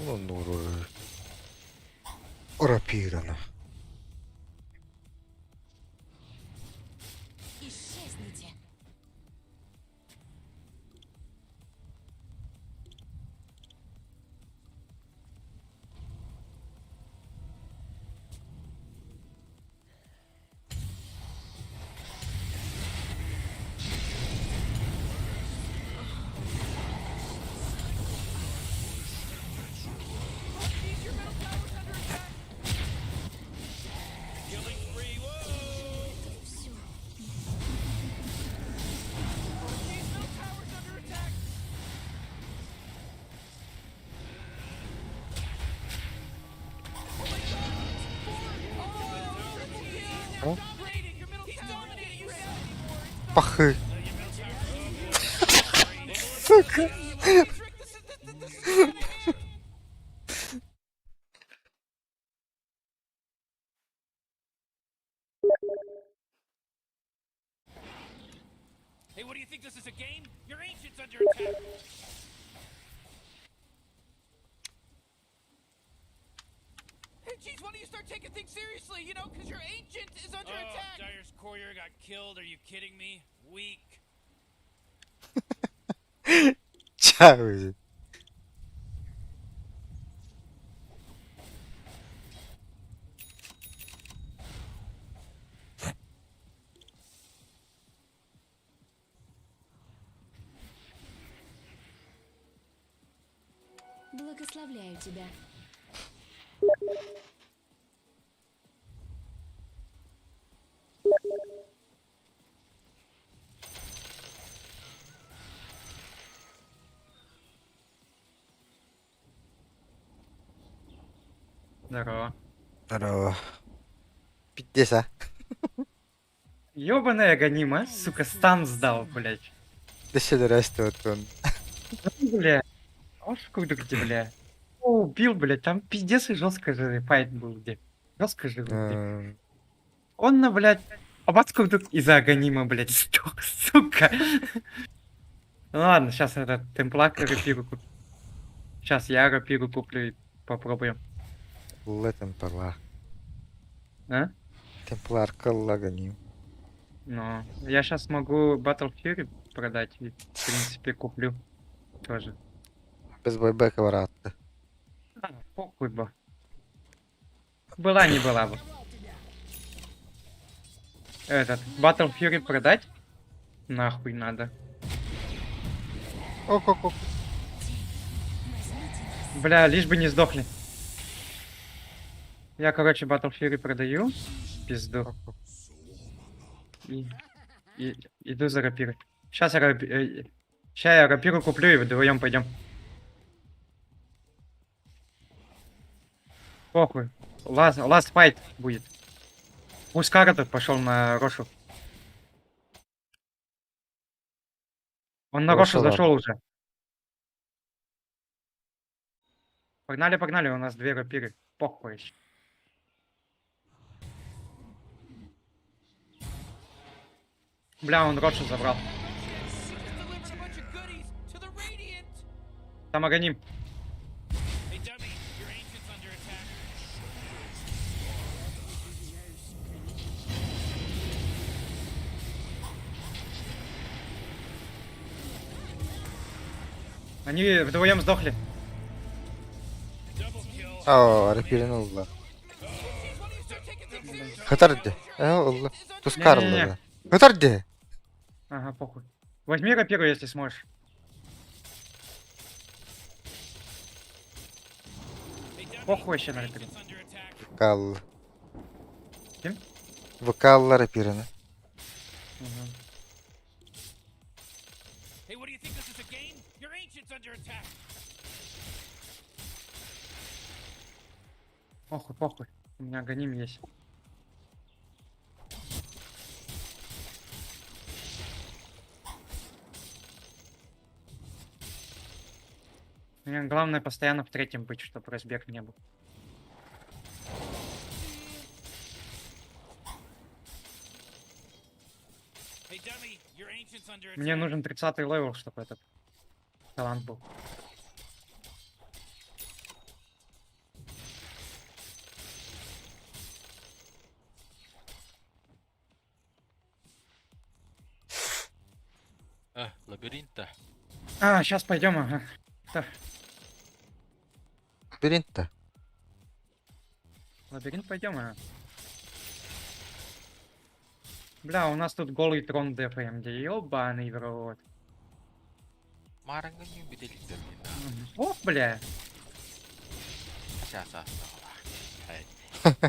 Ну, рапирана. Исчезните. Все. А? Пахы. Сука. Hey, what do you think this is a game? Your ancient's under attack. Hey, geez, why don't you start taking things seriously? You know, because your ancient is under attack. Dyer's courier got killed. Are you kidding me? Weak. Чавы. Благословляю тебя. Здорово. Здорово. Пиздец, а? Ёбаная гонима, сука, стан сдал, блядь. Да сюда растет он. Бля. Ох, куда где, бля. О, убил, блядь, там пиздец и жестко же файт был, где. Жестко же был, где. Он на, блядь, абацку вдруг из-за аганима, блядь, стёк, сука. Ну ладно, сейчас этот темплак рапиру куплю. Сейчас я рапиру куплю и попробуем. Темплар. А? Темплар Каллаганим. Ну, я сейчас могу Battle Fury продать и, в принципе, куплю тоже. Без бойбека врата. А, похуй бы. Была, не была бы. Этот, Battle Fury продать? Нахуй надо. Ок. Бля, лишь бы не сдохли. Я, короче, Battle Fury продаю. Пизду. И иду за рапирой. Сейчас я рапиру куплю и вдвоем пойдем. Похуй. Last fight будет. Пусть Каратов пошел на Рошу. Он на Рошу Роша, зашел ладно. уже. Погнали, у нас две рапиры. Похуй. Бля, он Рошу забрал. Delivered a bunch of goodies to the Radiant. Там Аганим. Hey, dummy, your ancient's under attack. Они вдвоем сдохли. Double kill. Aa, рапиринул, да. Geez, why don't you start taking things seriously? Хатарди. Allah. Тускарлы, Не-не-не. да. Хатарди. Ага, похуй. Возьми рапиру, если сможешь. Hey, dummy, Похуй вообще your на рапиру. ancient's under attack. Кал. Кем? Вкалла рапирина. Ага. Hey, what do you think this is a game? Your ancient's under attack. Похуй. У меня Аганим есть. Мне главное постоянно в третьем быть, чтобы разбег не был. Hey, dummy, your ancient's under attack. Мне нужен 30-й левел, чтобы этот талант был. Лабиринта. А, сейчас пойдем, ага. Так, Лабиринт-то. лабиринт пойдем, ага. Бля, у нас тут голый трон ДПМ, где ёбаный в рот. Маранга не убедили Ох, бля, Сейчас осталось.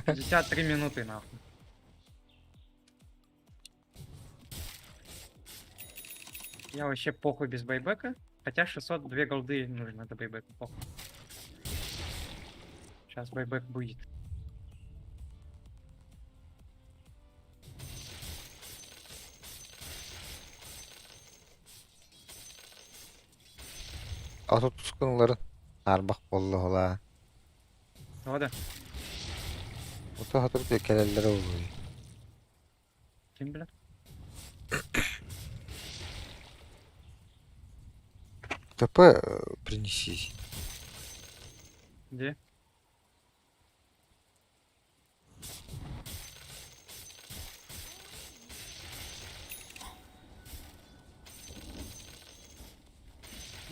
53 минуты, нахуй. Я вообще похуй без байбека. Хотя 602 голды нужно до байбека. Похуй. Сейчас байбек будет. Аты tuskунларын арбак болду ола. Вода. Ута хатыр келеллери болду. Кем, бля? ТП принеси. Где?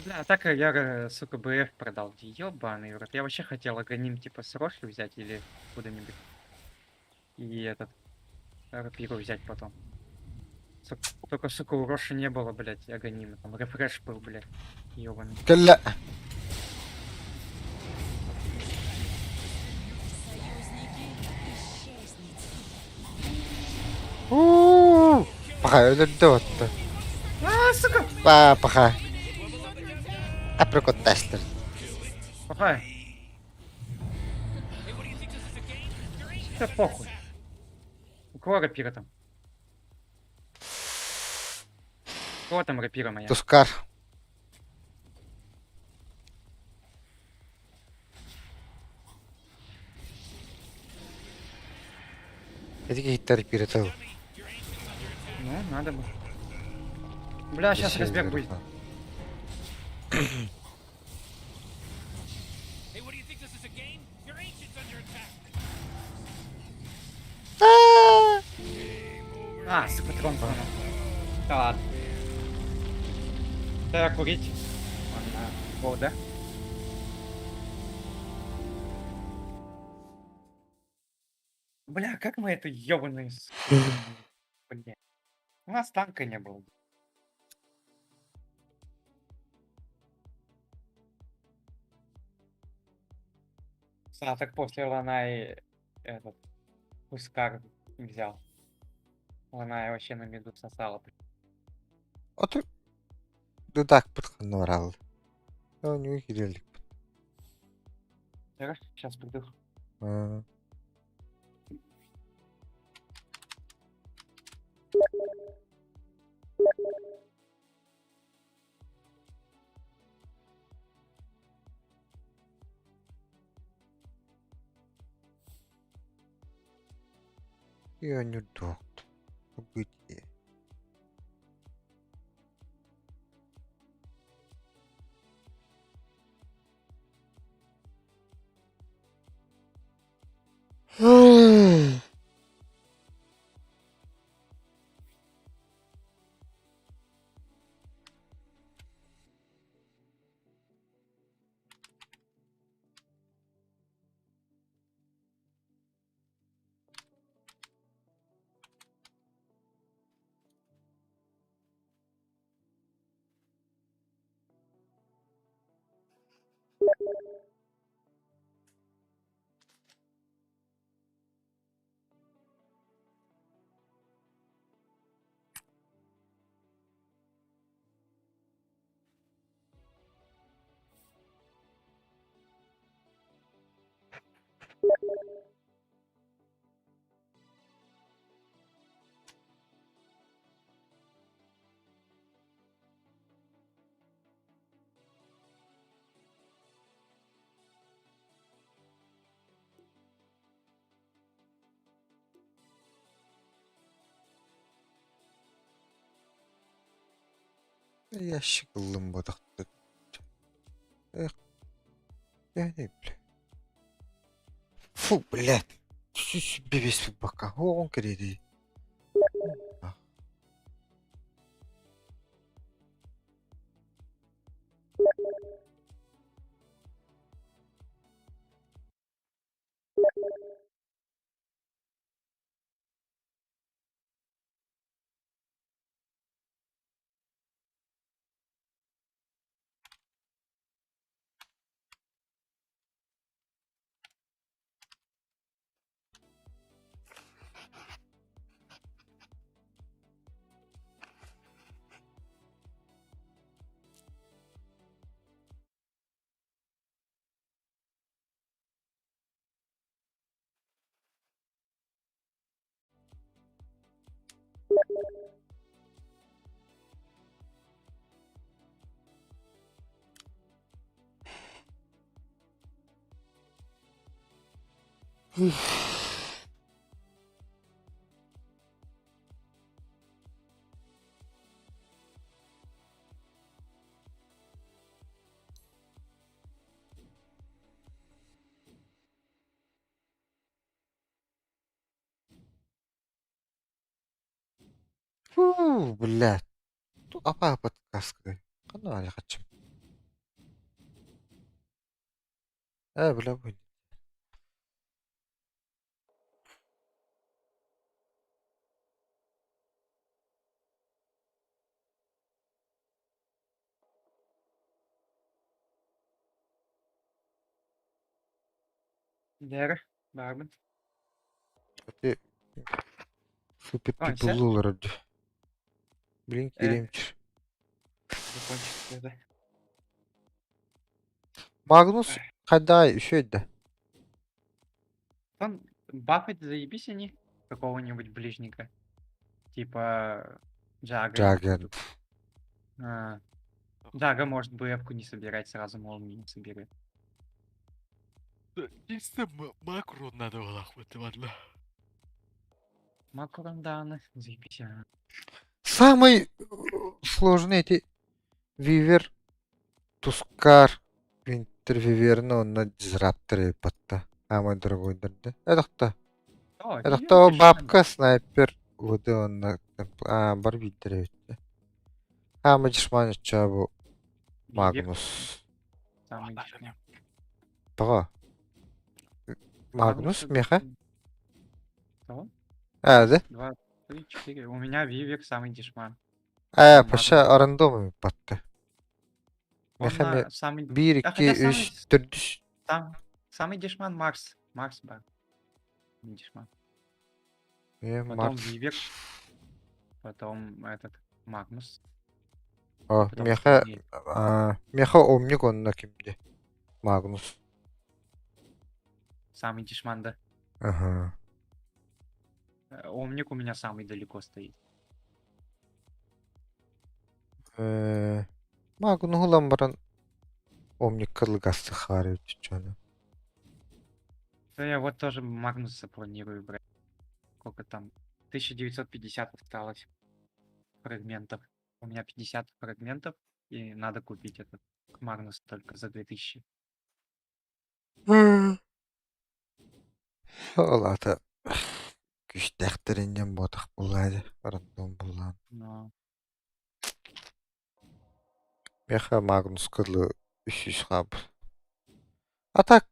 Бля, так я, сука, БФ продал. Ёбаный в рот. Я вообще хотел агоним типа с Роши взять или куда-нибудь. И этот рапиру взять потом. Только, сука, у Роши не было, блядь, агонима. Там рефреш был, блядь. Ёбаный. Келле. Paha öldürdü otta. А, сука! Paha. Aprikot tester. Плохая. Да похуй. У кого рапира там? У кого там рапира моя? Тускар. Эдики хиттер пиретел. Ну, надо бы. Бля, сейчас разбег будет. Hey, what do you think this is a game? Your ancient's under attack. А, сука, трон понял. Да ладно. Так, курить. Ладно. О, да? Бля, как мы эту ёбаную... Бля. У нас танка не было. А, так после Ланай этот Пускар взял. Ланай вообще на меду сосала. Otur. Dudak pıtkın var aldı. Ya niye girelim? Сейчас приду. Ha. Я не доктор. Где? Ящик лымбадық. Эх, я не бля. Фу, блядь. Себе весь бока. О, он криди. Фу, блядь. Тут apa подкаст? Канал я хочу. Бля, блин. Дэр, бармен. Ты супер Ой, people всё? лулар. Блин, керемчер. Закончится это. Магнус, когда еще да? Он бафать заебись они какого-нибудь ближника. Типа Джага. Джаггер. А, Джага может бэпку не собирать, сразу молнию не соберет. Чисто макро надо было ладно. Макурандана, заебись. Самый сложный эти Вивер, Тускар, Винтер Вивер, но на дизрапторы потта. Самый дорогой дорда. Это кто? О, Это Вивер кто? Дешман. Бабка, снайпер. Вот он на... бар Винтер. Мы дешман чабу. Вивер Магнус. самый дешман. Пога. Магнус, это меха? Кого? Да? 2, 3, 4. У меня Вивер самый дешман. Паша рандомами потта. Он Мехами самый... 1, А 2, хотя 3, 4. самый дешман Марс. Марс бар. Не дешман. Потом Марс. Вивер. Потом этот Магнус. О, Потом меха... остальные. Меха Омник он на кимде. Магнус. Самый дешман, да. Ага. Омник у меня самый далеко стоит. Магну ламбаран Омник кырлыгасты харю чучаны. Да я вот тоже Магнуса планирую брать. Сколько там? 1950 осталось фрагментов. У меня 50 фрагментов, и надо купить этот Магнус только за 2000. Олата. Күштәхтеринен ботак булады. Рандом булан. Но Меха Магнус кырлы 300 хаб. А так,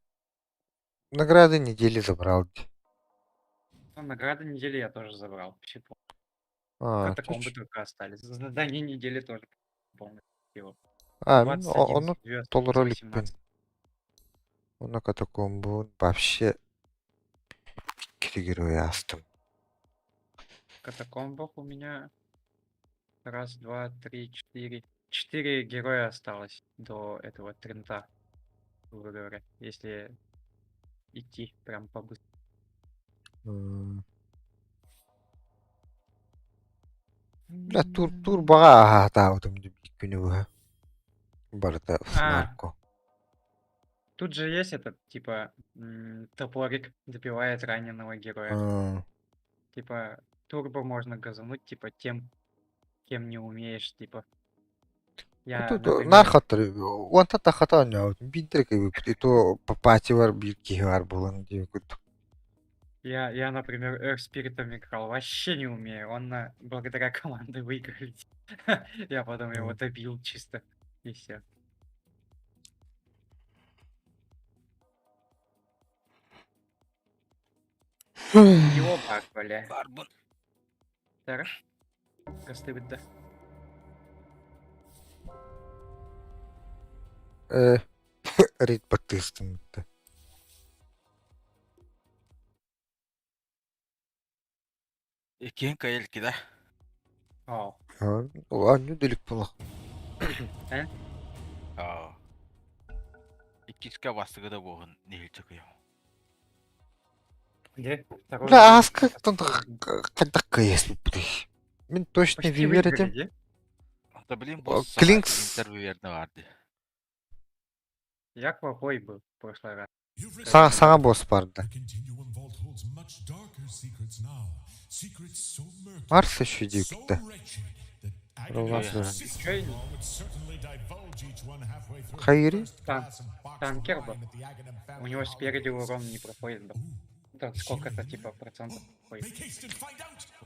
награды недели забрал. награды недели я тоже забрал. Вообще катакомбы чуть. только остались. Задание недели тоже полностью. Он 21 звезд, толролик 18. Он на катакомбу вообще героя астым. В катакомбах у меня 1, 2, 3, 4. 4 героя осталось до этого трента, грубо говоря, если идти прям побыстрее. Бля, тур бага там күнү барда снарко. Тут же есть этот, типа, топорик добивает раненого героя. Типа, турбо можно газануть, типа, тем, кем не умеешь, типа. Я, например, Нархатыр, онта тахата не бинтер кайбы, и то папати бар бирки бар булан деп. я, например, Эрспиритом играл, вообще не умею. Он благодаря команде выиграли. Я потом его добил чисто, и все. Его баг, бля. Барбон. Так. Кастыбыдда. Рид батыстым. Экен каялки да. Ау. Не делик булах. Иккиска бастыгы да болған нехилчек я. Где? Второй Бля, уровень. аска кайдак кайес бутый. Мен точно Почти вивер выиграли, edem. де? Да блин, О, босс Клинкс. интервью верно vardı. Я плохой был в прошлый раз. Sana boss vardı. Varsa şu dükte. Hayır. Танкер был. У него спереди урон не проходит, да. Да, сколько-то типа процентов проходит.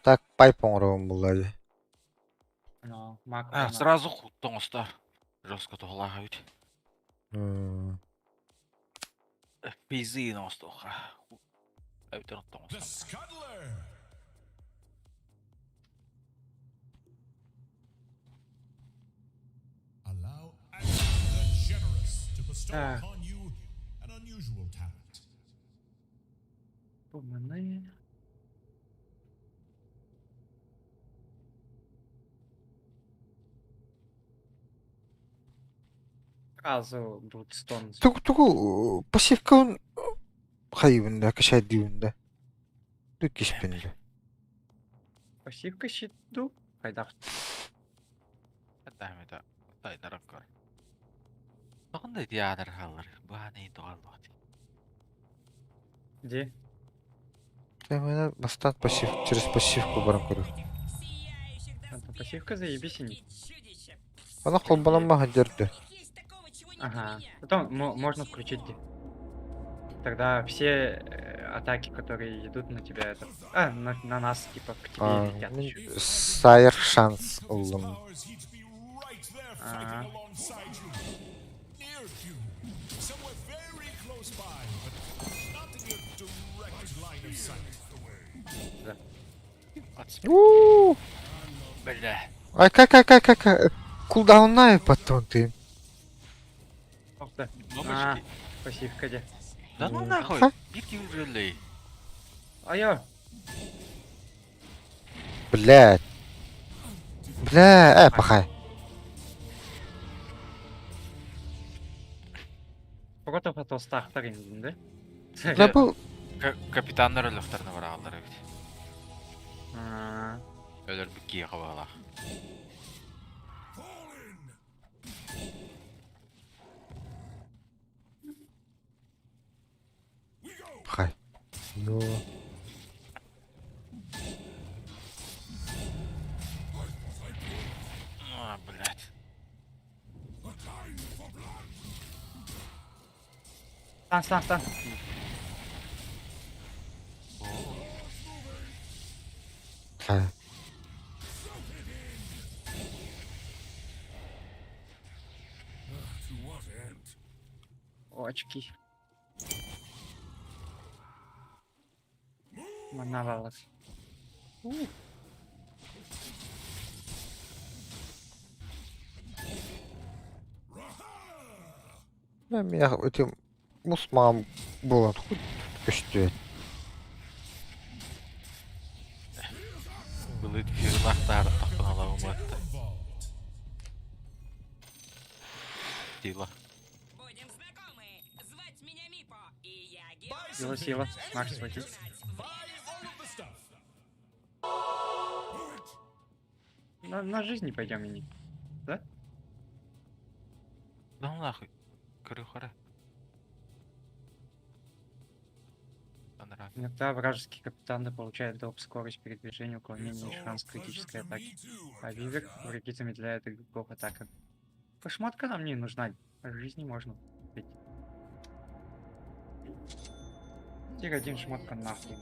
Так пайпон ровом булады. Но макро. А, сразу хуттоңостар. Жестко тоғлаға өт. Пейзы ностуға. Өйтен оттоңостар. Allow Agnes the Generous to bestow Ah. upon you an unusual talent. Пуманы. Сразу Брудстон. Тугу пассивка хайыбында, кашайдыыбында. Түк кишпенде. Пассивка щитду. Хайдах. Әттәмеді. Тайдарым көр. Тоғындай диадыр қалыр. Бұға нейін тоғал бұғады. Где? Мен бастан пассив, через пассивку барам көрөм. Это пассивка заебись и не. Ана колбаланмага жерде. Ага. Потом можно включить. Тогда все атаки, которые идут на тебя, это... на нас, типа, к тебе летят. Мен сайыр шанс улдум. Flowers, he'd be right there fighting alongside you. Near you. Somewhere very close by, but not in your direct line of sight. Ууу. Бля. Ай, как. Кулдаунай потом ты. Ох да. Номер Пассивка где? Да ну нахуй. Ха? Бирки уже. Айо. Блядь. Пахай. Против этого стартер индин, да? Забыл. Капитандар өліқтарына бар ағалар өйт. А, Өлір бікке қабағалақ. Пахай. Ну. А, блядь. Стан. Пахай. Очки. Манавалась. Мен өте мусмам болады. Күшті. Бұлыт фирлақтары тақпын алауым батты. Дила. Будем знакомы. Звать меня Мипо, и я Сила. Макс, схватить. На жизни пойдем, Мини. Да ну нахуй. Көрі қара. Иногда вражеские капитаны получают доп. Скорость передвижения, уклонение и шанс критической атаки. А Вивер враги замедляет игроков атака. Шмотка нам не нужна. Жизни можно купить. Тир-1 шмотка нахуй.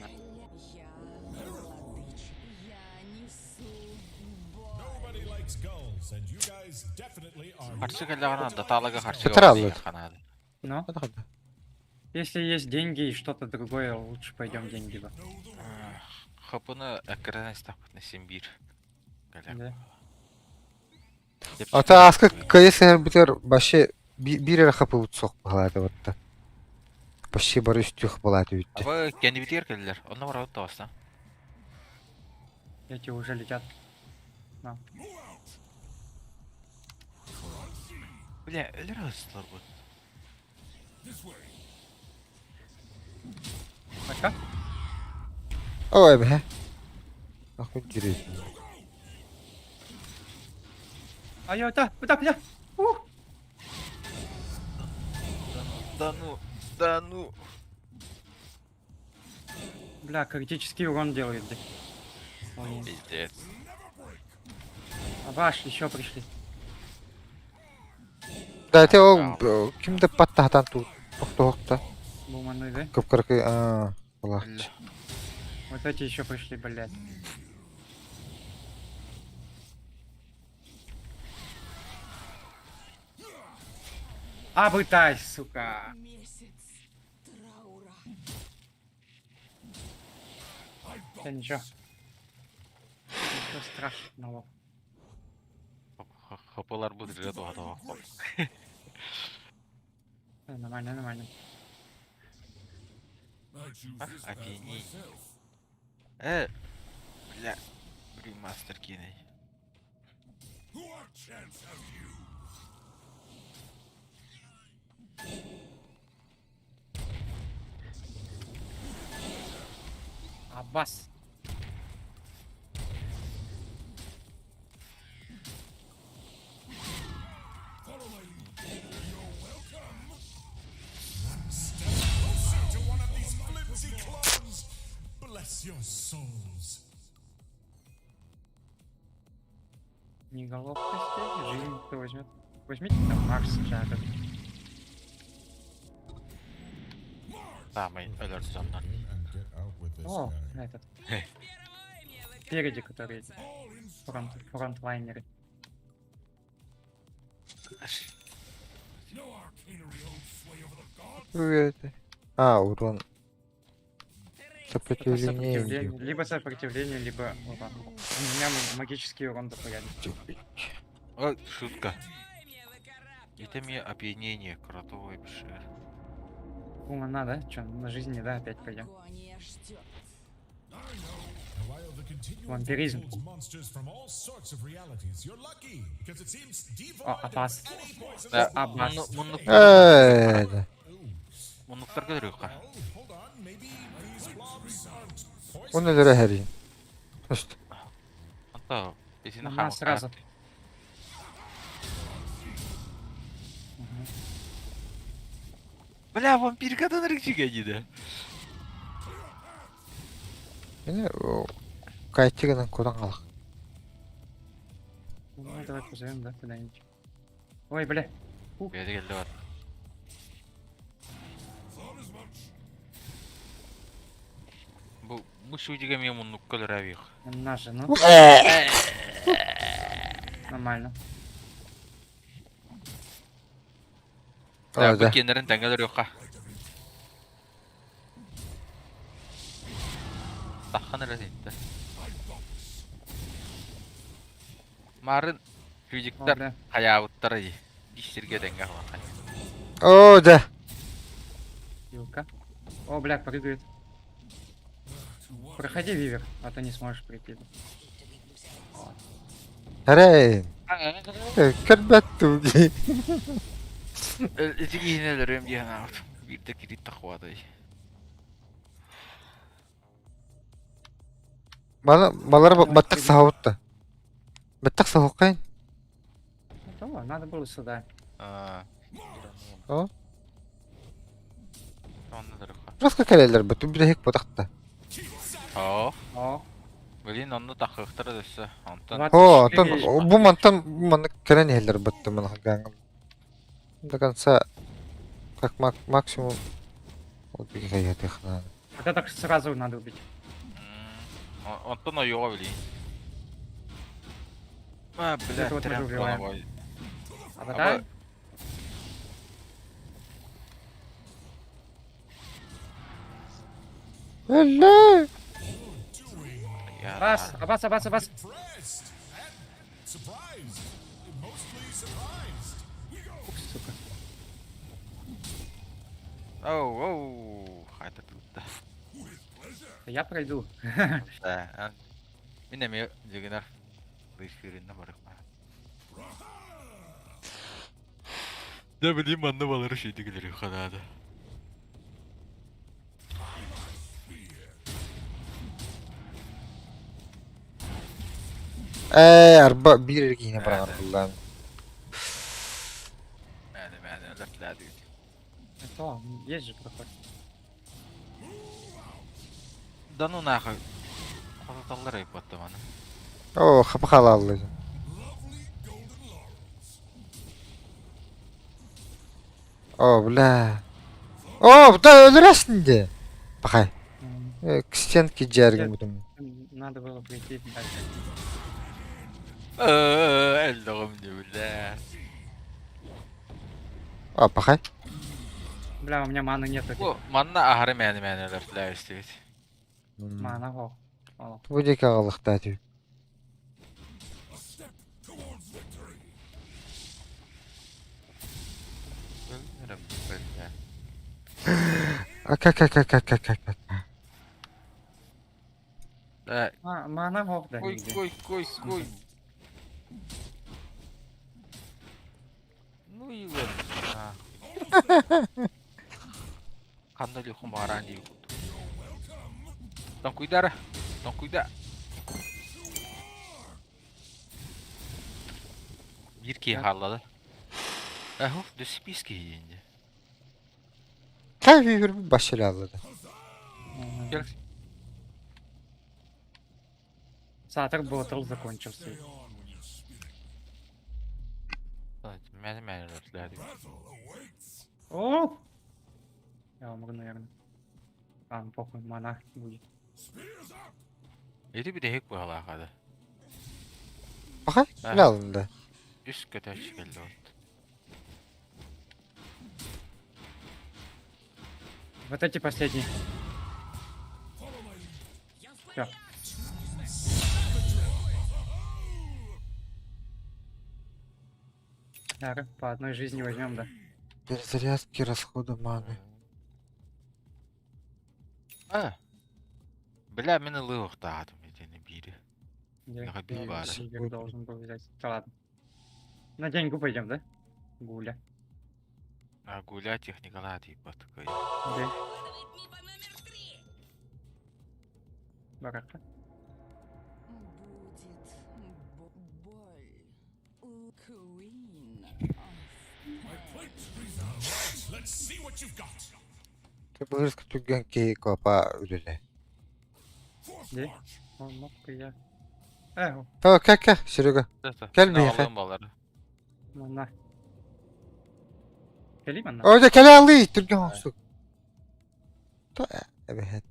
Nobody likes gulls, and you guys definitely are. Қарсы кәліғана даталыға қарсы Кетір алды. қанады. Но если есть деньги и что-то другое, лучше пойдем деньги. Да. Хапыны әкірін істапқытны сен бір. Да. Ата аска кайсы битер башы бирер хапы утсок балады ватта. Почти бар үстүх балады үтті. Абы кәнді бітер кәлілер. Онна бар ауытта баста. Эти уже летят. На. Бля, өлір өстілер бұд. Пока. Ой бе. Ахуй дирет. Ай, да, бля. Ух. Да ну, да ну. Бля, критический урон делает, блядь. Ой, Пиздец. а ваш еще пришли. Дайте ол кимди паттахтан тоқтоқта. Буманой, да? Кыпкыркы булак. Вот эти еще пришли, блядь. Обытай, сука. Да ничего. Ничего страшного. Хапалар будет жрать того. Нормально. Опьянение. Бля, ремастер киней. What chance have you? Аббас. Closer to one of these flimsy clones. Bless your souls. Не головкости, жизнь кто возьмет. Возьмите там Марс Джаггер. Самый ölürsüz ondan. And get out with this О, guy. этот. Первый мне вы Спереди, которые фронтлайнеры. No arcanery owed sway over the gods. Урон. Сопротивление. Сопротивление. Либо сопротивление, либо урон. У меня магический урон допояли. Ой, шутка. мне выкарабкиваться. Это мне опьянение, крутое вообще. Ума надо, чё, на жизни, да, опять пойдем. Агония ждет. And while the continuum Вампиризм. holds monsters from all sorts of realities, you're lucky because it seems devoid О, Аббас. of any poison. Да, Аббас. Мунуктар görüyoruz ha. Oh, hold on, maybe these blobs aren't poison. Он өлөрө хәрин. Просто. Anta, esini На hamı сразу. Бля, вампир kadın ırkçıga giди. Эне кайтыгынан кодан калак. Ну, давай позовем, да, куда-нибудь. Ой, бля. Geldi geldi var. Bu şuciga мен мунук көлөр авих. На же, ну. Нормально. Да, Да. bu kendirin tengeler yok ha. Tahkan öyle değil de. Marın О, çocuklar бля. hayavutları dişlerge denge var. О, да. Вилка. О, бля, прыгает. Проходи, Вивер, а то не сможешь прийти. Хәрин. Кырбаттуги. Эти иğnelerim diye ne yaptım? Bir de kilit takvadı. Малар баттак саабытта. Баттак сааккайн. Ну, то, надо было сюда. О. Ondadır ha. Просто келелер бит бир хек батакта. Oh. О, Bilin onu takıktırı düşse. Ondan. 24 О, тон есть. бу мантан ман керен хеллер битти мен ганган. До конца как максимум вот такие я техна. Вот это сразу надо убить. Ondan o yola bileyim. Ha bile Это вот мы же tren убиваем. koy. А вода? Элле. Ya Аббас, Аббас. Impressed and surprised. Mostly surprised. Ух, сука. Оу. Haydi tuttu. Я пройду. Ha. Yine mi Jigner? Dışkırında bırakma. Ne bileyim anlamaları şeydi gelir o kadar da. Арба бир гине барган булдан. да. Это есть же проход. Да ну нахуй. Козаталлар айпатты маны. Oo kapı halallı. Oo bla. Oo bu da ölür aslında. Bakay. Kıstyanki jargı budum. Надо было прийти дальше. Элдогым дебилля. Oo bakay. Бля, у меня маны нету. Bu manna ahırı məni ölər istəyir. Мана го. О, Bu deki ağalıqda diyor. Ölmürəm belə. Akakakakakakakak. Мана го да. Koy. Ну и вот. Qanday xumaran deyib. Don cuidar. Bir ki halladı. Düz piski yiyince. Kayfi bir başıyla aldı. Gel. Саток ботл закончился. Məni ölərlər. О! Я умру, наверное. Ладно, похуй, монах будет. Eli bir de hek bu halakada. Bakay. Ne alındı? Üst kötü çıkıldı oldu. Вот эти последние. Всё. Так, по одной жизни возьмем, да. Перезарядки расхода маны. Бля, мен ылы оқтағадым едені бері. Я Я копил бары. Сильвер должен был взять. Да ладно. На деньгу пойдем, да? Гуля. А гуля техникала deyip batıkayı. Да. Угадывает мипа номер 3. Барака. Будет боль у Queen. Let's see what you've got. Bu hırs kütükken ki kapa ölüle. Где? Он мог я. О, Tamam gel Şiruga. Gel bir yakın. Allah'ın baları. на. Калима на. Orada kele aldı. Türkan olsun. Evet.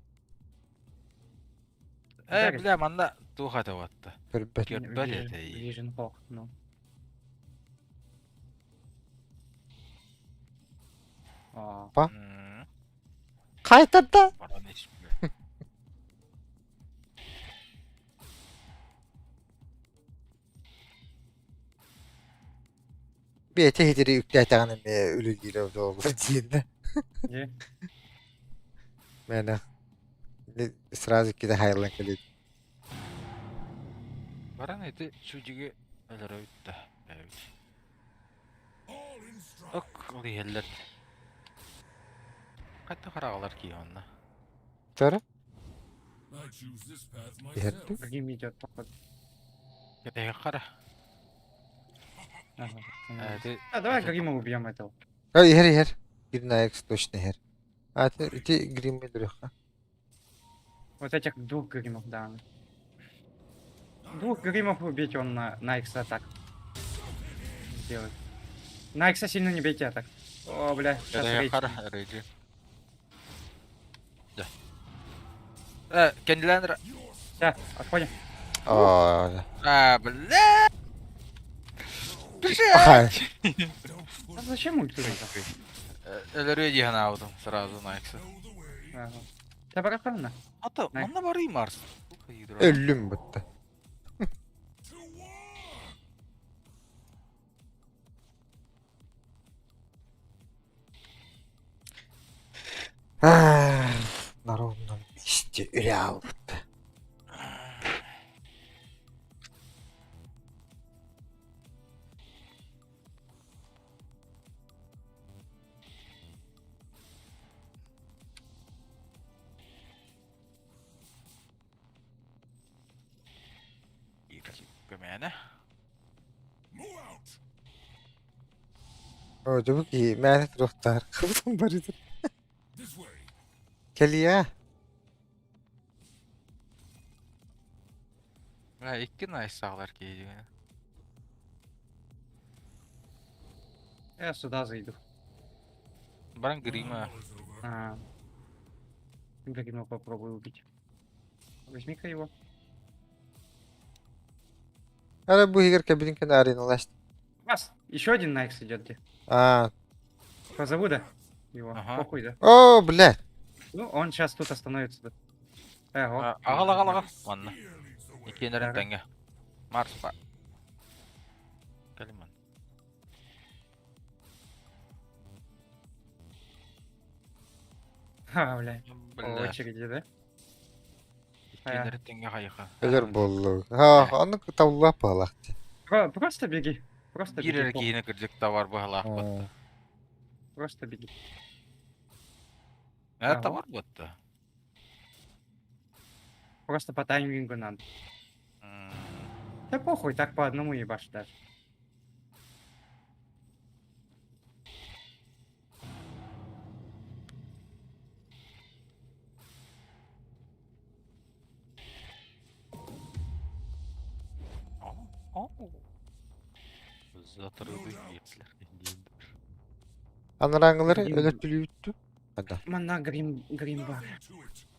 Bля, manda tuğata battı. Berbet. Böyle de iyi. Vision Hawk, ну. А, Kayıtlarda. Paran içmiyor. Bir ete hediri yükleteğinin ölü değil orada olur diyende. где? Yani. Сразу ki de hayırlan kele. Paran eti çocuğu ölür öğüttü. Evet. Ok, olu yeller. Katta karağalar ki onunla. Sonra? I choose this path myself. Yerdi. Другим идет, походу. Kötüye kara. Ага. Evet. А, давай Грима убьем этого. Hadi her. Birine ayak точно her. Hadi iti grim bir duruyor. Вот этих двух Гримов, да. Двух Гримов убить, он на Икса так сделает. На Икса сильно не бейте, а так. О, бля, сейчас Kötüye рейд. kara arayıcı. Kendilerine... Все, отходим. Aa. Bля! Ay. А зачем ультурить? Ölürüyor cihan aldım sırası Nike'sı. Ага. Тебя барахтана? Hatta Ne? onunla varayım Mars. Ölüm bitti. На ровном месте реал. Gömeğine. Move out. O da bu ki menet ruhtar. Kıvdım barıdır. This way. Gel ya. Ha, ikki nice sağlar кейді. Я сюда зайду. Баран грима. А. Грима попробую убить. Возьми-ка его. Ara bu higar kabinin kenarına ulaştı. Вас! Еще один Найкс идет где? Aa. Позову, да? Его. Ага. Похуй, да? Oo bile. Ну, он сейчас тут остановится, да. Ого. Ағал, ағал, ағал. Манна. Икенерін Ага. тәңе. Марс ба. Кәлімін. Ха, бля. По Білі. очереди, да? Икенерін тәңе қайықы. Eğer bollu. Ha, onu tavla palaktı. Просто беги. Просто беги. Ирер похуй. кейіні кірдік товар бұғалақ бұтты. Просто беги. Ә, товар бұтты. Просто по таймингу надо. Да похуй, так по одному ебашь даже. Затырылды етлер. Anırangıları öyle tülüyüttü. Hadi. Мана грим бар.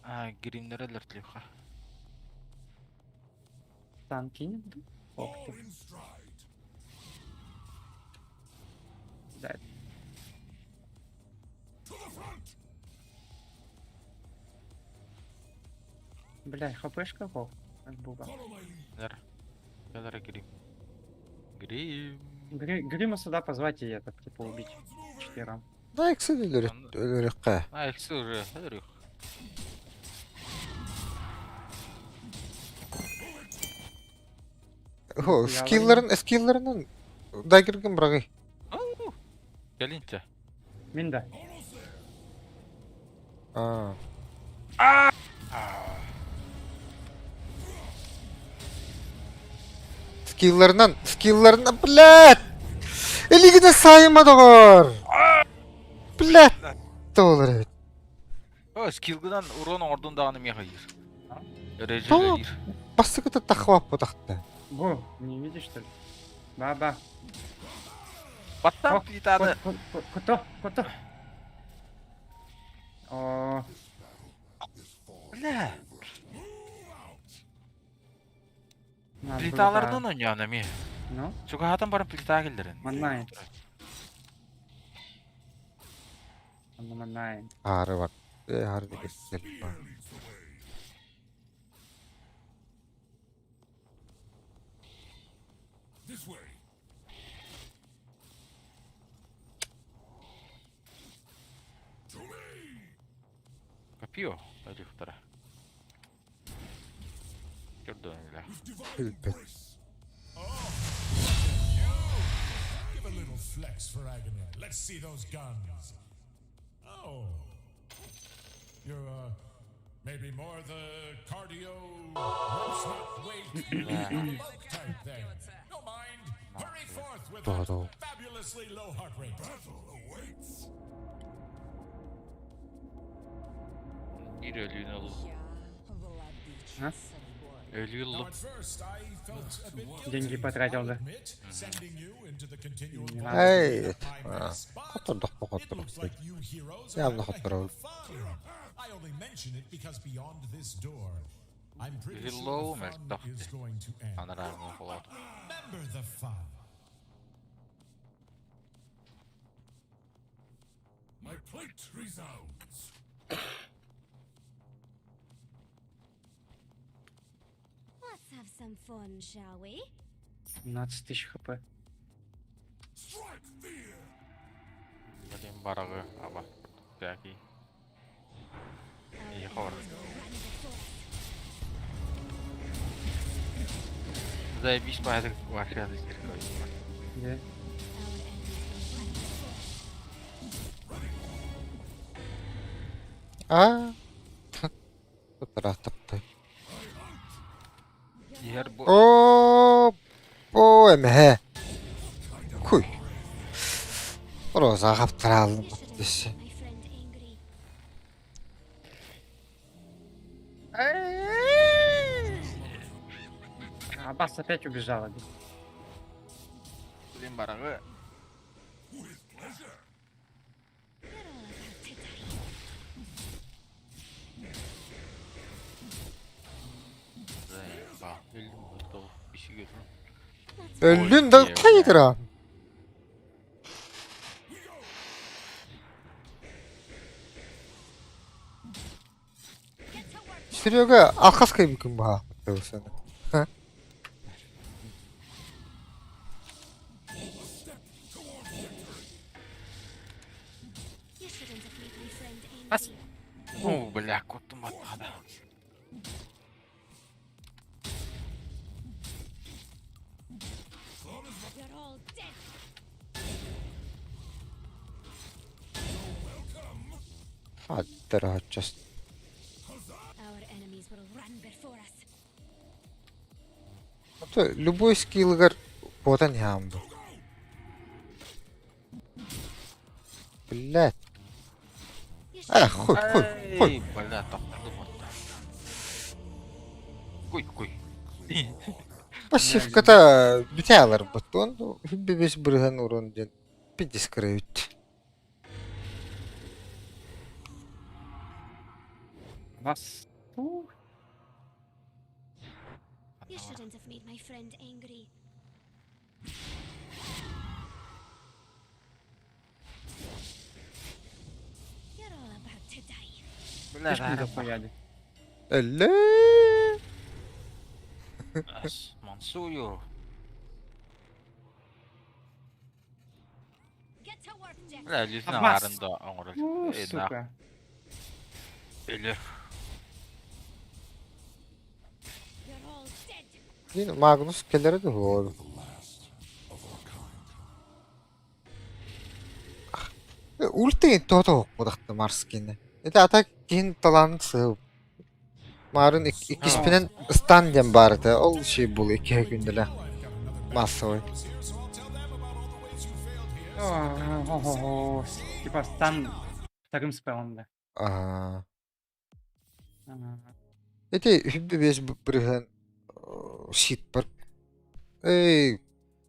А, гримдер алертлюха. Танки. Ох ты. In stride. Да. To the front. Бля, хпшка пол. Буба. Follow my lead. Дер. Дер грим. Грим. Грима сюда позвать и это, типа, убить. Четвером. Da ikisi de ölürük ka. А, эксі уже. Өрік. Ho, skill'larının da girgin bırakı. Келинче. Минда. Aa. Skill'larından блядь! Eligine saymadılar. Блядь! Doğru evet. О, скилгыдан урон ордундаганы мехайыр. Tamam. Режелер. Bastı kıta takvap bu taktı. Бу, не видишь, что ли? Ба-ба. Баттан плитаны. Кото, кото. О, Бля. надо было, Плиталардан ойнаны ме. да. Ну, Чугатан барын плита келдерин. Маннай. Маннай. Ağrı var. Ağrı da geçelim. This way. To me. Копье. Рихтера. Чордон ля. Elbet. Give a little flex for agony. Let's see those guns. Oh. You're, maybe more the cardio, reps not weight, bulk type then. No mind. Hurry forth with that Doğru. fabulously low heart rate. Battle awaits. Bir ölüğünü alır. Я владычица А? боя. Ölüğü Now, alıp. at first, I felt a bit guilty, Деньги потратил, да. admit, sending you into the continual Не battle надо. Hey. of high Ha. mess, but Oturduk bu it oturduk. looks like you heroes Ya are Allah having a hatırladım. fun. I only mention it because beyond this door, I'm pretty Hello, sure the Mr. fun is going to end. Anararını falan. Remember the fun. My plate resounds. Let's have some fun, shall we? 17 тысяч хп. Strike fear. Bileyim barağı ama. Daki. İyi hor. Заебись, порядок вообще здесь Где? Aa. Bu taraf taktı. Diğer bu Oo. O emhe. Kuy. Роза каптыралым You shouldn't десе. make my friend angry. Аббас опять убежала. блин. Блин, барагы. You're all about to die. Bak, öldüm bu tavuk bir şey görürüm. Öldün de kaydıra. Серега, алқасқа мүмкін ба? Сені. You shouldn't have made my friend Бас. angry. Ну, бля, коттум атмады. You're all dead. Фаттер just. Our enemies will run before us. Любой скиллгар потан ямбы. Блядь. You should Хуй. Эй, бля, таптырдым атты. Куй. Пассивката битялар бутон. Бибес бирган урон ден. Пидис кырыйт. Вас. You shouldn't have made my friend angry. You're all about to die. Бля, Слишком да, захуяли. Элле. Мансую. Get to work, Jack. Бля, лüzün Аббас. арында оңыры. У, сука. Ölür. You're all dead. Yine Magnus келері де olur. Ультин тото қодақты Марскені. Это атак кейін таланын сығып. Марын ikisinden стан дем барды. Ол şey бұл 2 күнділі. Массовый. О, типа стан вторым спеллом, да. Эти хүббі бес бірген шит бар. Эй,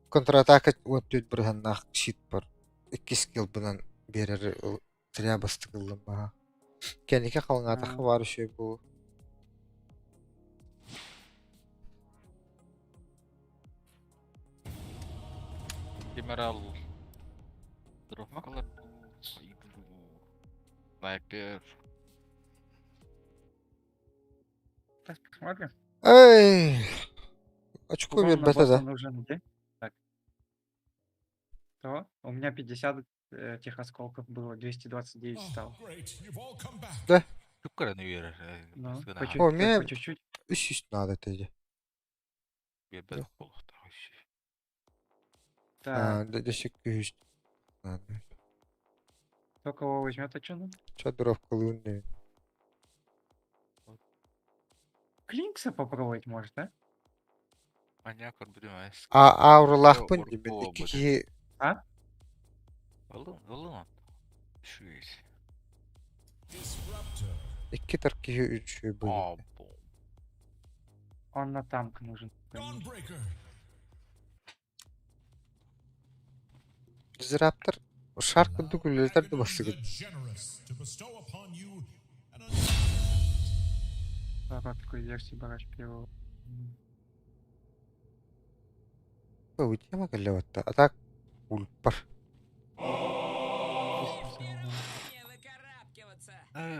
контратака өттөт бірген нақ шит бар. 2 скилл бұнан берер тіря басты қылдым ба. Кәнеке қалың атақы бар үші бұл. Генерал. Дровкалар. Снайпер. Сейчас посмотрим. Эй, очко Урон бер на бета босса да. нужен где? Так. То, у меня 50 тех осколков было, 229 Oh, стал. great. You've all come back. Да, Шукараны верер. Ну, Bizgina по О, мне- чуть-чуть. үш үш надо тейді. бебелік болуқта. Так, Десек үш надо. кто кого возьмет, а что надо? Чадуров кылуын. Клинкса попробовать может, да? Маньякор білмейс. Ауралақпын Ор- дебен. о, Iki Олын. Шуйс. Disruptor. iki тарки үш бұл. Або. Он на танк нужен. Dawnbreaker. Дизраптор шаркы дүгілерді Agony басығы. the generous to bestow upon you an Короткую версию бараш первого. Өтема кәлі ватта. Атак ульпар. Не выкарабкиваться.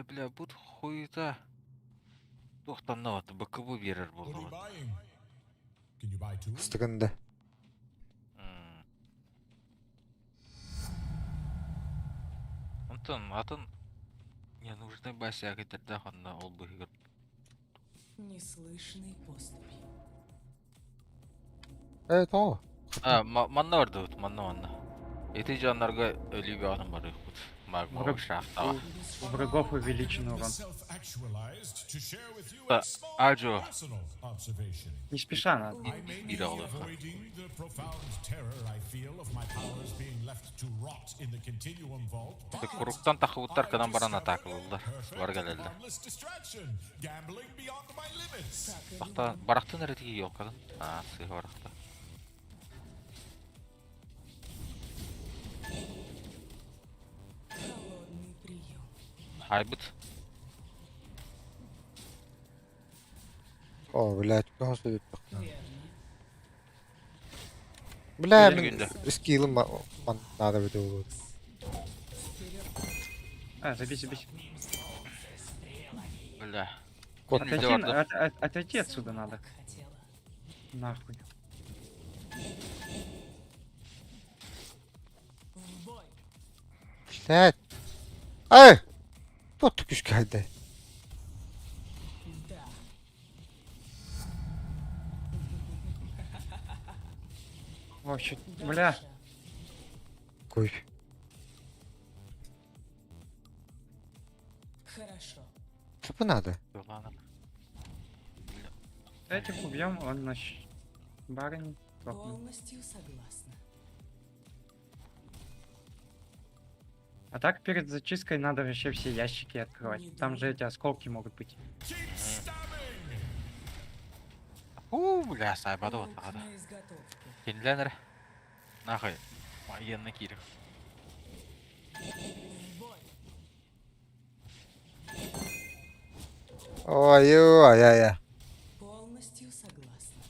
Бля, бұд хуйта. Тоқтамна ваты, БКБ берер What are you болды. buying? Can you buy two? Стығында. Антон, атын не нужны бася кетерді қанда ол бұхигір. Неслышный поступь. Тоғы. Манна барды бұд, манна. Эти жанларға өлі бағының бары бұд. Магма Враг- шақтава. У врагов увеличен урон. Self-actualized to share with you Uh, a small Ajo. personal observation. Не спеша надо. I may Bir be alır. avoiding the profound terror I feel of my powers being left to rot in the continuum vault. Тик куруктан тахыбыттар кынан баран атака булдылар. Бар келелди. Harmless distraction, gambling beyond my limits. Бакта барактын эретиги ёлкадын. Сый баракта. Холодный прием. Хайбыт. О, блядь, кого сюда? Верно. Бля, Öyle скиллы надо выдавать. Забей. Бля. Кот, Мен Отойди, видео орду. отойти отсюда надо. Как хотела. Нахуй. В бой. Блядь. Ай! Вот так уж geldi. Да. Вообще, бля. Koy. Хорошо. Что надо? Ладно. Этих убьем, он наш барин. Полностью согласна. А так перед зачисткой надо вообще все ящики открывать. Там же эти осколки могут быть. Бля, сайбады вот Лук надо. на изготовку. Кинленер. Нахуй. Военный кирик. В бой. Ой-ой-ой-ой. Полностью согласна.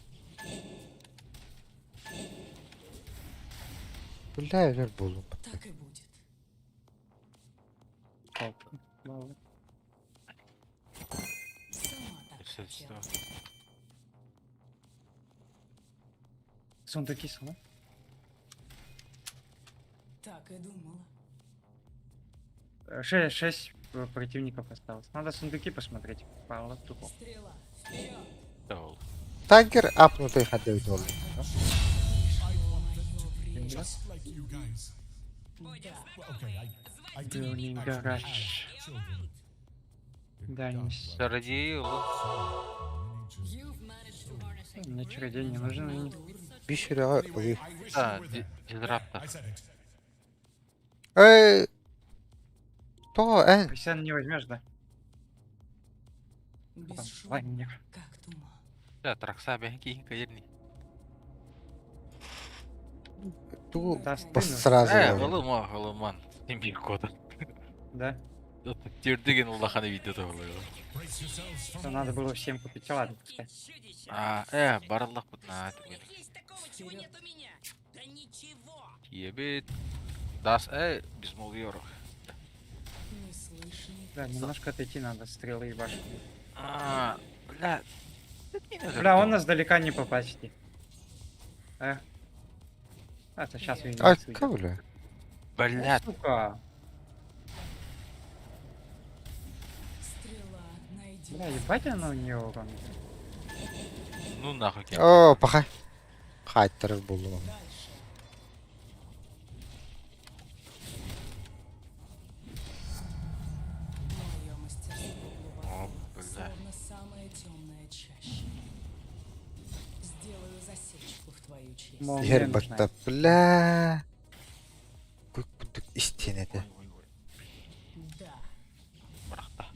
Бля, я буду. Так и будет. Оп. Ладно. Сама так Всё, хотела. всё. Сундуки сама. Так и думала. 6 противников осталось. Надо сундуки посмотреть. По лаптопу. Стрела. Вперед. Всё. Танкер апнутый ходил долго. Just like you guys. Будет Well, okay, I Burning Garage. children. Да, не Среди You've managed to harness a мне чародей не нужен. Bir sürü oluyor. I wish Да, you were there. Дизрапта. I said it. Ey! То, эн. Кристиан не возьмешь, да? Там, Бесшумно, лайнер. как туман. Бля, Тракса бен кейін каерни. Ту Да, стыдно. сразу. Голыман. Имбир кода. Да? Тердеген улаханы видеода было. Brace yourselves for То надо было всем купить. Ладно, пускай. чудище. Барлық бұтна. Есть такого, чего нет у меня. Да ничего. Ебет. Дас, безмол евро. Неслышный. Да, немножко отойти надо, стрелы и башни. Бля. Бля, он нас далека не попасть. Это сейчас А, увидим. кого, бля? Бля, Сука. Стрела. Найди. Бля, ебать оно у нее урон. ну нахуй. О, пахай. Хайтер буldum ama. Дальше. Мое мастерство глубоко. О, бля. Словно самая темная чаща. Сделаю засечку в твою честь. Мол, мне Yer нужна. bakta. Bля. Kuduk istenedi. Да. Бырақта.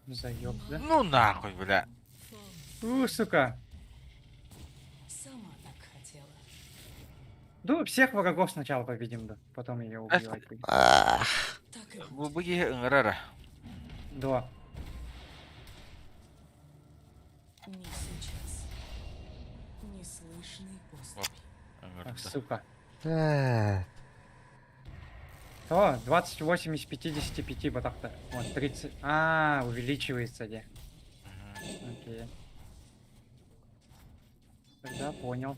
Заеб, да? Ну нахуй, бля. Сука. Сама так хотела. Ну, всех врагов сначала победим, да. Потом ее убивать будем. Ах. Так и будет. Bu bagi ыңырара. Да. Не сейчас. Неслышный поступь. Ах, сука. Bля. О, 28 из 55 вот так-то. Вот, 30. Увеличивается, где. Окей. Тогда понял.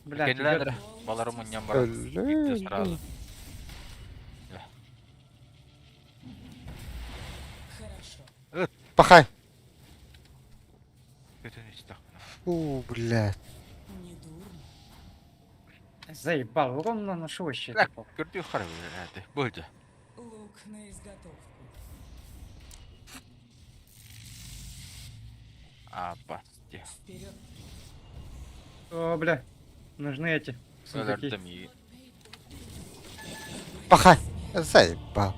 Бля, Кенлендер. идёт. Баларым ұннан бара. Видео сразу. Хорошо. Пахай. Көтін істі. Фу, блядь. Не дурно. Заебал, урон наношу вообще. Бля, типа. көрпей қара бөлі. Бөлді. Лук на изготовку. Басте. Вперед. О, бля. Нужны эти сундуки. Ölerdüm iyi. Пахай! Заебал.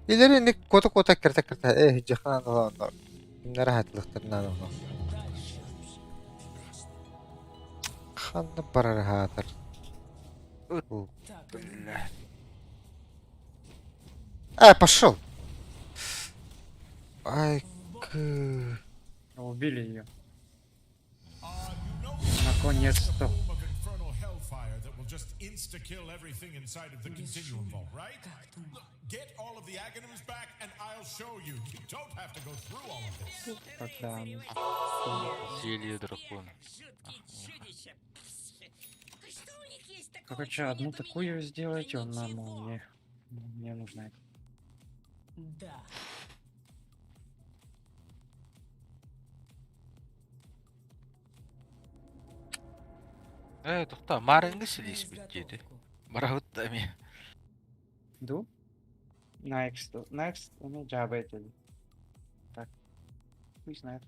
İleri ник кота кота кирта кирта. Жахан анылар. Kimlere hatlықтырынан onu. Ханны барар хатыр. Так, Бля. Пошел! Ай, Убили ее. You know Наконец-то. home of infernal hellfire that will just insta-kill everything inside of the continuum vault, right? Look, get all of the Aghanims back and I'll show you. You don't have to go through all of this. Тогда Зелье дракона. Жуткие чудища. Что у них есть такого, короче, чего одну нет у такую меня? сделать, он нам Ничего. мне нужна. эта. да. Тохта, марыңғы Лук на сілес бүттеді. изготовку. Барауыттами. Ду? Next, ну, джаба это. Так. Хуй знает.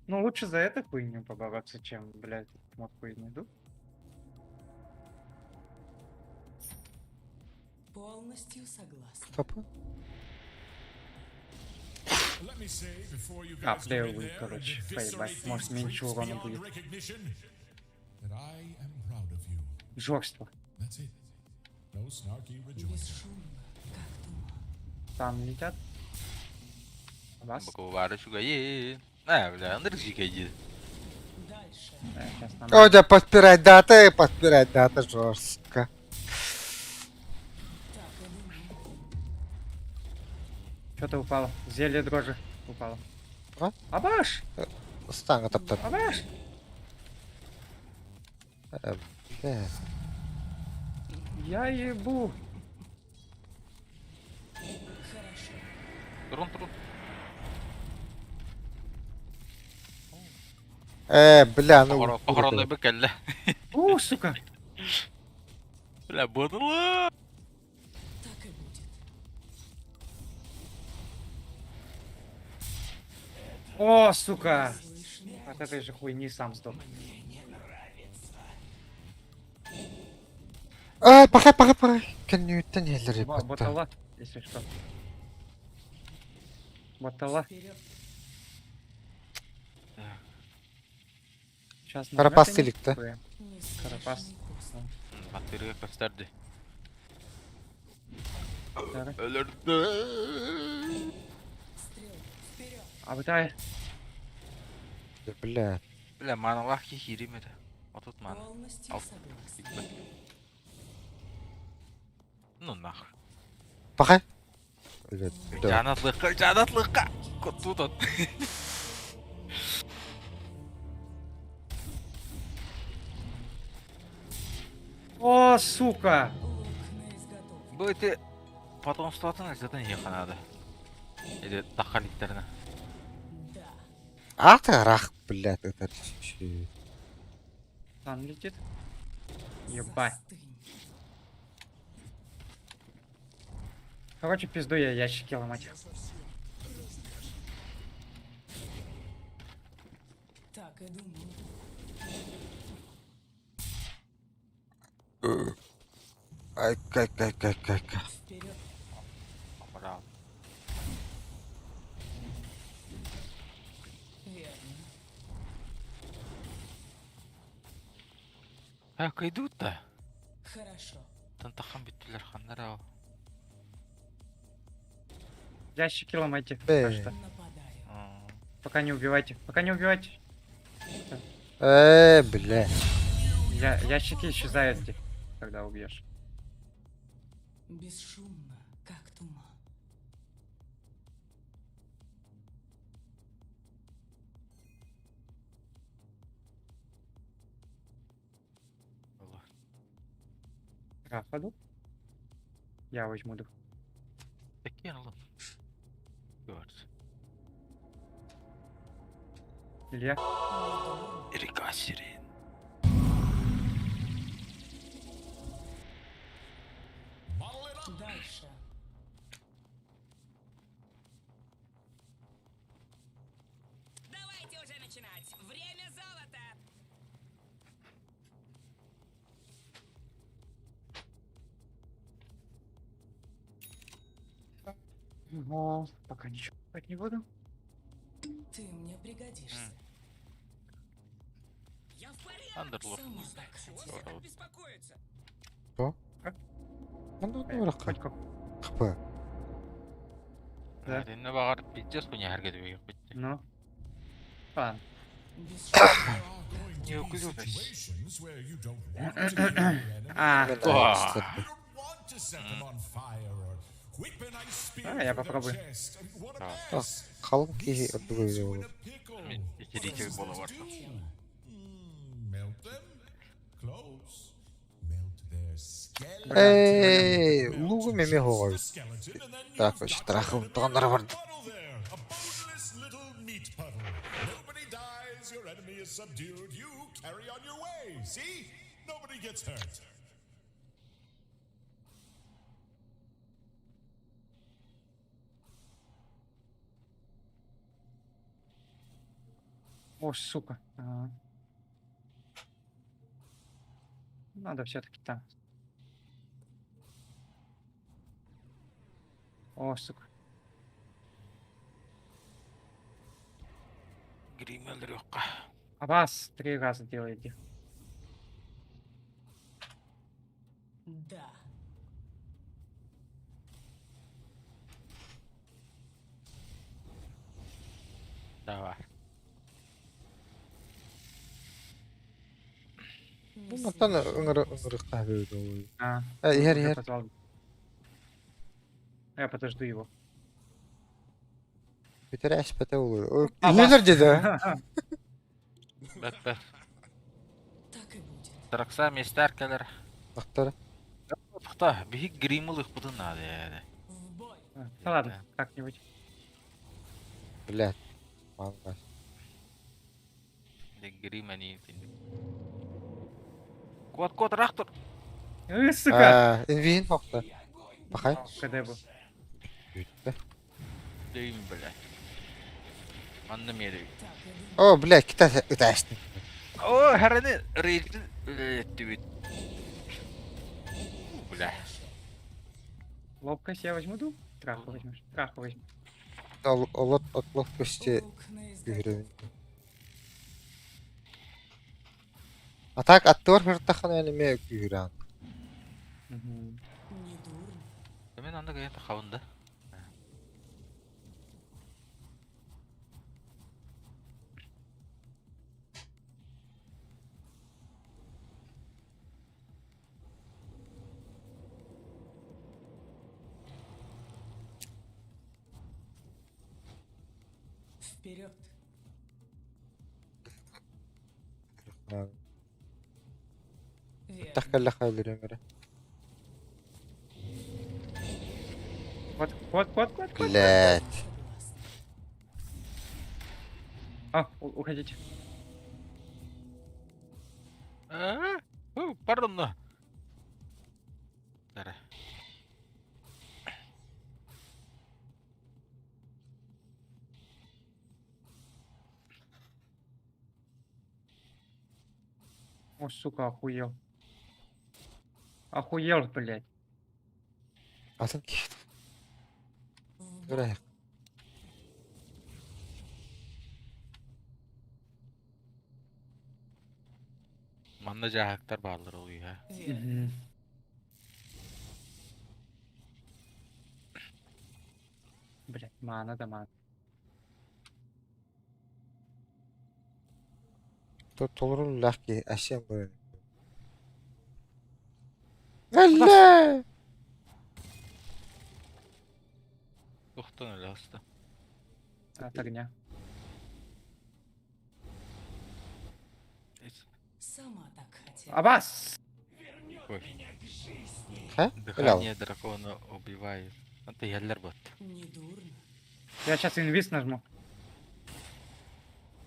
Ну, лучше за эту хуйню побороться, чем, блядь, мод хуйню. Ду? Полностью согласна. Топа. Let me say before you А, guys плеер go in будет, there короче, and поебать. eviscerate Может, these меньше creeps урона beyond будет. recognition, that I am proud of you. Жорство. That's it. No snarky rejoicing. Бесшумно, как туман. Там летят. Вас? Баку бары шуга е. Бля, андыр жикайди. Дальше. Сейчас нам... Одя подпирать дата жорстко. Так и думаю. Что-то упало. Зелье дрожи упало. А? Абаш! Станга топтап. Абаш! Бля. Я ебу. Хорошо. Турун. Бля, ну. Похоронный бы кәллә. У, сука! Бля, бодыла. Так и будет. О, сука! Слышно? От этой же хуйни сам сдох. Пахай. Кәннүттен елдері бітті. Ботала, если что. Ботала. Вперед. Сейчас Карапас тиликті. Карапас. Неслышный куст. Бактерия gösterdi. Давай. Ölürdü. Стрел. Вперед. Абытай. Бля. Бля, маналах ki hirimedi. Отут мана. Полностью Ау. согласна. Ну нахуй. Пахай. Бля. Жанатлыққа. Тут. О, сука! Лук на изготовку. Bu eti потомствотын zaten yakanadı. Или тахалиттерine. Да. Рах, блядь, это чё? Там летит. Ебать. Застынь. Короче, пизду я ящики ломать. Так и думаю. Ай, кай. Вперед. Браво. Верно. Кайдут-то. Хорошо. Тантахан биттилер хандар ау. Ящики ломайте. Бе. Пока что. Нападаю. Пока не убивайте. Пока не убивайте. Бля. Ящики исчезают, когда убьешь. Бесшумно, как туман. Рафаду? Я возьму дух. Bekleyin oğlum. Gördü. Илья. Erika Şirin. Model it up. Дальше. Давайте уже начинать. Время золота. Но пока ничего брать не буду. Ты мне пригодишься. Я в порядке. Андерлорд. Сама Не знаю, так чего хотела. вы так беспокоиться. Мында нурах Хоть как. хпа. Да. Әрине бағар пиздец хуйня әргеді бейіп бітті. Ну. Ладно. Без There are going Не to be уклюбись. situations where you don't want to kill your enemy. А, Мен Ва. аяқсырды. You don't want to set them on fire or whip an ice spear А, я through their попробую. chest. I mean, what a А. mess. Қалың кеге үрді көйде So in болды. a pickle. Мен ителитек What бола does барсам. this do? Melt them? Close. Melt their skeleton. Эй, лугу меме хоғай. Skeleton, and then Так, you've вообще, got трахым yourself a тағандары бар. puddle there. A boneless little meat puddle. Nobody dies, your enemy is subdued. You carry on your way. See? Nobody gets hurt. о, сука. Ага. Надо все-таки там. О, сука. Гримелдер жоққа. А вас 3 раза делаете. Да. Давай. Не Мантан слишком ыңыры просто. қабелді ой. А, Ер, уже ер. позвал. Я подожду его. Бітер әшпәті ой. А, Үйлер деді. Бәт, бәт. Так и будет. Тырықса местер келер. Ақтары. Тұқта, бейік гримыл ұқпыдың ады әді. В бой. Да ладно, как-нибудь. Блядь. Маңғас. Грим әне етінді. Код, рақтыр. Сука! Инвейн хоқты. Бақай. КД был. Үйтті. Дейм, блядь. Анны мері. Так и думай. О, блядь, кіта әштің. О, әріні рейді. Түбіт. Блядь. Ловкость я возьму, ду? Траху возьмешь. Траху возьму. Олот отлов көсте Лук на изготовку. үйрен. Атак аттыр хыртахан әніме үйрен. Мгм. Не дурно. Мен анда кайын тақауында. Вперед. Верно. Тахкалла хайлыр өмірі. Вот. Блядь. Согласна. А, уходите. Пардон, но. Дәрі. О, сука, охуел. Охуел, блядь. Атын кет. В бой. Görəyik. Манда жағақтар бағылыр ол үйе. Верно. Блядь, мана да мана. Толырын ләхки әшем бұрын. Әллә! Тұқтың өлі асты. От огня. Сама так хотела. Абас! Ой, Хә? Өләу. дыхание дракона убивает. Это елдер бот. Не дурно. Я сейчас инвиз нажму.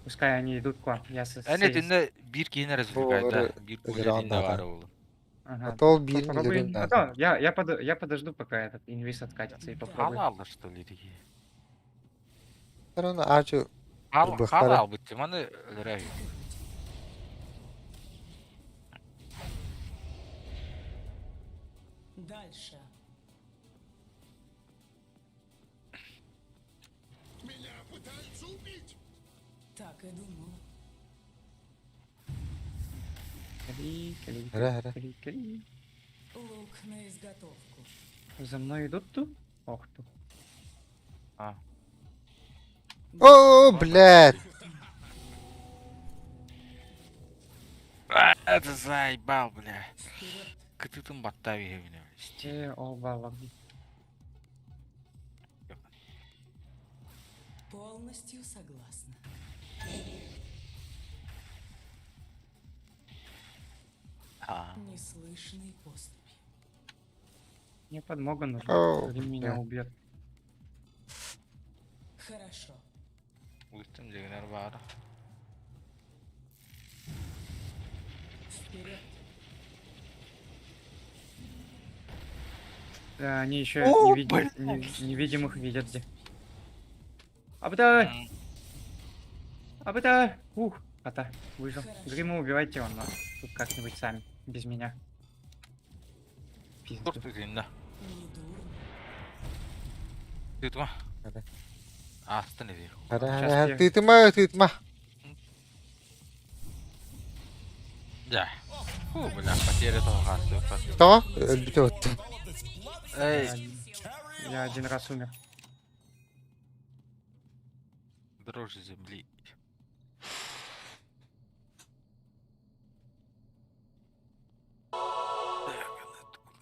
Пускай они идут к вам. Я Әне түнді бір кейіне развлекайда. Бұл Bir ұры көлерінде анда. бар ол. Ага. Атол бірін Попробуем. үлерін А то, я подожду, пока этот инвиз откатится и попробую. Ала алды, что ли, деге. Оны ажу Ал, Бахтара. хала албыт, маны өлөрөй. Дальше. Меня пытаются убить! Так и думал. Кри, кри, Ре, ре. кри, кри. Лук на изготовку. За мной идут тут? Ох ты. А. О, блядь! Это заебал, бля. Вперед. Кытытын баттап ебіне. О, балам. Полностью согласна. А. Неслышный поступь. Мне подмога Оу, нужна. Или меня да. убьет. Хорошо. Үлтім дегенер бар. Вперед. Да, они еще О, невидимых видят где. Абда! Абда! Ух, кота, выжил. Хорошо. Грима убивайте он, тут как-нибудь сами, без меня. Пизду. Тур түтінді. Недурно. Түтіма. Hadi. Астын еді. Hadi Сейчас hadi я- tıytma tıytma. Да. Фу, бля, потеря того гасту. Кто? Öldü öttü. Эй, Я один раз умер. дрожжи земли.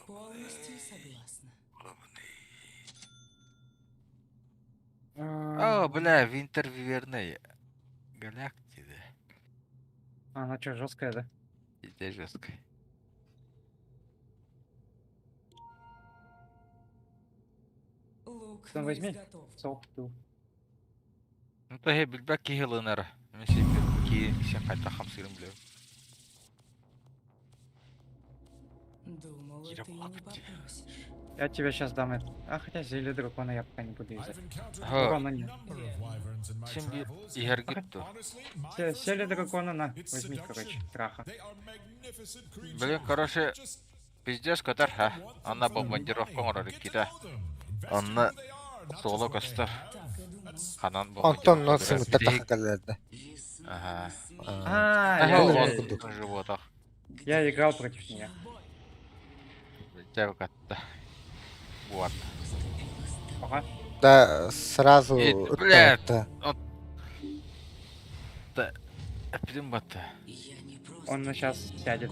Полностью согласна. О, бля, Винтер Виверней. Галактида. Она что, жесткая, да? Иди жестко. Лук Там на возьми. изготовку. Соқту. Ну, то я билбек кигелынар. Мен сен ки сен қайта хамсырым білем. Думала, Киря ты не Бахтин. попросишь. Я тебе сейчас дам это. А хотя зелье дракона я пока не буду I've юзать. encountered Huh. a Урона нет. number of wyverns in my Сен би travels. игергітту. Honestly, my Зелье first дракона на. It's Возьми, seduction. короче, траха. They are magnificent creatures. Блин, короче, Just пиздец көтер, ха? want them Анна for бомбардировка money. оңырар Get to кита. know them. Invest in Анна who they are, not just соло what they көстер. have. Так и думал. Ханан Ondan бомбардировка. nasıl mutlu kalırdı? Ага. А, Ага, я Было он уже- кудук. на животах. я играл против нее. Тебя как-то. Вот. Ага. Da сразу блядь. öttü. Эпидем бата. Он сейчас сядет.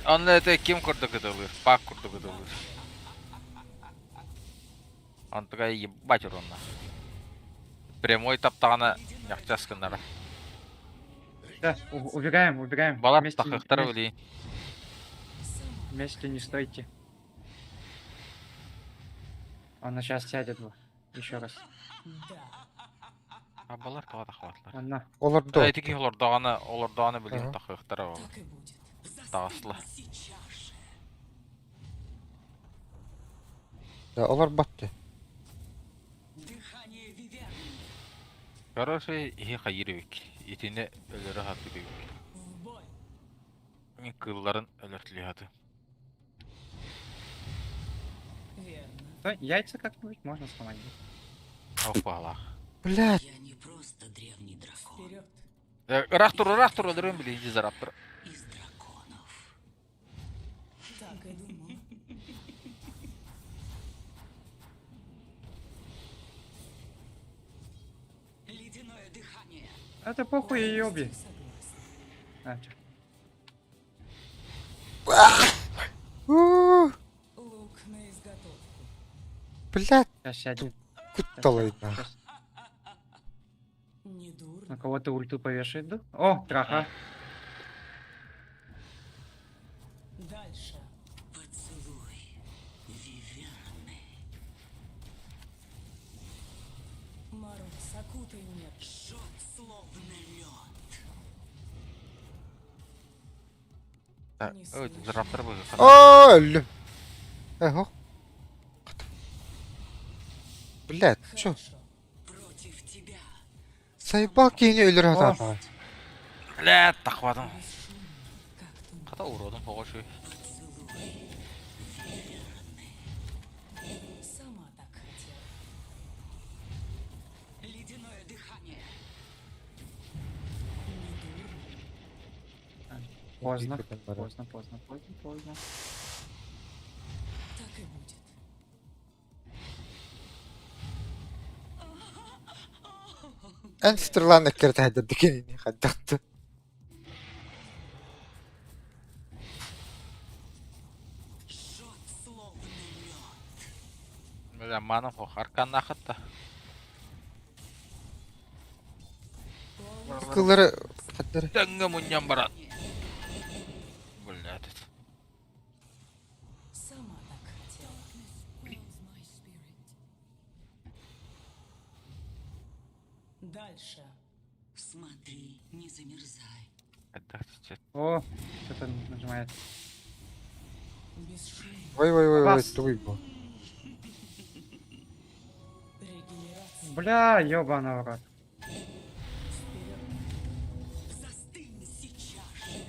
Анна это кем курды кыдылыр? Пак курды кыдылыр. Он такая ебать уронна. Прямой таптағаны яқтаскындары. Да, убегаем, убегаем. Балап Вместе, тақықтары вместе, білейін. вместе не стойте. Он сейчас сядет. Еще раз. Да. Балар таға тақылатлар. Она. Olur da. Әйтеки олардағаны білейін Ага. тақықтары ол. Так и будет. Тағысылы. Da olur battı. Короче, ихе қайырыбек. Етіне өлері хаты бек. В бой. Мен кылларын өлертілі хаты. Верно. Да, яйца как-нибудь можно сломать. Ауф бағалақ. Блядь. Вперед. Рақ тұр өлерін білейін де зарап тұр. Так и думал. Это похуй ее уби. Согласна. А, чё? Uuu, Лук на изготовку. Блядь. Сейчас сядет. Kuttalayın ha. Щас Недурно. на кого-то ульту повешает, да? О, траха. Дальше. Мороз, окутай меня. Өт, зарап тұр бұл. Aa öldüm. Eho. Блядь, чё? Хорошо. Против тебя. Сайбал кейіне өлір О. атаға. Блядь, тақвадым. Бесшумно, как туман. Қата уродым поғашы. Сама так хотела. Ледяное дыхание. Поздно. Тільки там бере. Поздно. Так и будет. Ән стреланы керді әдірді кеніне қаддақты. Жжет словно лед. Бля, маным қоқ, арқан нақытта. Кылары қаддары. Тәңгі мұньян барат. Блядь. Сама так хотела. Дальше. Смотри, не замерзай. Отдохните. О, что-то нажимает. Бесшумно. Ой, Вас. туй был. Регенерация. Бля, ёбаный в рот. Вперед. Застынь сейчас же.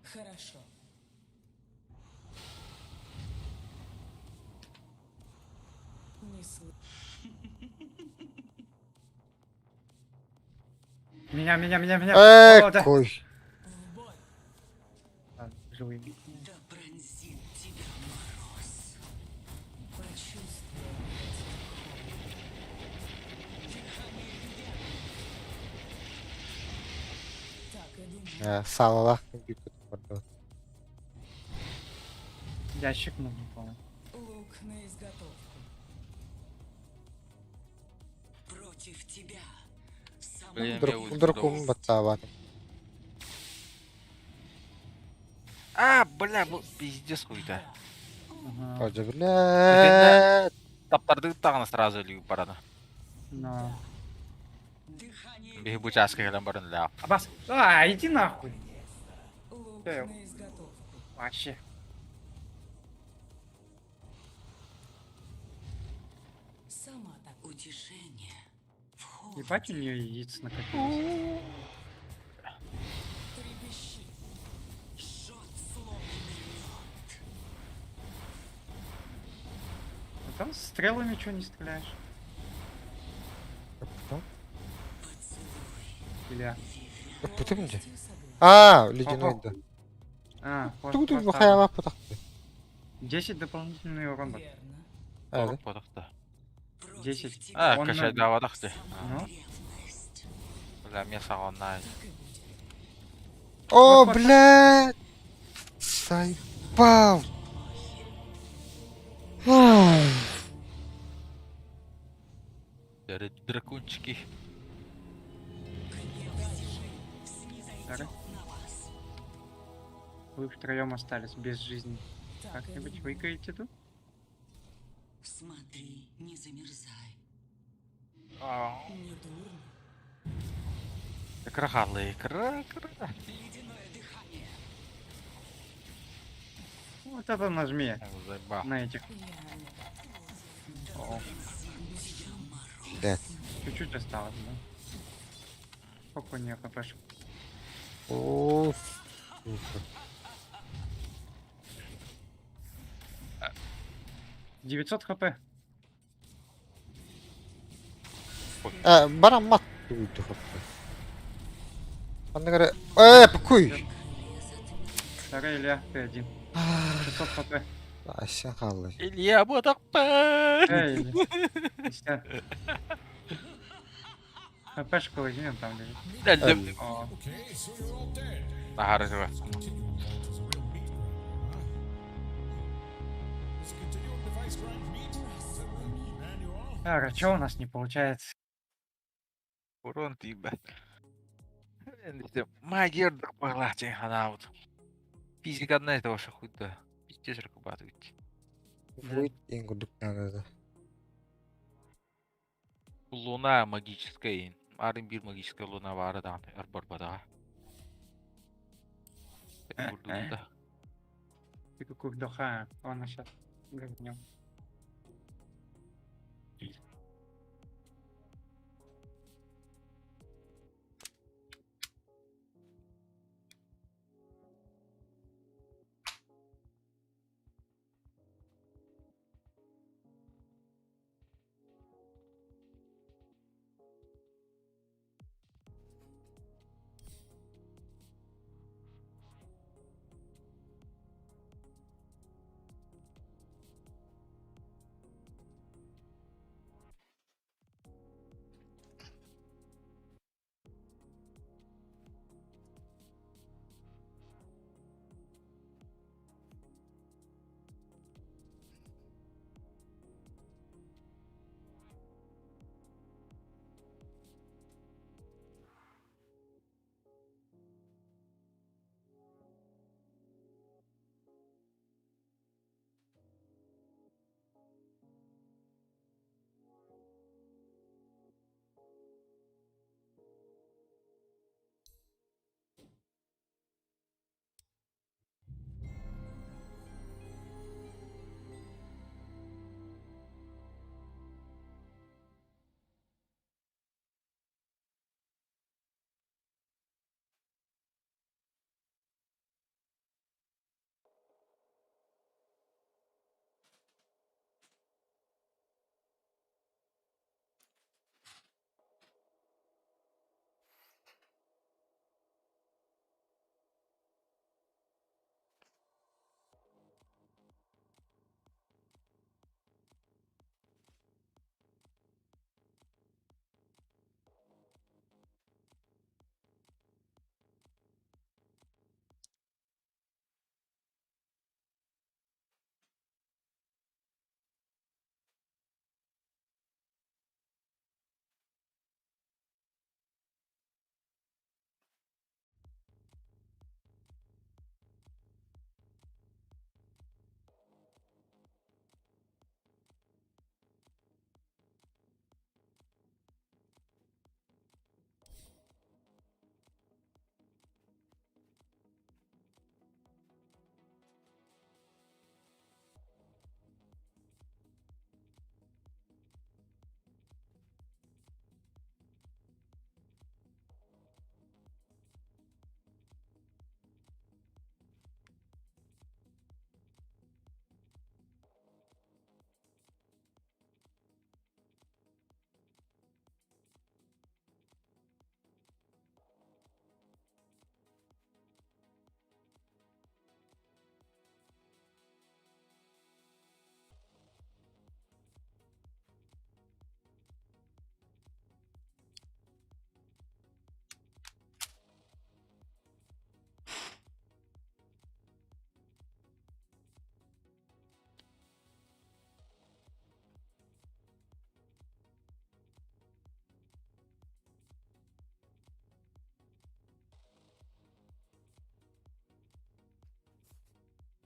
Хорошо. Не слышу. Меня. О, да. Кой. В бой. А, живые. Да пронзит тебя мороз. Прочувствуй. Так и думаю. Салалах. Барды. Ящик нужен, по-моему. Лук на изготовку. Против тебя. Сама Блин, Дұркуым баттава. А, бля, бұл пиздец хуйда. Ага. Оджа, блядь. Таптарды тағына сразу ілігіп барады. Но. дыхание. Бегі бұчасқа келен барын ляп. Абас. А, иди нахуй. Лук Да, на изготовку. Вообще. Сама так. Утешение. Вход. Ебать у нее яиц накопилось. Трепещи. Жжет словно лед. А там с стрелами что не стреляешь? Или... Потом где? Полностью согласна. Ледяной, Ого. да. А, Тут просто бахаяла путақты. 10 дополнительный урон. Верно. Да. Торып потықты. Против 10. тебя. А, Он кашай на- давадық те. Ну, Ревность. Бля, мен сағоннай. Так и будет. О, Вот. блядь! Сайпал! Ай. Дракончики. так. На вас. Вы втроем остались без жизни. Так и Как-нибудь думаю. выиграете тут? Смотри, не замерзай. Не дурно. Крахалы, кра. Ледяное дыхание. Вот это нажми Заебал. на этих. Я не О, Блядь. чуть-чуть осталось, да? Сколько у нее хпш? О, сука. 900 хп. Барам мат туйду хапты. Аны кара... пакуй! Второй Илья, ты один. 600 хп. Асен қалай. Илья Бодақпан! Эй, Илья. хпшку возьми, он там лежит. Дәлдім. О, Okay, so you're all dead. Нахары жива. Continue on as a real meat grinder, huh? Let's continue on device grind meat. Manual. так, а чё у нас не получается? Урон тиба. Енді магердік бағлақ жен ғана ауды. Физика одна из того, что хуйда. Пиздец ракубатывать. Будет ингудук надо. Луна магическая. Арын бир магическая луна бары да. Арбар бада. Ты какой вдоха, он сейчас говнем.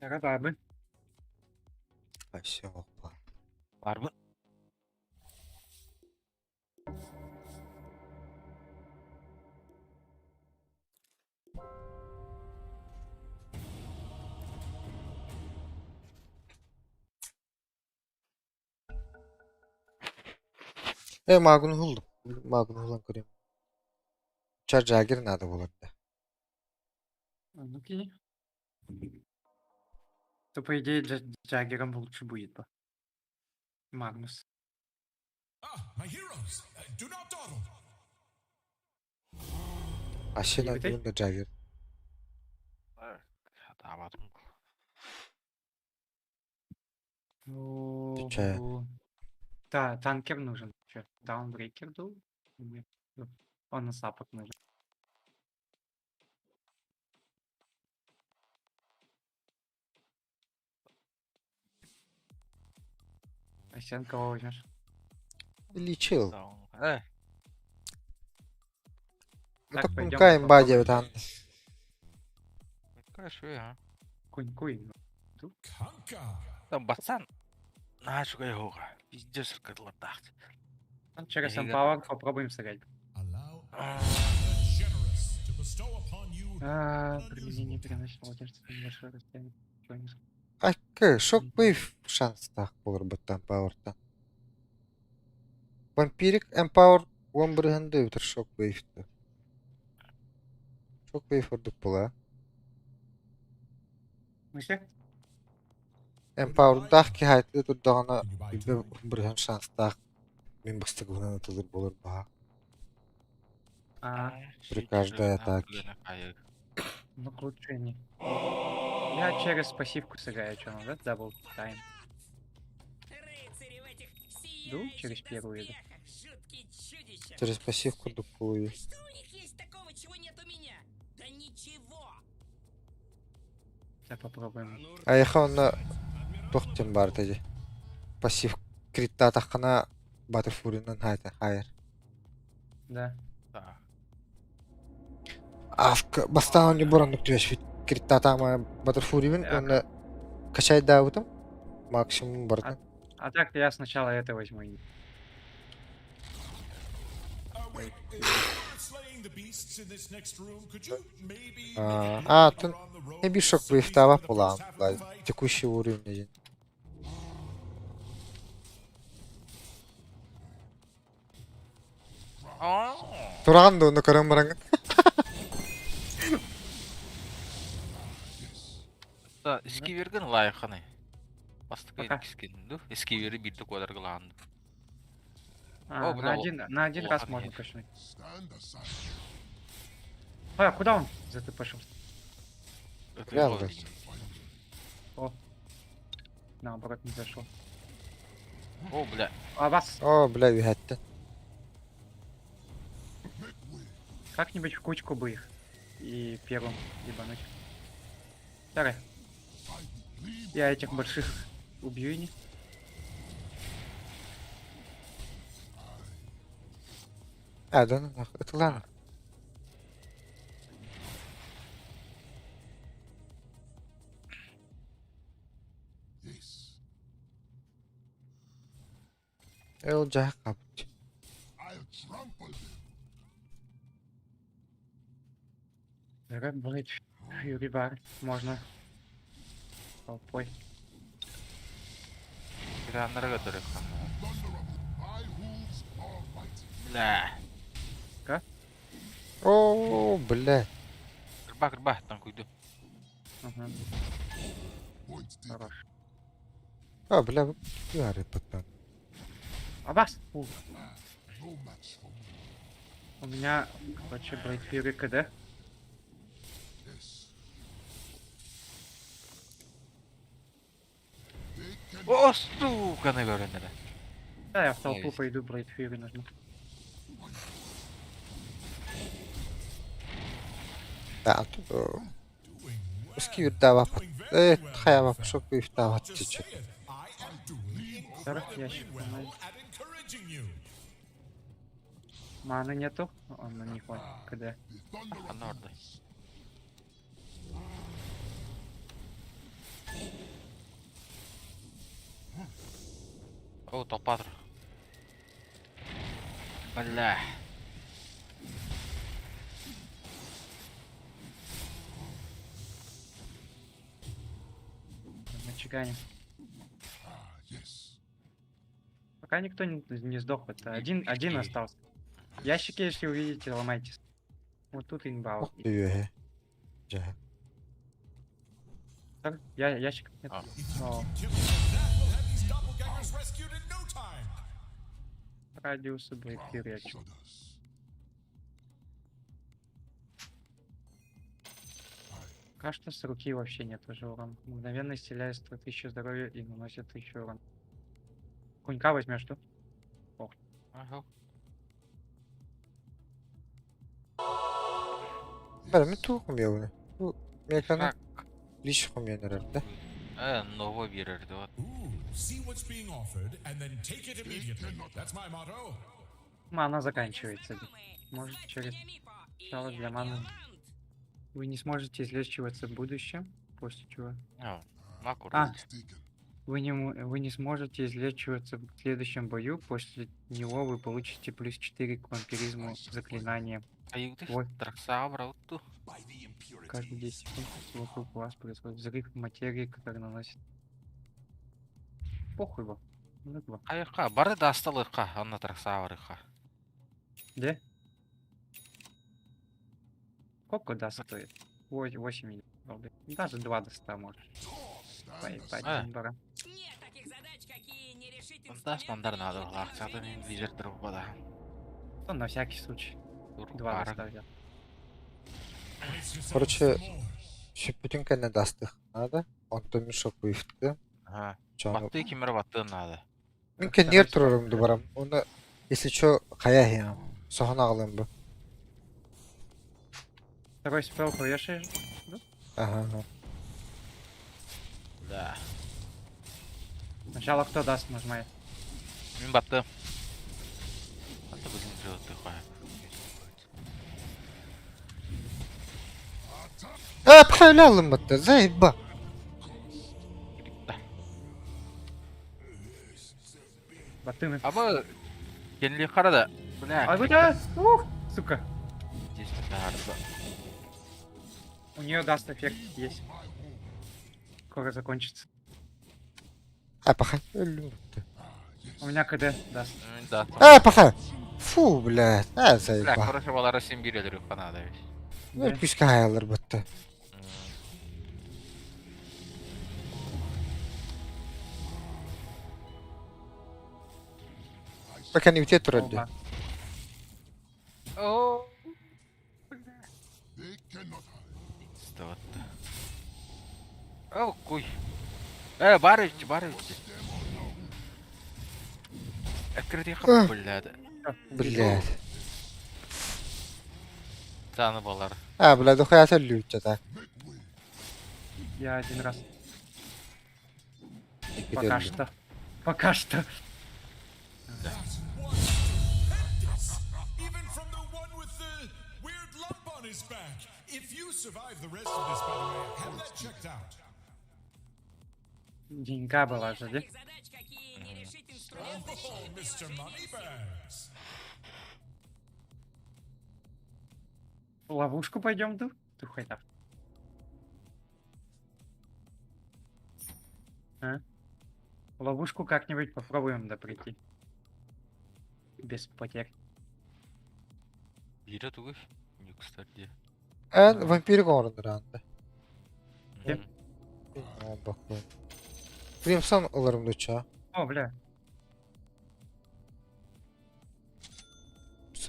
Рабабы. Все, опа. Барбы. Magunu buldum. Magunu bulan göreyim. Jagger nerede bulandı? Ну, окей. То, по идее, Джаггером лучше будет бы. Магнус. Ah, my heroes! Do not dawdle! Aşağıdan Bir de- bulun da Jagger. Табадым. Отвечаю. Да, танкер нужен. Че, даунбрейкер дул? Нет. Он на саппорт нужен. А сен кого возьмешь? Лечил. Так. Ну Так, так пойдем, каем баде попробуем. там. Хорошо, а. Кунь-кунь. Kanka! Там пацан. Нашу его. Пиздец, как латахт. Через Я не Empower попробуем сыграть. Allow generous to bestow upon you an Применение unusual переносит talent. молодежь на небольшое расстояние. Akka Shockwave şans tak olur bu Empower'da. Vampirik Empower 11'inde ötür Shockwave'di. Shockwave vurduk bula. Мысли? Empower'da ki hayatlı durdağına Can you buy bir two? 11'in şans tak. Min bastık buna atılır bulur baha. При каждой атаке. Ну, к лучше не. Я через пассивку сыграю, что надо? Дабл тайм. Рыцари в этих Ду, сияющих через первую иду. доспехах, жуткие чудища. Через пассивку дуплую. Что у них есть такого, чего нет у меня? Да ничего. Сейчас попробуем. Ayıqağında toxtum var dedi. Пассив критта атаққана Butterfuri'nin hayır. Да. Так. Afka bastan önce buranlık düş kritta atama Butterfuri'nin Так. onu kaçay davıdım. Maksimum bardan. А так я сначала это возьму. Wait, slaying the beasts in this next room, could you maybe Tın around the road ne bir so Shockwave please tava for the bulan. first half of the fight? Tekuş uğrayın dedi. Turağın da onu karan barangın. Да, скиверген лайықаны. Бастықы Пока. кискенді. Скивері бірді квадр қыланды. А, бля, на один раз плохо можно нет. качнуть. А, куда он пошел? Реально. Наоборот, не зашел. О, бля. А вас O bile ühetti. как-нибудь в кучку бы их. И первым ебануть. Давай. Я этих больших убью и не. Adın atılan. Olacak kapıcı. Давай, блядь, Юрий Бар. Можно. Толпой. Киранларға көтеріп қана. Бля. Oo bile. Кірба, там күйді. Ага. Хорош. O bile yarı потом. А вас? У меня, короче, блядь, Фьюри КД. О, суканы көрінді. Да, я в толпу Есть. пойду, блядь, Фьюри нажму. Ya tu eski bir dava pat. Evet, hayava çok büyük dava çiçek. I am doing Зараз incredibly ящик well поймаю. at encouraging you. Маны нету? Он на них вон, КД. Ана орда. О, топатыр. Бля. Начиганим. Пока никто не сдох, это один остался. Ящики, если увидите, ломайтесь. Вот тут инбау. Ох, дүйе. Жа. Так, ящик нет. А. Но That will have these doppelgangers rescued in no time. радиусы блокируют. я чё. Пока что с руки вообще нет уже урон. Мгновенно исцеляет 1000 здоровья и наносит 1000 урон. Кунька возьмешь, что? Ага. Бәрі, мен туғым я оны. Мен кана Как? лиш қым я нәрді. Ново берерді вот. Ooh, see what's being offered and then take it immediately. That's my motto. Мана заканчивается. Может, Звать через меня Мипо, и сначала я для маны. гигант. Вы не сможете излечиваться в будущем, после чего... Макур. Вы не сможете излечиваться в следующем бою, после него вы получите плюс 4 к вампиризму заклинания. Аюгдыш, Вот. Драксавра утту. Каждые 10 секунд вокруг вас происходит взрыв материи, который наносит... Похуй его. Ну, его. Аюққа, бары да асталыққа, анна Драксаврықа. Где? Сколько даст стоит? 8 голды. Даже 2 до 100 может. Поебать, бара. Нет таких задач, какие не решить Онда стандар надо лақсатын инвизер бада. Ну, на всякий случай. 2 доставят. Brace yourselves Короче, for more. шүппетін кәне дастық надо. Онты мішок бұйыфтты. Ага. Чаны. Батты кемер баттын надо. Мен кәнер тұрарымды барам. Оны, если чё, қая хем. Соғын ағылым бұл. Второй спел повешаешь? Ага. Да. Сначала кто даст, нажимает. Мен батты. Батты бүгін жылытты қоя. Пхайля алым бітті, заеба. Батыны. Абы, кенли қарада. Бля, А куда? Ух, сука. здесь надо. У нее даст эффект есть. Скоро закончится. Пахай. Өлім бітті. У меня КД даст. Да. Пахай. Фу, блядь. Бля, Заеба. короче, балары сен берелер қана да весь. Ну, пішка хаялар бітті. Бәкән үте тұрады. Оба. О. Стоп. О, куй. Барыч. Әкірде қап, блядь. Блядь. Таны балар. Блядь, ухаятся лютя, так. Я один раз. Iki Пока döndüm. что. Пока что. Even from the one with the weird lump on his back. If you survive the rest of this, by the way, have that checked out. Деньга была же, да? Таких задач, какие не решить инструменты. Oh, Mr. Moneybags. В ловушку пойдем, ду? Тухайда. А? В ловушку как-нибудь попробуем прийти. Без потерь. Бері түгіш. Не, кстати. Vampir'e orundur anda. Kim? Bilmiyorum bakayım. Crimson alırım da uçağı. О, бля.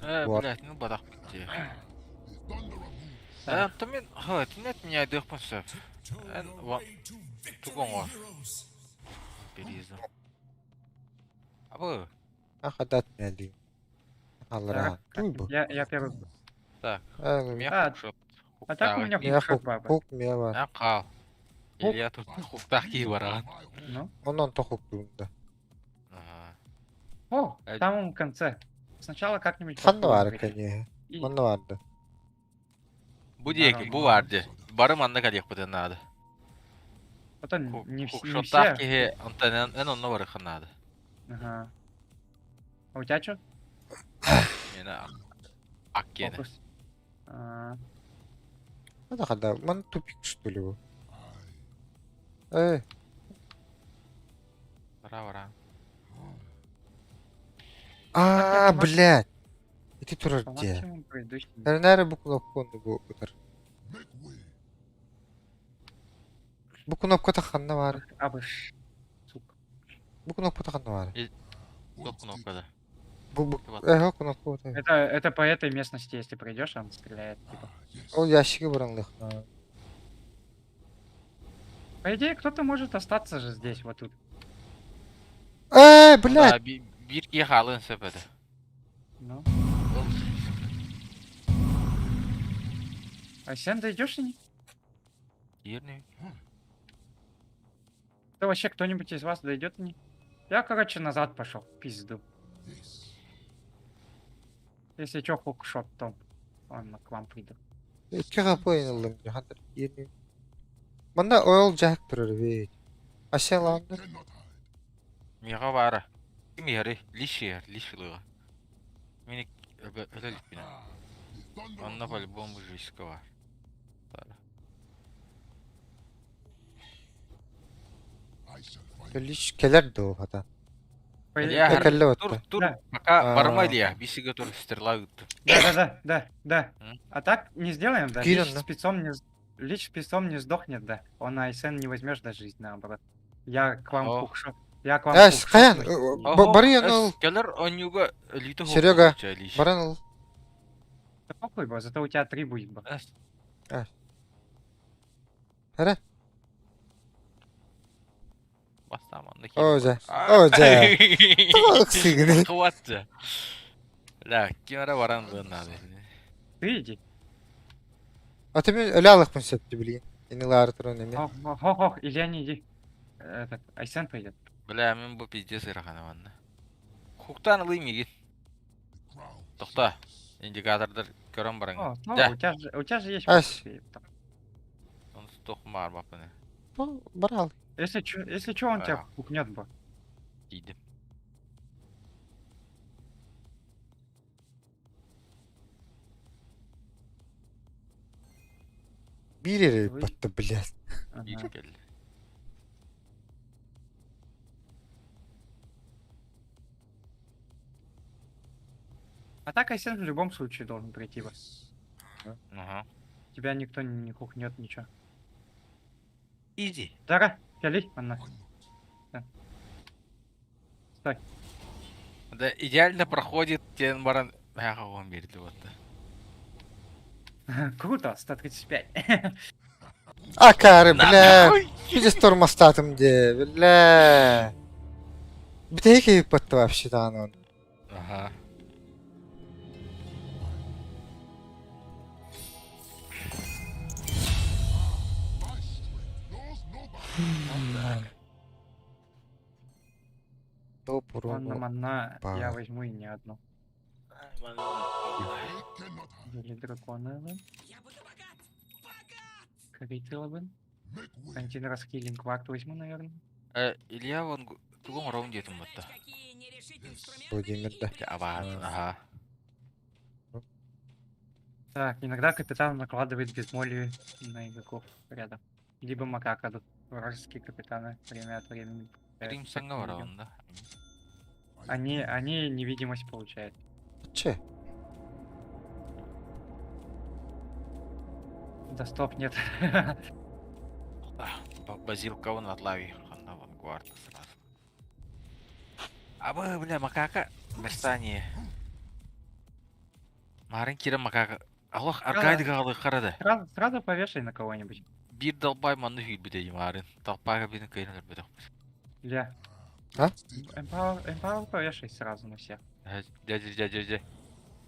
Var. Блядь, ну бадақ бітті. Так. Ты мен, ты нет меня дыхпасы. Toad And your what- way to Тугон victory, var. heroes. Перезу. Абы, Hadat ne diyeyim. Alır ha. Так, Dur bu. я первый. так, Ağır. меня А, хукшот. А так у меня Ya хук huk, баба. huk miye var. Мен қал. Хук. Илья тут хуктақ кей бараған. Ну. Ondan da huk durumda. О, А- в самом конце. Сначала как-нибудь Kanlı попробуем var прийти. kanye. И- Kanlı vardı. Бұ декі, бұ варды. Барым анда кәдек бұды надо. Потом не все. Хукшоттақ кеге, антанен, онны барықы надо. Ага. А у тебя что? Meni Akkeni. Фокус. А, Когда ман тупик, что ли, bu? Эй, Бара. блядь. И ты турар по где? максимуму предыдущий. Нәрі bu кнопканы bu kadar. Bu knopka takanda var. Абыш. Сука. Bu knopka takanda var. Yok knopkada. Bu Вот. knopka var. Это по этой местности, если пройдешь, он стреляет. Типа. O ящиги buranlıq. По идее, кто-то может остаться же здесь, вот тут. Блядь. Da bir iki halın sepede. Ну. А Сен, дойдешь и не? Yerine. Да вообще кто-нибудь из вас дойдет и не? Я, короче, назад пошел. Пизду. Если чё, хукшот, то он к вам придет. İki kapı oynayalım. Hadi yeni. Bana oil jack durur be. Aşağılandı. Mega var. Kim yeri? Liş yer. Liş lığı. Meni öyle lipine. Onunla по-любому riski var. Liş keler de o hata. По идее- Я Tekelli тур otta. тур Да. пока А. бармайды я. Бисиге тур стерлают. Да. М? А так не сделаем, да? Кирилл, Лич да? спецом не... Лич спецом не сдохнет, да? Он Айсен не возьмешь даже жизнь, наоборот. Я к вам О. хукшот. Я к вам Эш, хукшот Каян, нажму. барыян ol. Келер онюга литы Серега, баран ol. Да похуй, бо, зато у тебя 3 будет, бо. Hara? Басам анда Oza. Oza. Tamam sigini. Хватит. Да, kimere varan надо. Ты иди. Ata ben öyle alık mı septi bileyim. Yeniler turun emi. Ох, Илья не иди. Этот, Айсен пойдет. Бля, мен bu пиздец ираханаванна. Хуктан ылыйм егит. Тохта. Индикатордар көрөн барың. О, ну, Да. у тебя же есть Аш. фокус, и там. Онсу тохма арбапыны. Baral. Если чё, он тебя А. хукнет, бо. Дейдим. Bir yere Ой. battı блядь. Ага. Дейдим келди. А так Айсен в любом случае должен прийти, бо. Ага. Тебя никто не хукнет, ничего. Иди. Дара, пяли, она. Стой. Да, идеально проходит тен баран. Мяха он берди вот. Круто, 135. Akarı bля. Bir de stormastатым de bля. Bir de heyke battı вообще там он. Ага. Топ Ладно, урон. манна, Па. я возьму и не одну. Или дракона, да? Я буду богат! Богат! Карителла, бы. Один раз хилинг вард возьму, наверное. Илья вон тугом раунде этим вот. Знаешь, какие не решить инструменты Владимир, да. применить? Ават. Ага. Так, иногда капитан накладывает безмолвие на игроков рядом. Либо макака, вражеские капитаны время от времени. Рим Так сanga var видим. onda. Они невидимость получают. Че? Да стоп, нет. Базилка вон отлави. Она вангуард сразу. Абы, бля, макака. Мерсание. Марын кира макака. Аллах аркайды калы қарады. Сразу повешай на кого-нибудь. Bir dalbay manlı hüy bideyim Марын. Dalbayga benim kayınlar bideyim. Илья. А? Empower повешай сразу на всех. Дядя.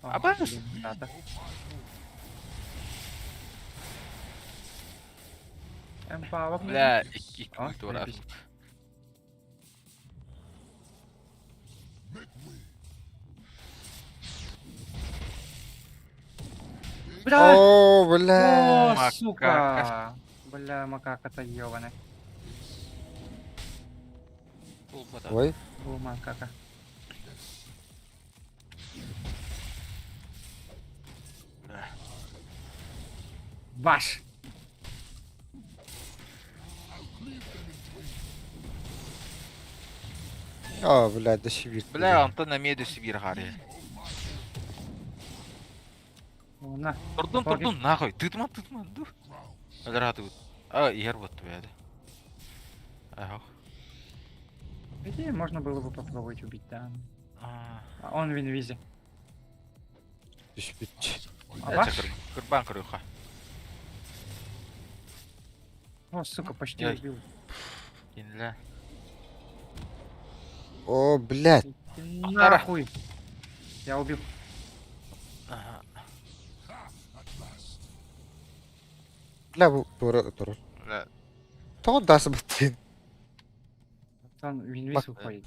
О, А баш? блин, да. Empower. Bля, iki А, ulti var. заебись. Бля! Oo bля. О, Макака. сука! Бля, макака-то ёбаная. Olmadı. Ой, Bu makaka. Ваш. блядь, дошибит. Бля, Антон на меди Сибир гари. На. Турдун, нахуй. Тытман, дур. Өлраты бут. Ер бут бәді. Ага. По идее, можно было бы попробовать убить, да. А, А он в инвизе. Дошибит. А я ваш? Кырбан кырыха. О, сука, почти Яй. убил. Инля. О, блядь. Иди Охтара. Нахуй. Я убил. Ага. Бля, bu doğru. Бля. Tamam da sıbıttın. Он в инвиз Мак- уходит.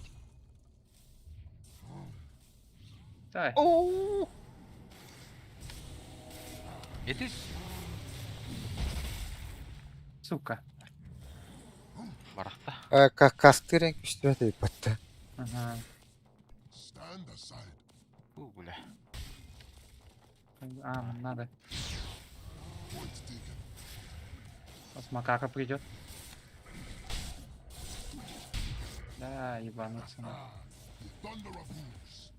Да, Оу. Едis. сука. Барахта. Kastı renk üstüne de battı. Ага. Stand aside. Бля. Надо. Point taken. Сейчас макака придет. Да, ебануться надо. The thunder of hooves.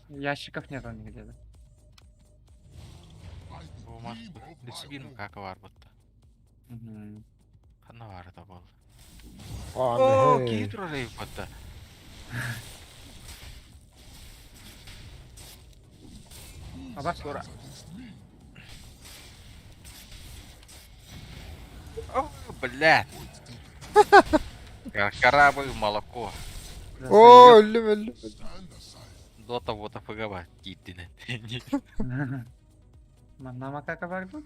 Ящиков нету нигде, да? By the Болмас. gleam of my Сибир hoop. кака бар бутта. Угу. Қана бар да болды. О, Кейт рейв бутта. А ваш? О, блядь. Корабль молоко. Oo öldüm. Stand aside. Дота вот АФГ кейттіне. На макака вардут?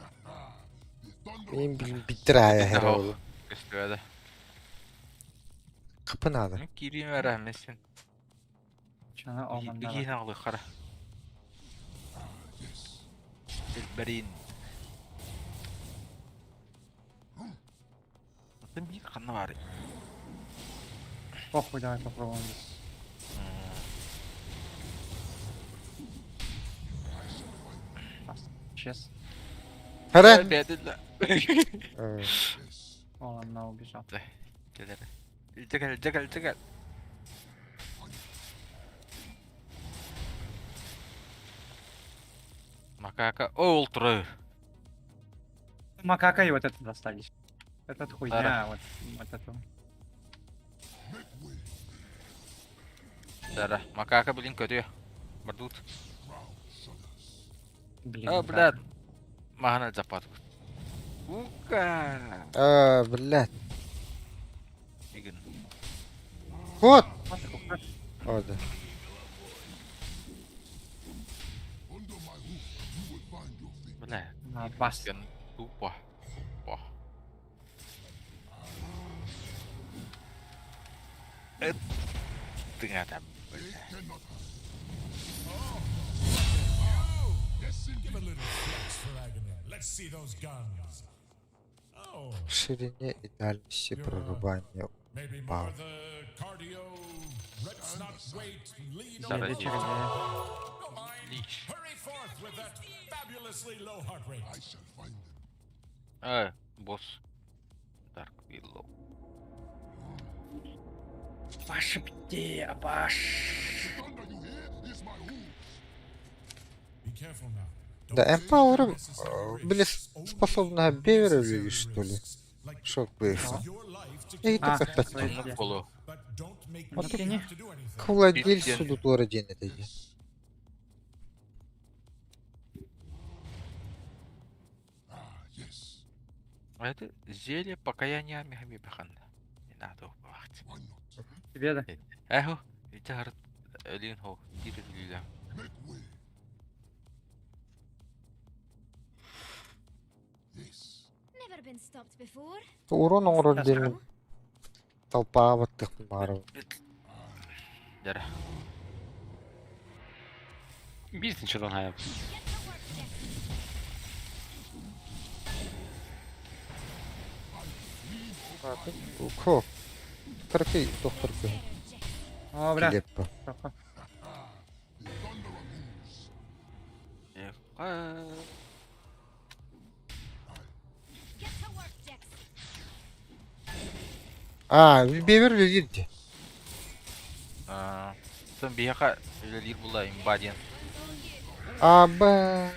The thunder Benim bitir ha ya her oğlum. Көстөді. Kapı nerede? Кирин әрәмесін. Чана алман Үйін алды қара. Білбәрин. Атын бір қаны бар. Похуй, давай попробуем. Чес. Heren. Бәділі. О, она убежал. Келері. Жігіл. Макака. О, ультра. Макака и вот это достались. Этот хуйня, Ара. вот это. Дара. Макака, блин, көтіе. Бардут. Блин. О, да. блядь. Мағана запат. Ука. Блядь. Егін. Вот. Пошел. Orada. under my hoof. You will find your fate. Бля. На бас. Ген тупо. По. Тыңа там. Cannot Listen, give a little flex for Agony. Let's see those guns. Oh, В ширине и дальности прорубания. maybe Wow. more the cardio. Let's not wait. Lead Sorry, on. dude. Don't mind. Leash. Hurry forth with that fabulously low heart rate. I shall find them. Босс. Dark Willow. Паша, где, Паш? Thunder you hear is my hoof. Be careful now. Да, Эмпауэром были способны Бевера или что ли? Шок бывший. И А, так опять свои Ну, где? полу. Внутренне? к владельцу тут день это иди. Yes. Это зелье покаяния Мехамибаханда. Не надо убивать. Why not? Тебе, да? Эхо. Иди гард. Лин хо. Иди лиля. Make way. Yes. Never been stopped before. Урон Сейчас. демен. Толпа вот так маров. Дара. Biz nичодан hayab. Ко. Доктор быһын. О, бля. Келеппа. Папа. Get to work, Jax. Бевер лидти. Sen bir yaka öyle değil bulayım badyen. Аба.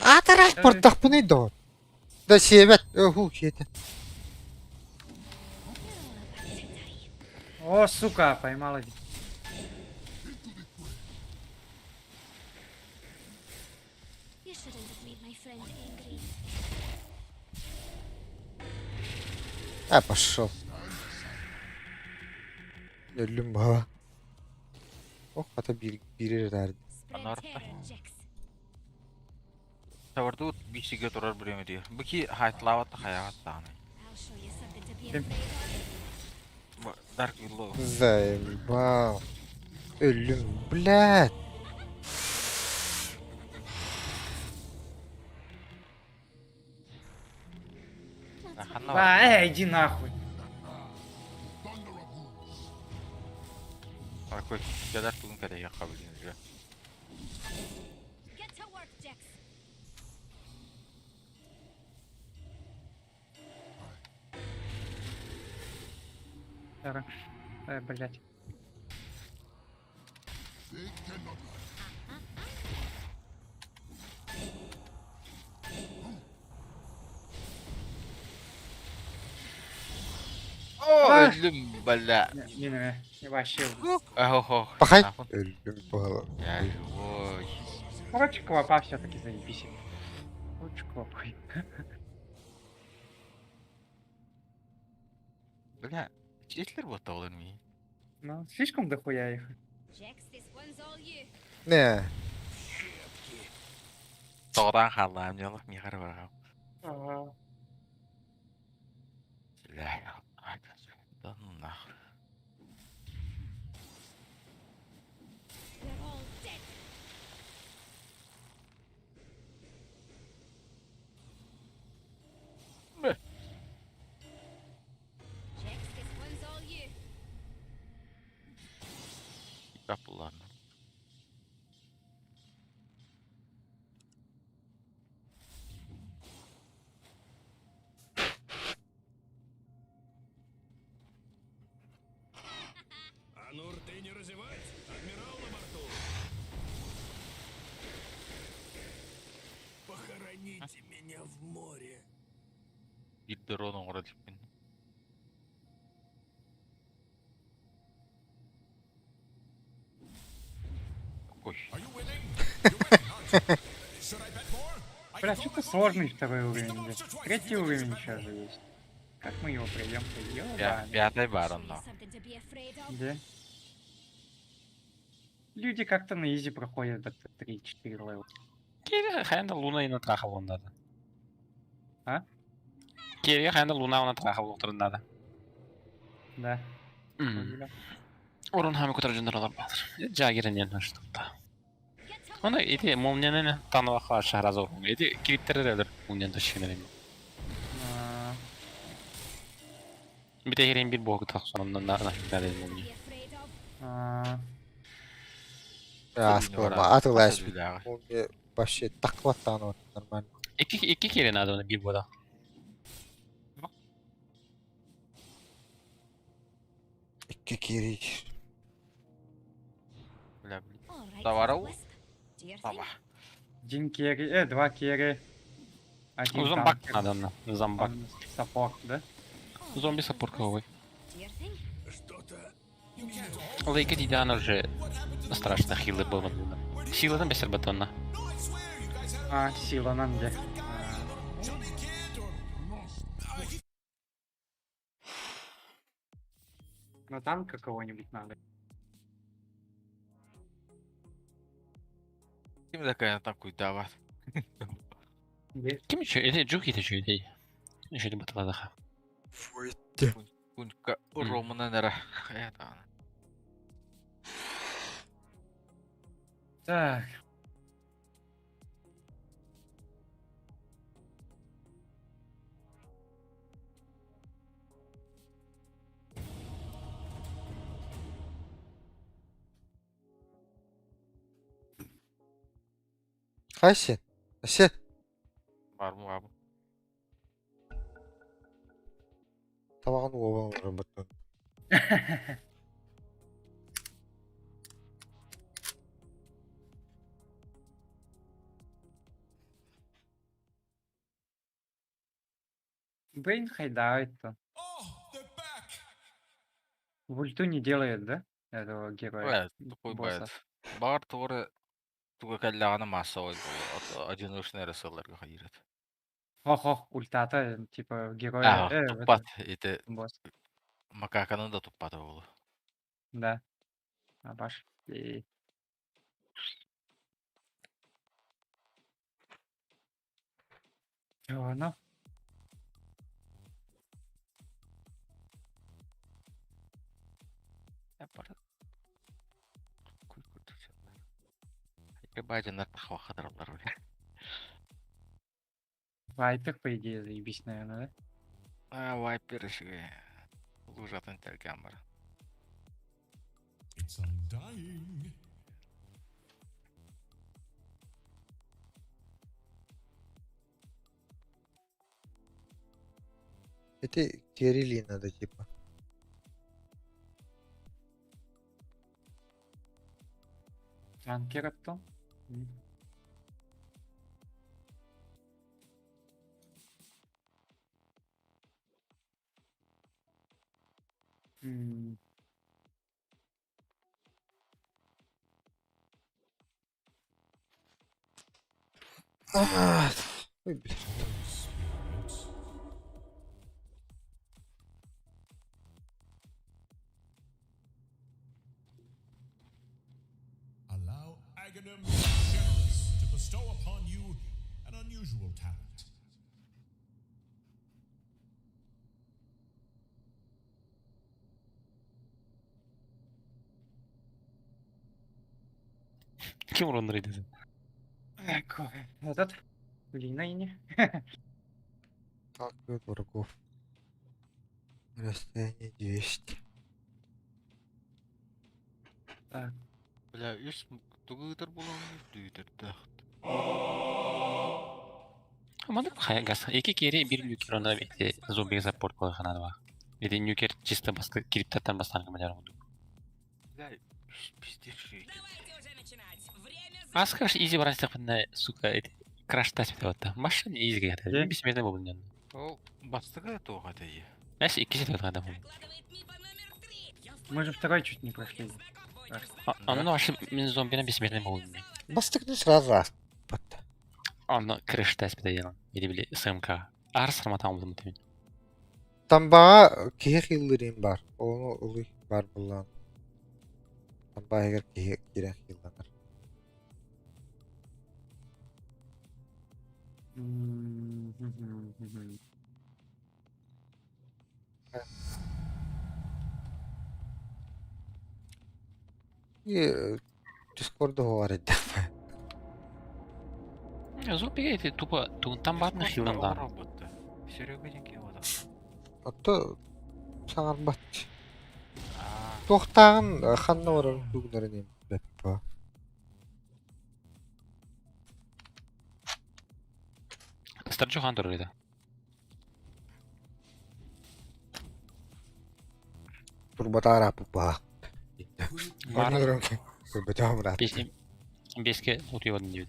Атарак портахпыны да. Да себет. Хете. О, сука, поймала. You shouldn't have made my friend angry. Пошел. Ölüm baba. Oh, ata biri derdi. Spread Anarta. terror, Jax. Tavardu bir şey götürür buraya diyor. Bu ki hayatlavat hayat tane. I'll show you something to be Kim? afraid of. Dark Willow. Заебал. Ölüm. Блядь. Иди нахуй. Такой kadar tulum kadar yakabiliyoruz ya. Get to work, Jax. Блять. Öldüm bala. Не вообще. Ахо. Пахай. Ölüm baba. Ya oy. Короче, квапа все-таки заебись. Лучше квапой. Бля, числер вот olur mu? Ну, слишком дохуя их. Jax, this one's all you. Ne? Doğdan hallam yalak mi kar var. Ага. La ya. Danna. They're all dead. Jax, this one's all you. Kapılar. Анур, ты не разевать? Адмирал на борту. Похороните меня в море. Bir drone uğradık ben. Koy. Are you winning? You're winning, aren't you? Should I bet more? I Бля, can что-то almost- сложный второй уровень. the Блядь. monster twice. Третий You уровень can сейчас же есть. Как мы его пройдем-то? Ya, Ёбаный. piyatay var Show you onda. something to be afraid of. Где? Люди как-то на изи проходят до 3-4 левела. Geriye hayanda Luna yine takıl ondadı. Ha? Geriye hayanda Luna ona takıl oturundadı. Да. Hmm. Orun hami kutarıcınlar olar balır. Jagirin yen hoşlukta. Ona eti Momnen'e tanıva karşı haraz olun. Eti kilitleri ölür Momnen taşıyınırım. А, Bir de yerin bir boğu tak sonundan da hükler edin To Momnen. be afraid of. а, Asılma. Atılaş bir. Atılıyor. O bir başı taklattan o. Normal. İki kere nadı onu bir boğda. İki kere. Bля, All right, Товаров? Wisp. Do your thing. Baba. один керри, два керри. Один Uzun танк, bak nadı onunla. Uzun bak. он саппорт, да? All Зомби right, саппорт Wisp. кровый. Do your thing. Але iki Didiana вже страшно хіли було. Сила без батона. А, сила нам где? На танка кого-нибудь надо. Kim de kaynatan kuydavat. Где? Kim içiyor? Ede Juki içiyor değil. Şöyle batala daha. Fuydu. Kunka urumuna nere. Hayat ana. Так. Кайсы? Эсе? Барбы барбы. Табағын оған рыбыттын. Бейн хайдает-то. Oh, they're back! В ульту не делает, да? Этого героя. Evet, bu Босса. bayat. Bar tuğru tuğu kallağına masa oydu. Одиночный рестлерга хайрат. Хо-хо, ультата, типа, героя. А, в туппат. этом, Ити босс. макаканы да туппаты болу. Да. Абаш. И... Чё, ну? Япар. Kuy kurtuşanlar. Hayır bacınlar takva kadarlar öyle. Вайпер, по идее, заебись, наверное, да? Вайпер еще лужатын терген бар. It's undying. Это Кирилли надо, типа. Танкер то. М. Ой, блин. Spirits. Allow Aghanim Generous to bestow upon you an unusual talent. Kim урон dedi. Этот. Линейни. Сталкивает врагов. Расстояние 200. Так. Бля, üst тугыдыр болуңу дүйдір дәхт. Ama gaz. İki kere bir nükleer onda bir zombiye support koy kanadı var. Bir de nükleer çiste baskı kriptattan bastan kamalar oldu. Бля, пиздец şey. Давайте уже начинать. Время А скажешь, изи баран степенде, сука, эти краш тас бите ватта. Машина изи geldi. Де? Бисмерде болдun yanında. Ол бастыгы тоға дейі. Neyse ikisi de adam oldu. закладывает МИПа номер 3. Я Мы же второй чуть не прошли. Onun başı min zombinin bismерде болдun. Бастыкны сразу раз. Батта. Onu краш тас бите yalan. Или били СМК. Арс раматан болдum muhtemelen. Там баа кех йылдырым бар. Оны улы бар булан. Там баа эгер кех кирен йылданар. И Дискорда var edip. Zombiye эти тупо тугунтан барны хилдан дар. Роботы. Серега деньги вода. Ото саңар бат. Тоқтағын ханна орын бүгінерінен бәппа. Старджо хан duruydu. Турбата арапы ба. Бар. Турбата амрат. Беске утuyordun diyor.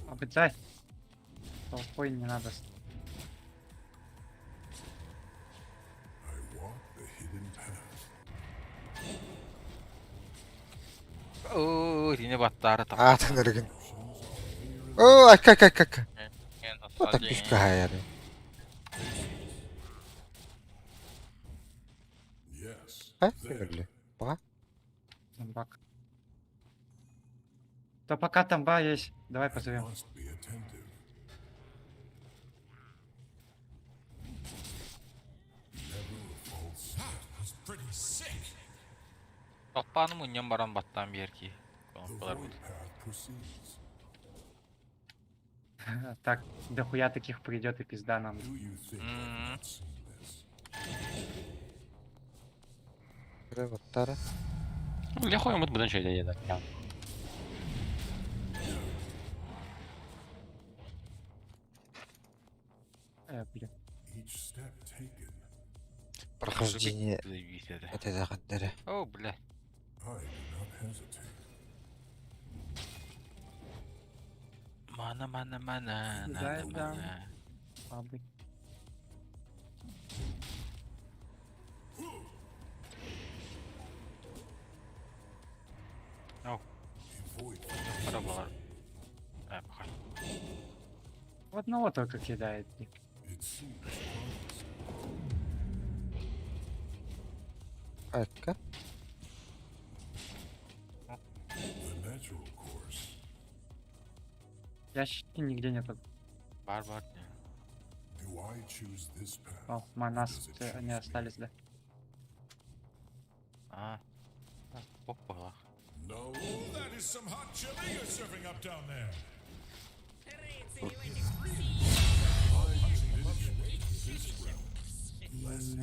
Обыцай. Толпой не надо. Oo, yine battara tam. Атын өргін. О, ак. En Вот так пивка хаяды. Yes. А? Сіңірлі. Ба? Зомбак. То пока тамба есть, давай позовем. Must be attentive. That was pretty sick. Топпаны мұнен баран баттан берки. Конопалар Void будет. path proceeds. Так, дохуя таких придет и пизда нам. Do you think I've not seen this? Кірі баттары. Я хуй umut budan şeyde yedi. Yani. прохождение Видите, да. этой захаддары. О, бля. I do not hesitate. Мана, Да, надо да. мана. Слабый. Ау, Avoid пора было. Пока. В одного только кидает. it seems Айтка. the natural course. Ящики нигде нету. Бар. Do I choose this path? О, манас они остались, да. А. Опа. No, that is some hot chili you're serving up down there. Рыцари в этих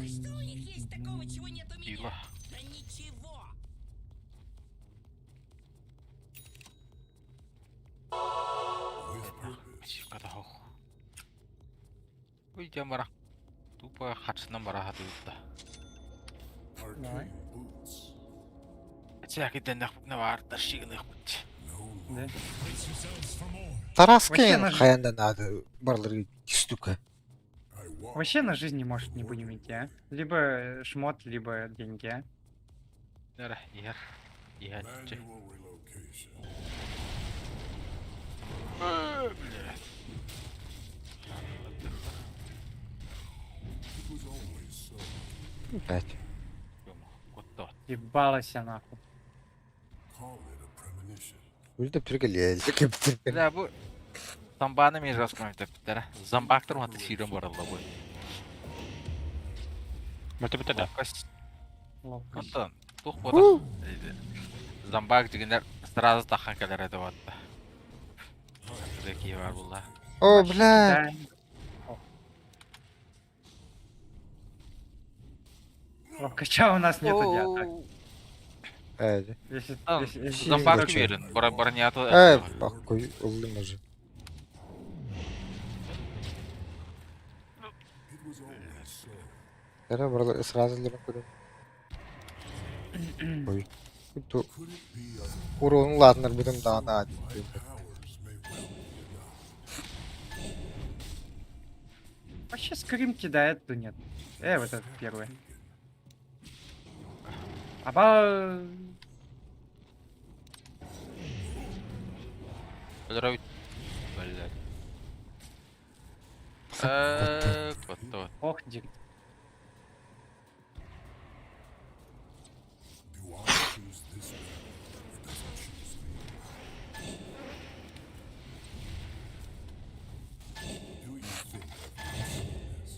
Что у них есть такого, чего нет у меня? Пила. Да ничего. With purpose. Психикада хоқ. Ой, ямара. Тупо хатсынан барахат өйтті. Arcane boots. Всякий нахуй варта шигных путь. No Да. longer. Brace yourselves for more. Тараскин Вообще, хаянда надо барлары штука. I walk. Вообще на жизни, может, не будем идти, а? Либо шмот, либо деньги, а? Нара, яр. Яр. Manual relocation. Блядь. It was always so. 5. Готов. Ебалась я нахуй. Call it a premonition. Өлді түргелі. Бля, bu Zambağını mı yazmasın bitere? Zambağtır mı şiirin var Allah bu. Бітті да. Kas. Ловко. Ondan. Tuh bu da. Zambağ jiginler сразу tahan keler edi vatta. Zeki var bulla. О, бля. Да. Ловкача у нас нету диата. Әді. Если Zambağ Zambak verin. Bora niyatı. Бақ қой, ұлым уже. It was always so. Әрі барлар сразу лерін көрем. Ой. Күту Could it be other? уровын ладнар бұдым дағына адым. My powers may well be enough. Вообще скрим кидает, то нет. Вот это первое. Аба... Блядь. Блядь. Готов. Ох, дик. Do I choose this path? It doesn't choose me. Do you think I've seen this?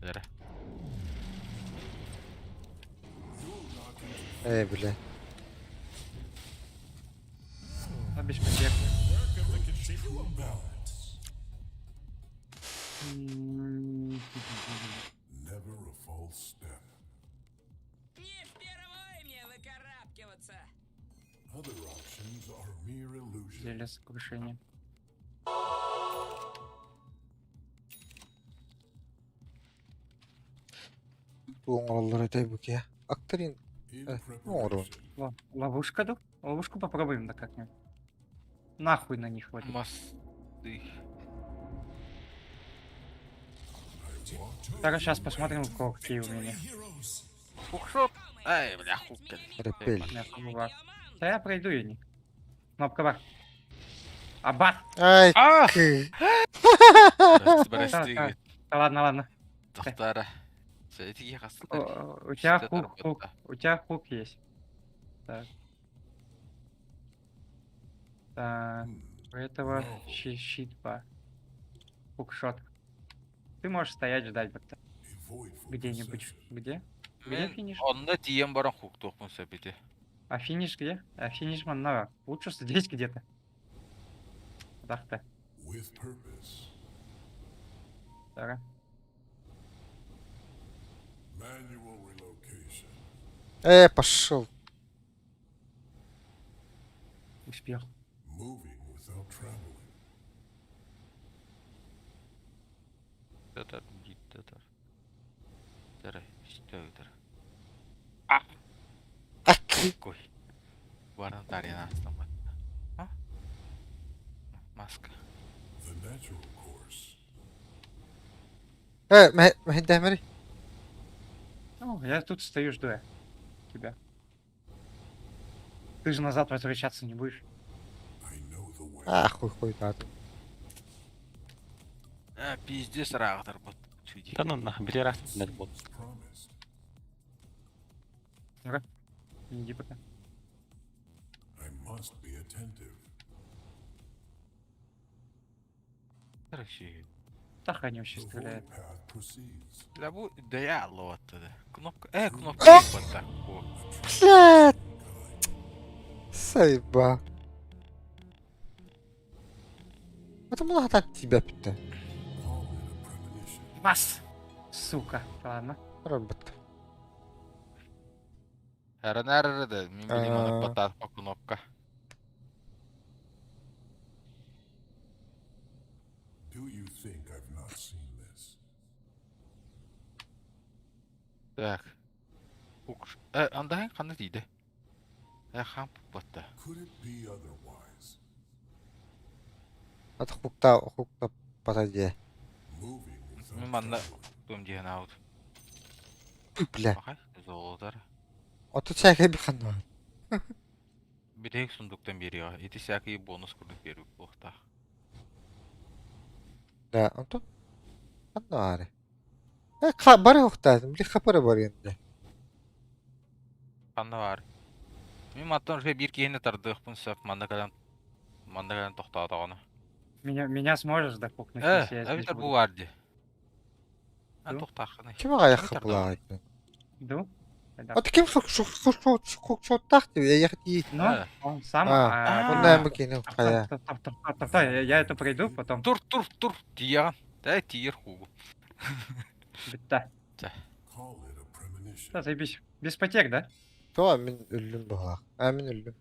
Бля. Бля. Ну, без потерь. Work of the continuum balance. Never a false step. Не впервой мне выкарабкиваться. Other options are mere illusion. Зелье сокрушения. Туғын оралар әтай бүке. Акторин. In ну, урон. preparation. Ловушка, да? Ловушку попробуем, да как-нибудь. Нахуй на них хватит. Масты. Так, сейчас посмотрим, какие у меня. Heroes. Хукшот. Ай, бля, хуккен. Репель. Да я пройду ее не. Кнопка бар. Абат! Ай, А! кы. Брестиги. Да ладно, ладно. Тоқтары. Сөйтіге қасты. У тебя хук. У тебя хук есть. Так. Так. У этого щит бар. Хукшот. Ты можешь стоять, ждать вот так. Avoid for Где-нибудь. possession. Где? Где Мен финиш? онда тиен баран хук тоқпын сөпеті. А финиш где? А финиш маннара. Лучше здесь где-то. Так-то. With purpose. Так. Manual relocation. Пошел. Успел. Moving without traveling. Татар, гид, татар. Tövdür. Ak. Koy. Bu arada Darya'nı astım bak. Ha? Maska. The natural course. ما демери. Ну, я тут стою, жду я тебя. Ты же назад возвращаться не будешь. I know the way. Хуй таты. Пиздец рағдар бұд. Чуди. Да ну нахуй, билер ақтын бол. Promised. Иди пока. I must be attentive. Короче. Так они вообще The стреляют. void path proceeds. Да bu daya аллаваттады. Кнопка ебать. О. Блядь. Сайба. Это много так тебя пита. Call it a premonition. Вас! Сука. Ладно. Робот. Әрі мен білем аны батат по кнопка. Do you think I've not seen this? Так. Андайын қаны дейді. Хам батта. Could it be otherwise? Это хукта позади. Moving without Мен манда travel. дөм деген ауд. Бля. Бақай, золдар. Ото чайга bir kanma. Бірек сундуктан бериға. Еті сәкі бонус күрдік беру бұлықта. Да, ото. Канаре. Бары хуктадым. Бли хапары бар енді. Қанна бар. Мен маттан уже бір кейіні тардық бұн сөп мандағалан тоқтады оны. Меня сможешь допукнуть, если я здесь Әбітер бұл буду? варды. Мен Ду? тоқтақыны. Ким ағай хапылаға айтын? Иду? Да. Ото ким хуктақтық деп? Я ехать Ну, он сам... Бұндай мүкені қая. Стоп, я это пройду, потом... Тур, тияған. Дай тиер хугу. Да. Call it a premonition. Да, заебись. Без потерь, да? Тоа мен өлім бұға. Мен өлім.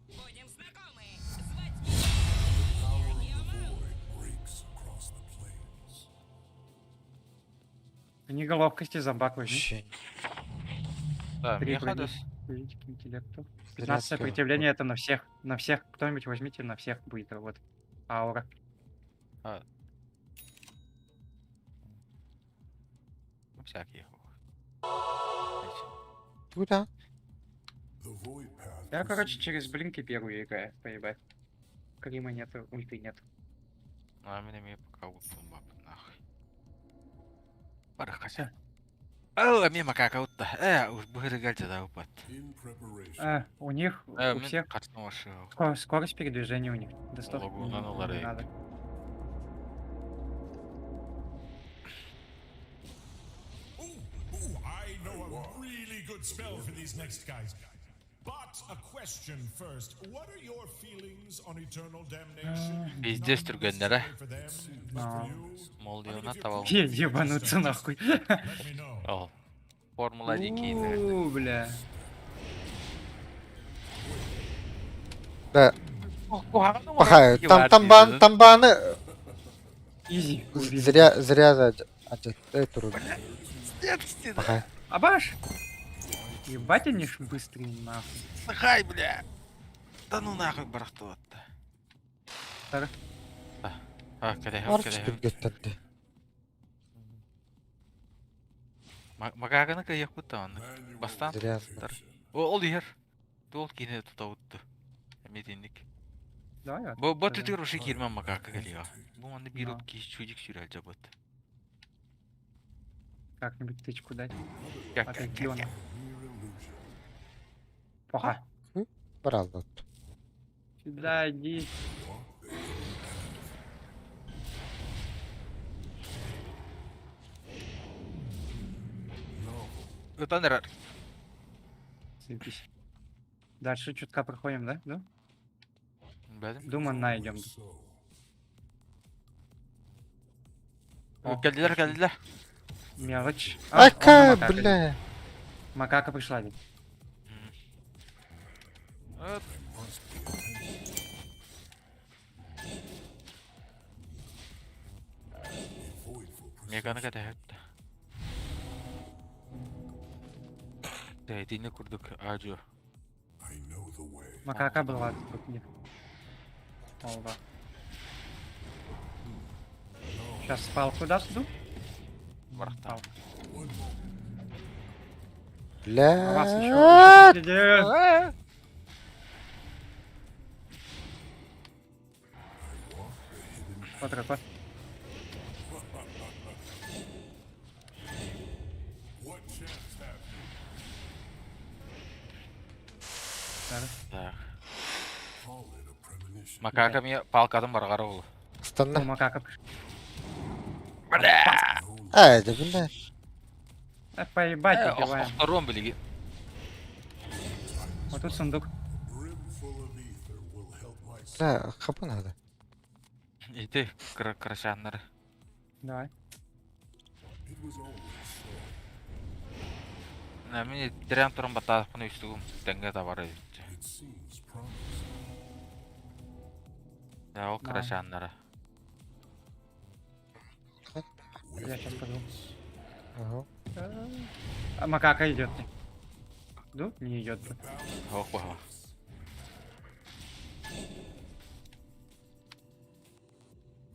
Будем знакомы. Звать The power of the void breaks across the plains. Книга ловкости, зомбак возьми. Шень. Да, Три мен брони. қадас. Увеличить к интеллекту. 15 Зарядка. сопротивление это на всех. На всех. Кто-нибудь возьмите, на всех будет вот. Аура. Всякие хугу. Туда. The void path Я, короче, proceeds. через блинки первую играю, поебать. Крима нету, ульты нет. Мен еме пока ұттым бап, нахуй. Бары қася. Всё. Мен макака ұтты. Уж бұғыры гальча да ұпат. In preparation. У них, у Мен всех қатысына башы. скорость передвижения у них. До 100 Лагунан не олар, надо. Ooh, I know a really good spell for these next guys. But a question first. What are your feelings on eternal damnation? Пиздец түргендері. For them, А. for you? Мол деуна табал. Ебануться нахуй. Let me know. Ол. Формула 1 кейіндері. Бля. Да. Пахай. Тамбаны Изи. зря туру. Пахай. Абаш! Ебать они ж быстрее нахуй. Сыхай, бля. Да ну нахуй барақты отты. Тары. Кәдей, Арчы бүлгеттірді. Магағыны кәйек бұтты оны. Бастан. Зря. Ол ер. Ол кейіне тұта ұтты. Әмедендік. Давай. Бұт үтір ұшы кермен магақы кәлеға. Бұл аны бір от кейс чудик сүрәл жабыт. Как-нибудь тычку дать. Как? Отойди он. Плохо. Бір алды. Сюда иди. Өтан әрәр. Заебись. Дальше чутка проходим, да? Да? Бәдім. Думаю, найдем. Кәлділер. Мелочь. Ака, он макака. бля. Макака пришла ведь. Меганы кәдей өтті. Тәйтіне күрдік ажу. I know the way. Макака была тут нет. Олда. Сейчас палку даст, ду? Барахтан. А вас Бля. еще следит. Вот ракот. What chance have Да. Так. call it a premonition? Макака мне палкадан барғары ол. Ну, Станна. макака. Да бля. Поебать, убиваем. Оқтаруын білігі. Вот тут сундук. Brimful of ether will help my Бля, хапы надо. Еті крашанлары. Давай. It was always so. Мен дирям тұрын бата құны үстігім тәңге табары. It seems promising. Ол крашанлары. Я сейчас подумал. Ага. А макака идет. Ду? Не идет. Оқ баға.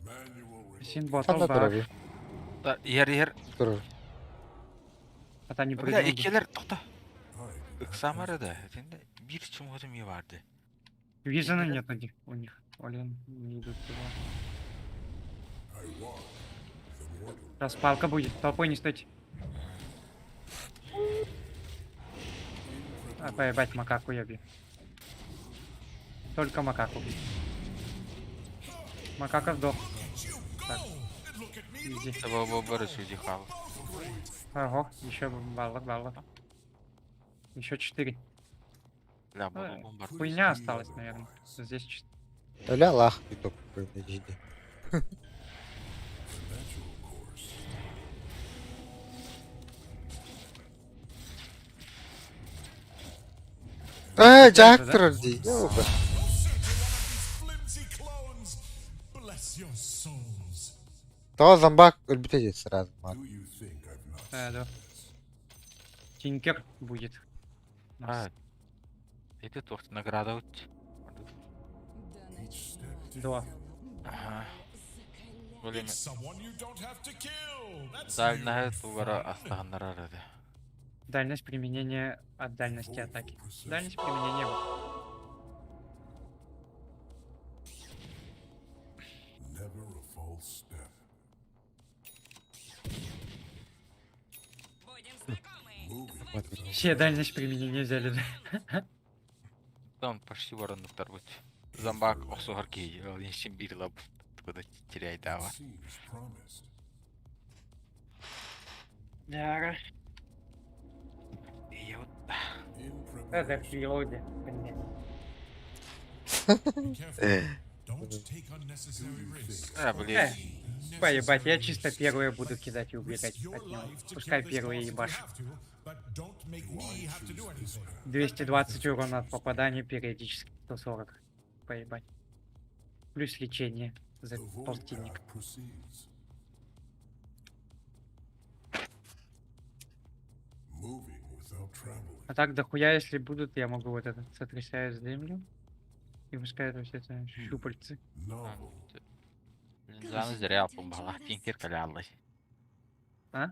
Manual Син Станна ботал бар. дороги. Ер. Дороги. А не Бля, придумал. екелер тоқта. Ықсамар еді. Сенде бір чымғызым е барды. Визана нет у них. Олен, не идут туда. I walk, the mortal Сейчас палка будет. Толпой не стойте. А поебать макаку я бью. Только макаку бью. Макака сдох. Так. Иди. Це був бері сюди хал. Ого, еще баллок. Еще 4. Бля, буду бомбар. Хуйня осталась, наверное. Здесь 4. Бля, лах, итог подожди. natural course. Джак Трорди, ёба. Flimsy clones! Bless your souls. То зомбак өлбүтө сразу. Do you think I've not Да. Тинкер будет. А, еті тоқты награда өтті. each step? Два. Ага. Өлеме. It's someone you don't have to kill. That's Дальная тувара астағандар арады. Дальность применения от дальности атаки. Дальность применения. never a false step. Будем знакомы. Все дальность применения взяли. Там почти воронуктар быть. Зомбак осуғар кейі. Ол еншін бір лап. Бұда теряйды ава. Seems promised. Да. И вот. In Это preparation. пилоты. Be careful. Don't take unnecessary risks. А, блин. Поебать, я чисто первые буду кидать и убегать Your от него. life to Пускай kill this первые boss if you ебашь. have to, but don't make me have to do anything. 220 урона от попадания, периодически 140. Поебать. Плюс лечение за The void полтинник. path proceeds. Moving without traveling. А так дохуя, если будут, я могу вот этот сотрясаю землю. И пускай это все это щупальцы. Novel. Линзаны зря алпым Тинкер кәлі аллай. А?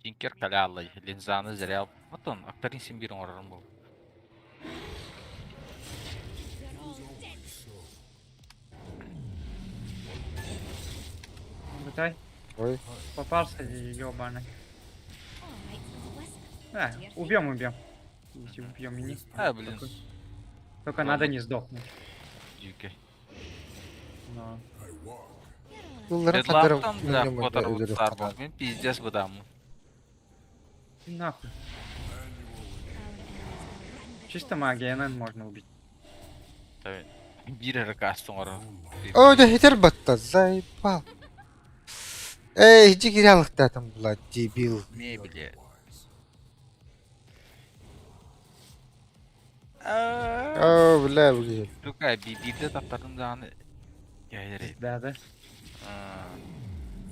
Тинкер кәлі аллай. Линзаны зря алпым. Вот он, акторин сен бірін орарым бұл. Бутай. Ой. Попался ебаный. А, Alright, убьем. Если убьем мини. А, блин. Только надо не сдохнуть. Дюке. Но... I walk. Булларын кадырым Дедлаптан да үнемі Поттер өдіріп ұттар қалған. бол. Мен пиздес бұдамын. И нахуй. Чисто магия, наверное, можно убить. Бір әрі кастың оры. О, да хитер батта, заебал. Эй, иди кирялықты атым, блядь, дебил. Не біле. О, бля, блин. Люка, бибиді таптардың заңы. Яйдері. Да.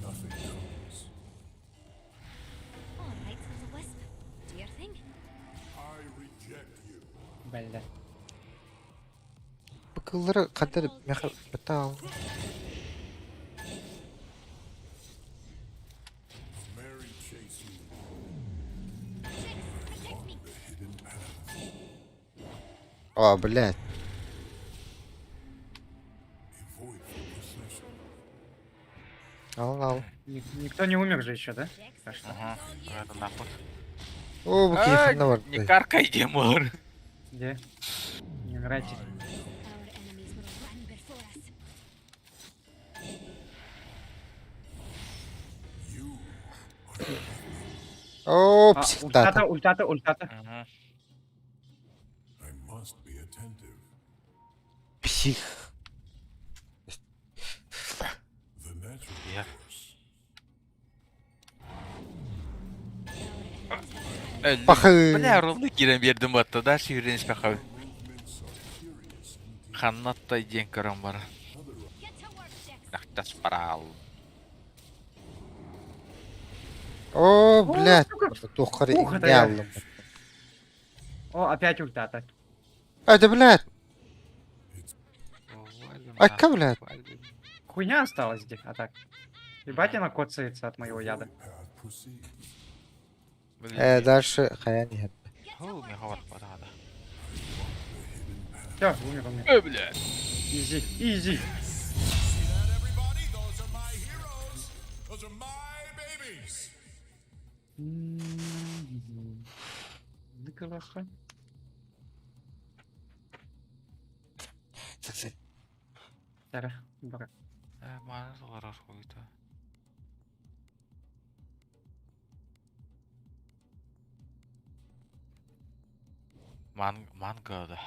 Nothing comes. Alright, little wisp. Do your thing. I Бля. Bu kılları kadar mekal batal. Mary chase you. Aa, блядь. Avoid possession. Al. Никто не умер же еще, да? Хорошо. Ага, это нахуй. Oo, bu keyfinde var. Не каркай, Демор. Где? Не умирайте. Our enemies will run before us. Oo, А, psik ультата. Ага. I must be attentive. Psik. The natural Yeah. course. Bakın. Бля, ровно кирен бердім батты да, шивреніс бақау. Қаннаттай ден көрім бар. Get to work, Dex. Нақтас парал. О, блядь. сука. Тухары Ух, это не я. aldım. О, опять ультата. Hadi блядь. Aka, блядь. Хуйня осталась где, а так. Ебать она коцается от моего яда. Path proceed. Дальше хая не hep. Ху, мега бар парада. Все, умер. Бля. Изи, изи. See that, everybody? Those are my heroes. Those are my babies. Николаха. Тара, бара. Мана соларар қойды. Манго да.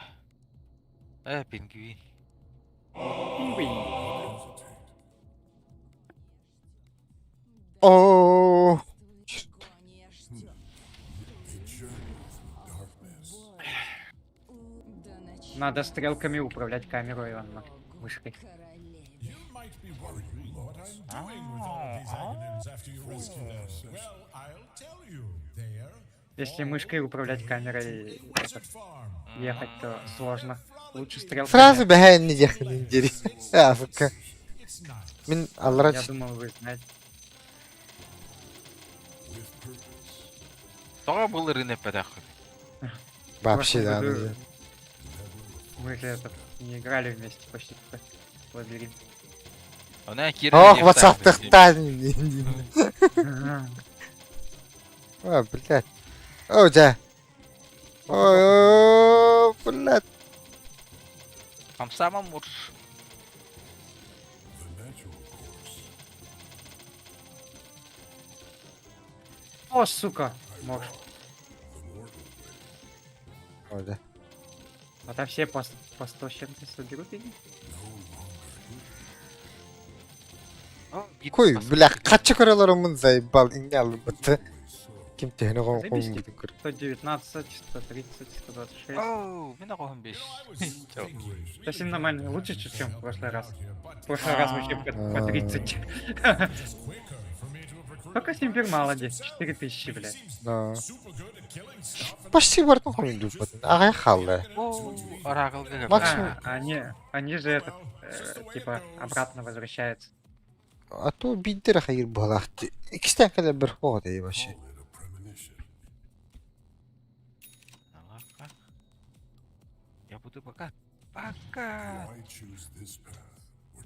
Пингвин. Hesitate. Oo. Конечно. A journey through darkness. До начала Надо стрелками управлять камерой, Иван, мышкой. королеве. You might be wondering what I'm doing with all of these Agonins after you rescue them. Well, I'll tell you. They're Если мышкой управлять камерой Wizard Farm. ехать, то сложно. Лучше стрелками. Сразу beğen ne yakın indiri. Afrika. It's nice. Min Allah Я думал, вы знаете. With purpose. Тоға бұл рынеп бәдәқы. Вообще да. году Мы же этот, не играли вместе почти в лабиринт. Она кирен. Ох, ватсаптықтан. О, блядь. О, да. О, блядь. Хамсама мурш. The natural course. О, сука! Можешь. The mortal way. О, да. А там все по 100 с чем-то соберут или? Koy, bля, kaç karalarımın zayıbal ingelli batı. Kim tehne kon Zajebiście. gidin kır. 119, 130, 126. Оу, мен ағуым беш. Совсем нормально. Лучше, чем в прошлый раз. В прошлый раз вообще по 30. Quicker for me to have recruited. Только Симпер мало здесь. 4000, бля. Да. Super good at killing stuff. Почти вартын koyundu batın. Ağaya kaldı. Оу, оракылға Максимум. Они же этот, типа, обратно возвращаются. A to bindir hayır balaktı. İkisinden kadar bir hoğ da iyi başı. Call it a premonition. Я буду пока. Пока. Why choose this path?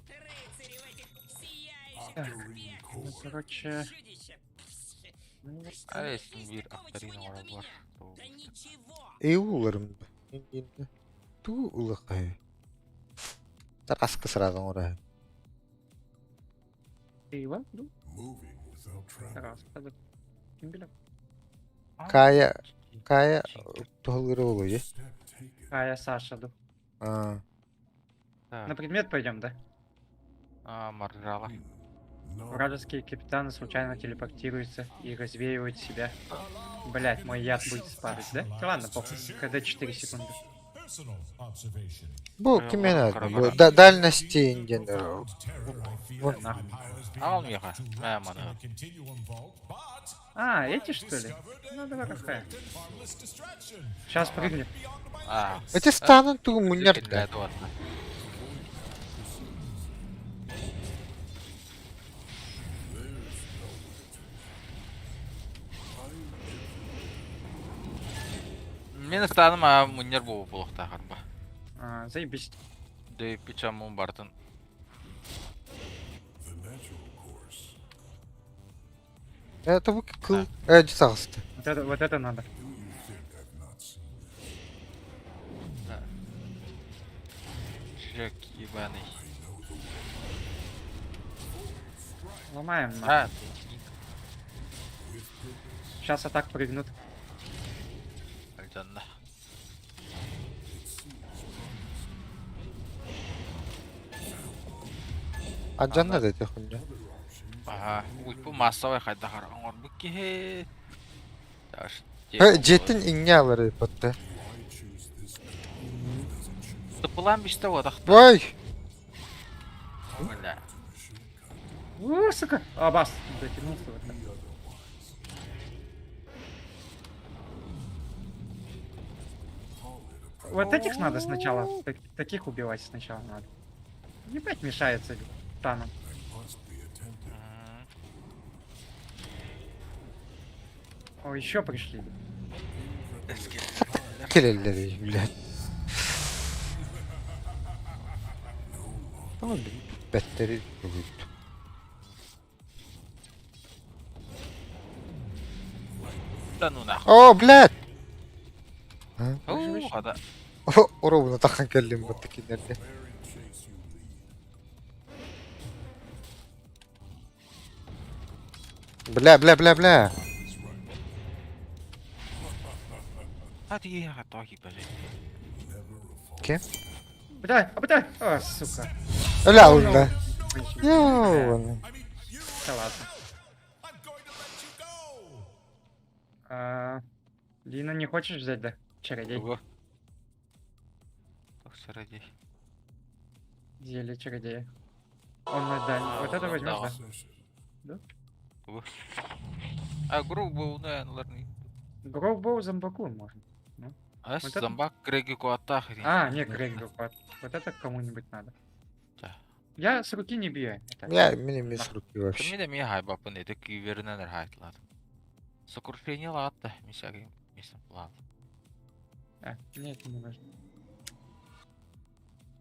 Рыцари в этих сияющих Octarine Ну, core. короче, чудищах. А если bir aktarina var var. Да ничего. İyi ulurum. İndi. Tu uluk hayır. Tar askı sıradan oraya. ты его? Ну, Moving without travel. раз, ходу. Кимбеля. Kaya tuhulları oluyor. Step taken. А, я Саша, да. Aa. На предмет пойдем, да? Маржала. No. Вражеские капитаны случайно телепортируются и развеивают себя. Блять, мой яд будет спадать, да? Да ладно, похуй. КД 4 секунды. personal observation. Бу Ой, кимен Орун ады? карабар. Бу дальности инген. Terror I feel Вот from my pilots being Алмайга. left to Мә rot in маны. a continuum vault, but А, эти что ли? discovered Ну a давай какая. perfect and harmless distraction Сейчас прыгнет. beyond my А. Эти станын тугу муньяр. Килгәді ватна. Мен станым а муньер болу болуқта қарба. Заебись. Дөйіп пича мун бартын. Это бу кыл. Дисагысты. Вот это надо. Жек ебаный. Ломаем. А, Сейчас атак прыгнут. альжанна. Аджанна да техунья. Ага, уйпу массовый қайда қараған ор бүкке. Жеттин иңне алары потты. Тыпылан биште одақ. Ой! Бля. Сука. Бас. Дотянулся вот так. Вот этих надо сначала. Таких убивать сначала надо. Ебать мешается таном. О, еще пришли. Келелleri, блядь. Tamam, betteri büyüdü. Да ну нахуй. О, блядь! Оу, қада. Ровно тахан келдим вот такие нерде. Бля. Hadi ya takip edelim. Kim? Обытай! О, сука. Öyle aldı. Yo. Да ладно. Лина, не хочешь взять, да? Чародей. Кого? Так, чародей. Зелье чародея. Он на дальний. Вот это возьмешь, да? Кого? А, грубо, наверное. Гроубоу зомбаку можно. А, Вот это? зомбак Греги Куата. Нет, Грейг вот это кому-нибудь надо. Да. Я с руки не бью. Это. Ya benim mis ruki Ты вообще. мне да мне хайба пыны, ты кивернен хайтлад. Сокрушение ладно, мисяги, мисям план. Мне это не важно.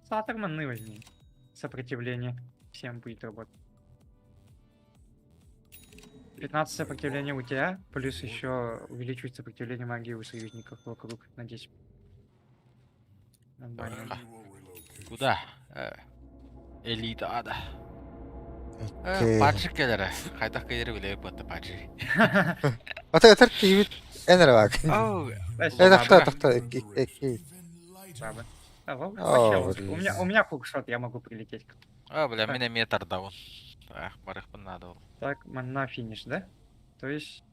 Саттерманы возьми. Сопротивление. Всем будет работать. 15 сопротивления у тебя, плюс еще увеличивать сопротивление магии у союзников вокруг на 10. Нормально. Куда? Элита ада. Окей. Паджик келері. Қайдақ келері біле бұтты паджи. Атар киевит энер бак. Оу. Такта. Эки. Баба. Вообще О, лучше. У меня хукшот, я могу прилететь. А, бля, мене метр даун. Ах, барых надо был. Так, на финиш, да? То есть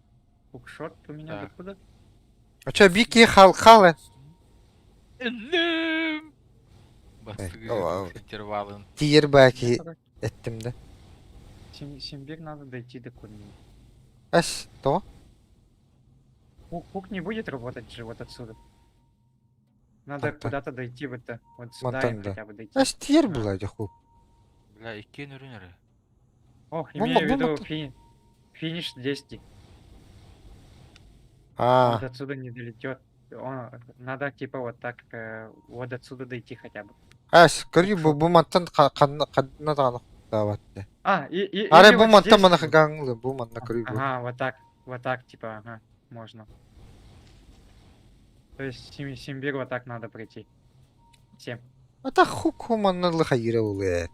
хукшот у меня Да. докуда? А чё бики халы? Эллем! Ау. Интервалын. Тиер баки ettim de. Симбир надо дойти до куда-нибудь. Ась, то? Хук не будет работать же вот отсюда. Надо Так-то. куда-то дойти вот сюда Монтан, и да. хотя бы дойти. Ась тиер булайды хуп. Бля, икен үрінері. Ох, Бомба, имею в виду бомба. финиш 10. А, Вот отсюда не долетет. Надо типа вот так вот отсюда дойти хотя бы. ась, көрі bu mantan kadına dağınıq davattı. И Аре или bu вот mantan здесь- bana ganglı, bu mantan көрі bu. Ага, вот так, типа, ага, можно. То есть Симбир вот так надо пройти. 7. Ата хук хуманнарлы хайыра улы.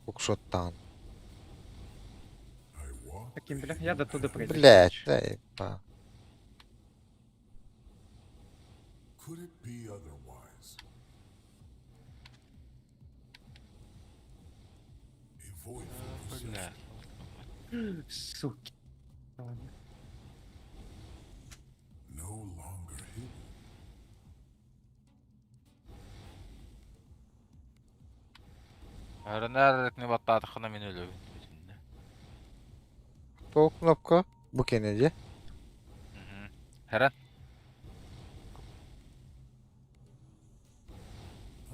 Хук шоттан. Таким, бля, я до туда пройду. Блядь, да еба. Could it be otherwise? A void for Бля. Суки. Ладно. no longer hidden. Арынар не баттатықына мен өлөбүн. Тол кнопка. Бу кенеди. Herren.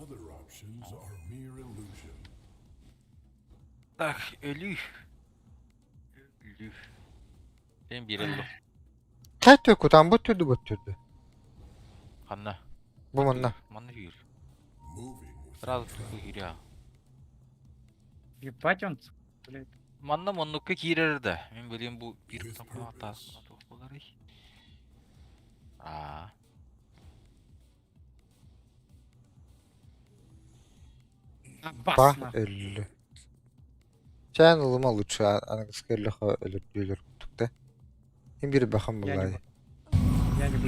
Other options are mere illusion. Так, ölü. Ölü. Ben bir elde. Кайты кутан бу türdü. Kanna. Бу манна. Manna hür. Moving with Сразу hür ya. Ебать он, блядь. Manna monlukka girerdi. Ben bileyim bu bir tapma hatasına toplaları. Aa. Ба, Бас, нахуй. өллү. Чан улума лучше ангскерлихо өлүрдүлөр туктэ. Ким бир бахан Я не булай. буду. Я не буду.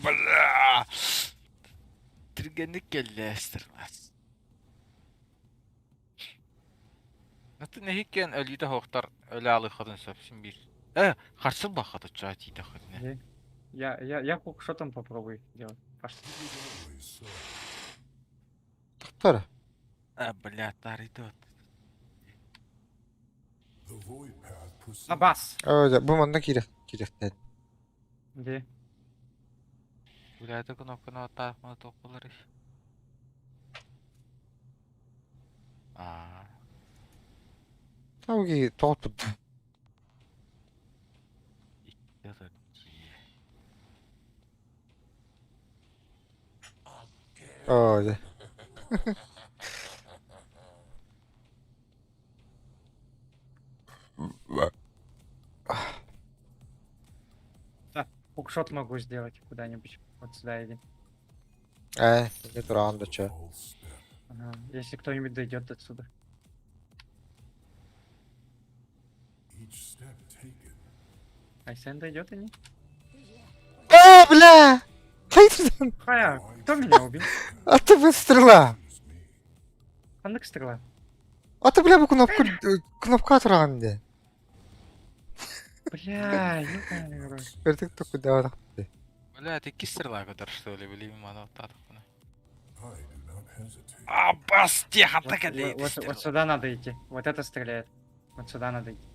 Бля. Тиргенlik gelleştirmez. Natı ne hikken ölüyü de hoqtar ölü alı kadın söpsün bir. Қарсы бақыты чай дейді ходіне. Я что там попробую делать. Пошли. always so. Туктар. Бля, тарыды. The void path proceeds. Абас. Ой, бу манна киректен. Где? Бля, кнопканы атақманы тоқпалар. Тауги толпуд. Ой. Хукшот могу сделать куда-нибудь. Вот сюда иди. Не туранда чо. False step. Ага. Если кто-нибудь дойдет отсюда. Each step taken. Айсен дойдет и не? Бля! Кайдан? Хая, кто меня убил? А ты выстрела. Choose me. Андык стрела. А ты, бля, бу кнопка турганды. Бля, ёбаный рот. Көрдүк тукку да. Бля, ты кистерлар kadar что ли, білеймін мана атақманы. I do not hesitate. Бас, тех Вот, атака вот сюда надо идти. Вот это стреляет. Вот сюда надо идти.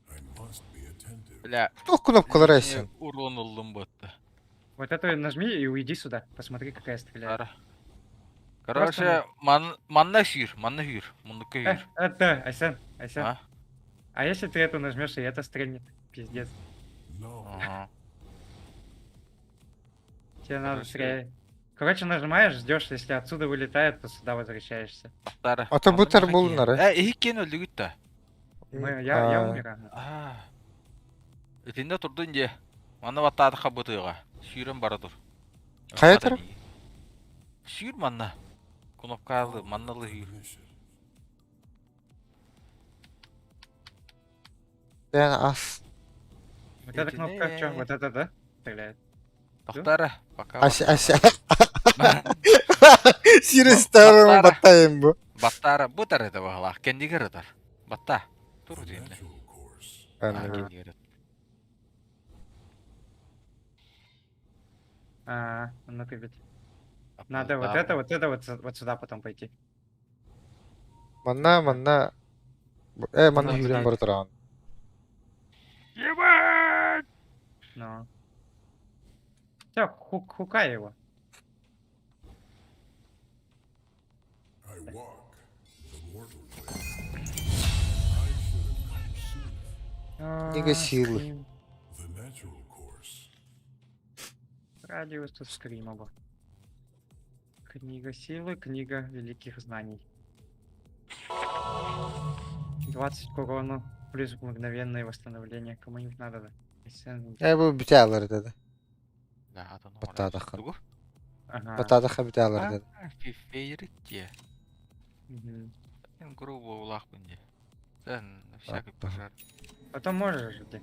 I must be attentive. Бля, Тол кнопкалар айсын. урон олдым ботты. Вот эту нажми и уйди сюда. Посмотри, какая стреляет. Ара. Короче, манна хюр, мұндыққа хюр. Это, Айсен. А? А если ты эту нажмешь, и это стрельнет? Пиздец. No. Ага. Тебе надо Короче. стрелять. Короче, нажимаешь, ждешь, если отсюда вылетает, то сюда возвращаешься. Бақтары. Ата бутар болунар, Иккен өлі күтті. Я умираю. Өтінде тұрдың де. Маны баттадыққа бұтыға. Сүйрен бара тұр. Қая тұр? Сүйр манна. Кнопкалы, манналы сүйр. Mission. Yani as. Вот эта кнопка, не. что? Вот это, да? Стреляет. Бақтары. Пока. Aşağı. Сирестарым баттайым бу. Баттары. Бұтар еді бағылақ. Кендігер ұдар. Батта. Тұр The дейінді. natural course. Кендігер Ну-ка ведь. Надо вот это вот сюда потом пойти. Манна. Манна Манна юрен блядь. бар турган. Ебать! Ну. Все, хукай его. I walk the mortal way. I should have come sooner. Книга силы. Скрим. The natural course. Радиус тут скримово. Книга силы, книга великих знаний. 20 к урону, плюс мгновенное восстановление. Кому-нибудь надо, да? Айсен. Bu bitalar dedi. Батадахын. Батадахын. Ага. Батадаха bitalar dedi. Фейрит те. Мгм. Мен грубо улах бінде. Сен всякий Аппа. пожар. Потом можешь же.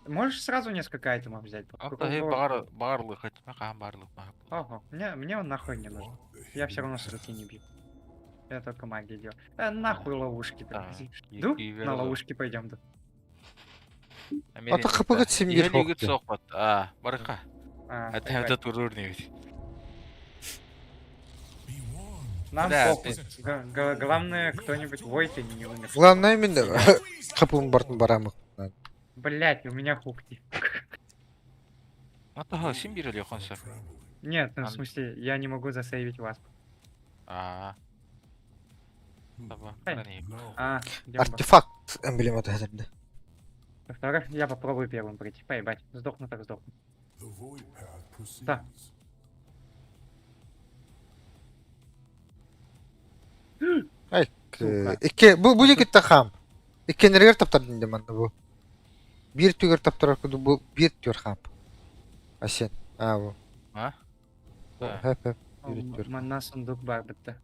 Можешь сразу несколько айтемов взять. Ата барлық айтма, қаған барлық ма. Ого, мне он нахуй не нужен. Walk the Я все равно hidden с руки path. не бью. Я только магией делаю. Нахуй ловушки. Да, Ду, и на верно. ловушки пойдем. Да. Ата kapı gitsin bir Егер koktu. соқпат. Барыққа. Әтәуді тұрыр не бет. Be warned. Нам Да, похуй. Главное, кто-нибудь воет и не умер. Главное именно капылын бартын барамык. Блять, у меня хукти. Ну того, сим бирили консер. Нет, ну в Ан- смысле, я не могу засейвить вас. Таба, Эй. карани. Идем. Артефакт эмблематы хәзерде. Во-вторых, я попробую первым прийти. Поебать. Сдохну так сдохну. The void path proceeds. Да. Сука. Икки бу жигитте хам. Иккенергер таптардын деманды бу. Бир түгер таптар куду бу бир түр хам. Асен. Бу. А? Да. Хеп. Бир түр. Мана сундук бар бітті.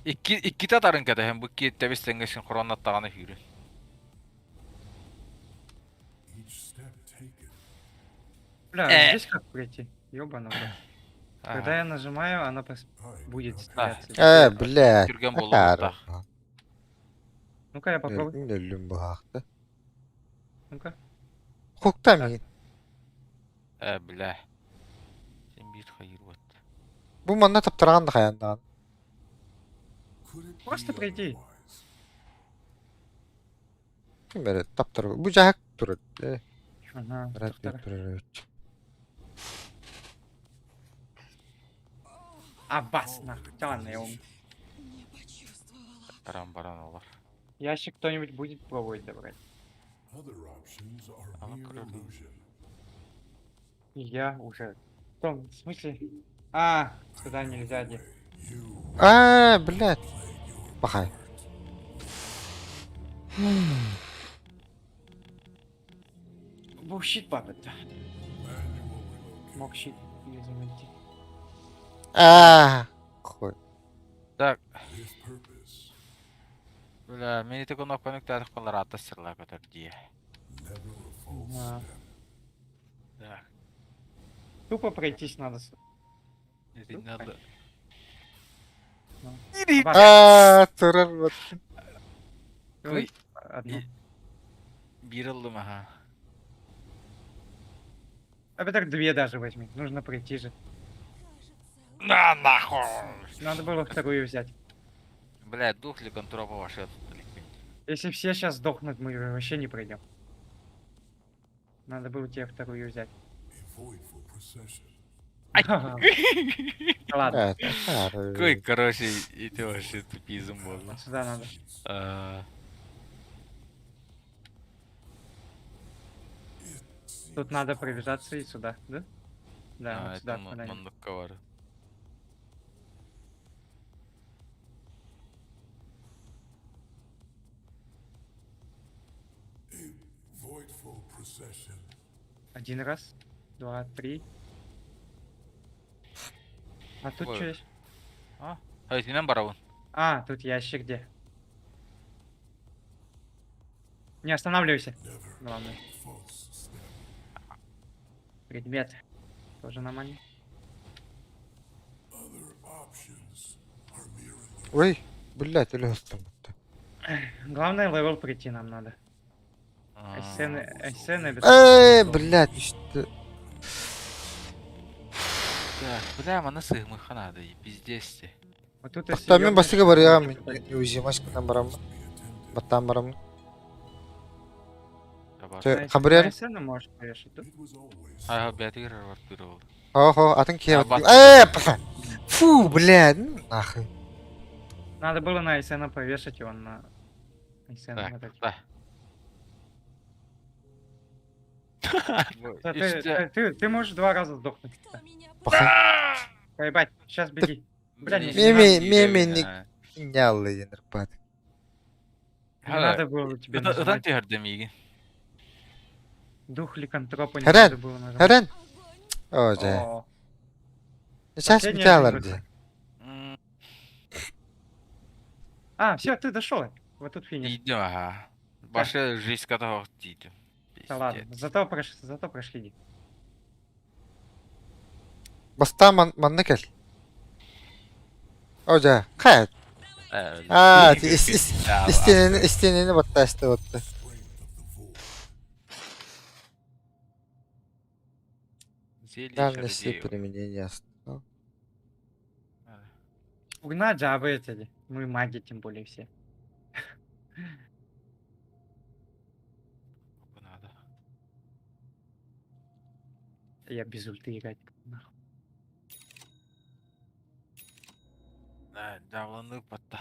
Ikki tatарын kete hem bu kiitte vistengesin koronnattagаны hyyri. Each step taken. Бля, здесь как прийти? Ёбаный в рот. Когда я нажимаю, оно будет стреляться. Блядь. Түрген болу Хар. Ну-ка, я попробую. Нөлүм бу хакта. Ну-ка. Хукта мен. Бля. Sen bir hayır vat. Бу манна таптырган хаяндан. Could it Просто be пройти. otherwise? Ким берет таптыр. Бу жак турат. Ага. Рад вторая. турат. Абас, нахуй. Ладно, я умер. Не почувствовала. Баран олар. Ящик кто-нибудь будет пробовать добрать? Other options are Ала mere куралım. illusion. И я уже. В смысле? Сюда нельзя, где? You Блядь. played your Пахай. Был щит бабы-то. manual relocate. Мог щит не заметить. Хуй. Так, With purpose. bля, meni tek onu panik tarik balar atas sırla kadar diye. Never a false Ага. step. Так, Тупо пройтись надо. это надо. Турар вот. Ой, Одну. bir yıldım ha. Так две даже возьми. Нужно пройти же. На нахуй! Надо было вторую взять. Бля, духли контропа ваши тут. Если все сейчас сдохнут, мы вообще не пройдем. Надо было тебе вторую взять. A void for procession. Ладно, Какой, короче, эти вообще тупизм был. сюда надо. Тут надо пробежаться и сюда, да? Да, вот сюда. Это куда-нибудь. мандык ковар. Void for procession. Один раз, два, три. А тут Ой. что есть? Hayır, yine baravun. Тут ящик где? Не останавливайся. Never Главное. false step. Предмет. Тоже нормально. Other options are mere illusion. Ой, блядь, өлөстүм. Главное, левел прийти нам надо. Эссены Блядь, işte. Так, бля, мана сыгмы ханады, пиздец ты. Вот тут Ақтамен басыга бар я, мен мен өземашкадан барам. Баттан барам. Табар. Хабар. Эссены можешь повешать тут. It was always Ага, бятыгер var bir oldu. Ого, атын кие. бас- Фу, блядь, ну нахуй. Надо было на Эссена повешать его на... Эссена Так, вот эти. да. Да, İşte, ты можешь два раза сдохнуть. Кто меня Поебать, сейчас беги. Бля, не Меми, Нялы, енерпат. Не надо было тебе Ыдан нажимать. тегердем иги. Дух ликантропа не Харен, надо было нажимать. Харен. О, же. О, Сейчас Последний биталар один де. все, ты дошел. Вот тут финиш. İyiydim ha. Başka жизнь kadar değildim. Да ладно, зато прошли. Баста манны кел. О, же. Кайт. Evet. İsteneni battashты отты. Зелье Дальности чародеев. применения. Угна джабы эти. Мы маги, тем более все. Bu nada. Я без ульты играть. нахуй. Javlanlık batta.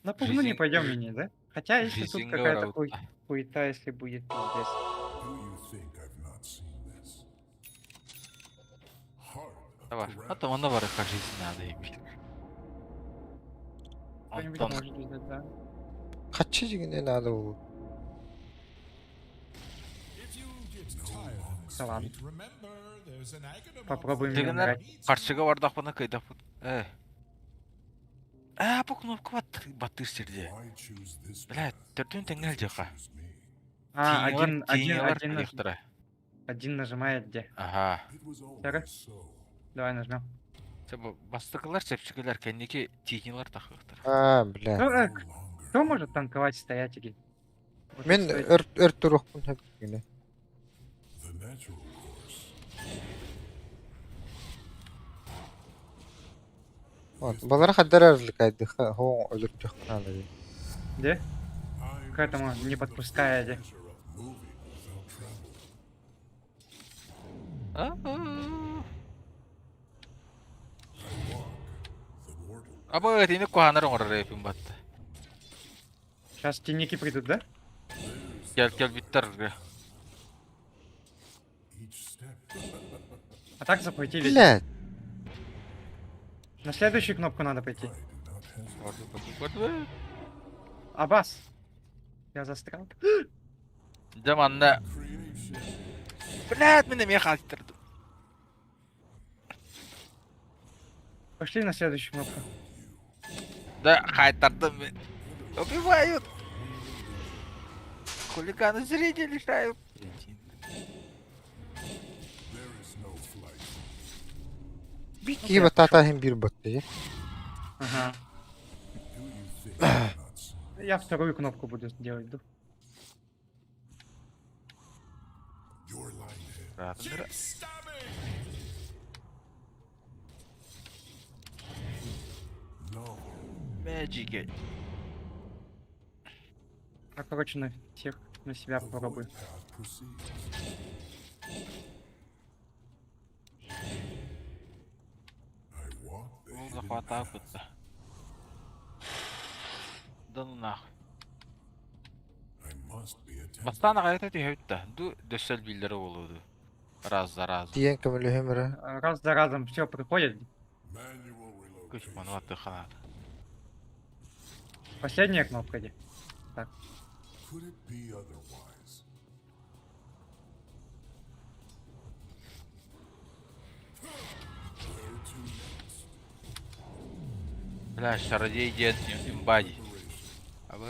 На пугну не Жизнь- пойдем жи- мини, да? Хотя если тут жизнь какая-то говорит, да. хуета, если будет пиздец. Do you think I've not seen this? Heart of Давай. Corral. А то она варыха жизнь надо иметь. Кто-нибудь Антон, может взять, да? Каччы жигине надо ол. If you get tired on the Да ладно. street, remember there's an Agadamon Попробуем for её you. Дегенер набрать. каршыга бардак буна кайдак бут. Бу кнопка баттыр сирде. Why choose this Блядь, path? төртүн теңел жака. Choose me. А, Тиңелар один коллектора. один нажимает где? Ага. It was Sarı. always so. Давай нажмем. Себо бастыкылар, сепчикелер кенники тиңелар такыктыр. А, бля. Ну, No longer. кто может танковать стоять или? Вот Мен стоять. өр турукпун хеп жигине. The natural course. Вот, балара хаддар развлекает, хо өлүп надо. Где? I'm К этому не подпуская, где? pleasure of moving without travel. The mortal. Аба тине куанар оңор репин батты. Сейчас тенники придут, да? Кел биттер. Each step. А так запретили. Блядь. На следующую кнопку надо пойти. I do not hesitate. Абас. Я застрял. Заманда. Creation. Блядь, меня меня халтырды. Пошли на следующую кнопку. Да, хайтардым мен. Убивают. Хулиганы зрения лишают. There is no flight. Бики бататахин бир батты. Ага. Do you think I've not seen? Я вторую кнопку буду делать, да? Your line head. Ратындыр. Stabbing! No. Мэджиге. А, короче, на всех на себя The попробую. void path proceeds. I walk the Ол hidden захватав path. бутта. Да ну нахуй. I must be attentive. Бастана кайта түйөйтті. Ду дөссел билдері болуду. Раз за раз. Диен көмөлү хемре. Раз за разом все приходит. Manual Күш relocation. ману атты ханат. Последняя кнопка где? Could it be otherwise? Where to next? Бля, шародей дед имбади. Абы...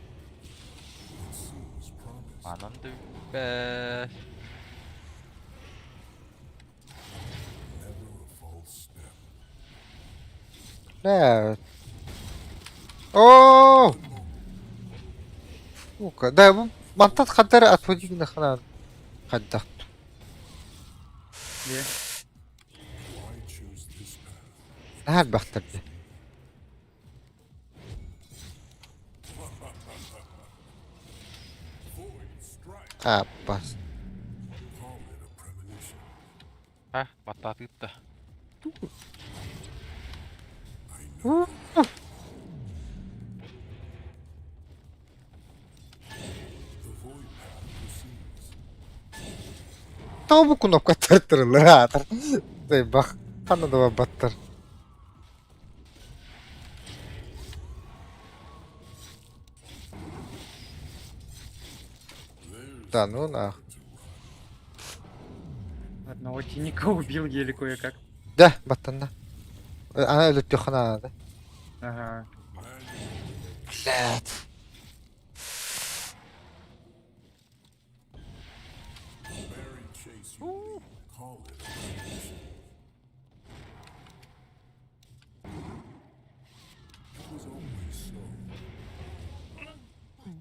It seems promised. Анан дүббә. Never a false step. Блядь. О! Сука, да, бу мантат хаддар отводигине хана. Хаддак. Где? Why choose this path? Нахад бахтарди. Void strike. А, бас. Call it a premonition. Ха, баттатытта. I know. The void path proceeds. Тау бу кнопка тартырылыр атыр. Дай бах. Хана да баттар. Да ну нах. Одного тенника убил еле кое-как. Да, баттанда. Ана өлүп жохана да. Ага. Блядь. Mary chase you. Call it a premonition. It was always so.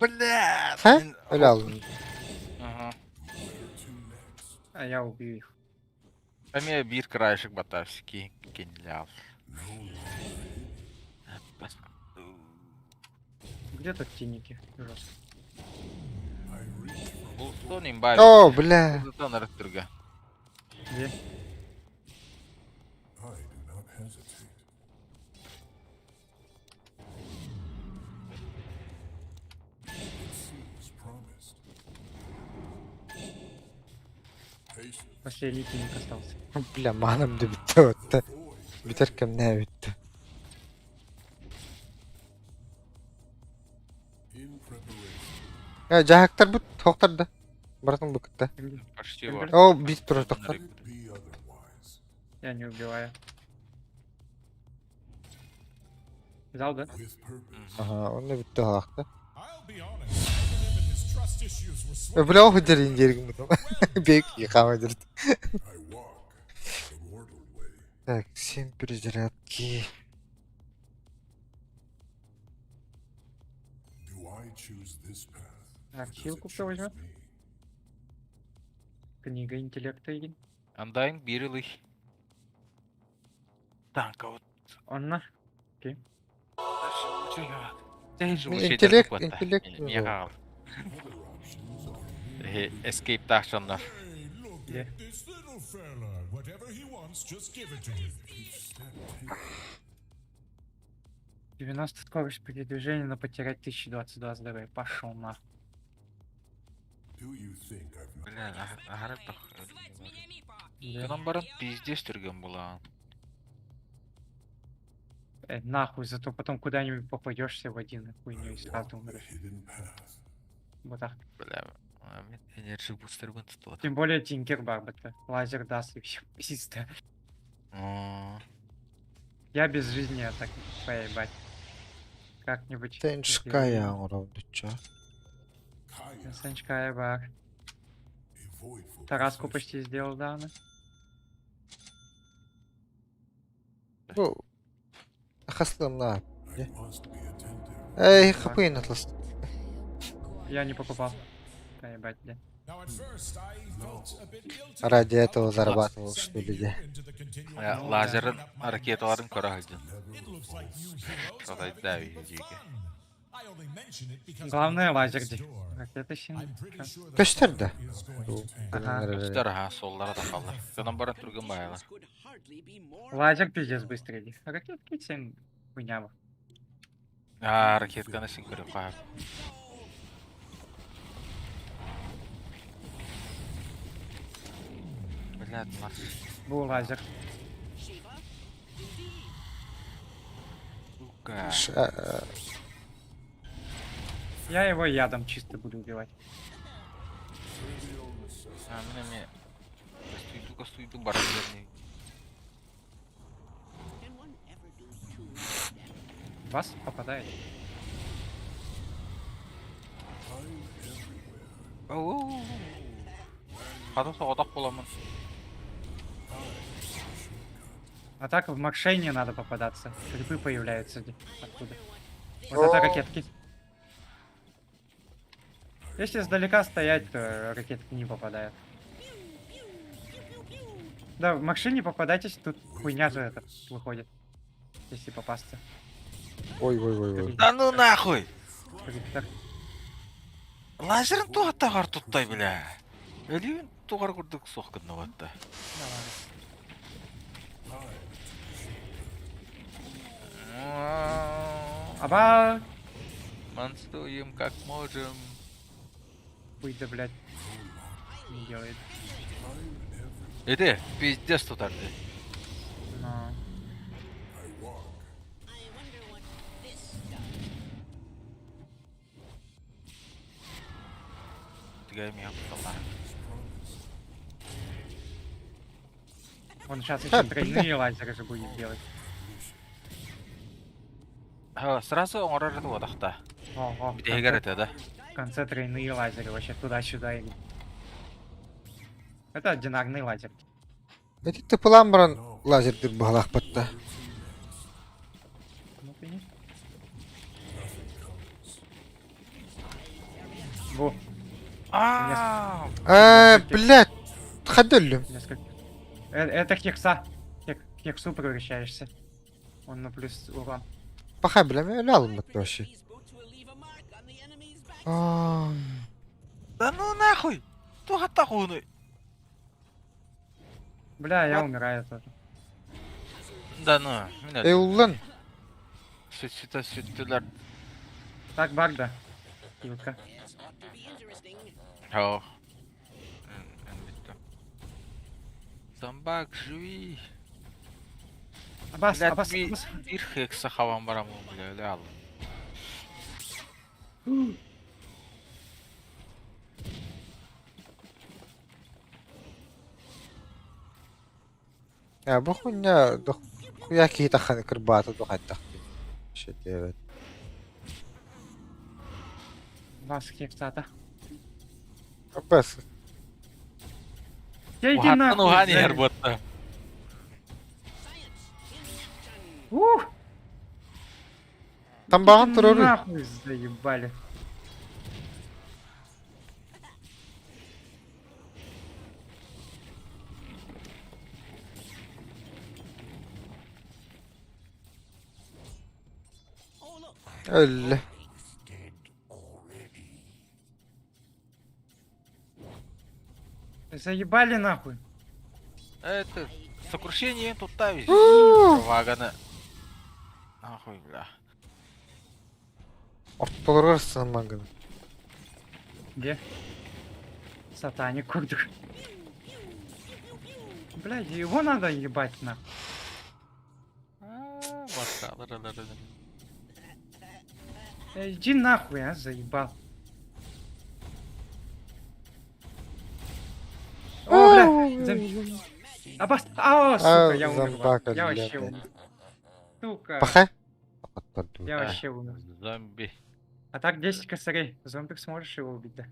Бля! Ха? Өлө алдым. Ага. Where to next? А я убью их. Эме бир краешек батавский кенляв. Где тут теники? Жестко. Бул сон имбай. О, бля. Зато растырга. Где? I do not hesitate. As promised. Patience. Последний теник остался. Бля, манам да битті отты. Бiterken ne bitti? In preparation. Ya jahaktar bit toqtar da. Братан быкытта. Почти var. О, бит тұр тоқтар. Could it be otherwise? Я не убиваю. Взял, да? With purpose. Ага, оны битті қалақты. I'll be honest. Aghanim and his trust issues were swollen. Бля, оғы дерін жерігім бұтым. Бек еқама дерді. I walk the mortal way. Так, 7 перезарядки. Do I choose this path? Так, or does хилку it кто choose возьмет? me? Книга интеллекта един. Андайын bir yıl iş. Tanka ot. Онна. Интеллект, интеллект. Мега. Other options are Escape taşlanlar. Hey, look Yeah. at this little fella. Whatever he wants, just give it to him. Each step taken. 90 скорость передвижения, но потерять 1022 здоровья. Пошел на. Do you think I've not? Бля, агарып так. Звать меня Мипа. Кынан барын пиздец түрген була. Нахуй, зато потом куда-нибудь попадешься в один хуйню и сразу The умрешь. hidden path. Вот так. Бля, мен энерджи бустербын tutuldu. Тем более Тинкер Барбата. Лазер даст и все. Пизда. Я без жизни, а так поебать. Как-нибудь. Теншкая аңырауды, Kaya, Санчкая бар. a void for Тараску possession. почти сделал, да, она? Бу. Ахаслымна. I must be attentive. Эй, хапын атлас. Я не покупал. Поебать, да. Now, at first, I felt a bit guilty. Ради этого зарабатывал, Sending что you ли. into the continuum. Лазерын ракеталарын кора хадин. It looks like you heroes Что are дай having дави, a bit of дики. fun. I only mention it because Главное I'm лазер next где. door. Ракета сильно. I'm pretty sure the Көштер да. fun is going to end. Ага. Көстер ха, соллары да қалды. Кынан барын түрген байла. Лазер пиздец быстрее. Ракетки всем хуйня. Ракетканы син көріп қап. Блядь, мас. Был лазер. Сука. Я его ядом чисто буду убивать. Мен стуйду бара бермей. Вас попадает. Қатын соғадақ боламын. А так в Макшейне надо попадаться. Шипы появляются оттуда. Вот это ракетки. Если сдалека стоять, то ракетки не попадают. Да, в Макшине попадайтесь, тут хуйня же это выходит. Если попасться. Ой. Да ну нахуй! Криптор. Лазерін туғаттағар тұттай біля. Әлеуін туғар күрдік соққынны ватта. Да ладно. Аба! Манстуем как можем. Хуй да, блядь. Не делает. Эти, пиздец тутарды. Но... Тигай меня путала. Он сейчас еще тройные лазеры же будет делать. Сразу оңырар вадақта. Ого, Бите егер да? в конце тройные лазеры вообще туда-сюда идут. Это одинарный лазер. Эти тыпылан баран лазердер бағалақ батта. Ну ты не. Во, Блядь. Хадөллüm. несколько. Это хекса. Хексу превращаешься. Он на плюс урон. Пахай, білем, өлі алынбыт вообще. These boots will leave a mark on the enemy's back. Да ну нахуй! Туга тахуны! Бля, я Вот. умираю тоже. Да ну, Ey ulan. Sütüler. Так, Багда. Хилка. This ought to be interesting. О. Bitti. Sen bak живи. Абас, Блядь, Абас, bir, Абас. bir heksa havan var ama bile öyle al. Bu хуйня, да хуя какие-то крбаты духать так. Что делать? Абас, хекса-то. Без. Я иди Uhattın нахуй. uhan Зай- yer botta. Ух, Там баган иди туроры. нахуй заебали. Oh, look. Öyle. Заебали нахуй. Это сокрушение тут тавишь. Ваганы. Нахуй, бля. Ortalara sığınmagın. Где? Сатаник курдук. Блядь, его надо ебать нахуй. Başkaları. Иди нахуй, а, заебал. О, бля, Абас, сука, я умер. зомбака, Я вообще блядь. умер. Сука, Пахай. я вообще умер. Зомби. А так 10 косарей. Зомбик сможешь его убить, да?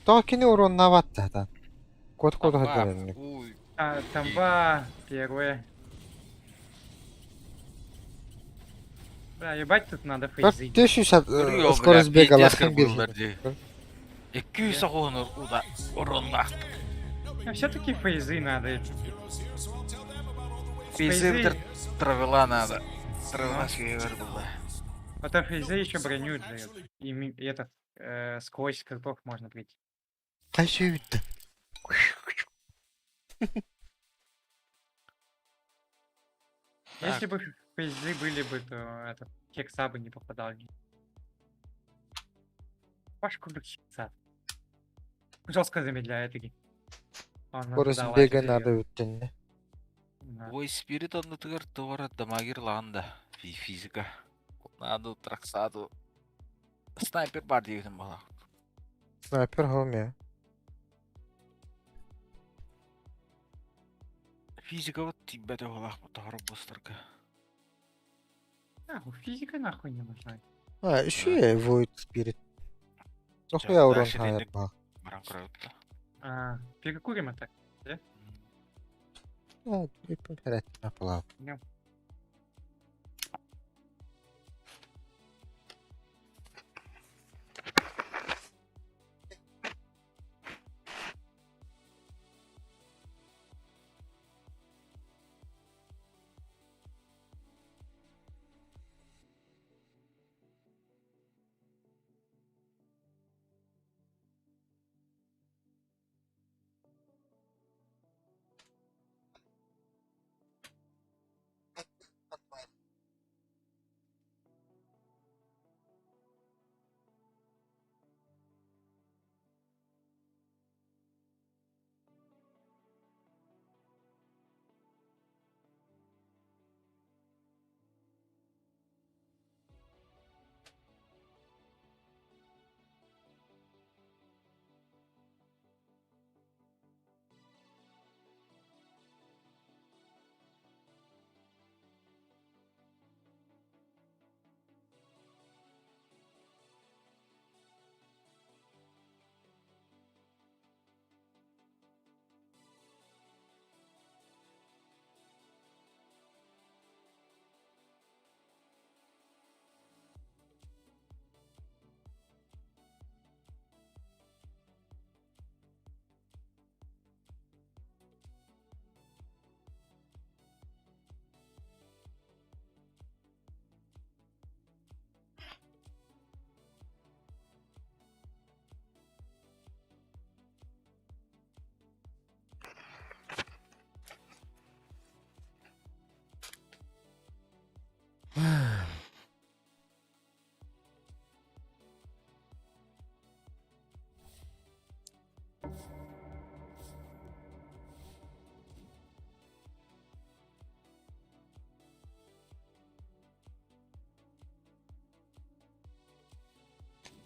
Токini urununa battı zaten. Kod Bak, hadi. uy. А, тамба, первое. Бля, ебать тут надо фейзы. 400 Vuruyor скорость bile, бега piyade лахын bir. kırmızılar diye. 200 sakonu uda. Orunla. А все-таки фейзы надо. Пейзы травела надо. Травела себе вербула. А то фейзы еще броню дает. И этот, сквозь крипов можно прийти. Kaçıyor bitti. Если бы фейзы были бы, то этот, хекса бы не попадал. Ваш кубик хекса. Жестко замедляет игры. Скорость бега надо bitti. Ой, спирит anlatıyor doğru damagir landa. Fizika. Надо траксаду. Снайпер бар дегенім бала. Снайпер home ya. Физика вот тебе де олақ бұтағыры бұстырға. Физика нахуй не нужна. Ha, şey Void Spirit. Нахуя урон hayat bak. Баран құрайытты. Перекурим это. Ha, ipin keret yapılar.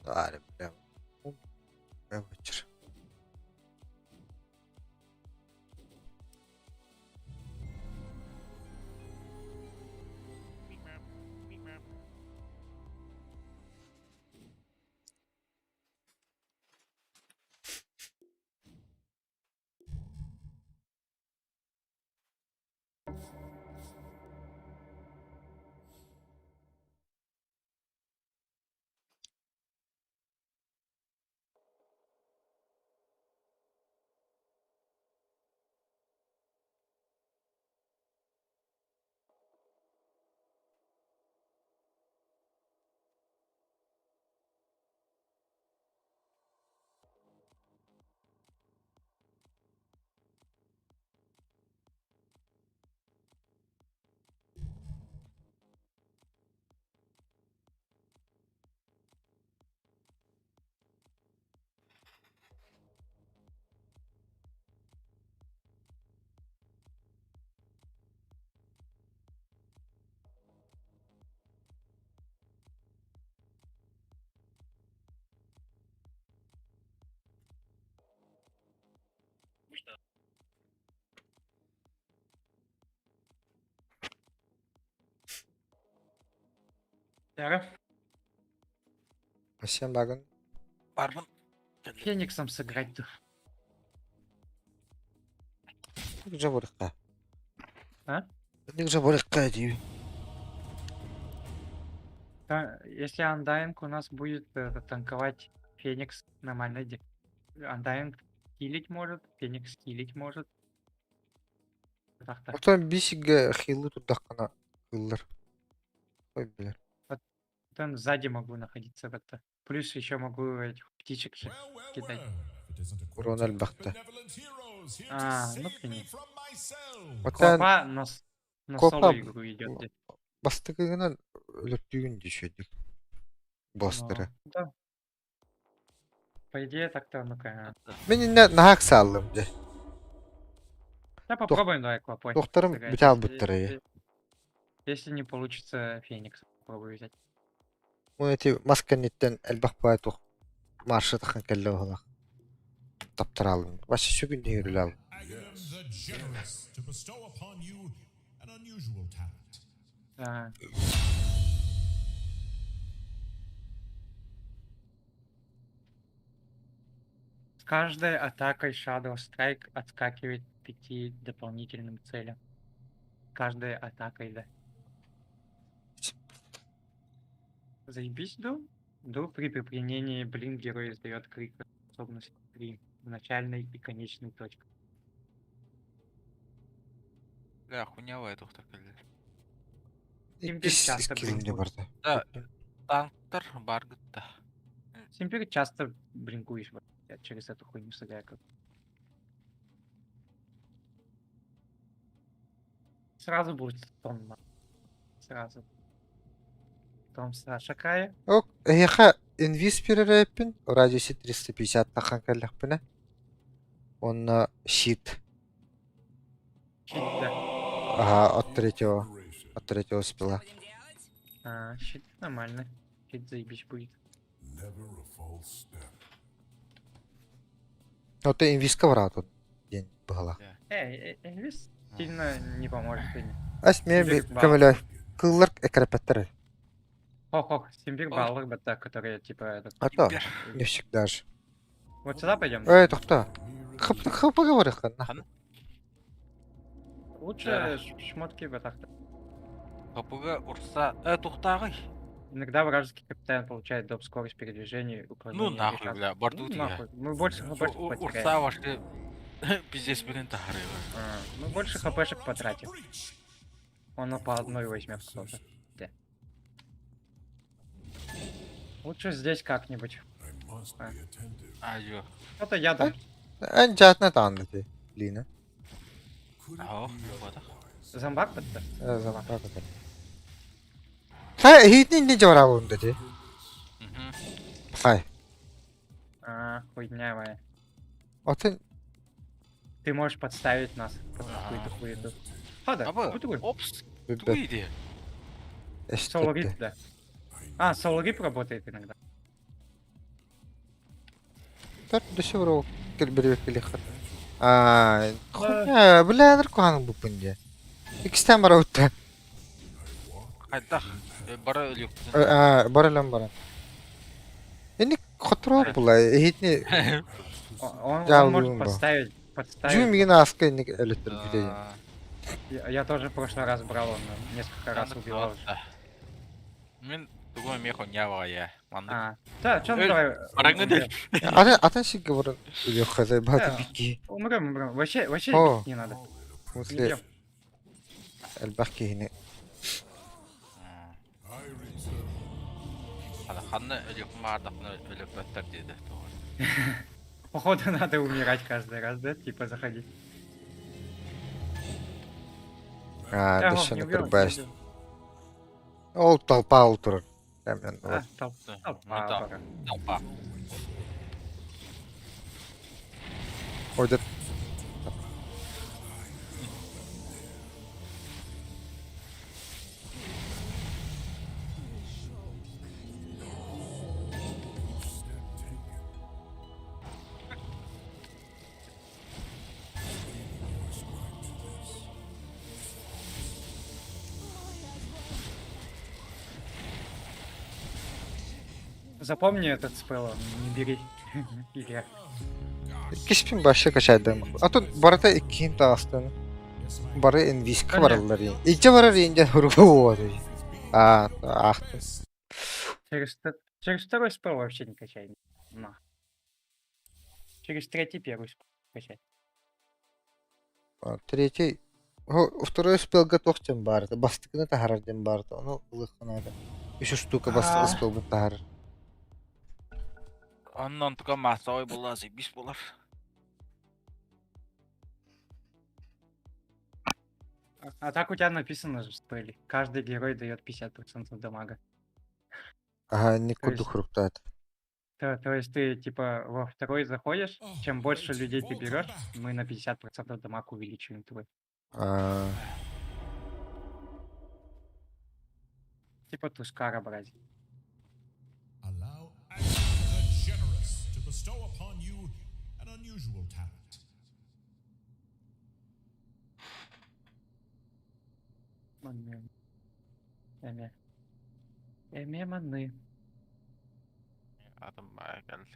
Ары, прям. Прям вечер. Яра, Всем баган. Бармын. Фениксом сыграть-то. Где борька? А? Где борька, диви? Если Undying у нас будет танковать Феникс, нормально. Undying киллить может, Феникс киллить может. Так-то. Потом бисига хилу туда кана кыллар. Ой, бля. Там сзади могу находиться как-то. Плюс еще могу этих птичек же Well, well, кидать. well. If it isn't a Урон quartet of Альбахта. benevolent heroes here to А, ну, save me конечно. from myself. Потом Копа на Копа соло игру идет. бастыгынан өлөптүгүн düşөдүк. Бостеры. Да. По идее так-то, ну-ка. Мен инде нахак салдым де. Да попробуем, давай копой. Докторым сыграть. битал буттары. Если не получится Феникс, попробую взять. Мун эти масканиттен элбахпай тух маршрутхан келле ола. Таптыралым. Башы шүгүн дегирүл ал. Aghanim the generous to bestow upon you an unusual talent. А, с каждой атакой Shadow Strike отскакивает 5 дополнительным целям. Каждой атакой, да. Заебись, Ду? Ду при применении блин герой издает крик способность 3 в начальной и конечной точках. Бля, хуйнявая доктор келди. Имбирь часто Скилл мне блинкует. барда. Да, танктар бар гытта. Симпир часто блинкуешь вот, я через эту хуйню сыграю. Сразу будет стон. Сразу. Потом Саша Кая. Ок, яха инвиз перереппин. В радиусе 350 тахан келлехпине. Он щит. Щит, да. Ага, от третьего спила. Будем делать? А, щит нормально. Щит заебись будет. Never a false step. Ну ты инвиз ковра тут день была. Эльвис сильно не поможет. Ас мен Симбир бал. көмөлөй. Кыллар экрепеттер. Хо-хо, Симбир Ой. баллар бата, которые типа этот. А то Имбир. не всегда же. Вот сюда пойдем. Тохта. Хап поговорих нахуй. Хан? Лучше Да. шмотки в атак-то. Капыга урса... тухтагый. Иногда вражеский капитан получает доп. Скорость передвижения и Ну уклонение. нахуй, решат. бля, бардут я. Нахуй. Мы больше хпшек Урса потеряем. ваши... Пиздец, блин, тахары. Мы больше хпшек потратим. Он по одной возьмет кто-то. Да. Лучше здесь как-нибудь. I must be attentive. Айо. Кто-то ядом. Анчатна таанды Лина. Could it Ао, be вот. otherwise? Зомбак подта. Замаката. Хай хитин не жора онда де. Хай. А, хуйнявая. Отын Ты можешь подставить нас под какую-то хуету. Хода, Абы, бутуй. опс, бүббе туиди. Соло эстетте. Рип, да. А, Соло Рип работает иногда. Дөші бір ол келбірбек келеқат. Біләдір қуаның бұпын де. Икістен бара өтті. Қайдақ. Бара өлік. Бар әлем бара. Енді құтыру бұлай. Ехетіне Он Жалуем может его. подставить. жүм еген асқа енді әлеттір білейін. Я тоже в прошлый раз брал, он несколько раз убивал. Мен тугой мехо не var ya. Mandık. Чё, Эй, давай. бараңы де. Атын шеге бұрын өлеу қазай баты беке. Умрем. Вообще О. бить не надо. Осы Идем. әлбақ кейіне. Ханны өлік мардақны өлік бөттер деді. Походу надо умирать каждый раз, да? Типа заходить. Дөшіні не бір убьем, бәш. не убьем. Ол талпа ол тұрыр. Әмен ол. Толпа. Талпа. Ойдыр. Запомни этот спел, не бери. Или Кеспен башы качайдым. Атын барата иккен тағыстын. Бары инвискы баралар ең. Икке барар еңден ұрғы болады. Ақтын. через второй спел вообще не качай. На. Через третий первый спел качай. Третий. Второй спел готовтен барды. Бастыкыны тахарарден барды. Оны ұлыққынады. 3 штука бастығы спел бұд тахарар. Ondan tuka masa oy bullar, zibis bullar. А так у тебя написано же в спеле. Каждый герой дает 50% дамага. Ага, не То куду есть- хруптат. То есть ты типа во второй заходишь, чем больше людей ты берешь, мы на 50% дамаг увеличиваем твой. Типа тускара брать. Allow Aghanim the Generous to bestow upon you an unusual talent. Маны. Adım bana geldi.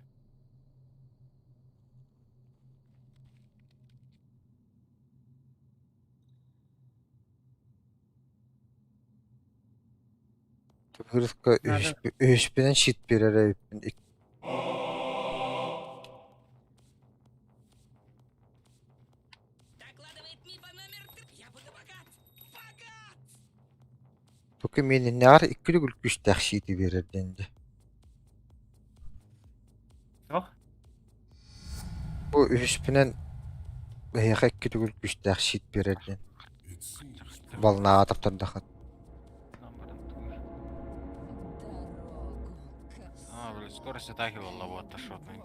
Hırıska Надо. ühüspenen şit birer evipin. Докладывает Мипа номер 3. Я буду богат. Богат! Toki meni nar ikkili gülküş tahşiti verir dendi. Ох, Bu ühüspenen heyaka ikkili gülküş tahşit verir den. Balna ataptan dahat. Блин, скорость атаки валла вот шотный.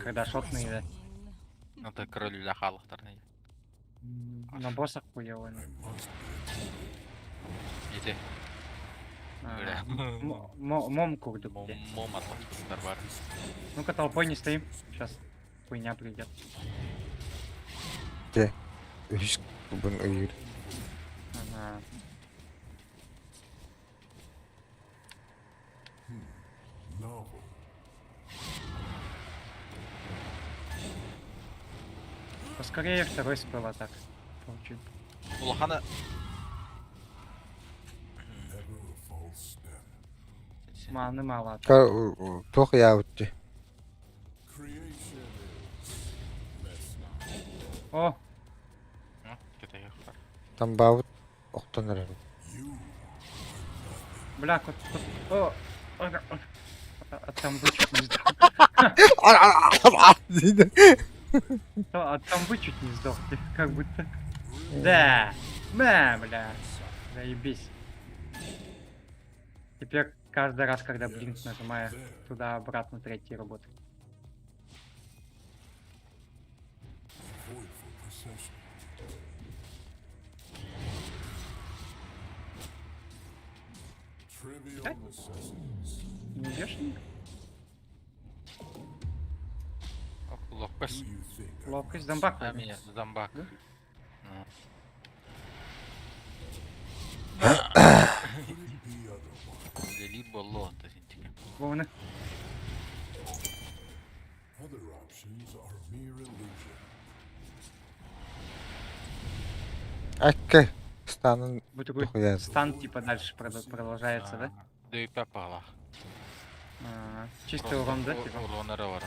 когда шотные, да. Это король для халахтарный. На боссах хуёво. Иди. Бля. Мом курду, где. Мом атаки дарбар. Ну-ка толпой не стоим. Сейчас хуйня придет. Ühüsk bun uyur. Ага. Поскорее второй спел атак. Получил. Улахана. Маны мало атак. Tok ya bitti. О, Где-то я хар. Tam bağıt oktanır. бля, О, а там вы чуть не сдох. А там вы чуть не сдохли, как будто. Да, бля. Заебись. Теперь каждый раз, когда блинк нажимаю, туда-обратно третий работает. Не бешеный? Локус. Ловкость, дамбак. А, вроде. меня, зомбак. Да? Либо лота, синтика. Вовны. Other options are mere illusion. Akka. Станын Вот такой дохуя. стан типа дальше продолжается, да? Дөйпе пала. Чистый урон, да, типа? Уронары бар.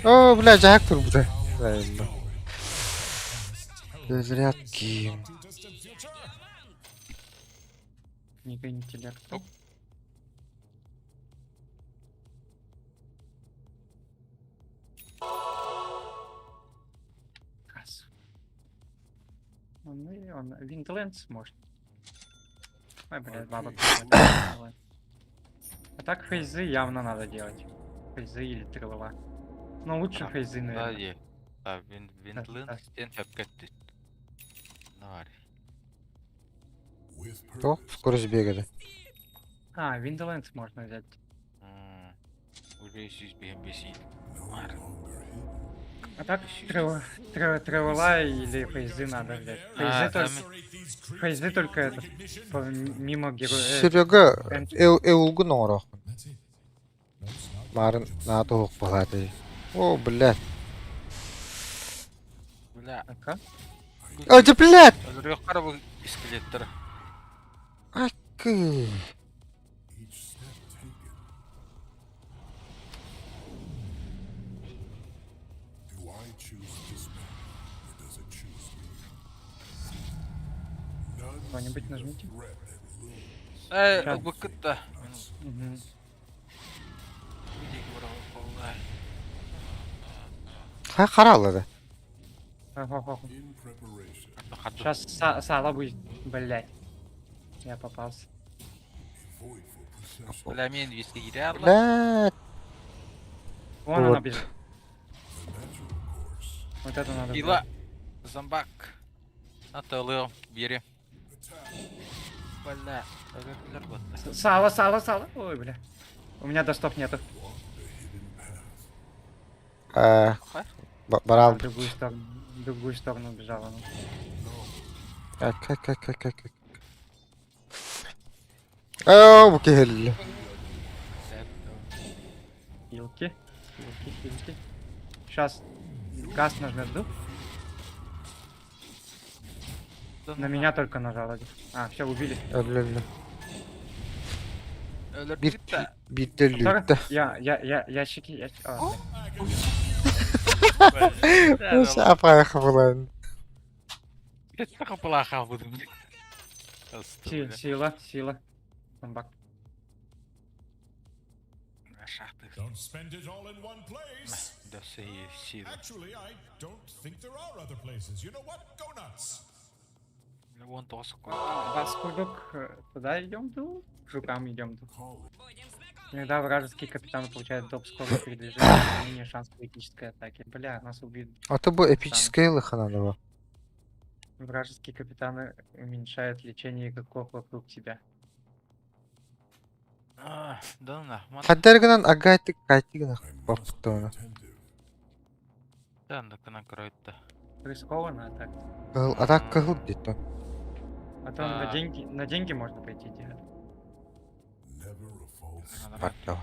О, бля, жак тур буда. Правильно. Разрядки. Too distant future. Книга интеллекта. Оп. Раз. Он Виндлендс может. Ой, блядь, баба. А так фейзы явно надо делать. Фейзы или трилова. Но лучше фейзы, Да, наверное. е. Да, Виндланд, стен чапкетти. Навари. With То, purpose. скорость бега, да. Виндлендс можно взять. Уже есть бесит. No longer hidden. А так трилова или фейзы надо взять. Фейзы только... Separate these creeps Фейзы только beyond это, recognition. мимо героя. Серега, Энд- эулгу норох. That's it. No, it's not. Марын нато хук багатай. О, блядь. Бля. Ака? О, да, блядь! Рёхкара bu скелеттер. Akka. Each step taken. Do I choose this path, or does it choose me? None Кто-нибудь нажмите. threat that looms. Эй, быкытта. Мгм. Видик брал, полай. Харалла, да. Хо-хо-хо. In preparation, Сейчас сало будет, блять. Я попался. void for procession. Бля, мен виски гире алла. Блядь. Вон Вот. она бежит. The natural course. Вот это надо. Ила. Зомбак. Атылым, бери. Бля, öğrettiler bu. брать. Сало. Ой, бля. У меня достов нету. Барал. В другую сторону бежала. Ну. Как. О, букель. Хилки. Сейчас газ нажмет, да? На меня только нажал. Все, убили. Öldü. Öldürdük de. Bir de lütte. Ящики. Nasıl yapaya kafalarını? Geçme kapılar kalmadım. Сила. Зомбак. Şahtı. Don't spend it all in one place. Да сила. Actually, I don't think there are other places. You know what? Go nuts. Вон тоже. Вас курдук, туда идем, ду? К жукам идем, ду. Будем знакомы. Иногда вражеский капитан получает доп скорость передвижения, менее шанс критической атаки. Бля, нас убили. А то bu эпическая лыхана var. Вражеские капитаны уменьшают лечение игроков вокруг тебя. Да на. Kaderginen agaytik kaytigina I must be baptona. attentive. Да, так накроет-то. Рискованно, а так. Atak kahıl dit. А то на деньги можно пойти делать. Never a false. Bak ya.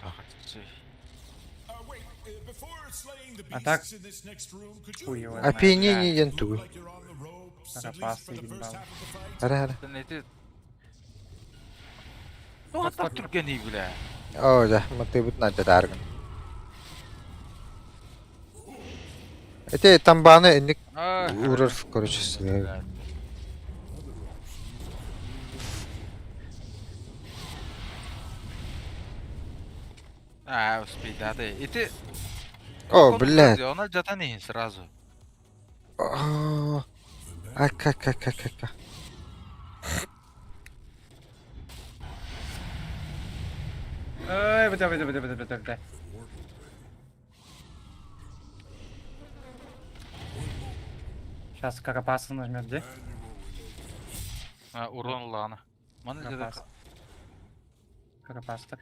Wait, before slaying the А beasts так, in this next room, could you хуй его А знает. пьянение look ентуй. like you're on the ropes, at Карапас least for the ебал. first half of the fight? Hadi. Sen ne dedin? Ne oldu Türkiye ne bile? О, да, маты бут надо дарган. Эти тамбаны эник урар, короче, слева. Успей, да. И О, блядь. Она где-то не сразу. Ака. Ой, бля. Сейчас Карапаса нажмет, где? Урон лана. Mana Карапас. dedi? Карапастер.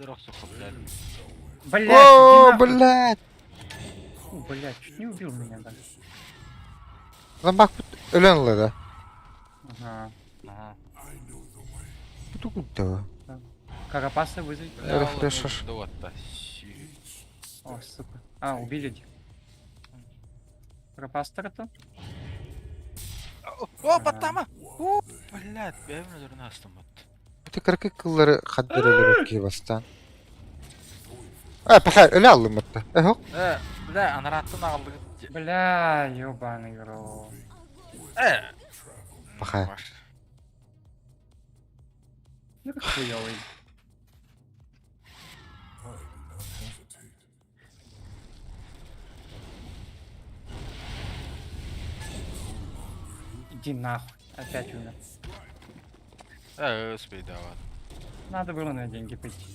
Роксу блядь. Блядь, О, иди нахуй. блядь! Фу, блядь, чуть не убил меня, да. Lan bak bu ölen da. Ага. Ага. Bu da. Карапаса вызвать. Рефрешер. Дота. О, сука. А, убили. Карапастера-то? О, паттама! О, блядь, бәймін өдірін астым бат. Bu kırkı kılları kaddereler ki bastan. Пахай, öyle aldım hatta. Yok. Бля, анараттын ағылды. Бля, ёбаный рот. Пахай. Ну как хуёвый. Иди нахуй. Опять умер. Өспей дават. Надо было на деньги пойти.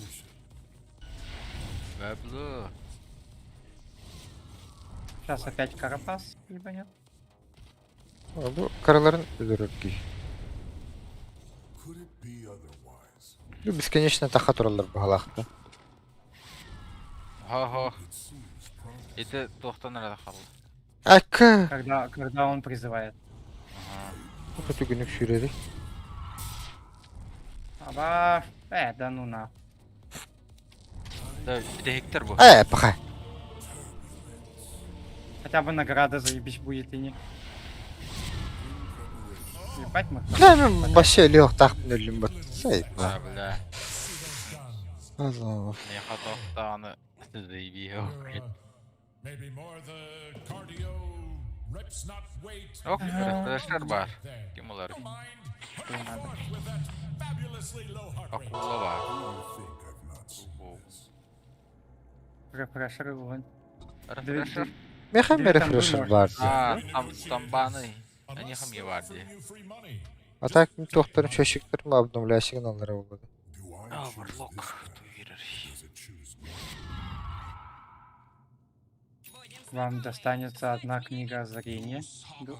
Бәблі. Сейчас опять карапас, ебанет. Bu karıların öldürür ki. Could it be otherwise? Bu бесконечно тахатуралар бағалақты. Хо-хо. Еті тоқтан әрі қалды. Akka. Когда он призывает. Bu kötü günlük süreli. Аба, да ну на. Bir de hektar bu. Пахай. Хотя бы награда заебись будет и не. Ебать мы. Lan başı öyle yok takmin ölüm bat. Sayıp Ha, lan. бля. Allah. Неха тоқтаны заебеу. Maybe more the cardio reps not weight. Ок, рефрештер бар. There. Кем олар? Mind with that fabulously low heart rate. Акулы бар. You think I've not seen this? Рефрешер вон. Рефрештер? Mexem Direkt refresher tam vardı. Тамбаны. Нехам е бар де. You free money. А так тоқтарын чөшіктірім обновляй сигналдары болады. Do I А, choose варлок. this path? Does it choose me? Вам достанется одна книга озарения.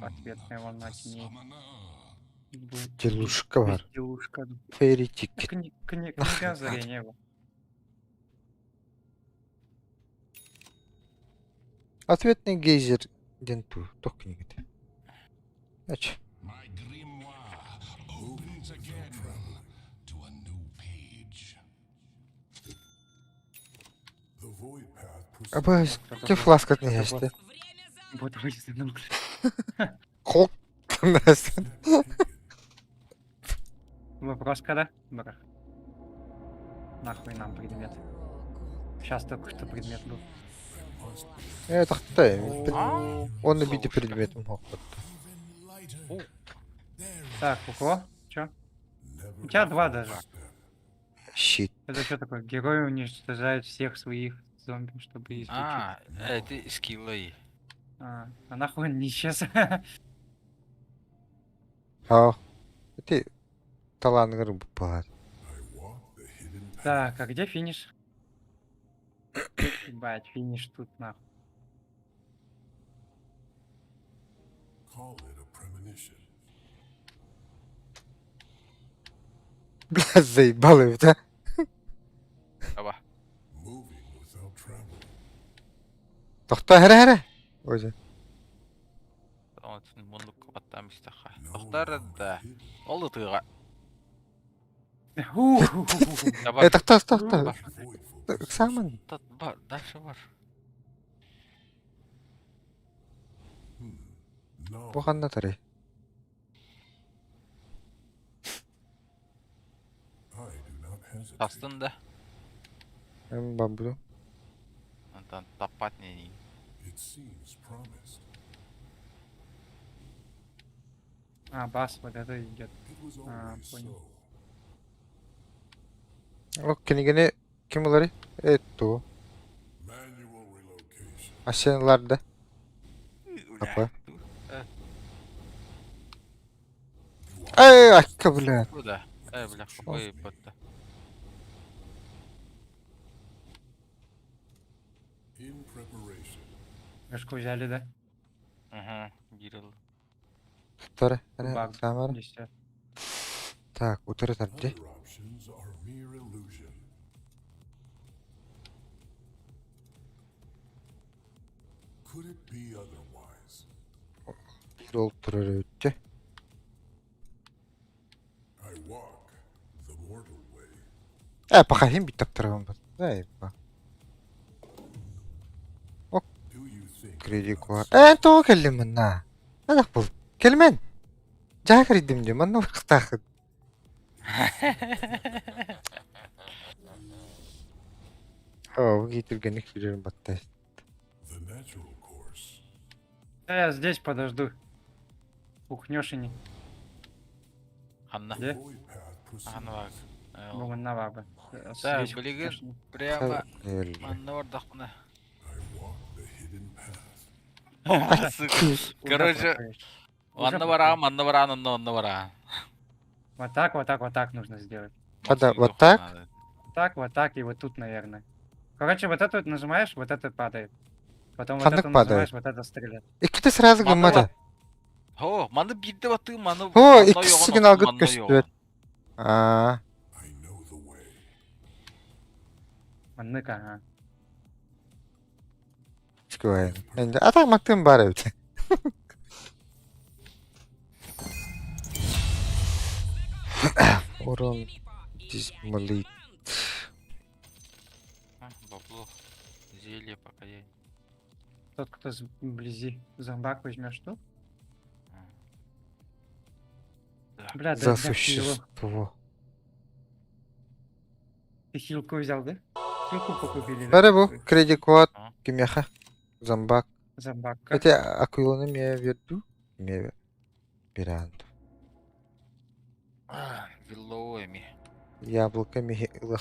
Ответная волна теней. Будет Делушка var. безделушка. Fairy ticket. Книга озарения. вот. Ответный гейзер денту. Тох книгите. Aç. My grimoire opens again to a new page. The void path Аба, kim flaska ne geçti? Время за... Вот выяснил. Kolk. Nasıl? Вопрос когда? Бра. Нахуй нам предмет. Сейчас только что предмет был. Evet, tahtayım. Onu bir de предметом hoplattı. Так, ого. Чё? У тебя два даже. Shit. Это что такое? Герой уничтожает всех своих зомби, чтобы исключить. А, это скиллы. А нахуй он не исчез? Ha. Ты талангыр бар. Так, а где финиш? Ебать, финиш тут нахуй. call it a premonition. Biraz заебал это. Аба. Moving without travel. Тохта хэре. Өзі. Он мұндық қабаттан бістақа. Тоқтар да. Олды тыға. Тохта. Самын. Бар, дальше бар. No, Бұғанда тарай. I do not hesitate. Тастын да. Мен бамбулу. Антан таппат не дейін. It seems promised. А, бас вот это идет. It was Ah, always понял. so. O kinigini kim oları? Etto. Manual relocation. Aşağılarda. Kapı. Ey akka bile. Bu da. Бля, ой, бата. In preparation. Мешку взяли, да? Ага, гирил. Tara. Баг. Tamam. Здесь всё. Так, утырı tabii. Other options are mere illusion. be otherwise. Bir olup durur ötçe. I walk the mortal way. Bakayım bir taktıralım. Bak. Do you think Kritik var. To kellimin na. Adak bul. Kelmen. Jagar idim diyor. Manna vaktakın. Bu getirgenik bilirim battay. the natural course? Да я здесь подожду. Ухнёшини. Hanna. Где? Void path proceeds. Hanna bak. Бумынна бабы. Да, билигин прямо Öyle. манна ордак мына. I walk the hidden path. Сука. Короче, манна бара, манна бара, манна бара. Вот так нужно сделать. Hadi вот так. Вот так и вот тут, наверное. Короче, вот это вот нажимаешь, вот это падает. Потом вот Фандык это падает. нажимаешь, вот это стреляет. İki de sırası Manna gılmadı. Ho, manna bir de batı manna. Ho, ikisi gün algıt gösteriyor. Aa, I know the way. Манныка, ага. çıkıyor. Şimdi atak baktım bari öte. Orun dizmali. Бабло. Зелье пока я. Тот, кто вблизи зомбак возьмешь тут. Да. Бля, За да хилу. существо. Ты хилку взял, да? Хилку покупили, да? Bari bu. Kredi kod. Ha. Kimyaha. Zambak. Зомбакка. Öte akılını mı verdi? Meyve. Bir anda. Виллоуэми. Яблоко мihillah.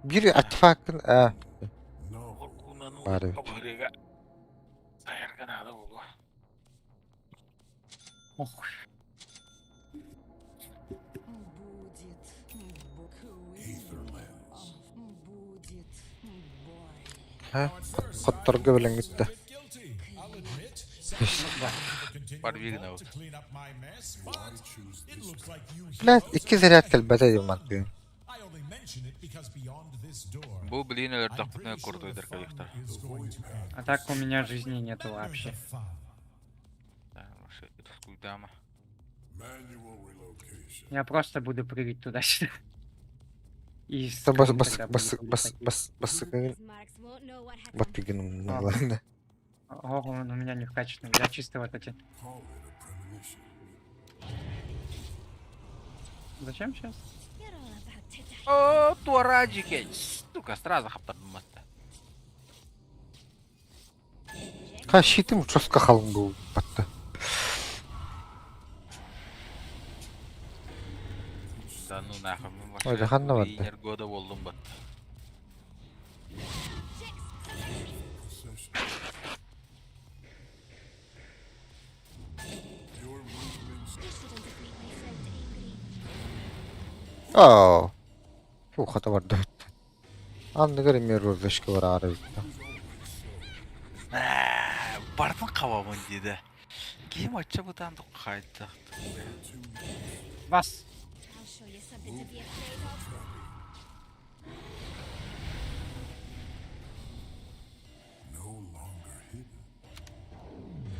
Bir atfakın. No. Bari. Кабырега. Sayarga nada болу. Ох, Ha? Kottorga bilen gitti. Guilty. I'll admit. Continue Подвигнул. to clean up my mess, but it looks like you Lan iki ziraat kelbete yılmak diyor. I only mention it because beyond this door, Bu блин, I'm ортақпытына pretty sure көрді the өйдер fun калектор. is going to end. а так у меня жизни нету вообще. The fun. Скуйдама. Manual relocation. Я просто буду прыгать туда-сюда. И Sen bas скрин bas тогда bas буду bas ходить. bas basıkın These marks won't know what happened. bat bir günüm А. lan. О, он у меня не вкачанный. Я чисто вот эти. Call it a premonition. Зачем сейчас? You're all about to die. О, туараджики. Сука, сразу хаптырматты. Ha şiitim uçoska kalın bu battı. Да ну нахуй, мы Ой, да ханна барды. инер года болдум бат. Possession. Your movements You shouldn't have made my friend angry. Aa. Bu hata var dört. Anlıyorum yer rozlaşkı var arayüzde. Бардын кабамын деді. Кем айтча бұтанды қайты. Вас! I'll show you something to be afraid of. no longer hidden.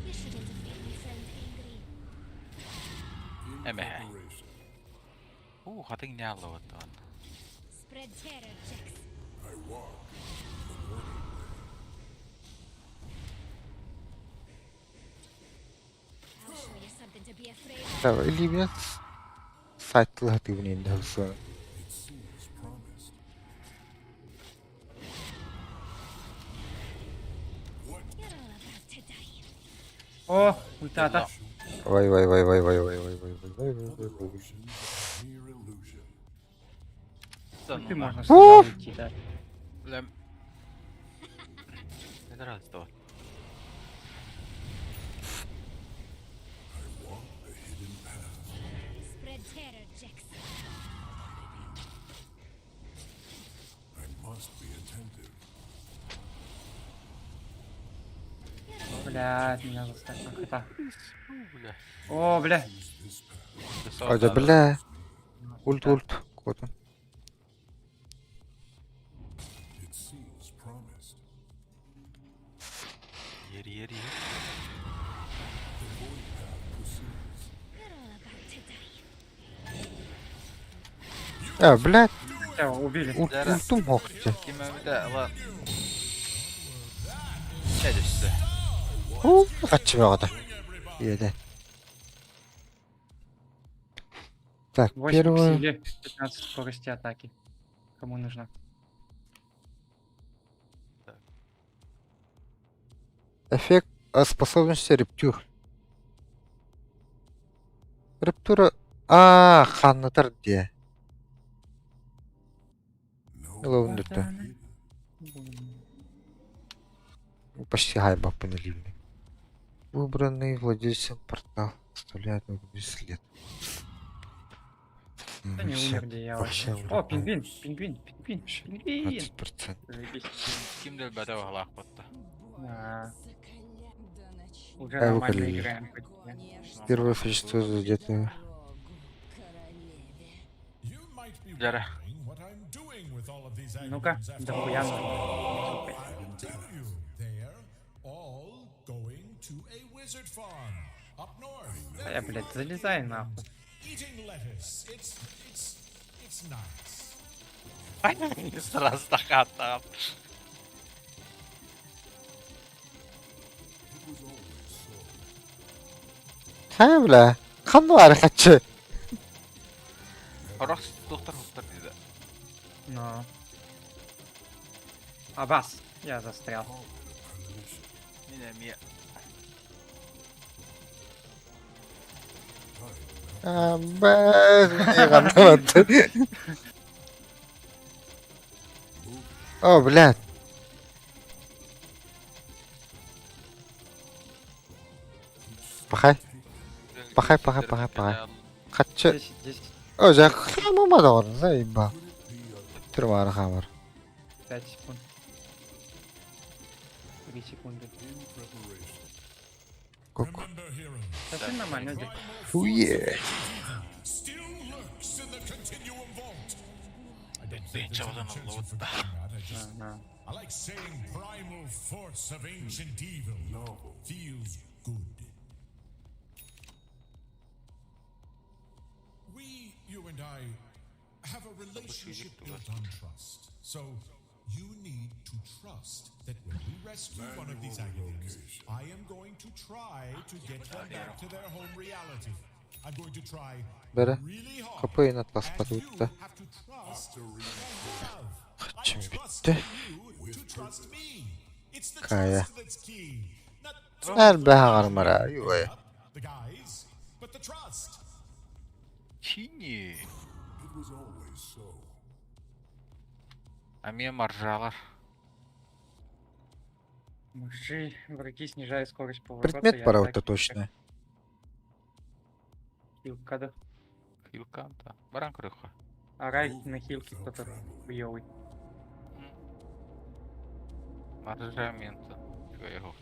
You shouldn't have made my friend angry. Эме. Preparation. Хатын не алып аттан. Spread terror, Jax. I walk the mortal way. I'll show you something to be afraid of. Ya eli biraz fightlı hadi bunu indi hızlı. It seems promised. What You're all about to die. О, ультата. Vay vay vay vay vay vay vay vay vay vay vay other vay. options? Mere illusion. Ты можно Уф! сюда уйти, да. Блям. Это раз, давай. I walk the hidden path. Spread terror, Jax. I must be attentive. Блядь, меня заставил. Это. Бля. О, бля. This path. Hadi bile. Ult ult. Kodum. It seems promised. Yeri yeri Блядь, Всё, убили. ультум хоқты. Кимемде ала. Чәдешсе. Качы бағыда. Еді. Так, 8 первое. силе, 15 скорости атаки. Кому нужно? Эффект способности рептюр. Рептура... Ханнатар де. Лоундерда. Почти хайба поняли. Выбранный владельцем портал оставляет новый след. Да не умер, где я вообще. О, пингвин, пингвин, пингвин, пингвин. 20%. Заебись. Кимдер бәдә вағалақ бұтты. А, Уже А, нормально выходили. играем. Первое существо задето. You might be Jara. wondering what I'm doing with all of these Ну-ка, items after дохуя. I will tell you. They're all going to a wizard farm up north. Я, блядь, залезай нахуй. Eating lettuce. It's nice. Сразу тақаттағым. Хай бля. Қанды бар қачы. Ұрақ доқтар дейді. Но. Абас, я застрял. Мене ме. О, блядь. Пахай. Пахай. Қачы. 10, 10, О, жа хамама да орын, заебал. Түрмары хамыр. 5 секунд. 3 секунды. Кук. Remember, hero. Совсем нормально, дядь. Уе. Still lurks in the continuum vault. I don't think Бейнче there's any одан chance алып of forgetting that. Ага. I like saying primal force of ancient evil. Feels good. You and I, have a relationship built on trust. So, you need to trust that when we rescue one of these Aghanim's, I am going to try to get them back to their home reality. I'm going to try Бәрі. really hard. Kapıyı atlas And you patuttu. have to trust what you love. I Kaçım trust bitti. you to trust me. It's the Kaya. trust that's key. Not Her be harmara. Yuva. the guys, but the trust. Чини. А мен маржалар. Мужи, враги снижают скорость поворота. Предмет и пора атаки. вот точно. Хилка, да. Хилканта. Баран крыха. А райд на хилке кто-то хуёвый. Маржамента. Чего я говорю?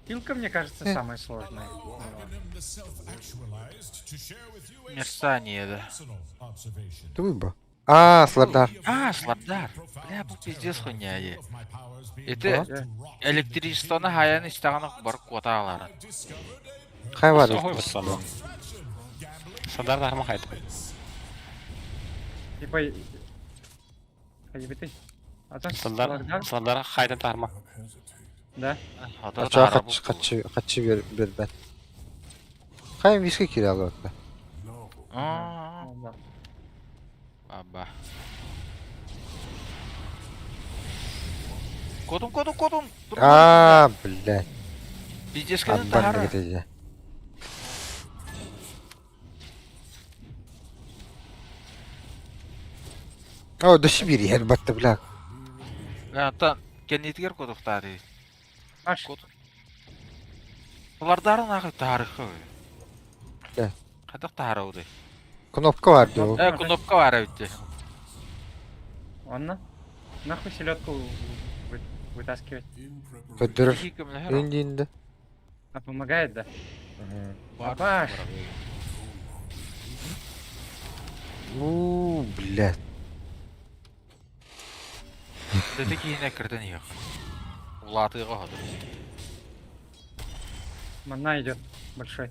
Хилка, мне кажется, самая сложная. Aghanim the self-actualized to share with you a Мерцание, да. personal observation. Ты выбор. Слардар. Сладдар. Бля, бұл пиздец хуйня е. Of my powers being Эти to rot. электричествоны хаян истағаны бар квоталары. Хай бар. Ой, вот садан. Садар дарма қайты. Типа... Ходи бы ты. А то Садар қайты тарма. Да? Ача қачы бербәт. Хай виски кире алып. Ну, да. Баба. Кодум. Блядь. Пиздец кәдін Аббан тағары. кетеже. О, до Сибири ер батты, блядь. Янтан, кенетігер кодуқтары. Аш, Бұлардарын ағы тарихы. Да. Қадық тары оды. Кнопка бар ди. Кнопка бар өтті. он нахуй селедку вытаскивать. Көддүрүр. Екі міні хер. Инди. А помогает, да? Абаш. Блядь. Дөті кейіне кірден еқ. Улатыға ходы. Мана идет большой.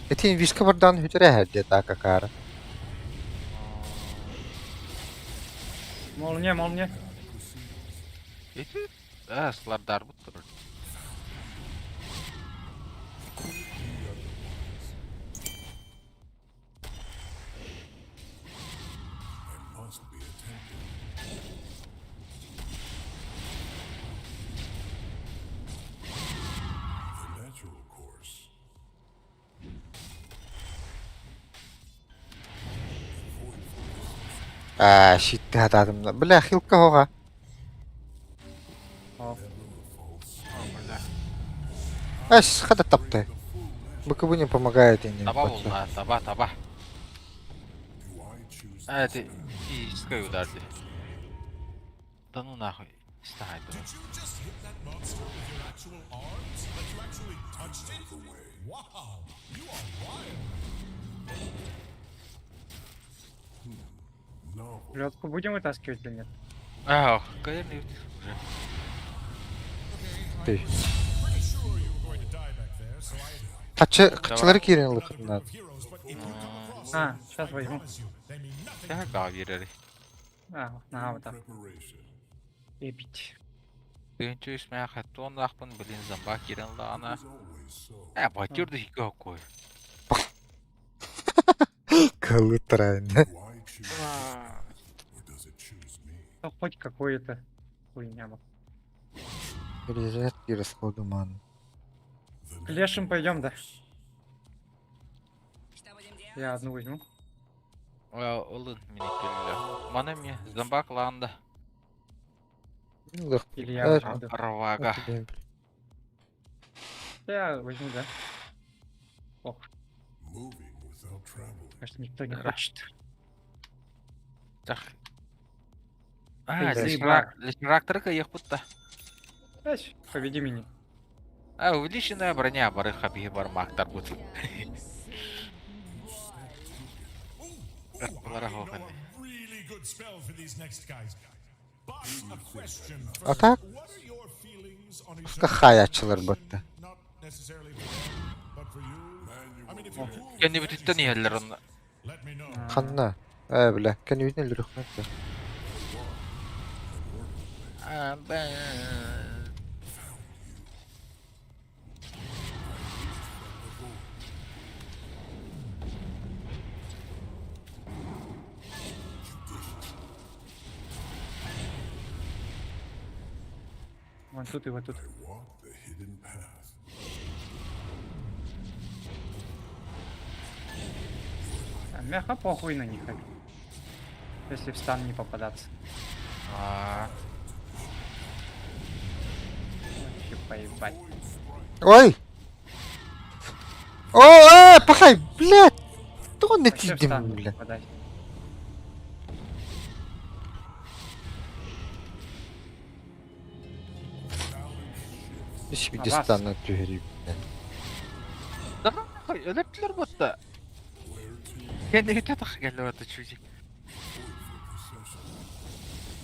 Этин виска бардан хүтөрө хәдде така кара. Молния. Эти? Сылар дарбыт тұрыр. Must be attempted. The natural course. Шитти хатаатымда. Бля, хилка хога. Хата тапты. БКБ не помогает и не. Таба бол, таба. Do I choose Эти физической ударди. Да ну нахуй. Стахай Did you just hit that monster with your actual arms? Like you actually touched it? Wow, you are wild. No. Лёдку будем вытаскивать или нет? Конечно, уже. Ты. Pretty sure you were going to die back there, so I Качылары кирен another лыхын group надо. of heroes, but if you come across Сейчас возьму. promise you, they mean nothing. Я гава берери. Вот так. Preparation. И пить. Төнчө исмә хаттон лахпын билин замба кирен лана. It's always so. Батюрды хико кой. Калытрайн. Do I choose or does it choose me? Ну, хоть какую-то хуйня. Перезарядки расходу ман. The К лешим пойдем, да? Что будем делать? Я одну возьму. Олын мини келле. Мана мне замба кланда. Или я возьму, да? Равага. Я возьму, да? Ох, moving without traveling. кажется, никто не хочет. Так. Заебал. Лишрактырка ех путта. Ась, поведи меня. Увеличенная броня бары хабиги бармактар бут. Булара You know хоханы. a really good spell for these next guys. But a question А first. так? What are your feelings on each Кахай ачылар бытты. Not necessarily for them, but for you. I mean, if you prove Кенни бититтен иһеллер онна. let me know. Ханна. Бля, кән үйден л рөхмәт. Вон тут и вот тут. Walk the hidden path. Мяха похуй на них. Если в стан не попадаться. Вообще поебать. Ой! О, пахай, блядь! Кто на Вообще в тебе, стан не бля? попадать. Ишки А дистану тюгери. Да нахуй, өлөптүлөр бутта. Кенни татах келип атты чужик.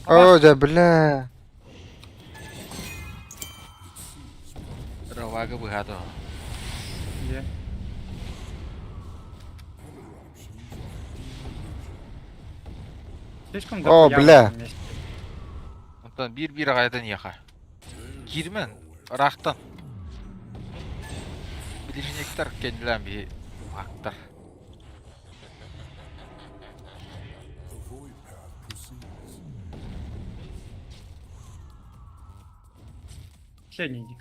О, да, бля. Равага быгадо. Где? Слишком О, дохуя в бля. этом месте. Онтан бир кайдан яха. Кирмен рахтан. Билишинектер кенлен би актар. The void path proceeds. Последний иди.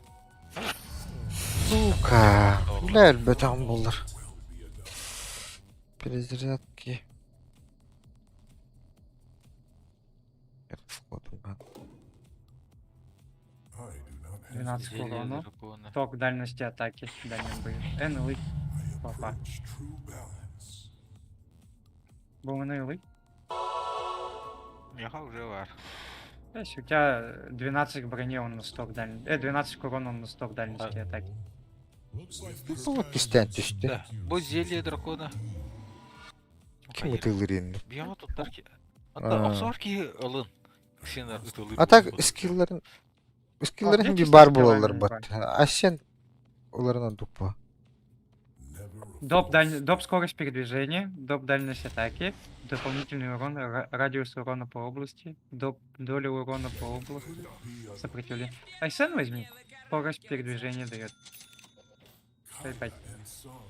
Сука. Бля, бетам булар. Перезарядки. Расходу ман. I do not have 12 урона. Дракона. Ток дальности атаки. Дальнем бою. Энлы. Папа. true balance. Был энлы. Яха уже бар. То есть у тебя 12 брони, он на сток дальности. 12 урона, он на сток дальности атаки. Looks like this Ну, guy кистен düştü. Да, бу зелье дракона. Kim ытылырын? Бияга туттар ки. А. Ата оксор ки алын. Ксенар ытылыр. А так скиллерин Атлетик bir bar скиллерин bulalır var. bat. Aşen оларына дупа. Доп скорость передвижения, доп дальность атаки, дополнительный урон, радиус урона по области, доп доля урона по области, сопротивление. Айсен возьми, скорость передвижения дает. 5.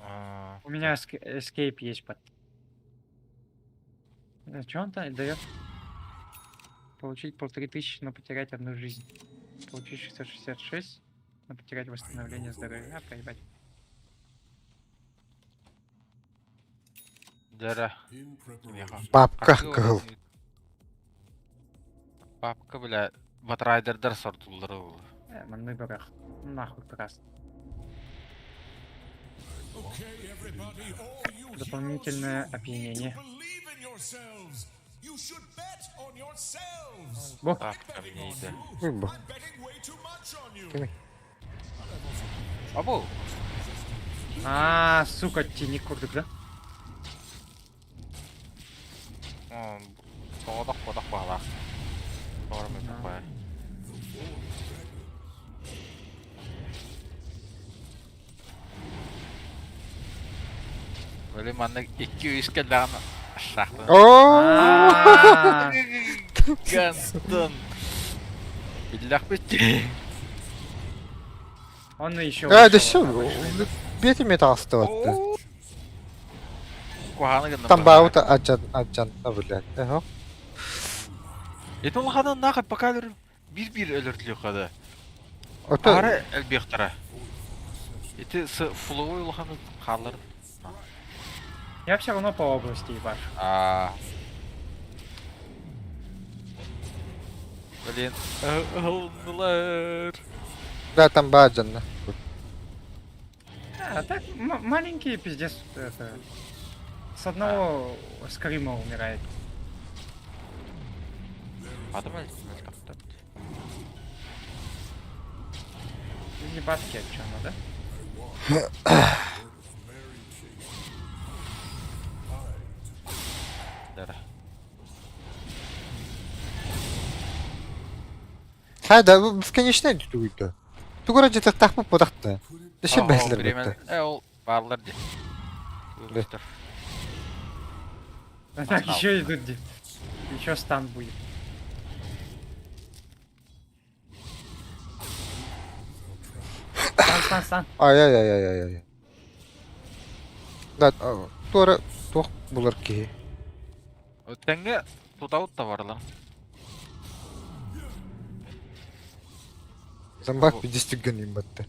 А, У меня escape есть под. Что он там дает? Получить 1500, но потерять одну жизнь. Получить 666, но потерять восстановление здоровья. Поебать. Дара. Бабка кыл. Бабка, бля, батрайдердар сортулары ул. Мы бабах. Нахуй крас. Okay, everybody, all you Дополнительное heroes, опьянение. believe in yourselves. You should bet on yourselves. Бо. Бабка мне иде. Ой, бо. I'm betting way too much on you. Кими. Абу. Сука, тени курдук, да? Бодох бала. Формы бай. Böyle manna 200 keldan şahtın. О! Гантон. Billah bitti. Он еще. А, да всё, бети металл оставатты. Kuhana gönderdim. Там баута аджан, блядь. Ага. Ет ол хадан нақып бакалыр bir өлөртүлүк када. Ото Ары элбектара. Эти с флоу ол ханы қалыр. Я все равно по области ебашу. Блин, алнылар. да, там баджан. А так маленький пиздец. Это, с одного скрима умирает. Адамай. Ебатки, чё оно, да? Дара. Хайда, в конечной дуйда. Ту городе так тахпы подахты. Деше бәтлер бітті. Ол барлар де. Да. Так, Пошел. еще идут. Еще стан будет. Стан. Ай-яй-яй-яй-яй. Да, туара тоқ булар ки. Тәңге тутаут та барлар. Замбак 50 гынын батты.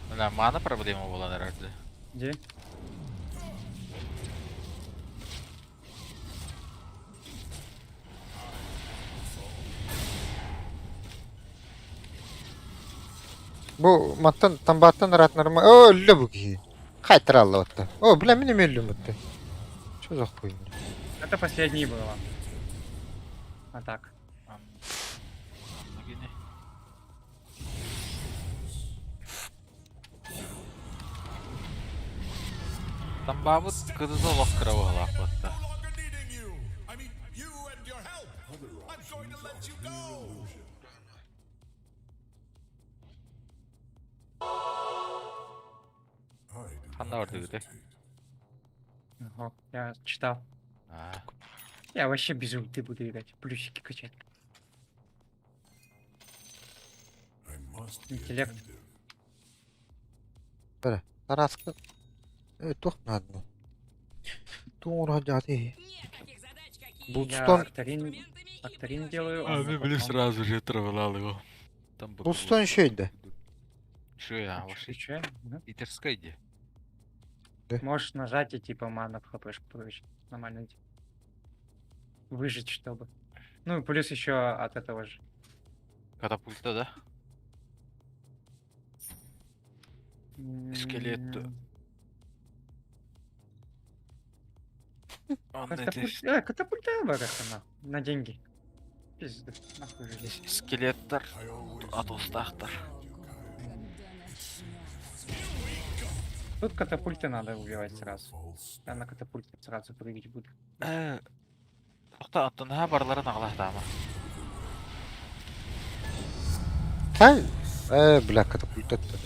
Мына мана проблема болады herhalde. Где? Бу маттан тамбаттан ратнарма. О, өлі бұ ки. Қайтыр алла отты. О, бля, мен өлім отты. Чо зақ қойын? Это последний было. А так. Gene. Там бабут кызы лоскара болак батта. No longer needing you. I mean, you and your help. I'm going to let you go. Ханда барды гыды. Ого, я читал. Я вообще без ульты буду играть. Плюсики качать. Интеллект. Тараска. Тоқ надо. Тура дяди. Никаких задач, какие Я Булстон. акторин делаю. А, мы были сразу же травлал его. Там был. Булстон шейді. Что я, ваши Отвечаю, да? питерская иди. Можешь нажать и типа мана в хпшку получить. Нормально. Выжить, чтобы. Ну и плюс еще от этого же. Катапульта, да? Скелет. Он эти Катапульта барахана. На деньги. Пизда. Нахуй же. скелеттер от устахтар. Тут катапульты надо убивать сразу. Я на катапульте сразу прыгать буду. Тоқта аттанहा барларын ағлақтама. Хай. Бля, катапульт отты.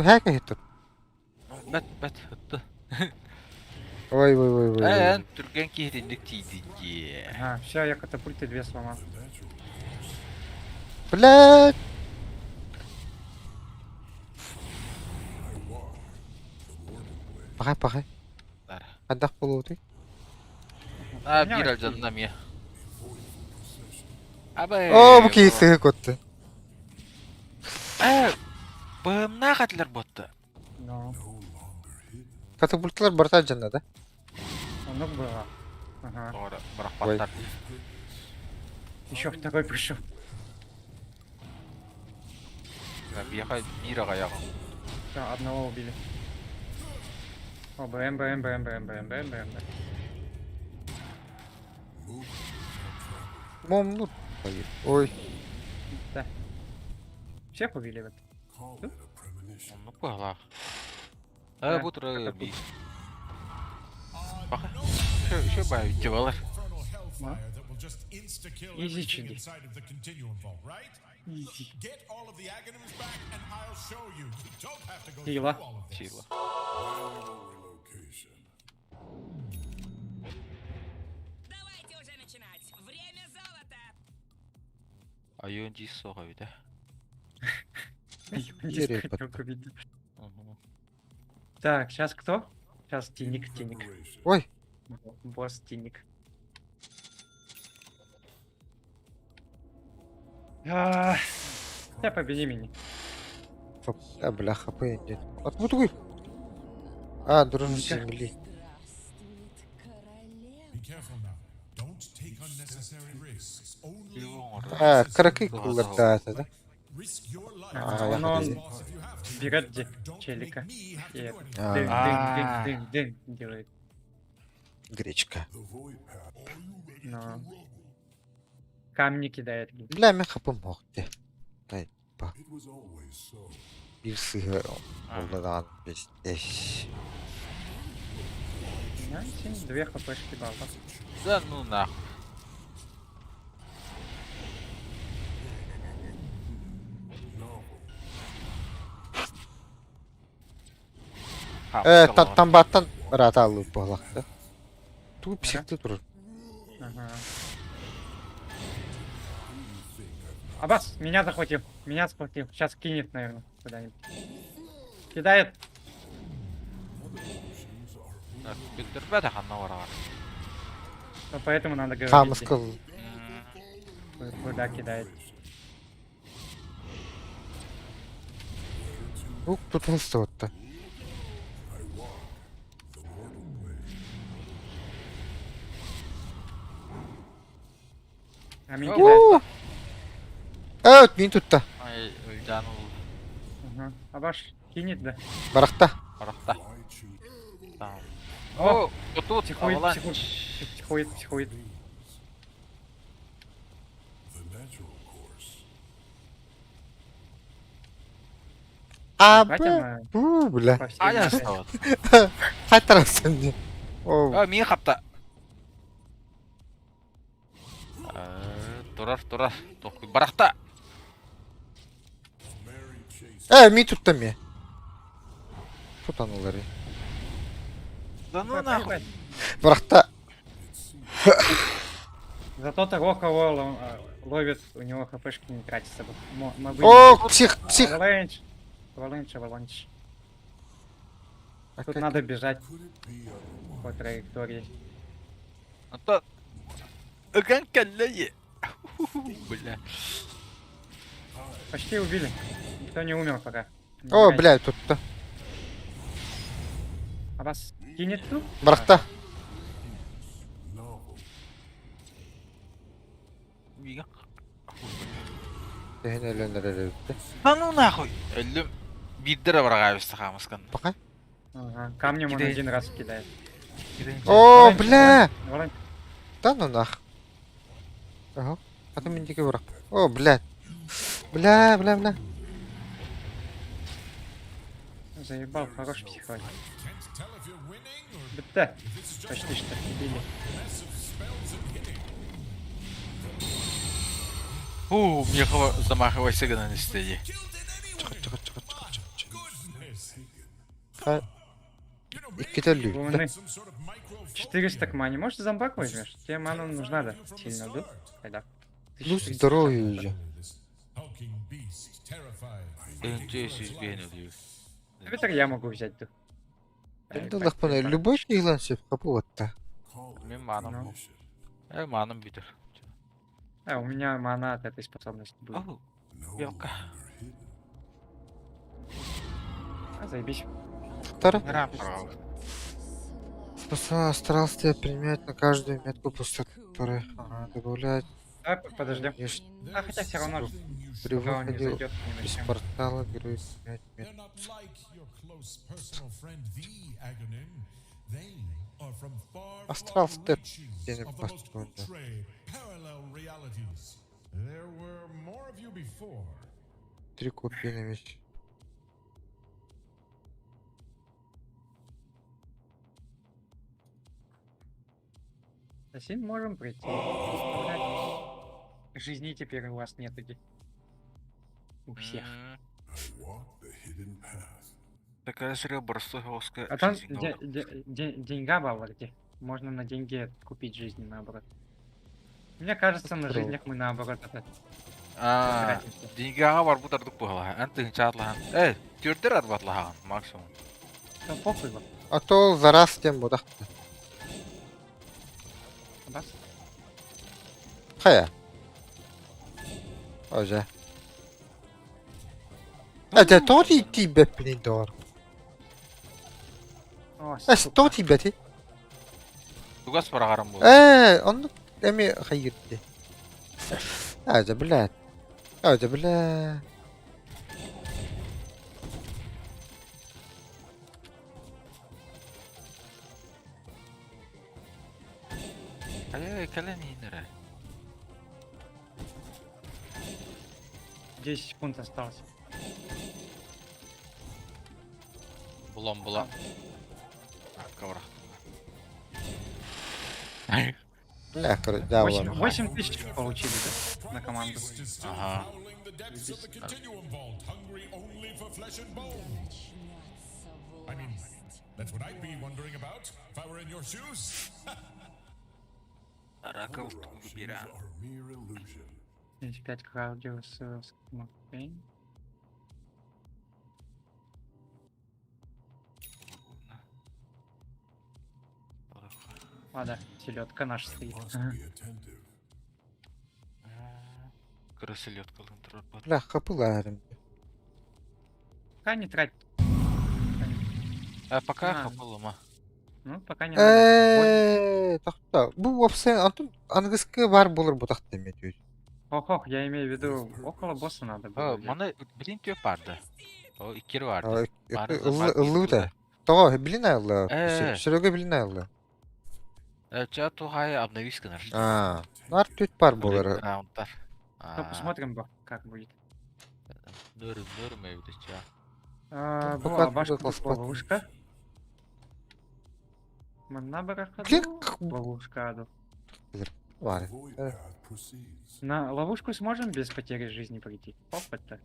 häkä hittu. Bät, hıttı. Ой. En Türk'en kihrindik tiydi. Ага, все, я катапульты 2 сломал. Блядь. Пахай. Адак болуу ти. Ha bir alcanına mı ya? Abi. О, бу кейсеге көттү. Bağımına katılır botta. Но, Катапультлар барта жанна да. оно было. Ага, Doğru. Bırak patlar. еще второй пришел. Bir yaka bir ayağı. Всё, одного убили. О, БМ. Момнут. Ой. Да. Всех убили вот. Onu bağla. Ha, Bu tura katapult. bir. Bak. Şu bayağı videolar. Infernal hellfire that will just insta-kill Easy everything chili. inside of the continuum vault, right? Easy. Get all of the Aghanims back and I'll show you. You don't have to go Hila. through all of this. Çiğla. Давайте уже начинать. Время золота. Ayıncı soğa bir de. Деревья Дискотеку видно. Так, сейчас кто? Сейчас Тиник. Ой. Босс Тиник. Я победи меня. Бляха, пойдет. Откуда вы? А, дружишь с земли. Be careful now. Don't take unnecessary risks. Only А, каракай куларда, да? risk your life. А, Он я Boss, if you have to. берет где Don't make челика. me have И to do anything. А, дын делает. гречка. Но камни кидает. Бля, мен хапым моқты. Дай, ба. Bir sığır olmadan beş. Да, 2 хпшки баба. Да ну нахуй. Тамбаттан рата алып болақты. Ту психті тұрыр. Ага. Абас, меня захватил. Сейчас кинет, наверное, куда-нибудь. Кидает. Bitirme de kanına var abi. Но поэтому надо говорить. Камыскыл. Куда кидает. Тут отты. А меня кидает. Evet, min tuttu. Ay öleceğin oldu. Ага. Абаш, кинет, да. Barakta. Barakta. Tamam. О, Тут психует. avalanche. Психует. Abi. Батя Бля. по всей Aya нашей- stavat. Қай тарafсın diye. О, Mie kapta. Durar. Tokuy. Barakta. min tuttu mi? Tut onları. Да ну Так, нахуй. поебать. Barakta. Зато того, кого ловит, у него хпшки не тратится. Могу О, псих. Аваланч. Тут надо бежать по траектории. Hatta ögen kelleyi. Бля. Почти убили. Никто не умер пока. Не О, умирайте. бля, tuttu. А вас кинет тут? Barakta. Mie.Ehen ölenlere bitti. Да ну нахуй. Öldüm. Birdir var abi sıkamızkan. Bakay. Ага. Камнем он Кидает. один раз кидает. О, бля. Аваланч. Да ну нах. Ага. А ты мне дикий враг. О, блядь. Бля. Заебал, хороший психолог. Can't tell if you're winning or Да, if this is just почти что убили. massive spells and hitting. Мie hava zamahı vaysa gıdan istedi. Killed in any way. Goodness Ха- You know, İki maybe de lüt. Умный. some sort of micro 400 к мане. Может, зомбак возьмешь? Тебе ману нужна, да? Сильно, да? Когда? Ну, здоровье уже. This hulking beast, terrified. Önce beğeniliyor. Ветер я могу взять, да. Ben de Allah bana любой yılan sep kapı vatta. Мен манам. Ну. Манам bitir. У меня мана от этой способности будет. Ау. Белка. Заебись. Тара. Рам прав. Старался тебя применять на каждую метку пустоты, которая добавляет Давай подождем. внешний А хотя все равно при пока он не выходе зайдет, не из начнем. портала герой применяет They're метку. not like your close personal friend, the Aghanim. They are from far, Astral far step reaches yine of the most bastırdı. outre, parallel realities. There were more of you before. Три копии на вещь. Син можем прийти. Оставлять. Жизни теперь у вас нет таки. У всех. Такая зря барстовская. А там деньга баварди. Можно на деньги купить жизни наоборот. Мне кажется, на Здорово. жизнях мы наоборот это тратимся. Деньгага бар бутардык бугала. Антын чатлахан. Төрдөр арбатлахан максимум. Да похуй вам. А то за раз тем будах. Бас. Хая. Уже. Это тот и тебе плидор. О, А сука. что тебе ты? Тугас парагарым бу. Он эми хайырды. Аja блядь. Аja блядь. Кален инере. 10 секунд осталось. Булам. Каврах. Бля, короче, да, ладно. 8 тысяч получили, да? На команду. Ага. Prowling the depths of the Continuum Vault, hungry only for flesh and bone. I mean, that's what I'd be wondering about if I were in your shoes. Раков биран. 75 Клаудиус Макпейн. А, да, селедка наша стоит. Ага. Крыселет калын турар бат. Бля, капыларым. Пока не трать. Пока А. хапылыма. Ну, пока не надо. Тахта. Bu вообще антон английский бар болар bu тахта метөй. Ох, я имею в виду, около босса надо было. взять. Мана билин төп барды. О, икер барды. Лута. То, блин, алла. Э. Широга блин, алла. Ча тухай обновисканар. Нар төт бар болар. Раундтар. Ну, посмотрим, как будет. Нөрм эвде ча. Пока Была башка тут посмотрим. ловушка. Мана Блин, барахаду. Ловушка аду. Var. На ловушку сможем без потери жизни прийти? Опыт-то.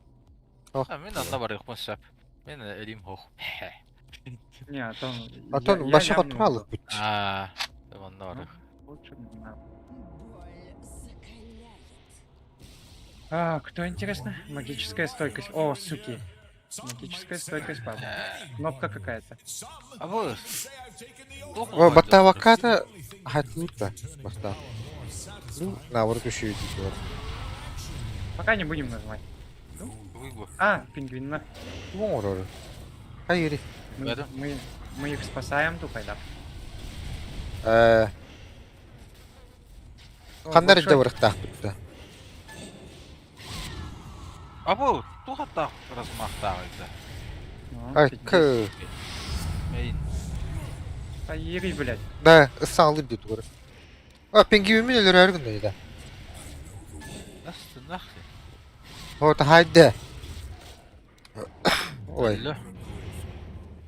Мен анда бар юкмун сап. Мен элим хох. Не, а то... Антон я башка явно туралык бит. Анда бар. Лучше не надо. Кто интересно? Магическая стойкость. О, суки. Магическая стойкость, папа. Кнопка какая-то. А вот. О, батаваката хатлута. Баста. Ну, наоборот еще и дикий. Пока не будем нажимать. Выгу. Пингвин на. Вон, Хайри. Это? Мы их спасаем, тупо, да. Қандай большой. жерде барықтақ бітті? Абу, тухата размахтавайда. Ну, Ай, 50. кы. Мейн. Поери, блядь. Да, ысалы дейді көрі. Пенгивімен өлір әргін дейді. Насты нахты. Вот, хайда. Ой, Лö.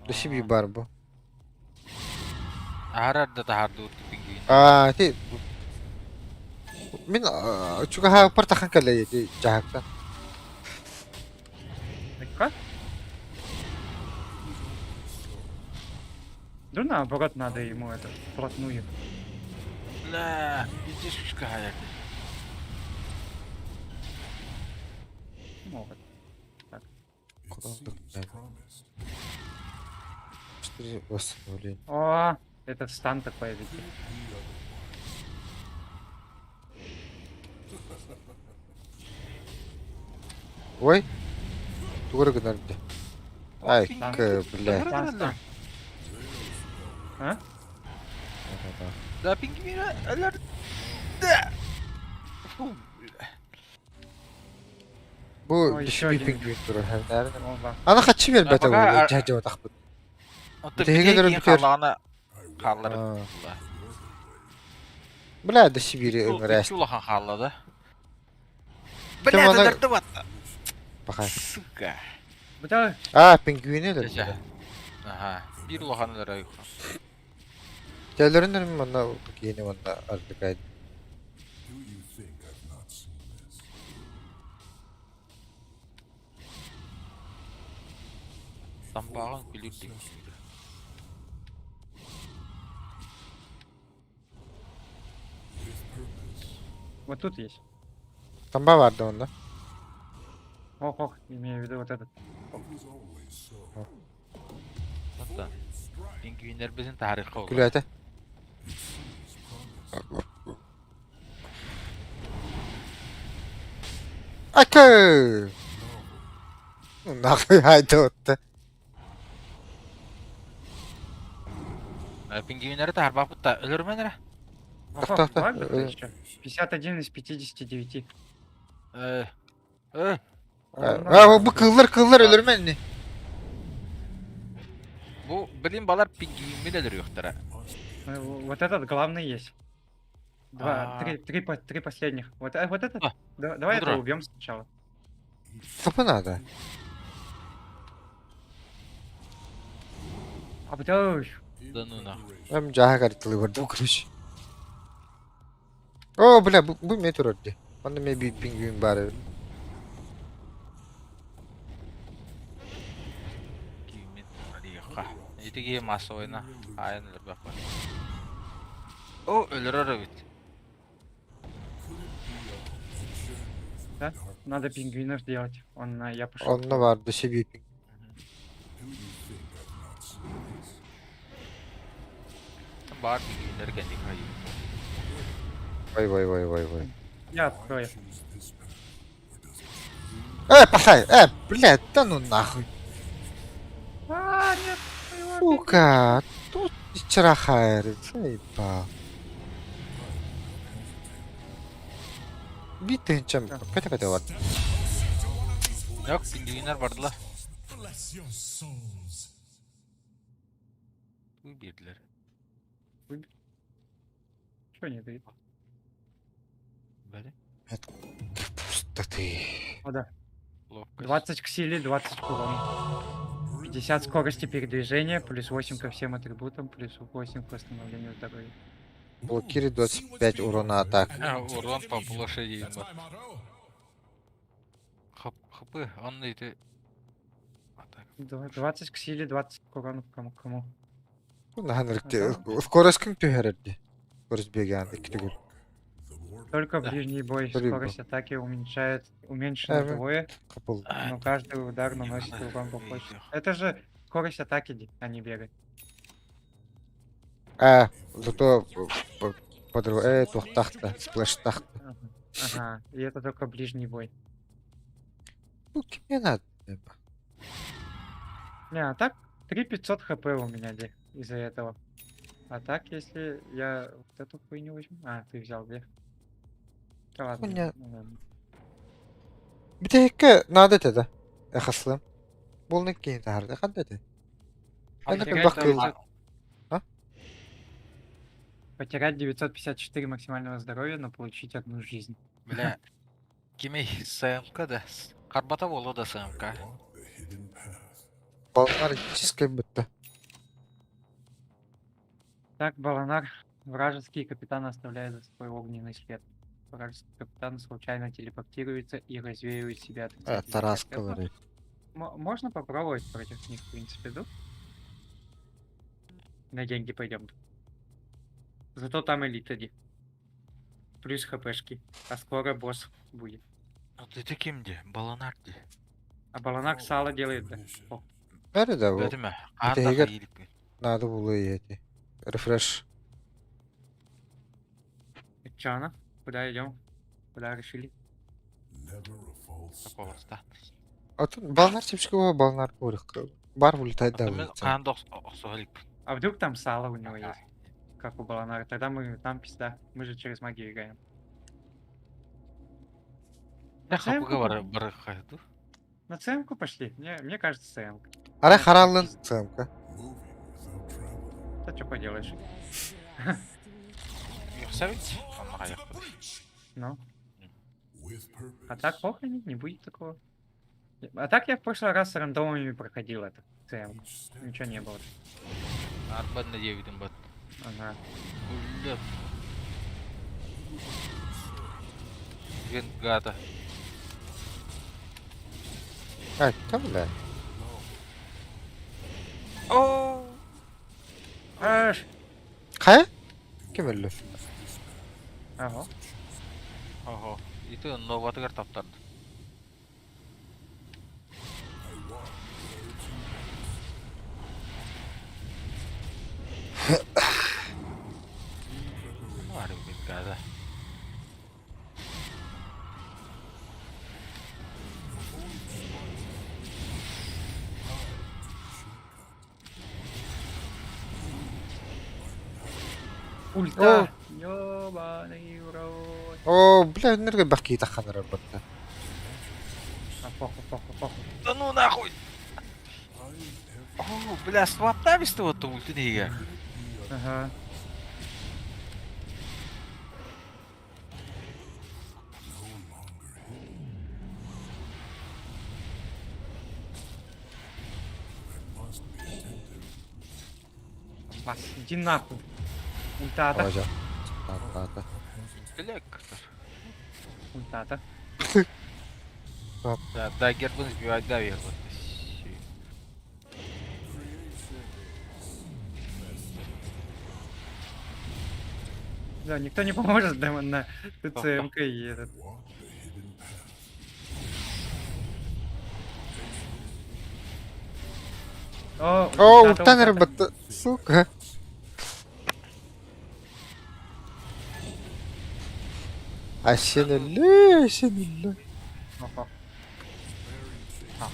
души бар бұл. Арарда тахарду пингвин. Ти... Мен чугаха партахан кәлі еді жағақта. Так, Да наоборот, надо ему это вплотную. Бля, пиздец, какая. Ну, вот. Куда-то, блядь. 4 восстановления. О, этот стан такой ведь. Ой. Тугры гынарды. Ай, Стан. блядь. Стан. А? Да-да-да. Да, пингвина, алер. Да. Фу, бля. Бу Ой, диши ещё bir один. pingvin туру хәлләрен. Оба. Аны хатчы бер бәтә Апага, ул җәҗә тахбыт. Отто Тегелер битеген битер. халланы халлар. А. Бля, да Сибири өңрәс. Улахан халлады. Кем Бля, аны- дадырды батты. Бахай. Сука. Бля, Пингвин эле. Чача. Ага. Bir улахан лара юк. Тәләрен мына киене мында ардыкай. Do you think I've not seen this? Тамбаган күлүрдик. вот тут есть. Тамба барды онда. Ох, имею в виду вот этот. Ата. Пингвиннер безин тарихы ул. Күләтә. Ака! Ну нахуй айдотты. Пингвиннер тарбак бутта өлөрмөнөр. Ох, Так, так, ладно, ещё. 51 из 59. Бу кыллар өлөрмәнни. Бу билим балар пингвин менен өлөрүктөр. Вот этот главный есть. А. Три последних. Вот этот. А, Давай мудро. это убьем сначала. Kapı nerede? А потом... Да ну нахуй. Ben caha kartılı vardı o kuruş. Oh bля, bu metro orada. Onda me bir pingvin bari. Пингвин тарихы. Этиге мас ойна. Айын өлөрбөк бар. О, өлөрөр бит. Да? Надо пингвинов делать. Я пошел. Onda vardı şey bir ping. Бар пингвиннер кенди кайы. Vay. Я открою. Пахай, блядь, да ну нахуй. А, нет. Сука, тут вчера хайрит, заебал. Биттен чем, ката var. Yok, pingvinler bardılar. Bless your souls. Uy birdiler. Что не дают? Böyle. Пусто ты. О, да. Ловкость. 20 к силе, 20 к урону. 50 скорости передвижения, плюс 8 ко всем атрибутам, плюс 8 к восстановлению здоровья. Блокирует 25 урона атак. Урон по площади. That's my motto. Хапы, он это... Атак. 20 к силе, 20 к урону кому. Скорость кім түйерді? Скорость бега, кітігір. Только Да. ближний бой. Рыба. Скорость атаки уменьшена Ага. вдвое, Капыл. но каждый удар наносит урон побольше. Это же скорость атаки, а не бегать. Зато подруг... тоқтақты, сплэш тақты. Ага, и это только ближний бой. Ну, кімге надо? Не, а так 3500 хп у меня из-за этого. А так, если я вот эту хуйню возьму... А, ты взял, где? Да ладно. Понятно. Ну ладно. Bir de hekka nadet ede. Xaslım. Bolun ekkeyin taharda qadda ede. Ana Потерять bak 900 А? Потерять 954 максимального здоровья, но получить одну жизнь. Бля. Кими СМК да. Карбата болу да СМК. The hidden path. Ballar чискай bitti. Так, Баланар, вражеский капитан оставляет за собой огненный след. Вражеский капитан случайно телепортируется и развеивает себя отрицательный Тараска эффект. var. Можно попробовать против них, в принципе, да? На деньги пойдем. Зато там элита, ди. Плюс хпшки. А скоро босс будет. А ты кимде? Баланарди. А баланак сало делает, да. О, Nerede bu? Ödeme. Öte Anda eğer- iyilik mi? Nadı buluyor yedi. Refresh. чё она? Куда идем? Куда решили? Never a false Kapavasta. Atın balnar çepşiki var, balnar ko'rik. Бар улетать да Атымен улетать. қанды оқсоғалик. А вдруг там сало у него есть? Как у баланара. Тогда мы там пизда. Мы же через магию играем. Я Цемку қапыға бар бір қайды. На цемку пошли? Мне кажется, цемка. Ara harallın цемка. moving without traveling. Да что поделаешь? Ұқсабет? Анна аяқ бұды. Ну. With purpose. А так похрен, не будет такого. А так я в прошлый раз с рандомами проходил это. Цемку. Each step Ничего не было. Арбадна девидім бат. Ага. Гүллі. Венгата. Ay tamam. Ооо! Аж. Kaya? Kim öldü? Ага. Ого. Itu новатығар таптарды. Var Венгата. Ульта. Ёбаный в рот. Oo, бля, nerede bakıyı takanır arbatta. А похуй. Да ну нахуй! О, бля, сваптамисты вот то ультинеге. Ага. Бас, иди нахуй. Ультата. Olacak. Hatta. Блядь. Ультата. Да, да, Гербун сбивать, да, верно. Да, никто не поможет, да, на ТЦМК и этот. walk the hidden path. О, Oo, ультата, ultan ультата. arbatta. Сука. Aşın öldü, aşın öldü. Ого.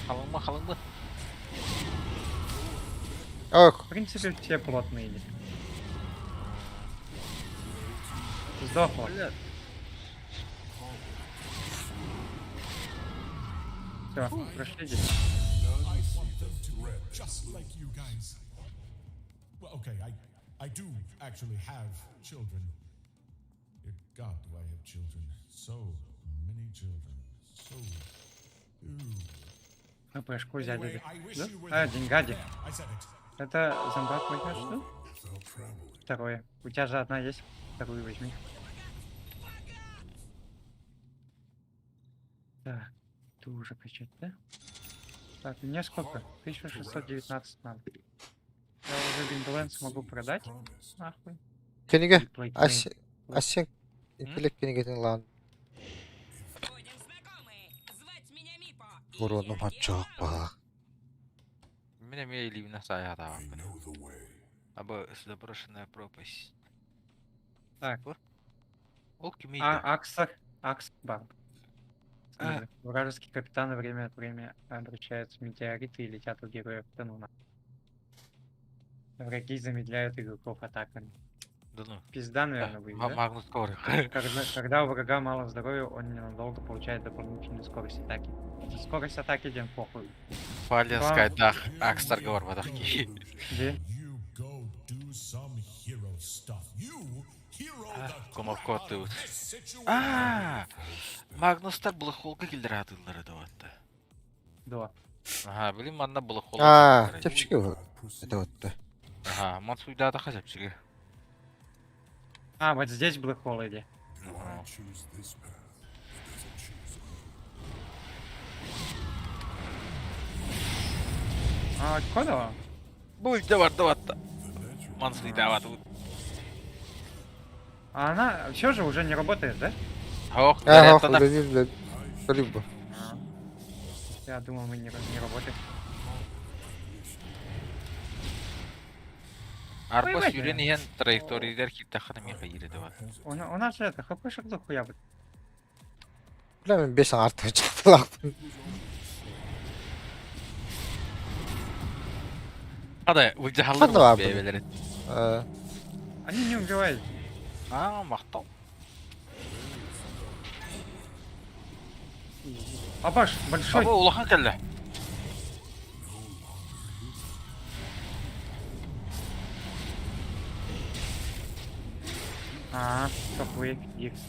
Халыңба. Ok. В принципе, все плотные есть. Сдохло. Блядь. Все, прошли здесь. I want them to red, just like you guys. Well, okay, I do actually have children. Dear God, do I have children? So many children. So few. ХПшку взяли. Anyway, да? I wish Да? you were А, there. деньгади. I said it. Это зомбак возьмешь, что? Without traveling. Второе. У тебя же одна есть. Вторую возьми. Так, ты уже качать, да? Так, мне сколько? 1619 надо. Я уже Виндленс могу продать. Promise. Нахуй. Kenige. Платить. Aşın. İntelek kenige lan. Будем знакомы. Звать меня Мипо. и Воронum я çok герой. bak. Меня мейли на сая да. I know the way. Або заброшенная пропасть. Так, Ол кимейді? Акс Бамп. Снизу. Вражеские капитаны время от времени обращаются в метеориты и летят у героев Тануна. Враги замедляют игроков атаками. Да ну. Пизда, наверное, будет, да? Магнус Корик. Когда у врага мало здоровья, он ненадолго получает дополнительную скорость атаки. Скорость атаки ден похуй. Фаленская дах. Акстар говор бадахки. Где? You go do some hero stuff. You hero the Комовко ты вот. this situation. Магнустар бұл қолға келдір атылдары да ватты. Да. Ага, білім манна бұл қолға. Aa, çepşiki var. Это вот да. Ага, мансуйда да хазапчыгы. А, вот здесь был холоде. Do I choose this path? Does it choose me? А, куда? Бұл да ватты ватты. The natural Мансли дават. А она все же уже не работает, да? Ох, Ага, зарядтанар. блядь. Либо. Я думал, мы не работаем. Арбас Поебать, юрен иен траекториялар киттахана мен кайыры дават. У нас же это хпшек дохуя будет. Бля, мен 5 артып чыктылакпын. Када выжахаллар Кандай бар бу бұл? бебелер. Они не убивают. Мактау. Абаш, большой. Аба улахан келди. Как вы, Икс.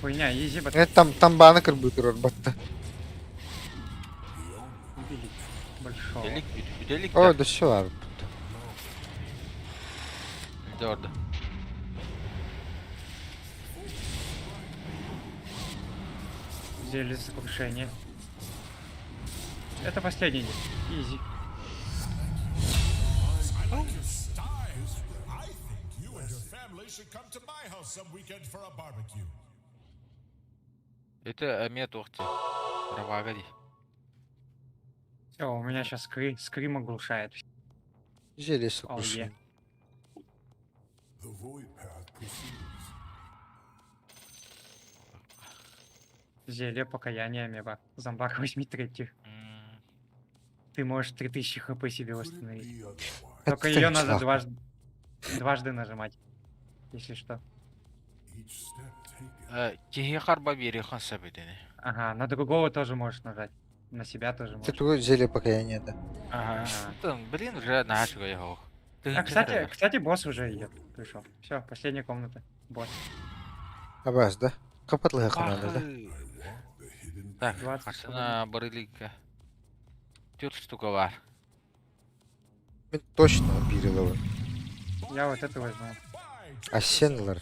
Хуйня, изи бот. Там баны кырбый турар батта. Убили. Большого. Делик, делик. О, да що var? Дорда. Взяли сокрушение. Это последний. Изи. I like your style. I think you and your family should come to my house some weekend for a barbecue. Это амет ухти. Равагади. Все, у меня сейчас скрим оглушает. Зелье Ау, сокрушение. The void path proceeds. Зелье покаяния меба. Зомбак 8-3. Ты можешь 3000 хп себе восстановить. Be otherwise. Только Это ее надо нахуй. дважды нажимать. Если что. Each step taken. Кихи харба бери хан сабедени. Ага, на другого тоже можешь нажать. На себя тоже Ты можешь. такое зелье покаяния, да? Ага. Блин, уже нашего его. Кстати, босс уже идет. Пришел. Все, последняя комната. Босс. Абас, да? Капатлыга кынады, да? Так, 20 каршына барылика. 4 штука бар. Мен точно бириловы. Я вот это возьму. А сенлар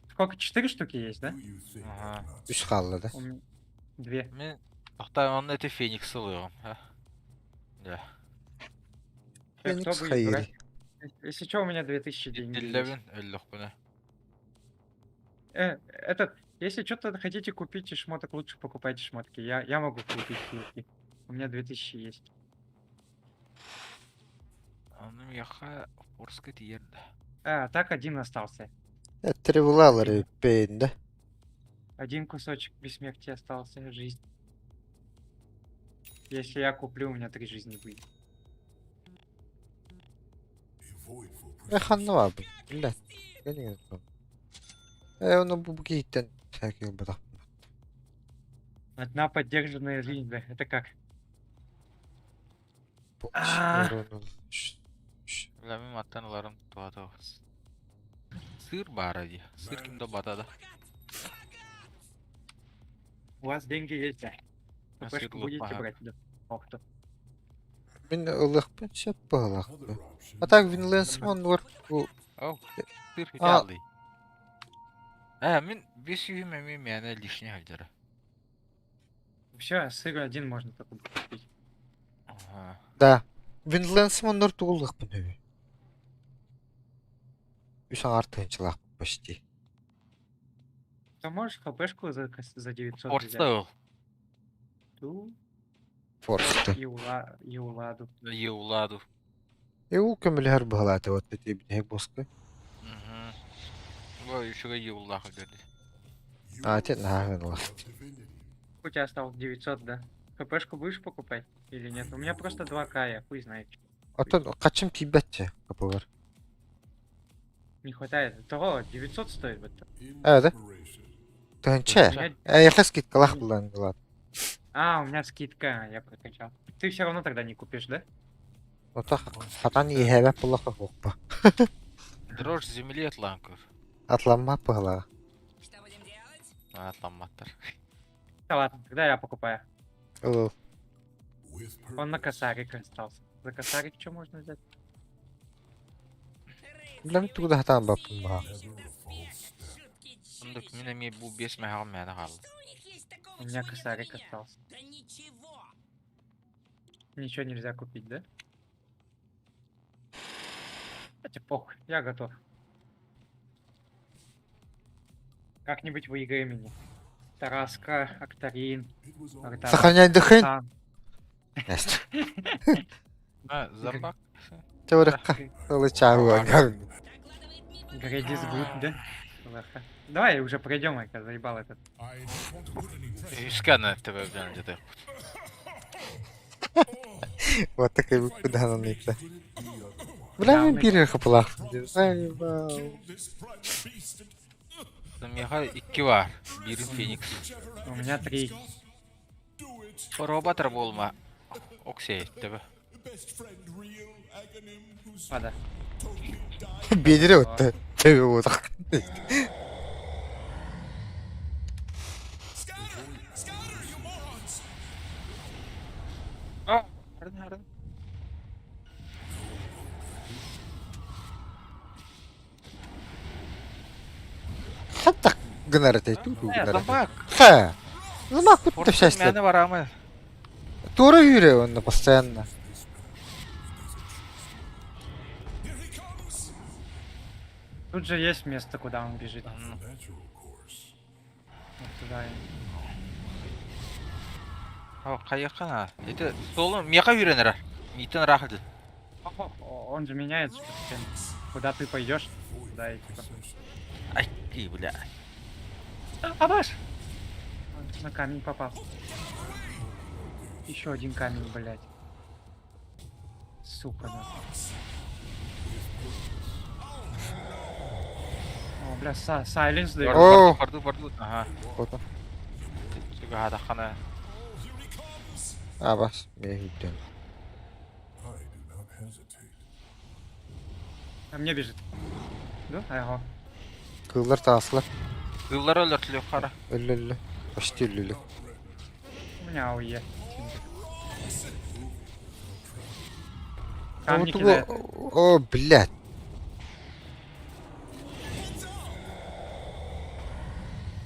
Сколько? 4 штуки есть, да? Ага. 3 қалды, да? У меня 2. Мен Ахтай он это Феникс алыyorum. Да. Феникс хайри. Если что, у меня 2000 денег. есть. Диллевин өллөх күнә. Если что-то хотите купить из шмоток, лучше покупайте шмотки. Я могу купить хилки. У меня 2000 есть. Аны яха Орска тиерді. Так один остался. Тревелалары пейн, да? Один кусочек бессмертия остался. Жизнь. Если я куплю, у меня 3 жизни будет. A void will proceed. Ханны var bu. Billa. Beni yazdım. Onu bu giyitten takip bırak. Одна поддержанная жизнь, да. Это как? Bu Aa. Ләмим аттанларын туады. Сыр бар ади. Сыр кимде батады. У вас деньги есть, да? А ППшку сыр будете лопаха. брать, да? Ох ты. Ben ılık ben şey bağlak. Other option. А так Винлендсман var. Bu Ау, сыр А. хиталды. Мен 500 мәме мәне лишний халдары. Все, сыр один можно только купить. Ага. da. Винлендсман var tuğuluk bu nevi. Üç artınçılak почти. Ты можешь хпшку за 900 Орста взять? ул. Ту Форсты. и Уладу. Еуладу. E u kömülher bağladı o dedi bir ne boskı. Мгм. Ой, еще еулаха гады. You А will те нахрен of лах. divinity. У тебя осталось 900, да? ХПшку будешь покупать или нет? У меня просто 2К, я хуй знает. Atan kaçım tibetçe kapı var. Не хватает. Того 900 стоит вот. Evet. Inspiration. Tönçe. Yakas git kalak bulan bulan. У меня скидка, я прокачал. Ты все равно тогда не купишь, да? O da hatan iyi hebe bulaka hokpa. Дрожь земли атланков. Atlanma bağla. Что будем делать? Атланматтар. Да ладно, тогда я покупаю. Ул. With Он на purpose. косарик остался. За косарик что можно взять? Bilmem tuğda hatan bapın bağa. Never a false step. Шутки Ондык чудища. мен эми бу 5 мәгәм мәне калды. Что у них есть такого, У меня чего нет у косарик меня? остался. Да ничего. Ничего нельзя купить, да? Кстати, похуй, я готов. Как-нибудь выиграем меня. Тараска, Актарин, Артавас, Сохраняй дыхание. Сан. Есть. Зомбак. Теорика. Лычагу огонь. Грэдис Гуд, да? Лаха. Давай уже пройдем, я заебал этот. I don't want to put any pressure. Исканно тебе белен жете. Вот такой куда на них-то. Бля, мен бирер хапылах. Заебал. This private beast and Мега 2 бар. Бирин Феникс. У меня 3. do it. Роботар болма. Оксей тебе. Best friend, real Aghanim, who's Пада. totally died. Бедре вот то. Вот так. Scatter! Scatter, you morons! А, хрен. Ха так гнартай тут. Зомбак. Ха. Зомбак тут Порт все мяне барамы. Тура Юрия он постоянно. Here he comes! Тут же есть место, куда он бежит. Natural course. Вот туда. А, каяққа. Это солы мега үйренер. Митен рахылды. Он же меняется постепенно. Куда ты пойдешь, туда и типа. Ай, ты, бля. Абаш! Он на камень попал. Еще один камень, блядь. Сука, нахуй. О, бля, сайленс дает. О. Барды. Ага. Вот он. Чуга хадахана. А бас. Мегиден. I do not hesitate. А мне бежит. Да? Ага. Кыллар таслар. Гыллар өлөртүлүп кара. Өллөллө. Почти өллөлө. У меня АУЕ. А Камни вот кидает. О, блядь.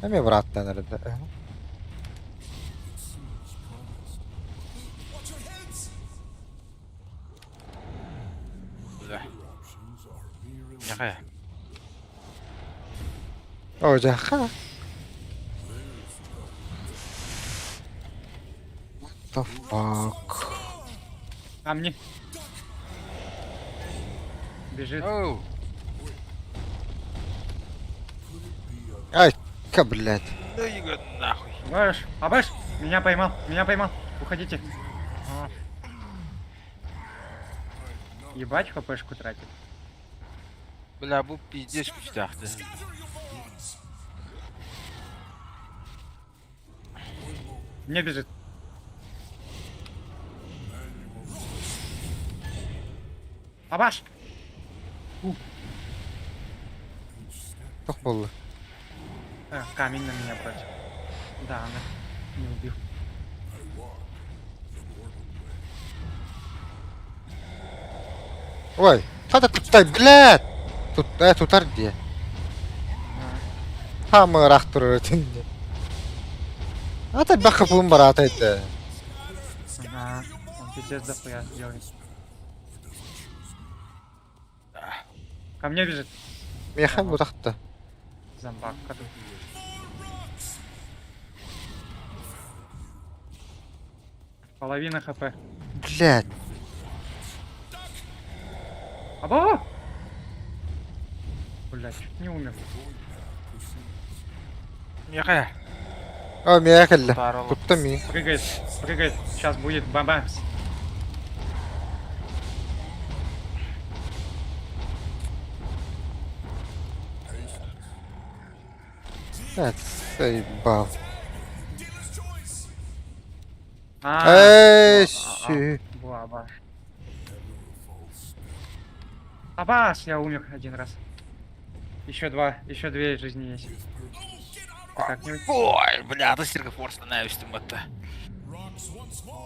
А мне обратно надо. Ага. Watch your heads! Бля. Options are mere Яхая. О, жаха. What the fuck? Камни. Бежит. Оу. Ай, блядь. Ну его нахуй. Абаш! Меня поймал! Уходите. Ебать, хпшку тратит. Бля, бу пиздец пустяхты. Мне бежит. Абаш! Что было? Камень на меня против. Да, она не убил. Ой, что ты тут, блядь? Тут где? Хамы рахтур өтінде. Ата баха бум барат это. Ага, он пиздец дохуя делает. Ко мне бежит Механ бутахта. зомбак. Половина хп. Блядь. Аба! Блядь, чуть не умер. Яхая. О, мекалле. Здорово. Тут-то ми. Прыгает. Сейчас будет бамбамс. Блядь, заебал. А, Щи. была Абаш. Абаш, я умер один раз. Еще две жизни есть. Ты как-нибудь? Ой, бля, ты стирка форс становишься там это.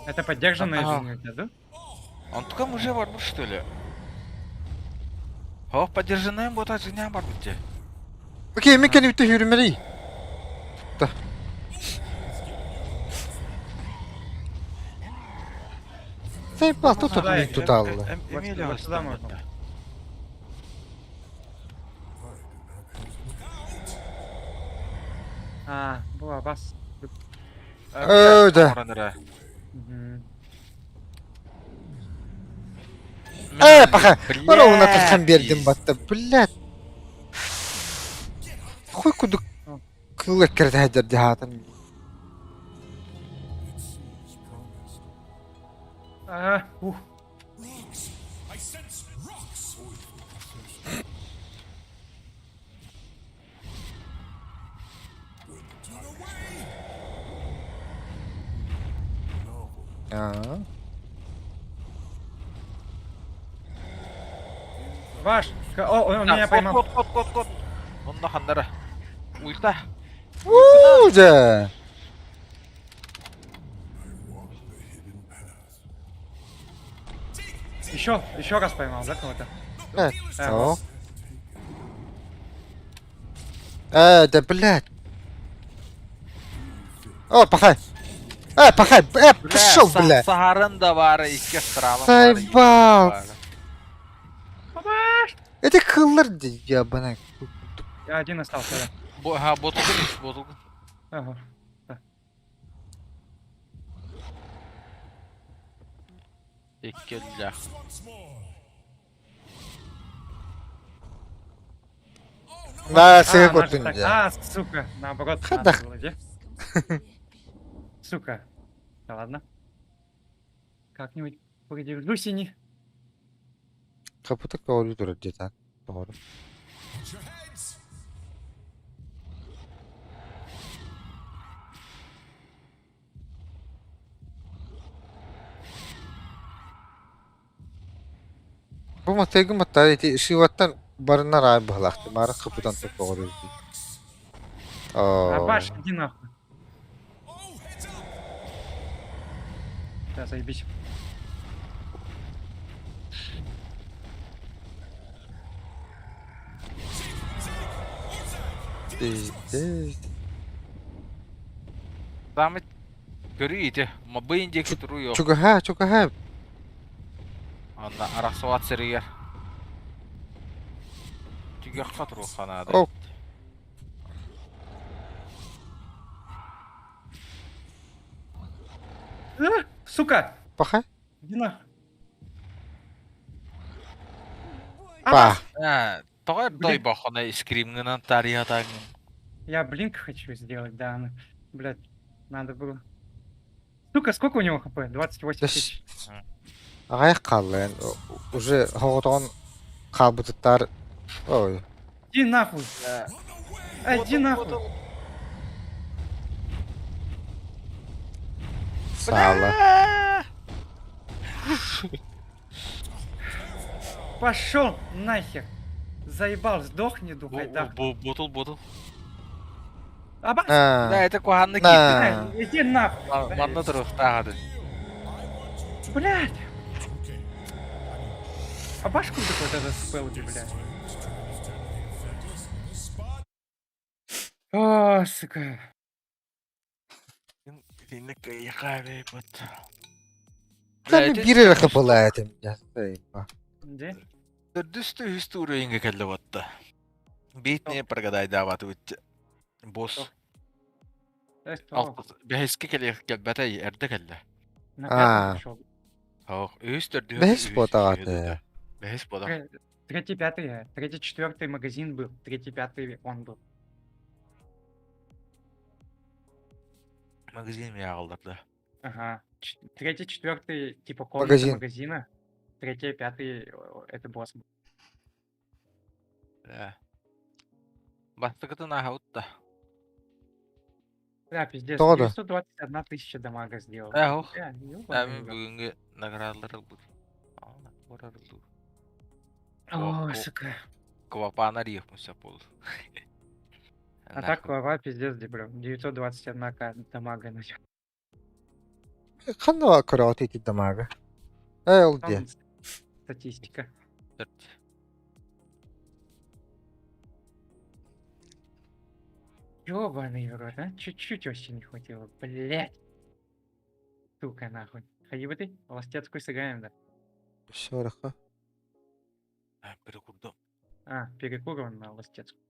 Это поддержанная Ага. жизнь у тебя, да? Он только уже бар бу, что ли? О, поддержанная бота жизня бар бу. Окей, мекен үтө жүрмели. Тутта. Заебал, тут Дай, тут аллы. Вот сюда можно. А, была бас. Да. Мгм. Паха. Ора уна тылхан бердим батта. Блядь. Хуй кудук. Кыл эккерде хайдар дихатын. Ух. I sense rocks. Ваш. Он меня поймал. Кот. Онда хандара. Уйта. Да. Еще раз поймал, да, кого-то? О. Да, блядь. О, пахай. Пахай. Пошел, блядь. Сахарын да бар, ике сыралым бар. Сайбал. Бабаш! Это кыллар ябана. Я один остался, да. Ха, ботулгун. Ага. Ике лях. Once more. На, сега надо котун так. да. Сука. Наоборот, Хадах. надо было, где? Сука. Да ладно. Как-нибудь продержусь и не... Капута кавалю турат жетак. Doğru. Watch your heads. Bu matayı matayı iti şivattan barına ray bahlaktı. Mara kapıdan topu Абаш, иди нахуй. Oh, heads up. Да, заебись. Zahmet görüyor ma bıyıncaki duruyor. Çok ha. Anda arasovat seriyer. Çünkü katru kanada. Oh. Сука! Paha. Иди нахуй. Pa. Ha, toy doy bakana scream'ın tarihadan. Я блинк хочу сделать, да. Блядь, надо было. Сука, сколько у него хп? 28 тысяч. Ағайық қалды. Уже хоғытығын қалбытыттар. Ой. Иди нахуй. Иди нахуй. Сağla. Пошел нахер. Заебал, сдохни, духайдак. Bottle. Абаш! Да, Ha. это куханны На. киты. Иди нахуй. Манна тұрық тағады. Блядь! А башку вот этот спелди, блядь. О, сука. Сені кайықай бейбіт. Ben bir yere kapalı hayatım. Ya, sayma. Где? Дүрдісті историяңға кәлі батты. Бейтіне біргадай даваты өтті. Бос. Бәхеске кәлбәтәй әрді кәлі. На А. пятый пошел. Ох, өстірді. Бәхес ботағаты. Бәхес ботағаты. Третий, пятый, третий, четвертый магазин был. Третий, пятый он был. Магазин меня алдырды. Ага. Третий, четвертый, типа комната Магазин. магазина. Третий, пятый, это босс. Да. Бастықытын ағауытта. Да, пиздец. Тоже. 921 тысяча дамага сделал. Ох. Ёбаный Әмін рот. бүгінгі наградалары бұл. Орарылды. Ой, сука. Квапана рейх мұса болды. А так клава пиздец, прям 921 дамага начал. Қандай күрәуті еті дамағы? Ол де. Там статистика. Ёбаный рот, а? Чуть-чуть вообще не хватило, блять. Сука, нахуй. Ходи бы ты, ластецкую сыграем, да? Шорха. Перекурдым. А, перекур он на ластецкую.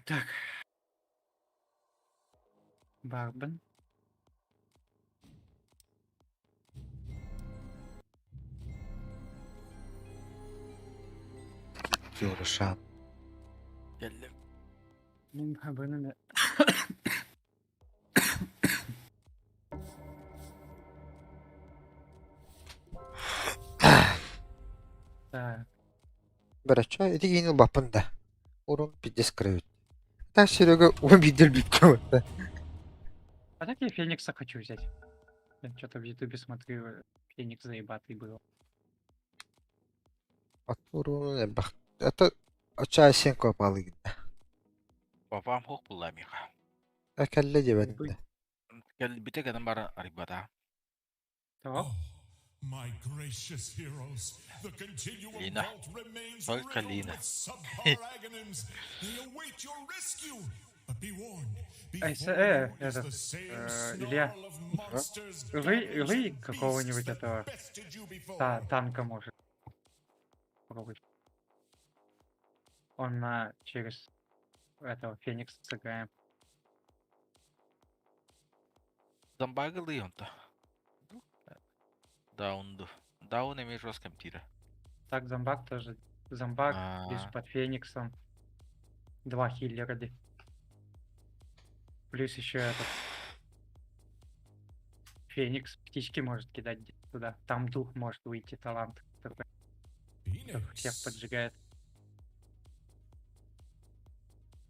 Так. Барбан. Юрышан. Geldim. Benim haberim de. Так. Барача, это генил бапында. Урон 50 кровит. Так, Серега, убедил битку. А так я Феникса хочу взять. Я что-то в Ютубе смотрю, Феникс заебатый был. От урону не бак. Это оча сен копалы гидde. Papam hok bulla miha. Akelle jebende. Gel bir tek adam bara aribada. Того? Oh, my gracious heroes, the continuum Lina. vault remains Только riddled Lina. with subpar agonyms. They await your rescue. But be warned, before you is этот, the same Илья. snarl of monsters Вы gatherers and какого-нибудь beasts that этого bested you before. танка может попробовать. Он через этого Феникса сыграем. Zambaga Leonta. Даунду. Даун имеешь жестком тира. Так, зомбак тоже. Зомбак А. лишь под Фениксом. 2 хиллера. Плюс еще этот. Феникс птички может кидать туда. Там дух может выйти, талант. Такой, всех Phoenix. поджигает.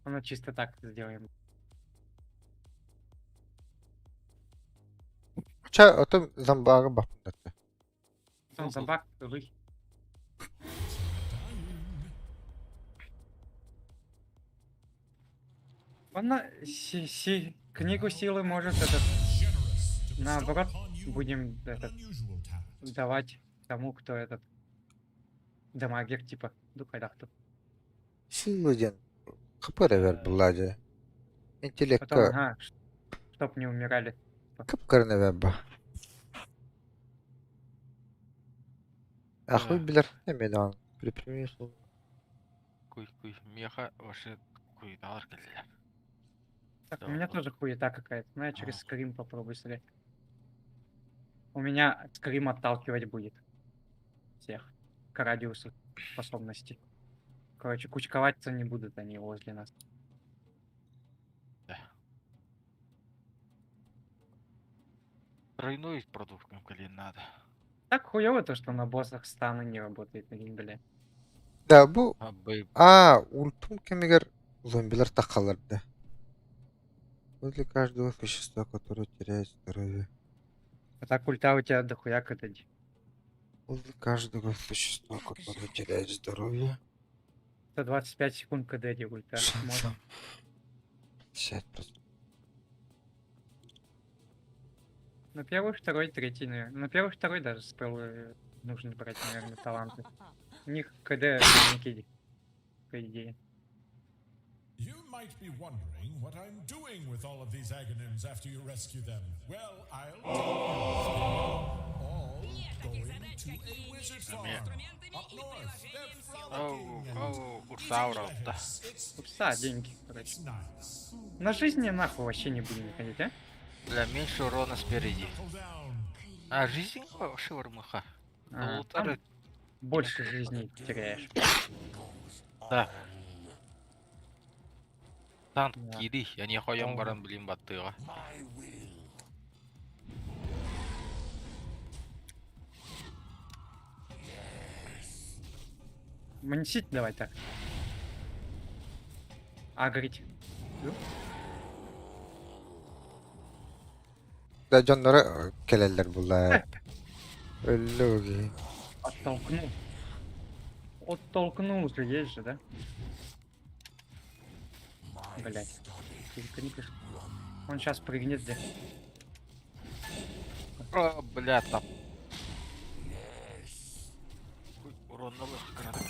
Ну, чисто так сделаем. Оча, ото замбага бапында. Там зомбак, вы. Он книгу силы может этот, Generous to наоборот, bestow upon you будем an этот, unusual talent. давать тому, кто этот дамагер, типа, духайдахту. Силуден. Кыпыры бер булладе. Потом, Интеллекка ага, чтоб не умирали. кыпкырны бер. Ахуй билер. Эмедан. Припримесу. Куй. Меха ваши куй далар келдилер. Так, Да, у меня вот. тоже хуета какая-то. Ну, я через А. скрим попробую стрелять. У меня скрим отталкивать будет всех к радиусу способностей. Короче, кучковаться не будут они возле нас. Тройной продуктом, коли надо. Так хуёво то, что на боссах стана не работает на геймбле. Да, бу. Абы Ультум кемигер зомбилер такаларды. Возле каждого существа, которое теряет здоровье. А так ульта у тебя дохуя катать. Возле каждого существа, которое теряет здоровье. 125 секунд КД ульта. Можно. 50%. На первый, второй, третий, наверное. На первый, второй даже спелы нужно брать, наверное, таланты. У них КД маленький, по идее. You might be wondering what I'm doing with all of these agonyms after you rescue them. Well, I'll tell you. All going to a wizard farm. Up north, they're frolicking and Курсаура-то. it's Деньги, короче. it's nice. На жизни нахуй вообще не будем ходить, а? Для меньше урона спереди. Knuckle down. А жизнь вообще вармаха. А, там больше жизней теряешь. Да. Танк Да. кири, я не хоям Ого. баран блин баттыга. Манисить давай так. Агрить. Да, Джоннора келелер булар. Ölügi. Оттолкнул. Оттолкнул же, есть же, да? Блять. Он сейчас прыгнет здесь. О, бля, там. Урон на лох гранат.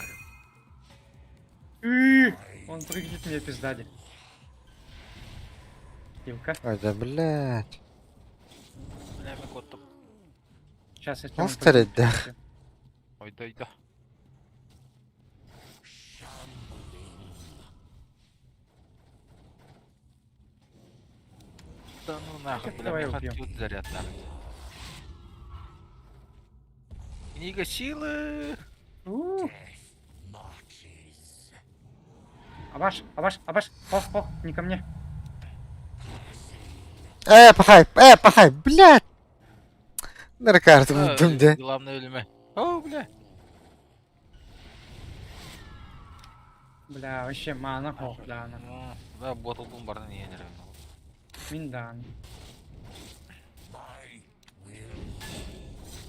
Он прыгнет мне пиздади. Килка. Ай да, блядь. Бля, ми котом. Сейчас я Нас тарайды. Ойда. Да ну нахуй, бля, Давай мне убьем. хватит заряд нахуй. Книга силы. Абаш, пох, не ко мне. Пахай, блядь! Наркарты buldum de. Главное ölüme. О, бля. Бля, вообще мана хох, да, она. Да, ботылдың барынан енер. Миндан.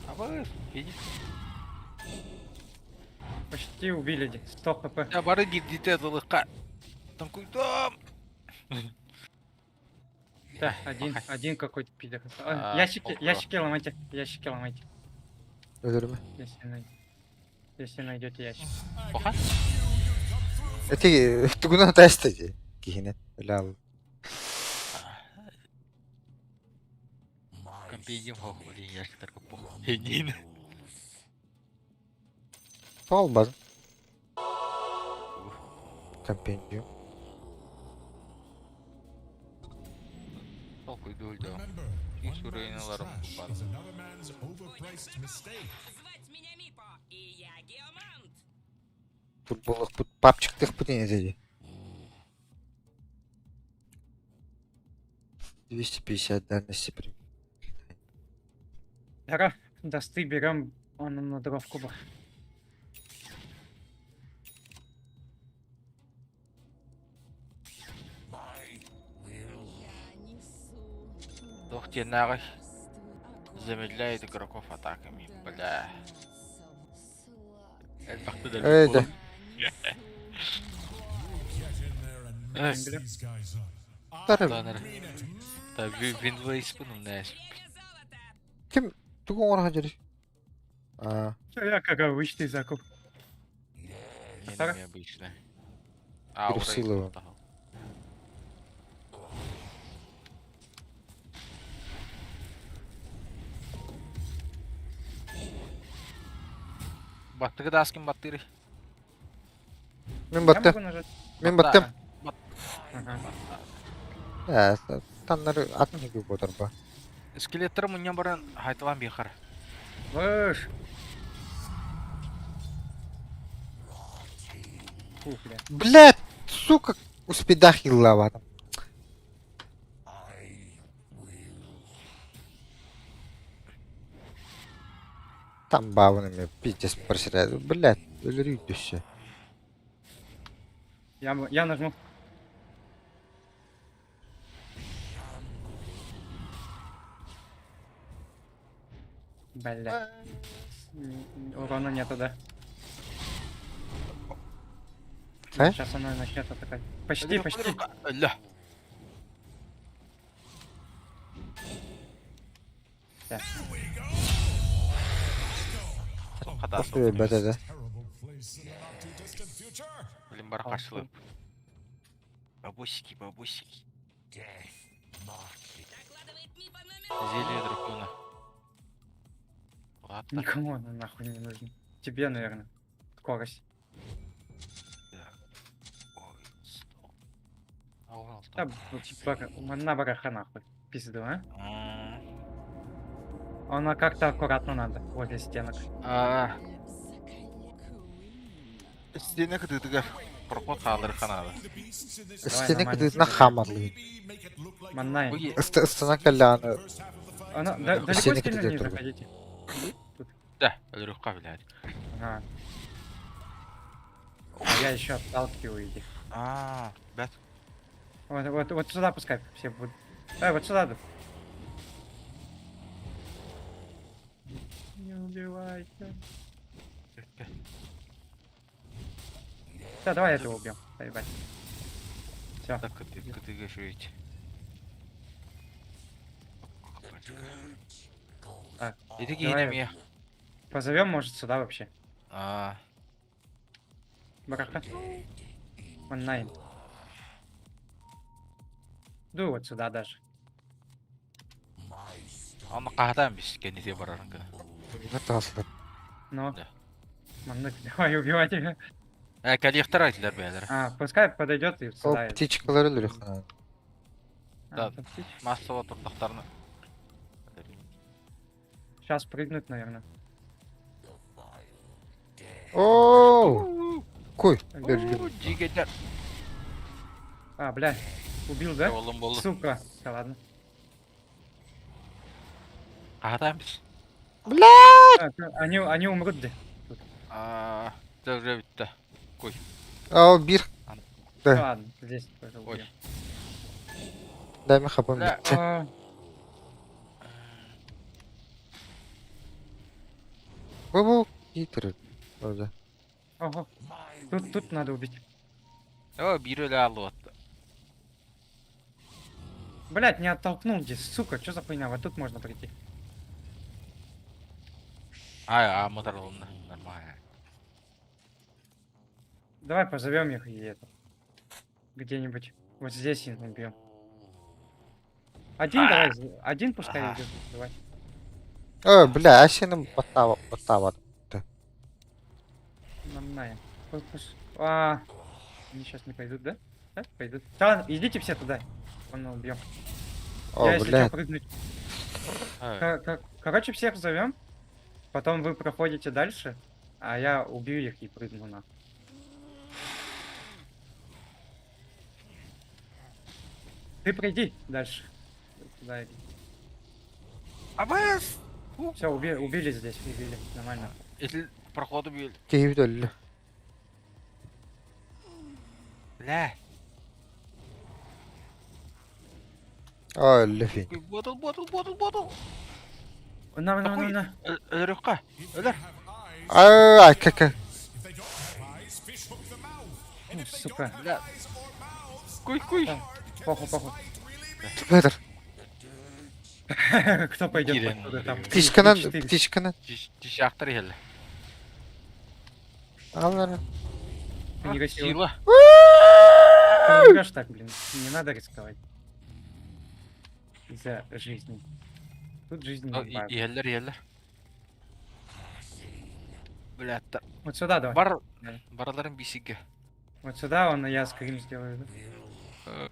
Абай, иди. Почти убили, 100 хп. Я бары гидите зылыққа. Танкуйдам. Да, один какой-то пидор. А, Ящики ломайте. Ölürüm. Если найдете ящик. Оха. Эти тугуна тестеди. Кихинет. Лал. Компедиум хох, блин, ящиктер көп бол. Енейін. Olmaz. Компендиум. Сол күйді өлді. Remember, Үй one man's сүрейіналарым trash бар. is another man's overpriced mistake. Звать меня Мипо, и я геомант. Футболлық бұт, папчықтық бұт ене деді. 250 дальности прям. Дара, досты берем, он нам на дровку бы. Дохте нағыш. Замедляет игроков атаками, бля. Әлбақты дәл. Öyle. Get in there and mess these guys up. Tarım. Tanır. Tabii Windways bunun ne? Время золота. Kim? Tuğun oraya geliş. Aa, Я как обычный закуп. Yeni mi обычно? А, Bir силы var. Баттығы да аскин баттыры. Мен Я battım. могу нажать. Men battım. Ага. Tanları atın gibi bodur ba. Скелеттер мұнен бұрын хайтылан бейқар. Выш. Фу, бля. Блядь, сука, у спидах хиллаватым. Там бавынами пиздец просирает. Блядь, ölürüydü düşse. Я нажму. Бля. Урона нету, да? А? Сейчас она начнет атаковать. Почти. Өлі. Да. Қатасы. Просто бәтеді. Terrible place in the not too distant future. Блин, бар қашылып. Бабусики. Докладывает Мипо номер. Зелье дракона. Ладно. Никому она нахуй не нужна. Тебе, наверное. Скорость. Ой, стоп. Алған Да, стоп. ну, типа, на бараха нахуй. Пизду, а? М, Она как-то аккуратно надо, возле стенок. Стене кытытыгар. Проход қалдыр қанады. The beasts in this Давай, Стене нормально. кыдытна хамарлы. maybe make it look like Маннай. Ой, Ыстана каляны. first half of the fight. Она, and далеко Стены стену кидают не только. заходите. да, өліріққа біләді. Ага. А я еще отталкиваю их. Бәт. Вот сюда пускай все будут. Вот сюда. Не убивайте. Да, давай этого убьем. Поебать. Все. Так, кытыға жөйт. Так, Еді давай. кейінеме. позовем, может, сюда вообще. Бараха. Онлайн. Ду вот сюда даже. Аны қағатан біз кәнеде барарын күні. Пулемет аслап. Ну. Да. Мандык, давай убивать его. Калихтар айтылар бәлер. Пускай подойдет и Ол сюда. птичкалар өлür хана. Да. Массово турдактарны. Сейчас прыгнуть, наверное. Ооо! Кой. Жигедер. А, бля. Убил, да? Олым болду. Сука. Да ладно. Кагатамыз. Они умрут, да? Уже битти. Ау, бир. Да. Да. Ладно, здесь тоже Ой. убьем. Дай ми хапам Бля. битти. Бу-бу. Итер. Öyle. Ого. Тут надо убить. Бир өле алып атты. Блять, не оттолкнул здесь, сука, что за хуйня? Вот тут можно прийти. Мотор олымды. Нормально. Давай позовем их и это. Где-нибудь. Вот здесь их убьем. Один давай, один пускай Ага. идет. Давай. О, бля, а сенің баттават. Нормально. Они сейчас не пойдут, да? Да, пойдут. Да, идите все туда. Он убьем. О, Я, если бля. что, прыгнуть. Короче, всех зовем. Потом вы проходите дальше, а я убью их и прыгну на. Ты пройди дальше. Туда иди. Абас! Все, убили здесь, убили. Нормально. Если проходу бил. Кейіп өлі. Бля. О, өлі фен. Ботл. На. Өлөрөкка. Өлөр. Ай, кака. If they don't have eyes, fish hook the mouth. And if they Сука. don't have eyes or mouths, Куй. Похуй. Петр. Кто пойдет Кирен. откуда там? Птичканан. Жактыр елі. Аллары. Ты не гасила. Сила. Ты не умрёшь так, блин. Не надо рисковать. Из-за жизни. Тут жизни не бывает. Елер. Бля, Вот сюда давай. Бараларым бисиге. Вот сюда я скрим сделаю. Да?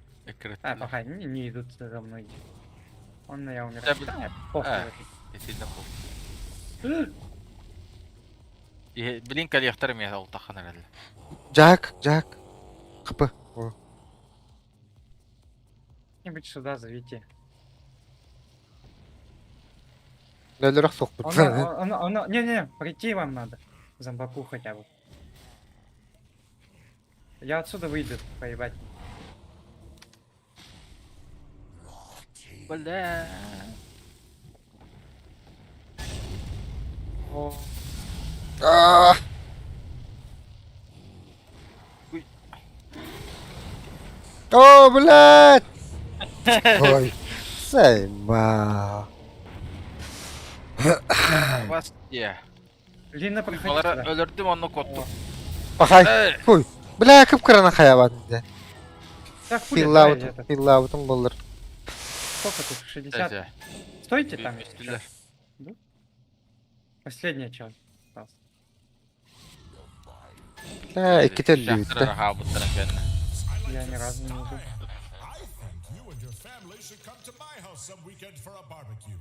Пока не идут за мной. Я умер. Да, блин. Да, похуй. Блин, калихтар мен ол таққан әлі. Джак. Қапы. О. Где-нибудь сюда зовите. Өліріқ соқпыт. Не, прийти вам надо. Зомбаку хотя бы. Я отсюда выйду, поебать. Бля. О, блядь! Ой. Сайма. Бас, Лина, проходи Балары сюда. өлірдім, оны котту. Пахай. Фуй. Бля, кіп қырана қаябат. Так, хули, давай это. Филлаутым болыр. Сколько тут? 60? Стойте там, если Бистилер. что. Да? Последняя часть. осталась. Бля, екі тілі Жақтыр өтті. аға бұттырын кәні. Я ни разу не убил. I think you and your family should come to my house some weekend for a barbecue.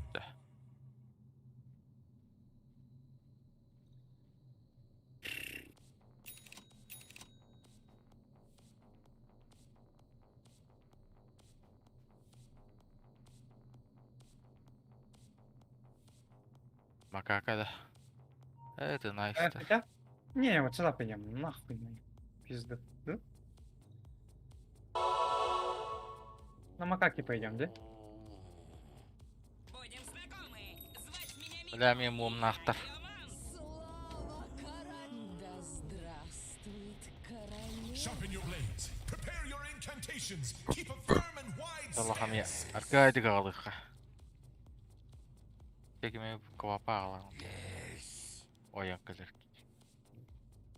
Макака да. Это найс. Хотя? Не, вот сюда пойдем. Нахуй, ну, пизду. Да? На макаке пойдем, да? Будем знакомы. Звать меня Мика. Бля, мен мұм нақтыр. Слава король! Да здравствует королева! Sharpen your blades. Prepare your incantations. Keep a firm and wide Саллахам я. stance. Аркайды қалдыққа. Теки мен квапа қалам. Оян кілер.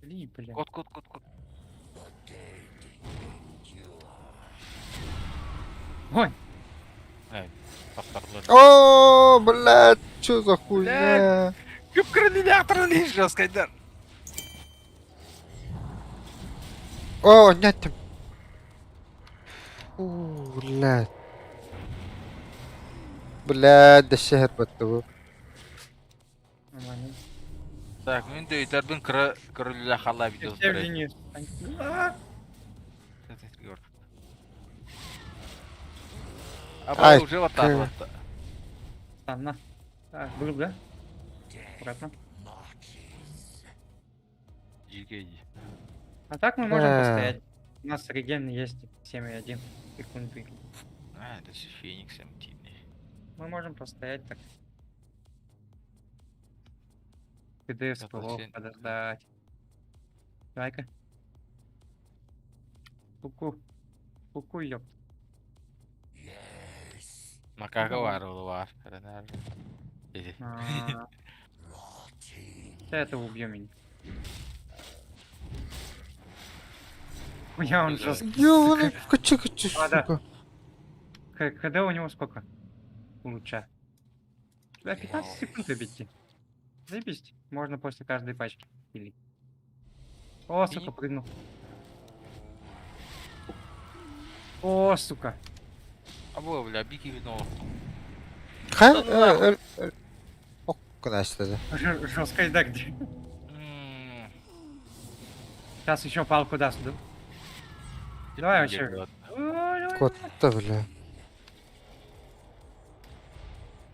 Бля. Кот. Ой, Тастарлы. О, блядь, чё за хуйня? Күп-күрілі жескайдар. О, неттім. Блядь. Блядь, да шехер бітті бұл. Нормально. Так, мен де өйтердің күрілі қала видеосы Все в көрейін. линию. А, Абай Ай, уже вот так кэ. вот. Странно. Так, был, да? Аккуратно. Жиге. А так мы можем Да. постоять. У нас реген есть 7,1 секунды. А, это же Феникс МТ. Мы можем постоять так. КД спылов сен- подождать. Давай-ка. Куку. Куку, ёп. Макака var oğlu var. Nerede? А. Да это убьем меня. Я он жесткий. Ёланы, кычы, А, да. сука. КД у него сколько? Лучше. Да, 15 секунд добить. Заебись. Можно после каждой пачки пилить. О, сука, прыгнул. О, сука. Abo bля, бики вино. Ха, Ок, куда istedi. Жесткая, да, где? Сейчас еще палку даст, да? Давай вообще. Ой, ой, Котта, бля.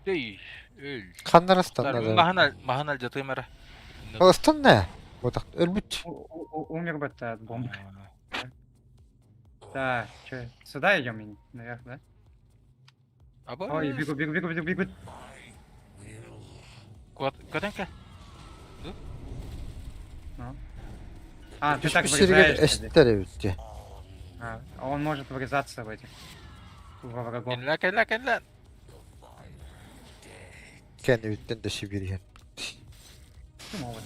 Değil. Öl. Kanlar astanlar. Mahana jatayım ara. Astan ne? Бодақ өлбүт. Умер бы ты от бомбы. Так, что, сюда идем наверх, да? Abo. Ой, бегу. Катанка. Ну. А, ты так Пішірген вырезаешься. да? эстері бітті. А он может врезаться в этих. Во врагов. Kendiler. Kendi bitten de şibirgen. Могут.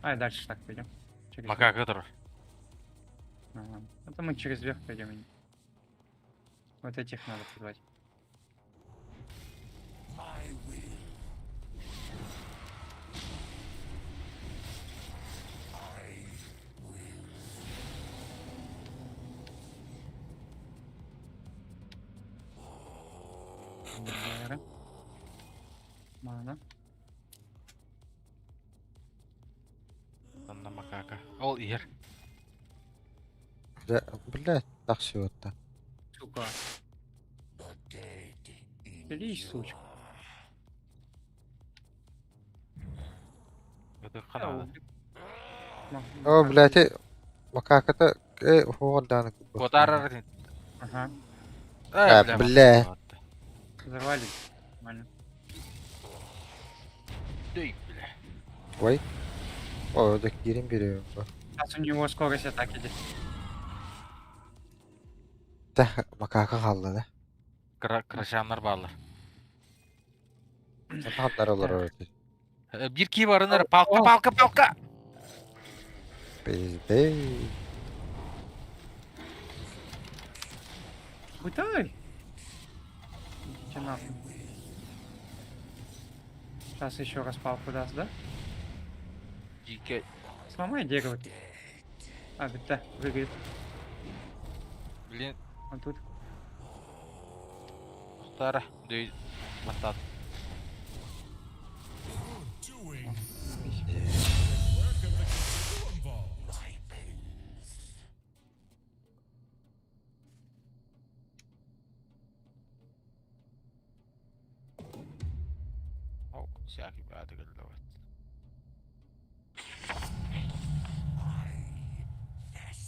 Ай, дальше так пойдем. Через верх. Макака dur. Ага. Это мы через верх пойдем. Вот этих надо позвать. Вера. Мана. Anla makaka. Ol yer. Блядь, тақшы отта. Сука. Лись, сучка. Ödü kanadı. О, блядь, макаката, хуғалданы. Kotarar. Ага. бля. Взорвали. Нормально. Değil bile. Ой. О, да керім берем. Сейчас у него скорость атаки здесь. Та макака қалды да. Kıraşanlar bağlar. Қандар олар орады. Bir ki varınır. Palka. Пиздей. Бутай! Идите нахуй. Сейчас еще раз палку даст, да? Jike. Сломай дерево. А, ведь да, прыгает. Bilin. Он тут. Muhtara. Değil. Batat. Doing. Work of the continuum vault. Oh, всякий бады голодовать.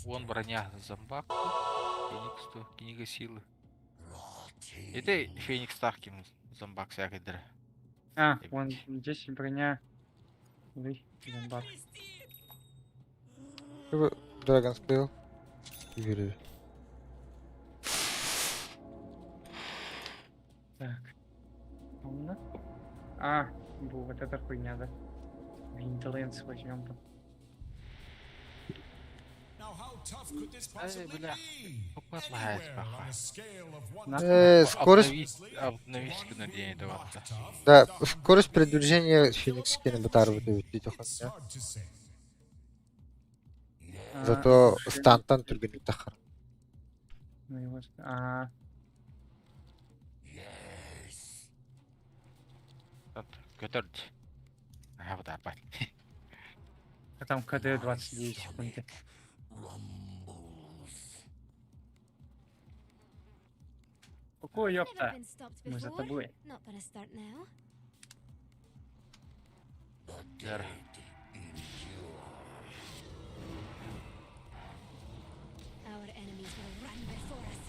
Вон броня зомбак. Феникс, книга силы. Это Феникс Таркин, зомбак всякий дыра. А, вон здесь броня. Ой, зомбак. Драгон спел. Игры. Так. Умно. А, вот эта хуйня, да? Винтленс возьмем там. Now, how tough could this possibly бля. be? Попад Anywhere лайс, on похуй. a scale of 1 На. to Скорость... Обновись на день это вот. tough, Да, скорость передвижения Феникс кені бутар өтөбүт дейді it's охан. hard to say. Зато стантан түргенік тахар. Ну, его ж- Көтөрдү. Вот опять. А там КД 29 секунд. Какой Never ёпта? been stopped Мы за before. тобой. Not gonna start now. Жер. Our enemies will run before us.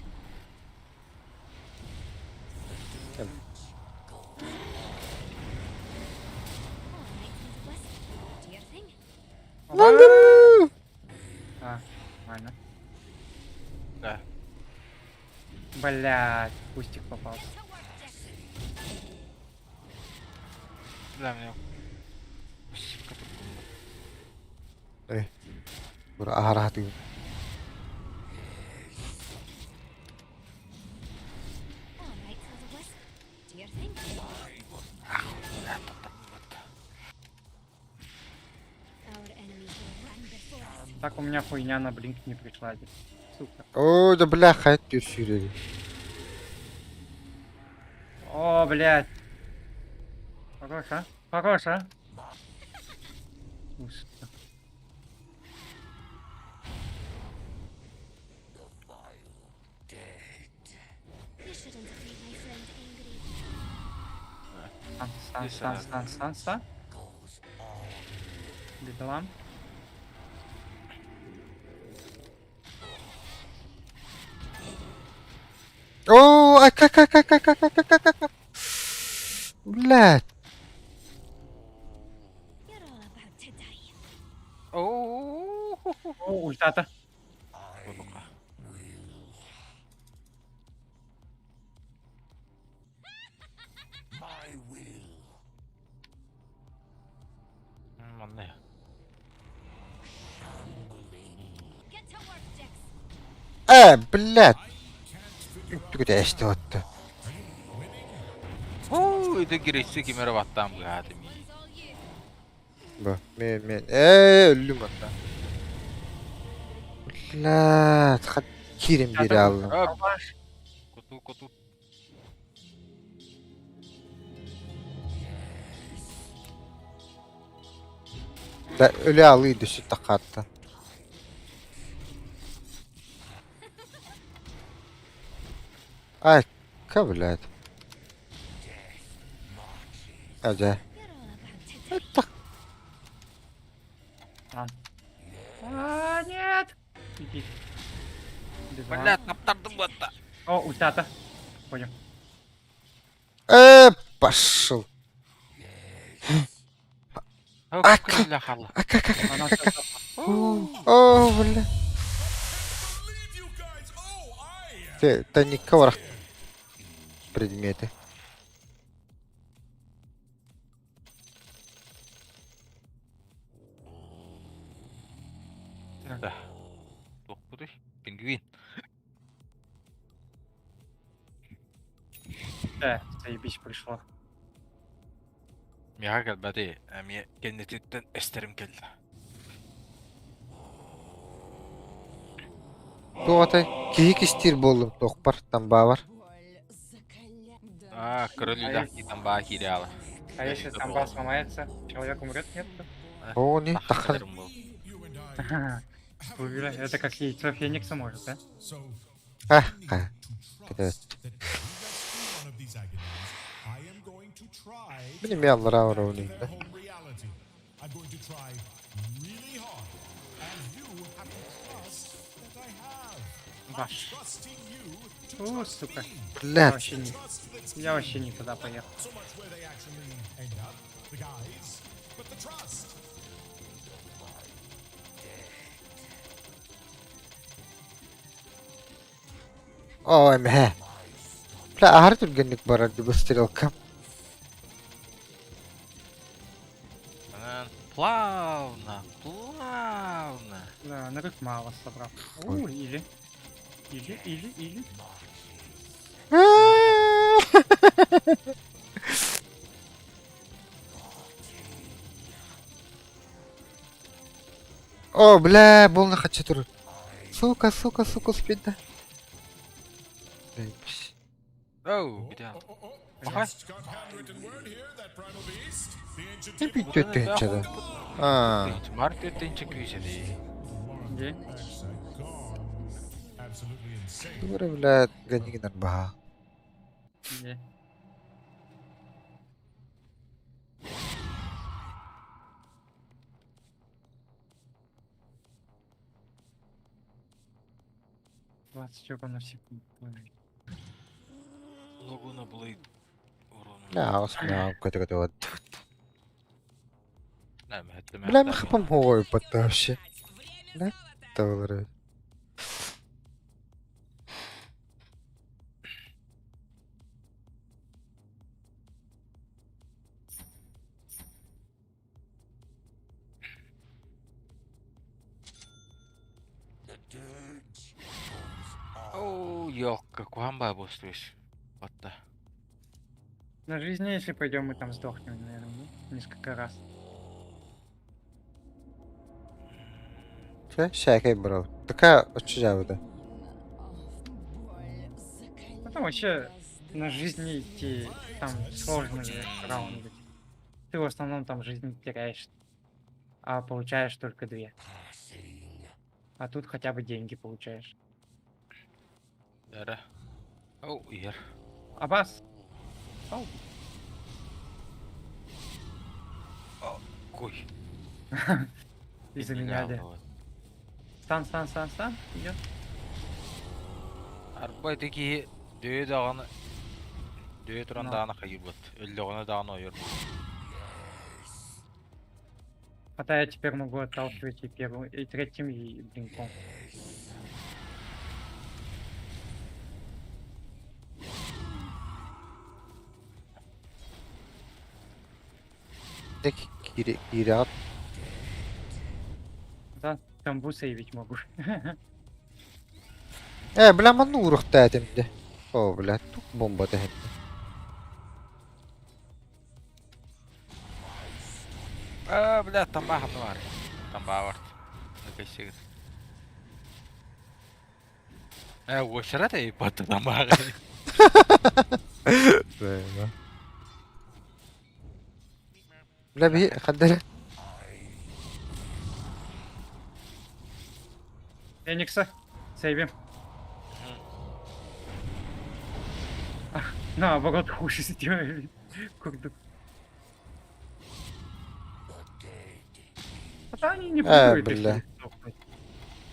All right, West. Do your thing. Нормально. Да. Блядь, кустик попался. To work, Jack. Да, мне. Бұры ағаратың. All right, West. Do your thing. Our enemies will run before us. Так у меня хуйня на блинк не пришла. Сука. О, да бля, хайт түр сүйреді. О, блядь. Хорош, а? Хорош, а? Уж. You shouldn't have made my friend angry. Стан. Бедлам. О, как. Блядь. You're all about to die. Ооо. О, ультата. Манне. Get to work, Jax. Блядь. Түгіде әшті отты. Ооо, это гирейси кемері баттам гады ми. One's all you. Бу, мен. Өлім отта. Блядь, хат кирим бере алым. Коту. Да, өлі алıydı şu takatta. Ай, блядь. Аже. You're all about to die. Нет. Иди. Бедлам. Бля, таптардым батта. О, ультата. Понял. Пошел. Бля, хала. Она всё tappa. О, бля. Believe you guys. Oh, I am. Это не коврах предметы. Да. Тоқпуды. Пингвин. Заебись пришло. Миға кәлбәді, әме кеннететтен әстерім келді. Тоғатай, кейік істер болым, тоқпар, тамба бар. Крылья там ба хириалы. А если тамба сломается, человек умрет, нет? О, не, тахан. Уверен, это как яйцо Феникса может, да? So, Кәді. one of these agonies, I am going to try Мені мен лара the ораунингді. whole reality. I'm going to try really hard, and you have to trust that I have. Баш. Trusting you to О, trust сука. me. Я Блядь. вообще не, Trust that's я вообще не туда поехал. so much where they actually end up, the guys, but the trust. Ой, мэ. Бля, ағар түргенлік бар, ады стрелка. Плавно. Да, нарыв мало собрал. Ой. О, или. Или. О, бля, больно хочу тур. Сука, успеть, да? Заебись. Оу, bir daha. Aha. It's got handwritten word here that primal beast, the ancient Ne evil bir tütünçede. Aa, Mar 4-inci kүйседі. Где? gone absolutely insane. дура, бля, ганигнар баха. Где? Двадцать чего на секунду. Loguna Blade. Urunu. لا اسمع كده ود. Ne mehetli بلا ما خبم هو يبطرش. لا تغري. Оу, ёлка, куамба бустуешь. Вот да. На жизни, если пойдем, мы там сдохнем, наверное, ну, несколько раз. Şey, şaka bro. Така очужава да. Потом вообще на жизни идти там сложные раунды. Ты в основном там жизнь теряешь, а получаешь только 2. А тут хотя бы деньги получаешь. Yere. Оу, yer. Аббас! Ау. Kuy. Из-за меня, да. Стан. Идет. Арбайдыки дөе дағаны... Дөе тұран Ну. дағаны қайыр бұд. Өлдіғаны дағаны ойыр. Хотя я теперь могу отталкивать и первым, и третьим, и блинком. Tek iriat. Да, тамбу сейвить могу. بلا ما نور اختاتم ده. او بلا توك بومبا ده. Блядь, там бағаны бар. Там bağa var. Ne kaçacak? Oşara da iyi battı tam bağı. بلا بي خدنا. Феникса, сейвим. Наоборот, хуже сделали. Курдук. Хотя они не будут бля. если сдохнуть.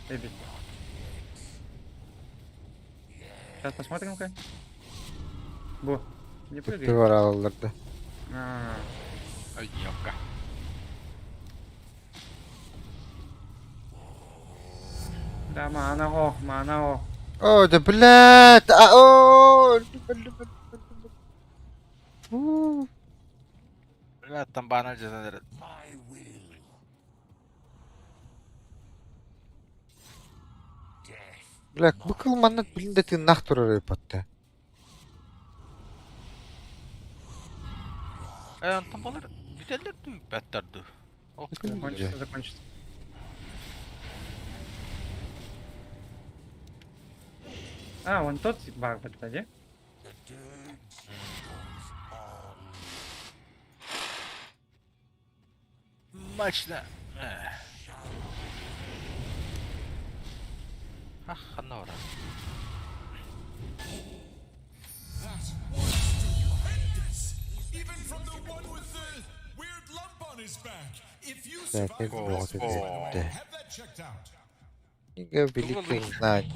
Эбби. Сейчас посмотрим-ка. Бо, не прыгай. Приваралlar da. А, Ay yok. Да, мана. О, да блядь! О! Фу. Блядь, там bana ceza verir. Блядь, bu kılmanın bilinde tırnak durur yapıttı. Там балар güzeller duyup battardı. Oh, закончится. А, вон тот барбар, кстати. Maçta. Ah, Hanora. Even from the one with the weird lump on his back. If you Так, survive это the вот rest of это, this, by the way, да. have that checked out. Нига великих знаний.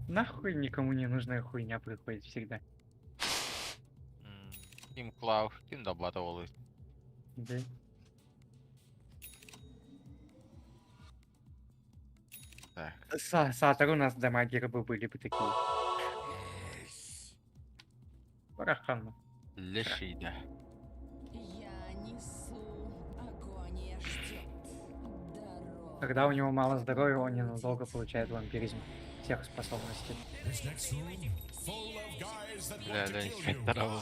Нахуй никому не нужная хуйня приходит всегда. Kim Klav, kim de bata oluyor. Да. Так. Сатор у нас дамагеры бы были бы такие. Бараханно. Лешийда. Я несу, агония ждет. Дорога. Когда у него мало здоровья, он ненадолго получает вампиризм всех способностей. This next room full of guys that Бля, want to да, kill ничметтер you. абыл.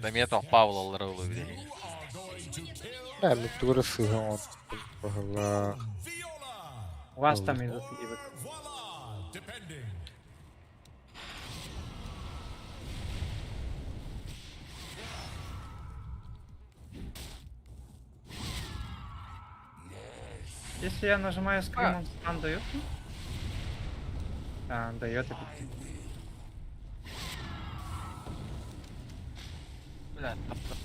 Да метал Павыл аллар абыл бile. You are going to kill Бля, мектура сыган вот. Вала. Viola Вас там идут и вы. or Voila, depending. Если я нажимаю скрин, он стан дает? А, дает эффективно. Бля, таптым.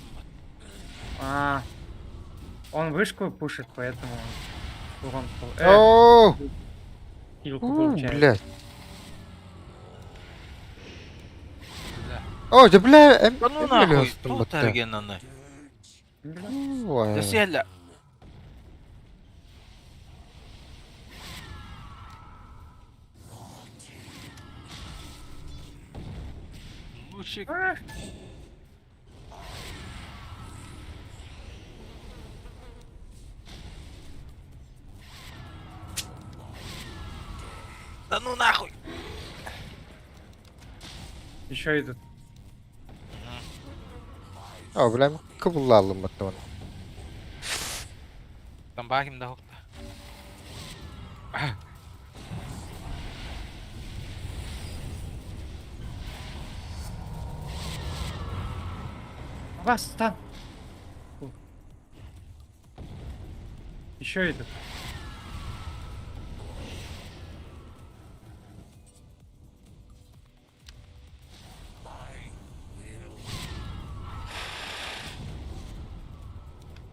А, он вышку пушит, поэтому он урон О, хилку получает. блядь. Бля. О, да бля, Да ну нахуй, тол тәргенаны. Да сәлі. Лучик. Да ну нахуй. Еще идут. О, бля, кабулалым это он. Там багим да хокта. Вас стан. Еще идут.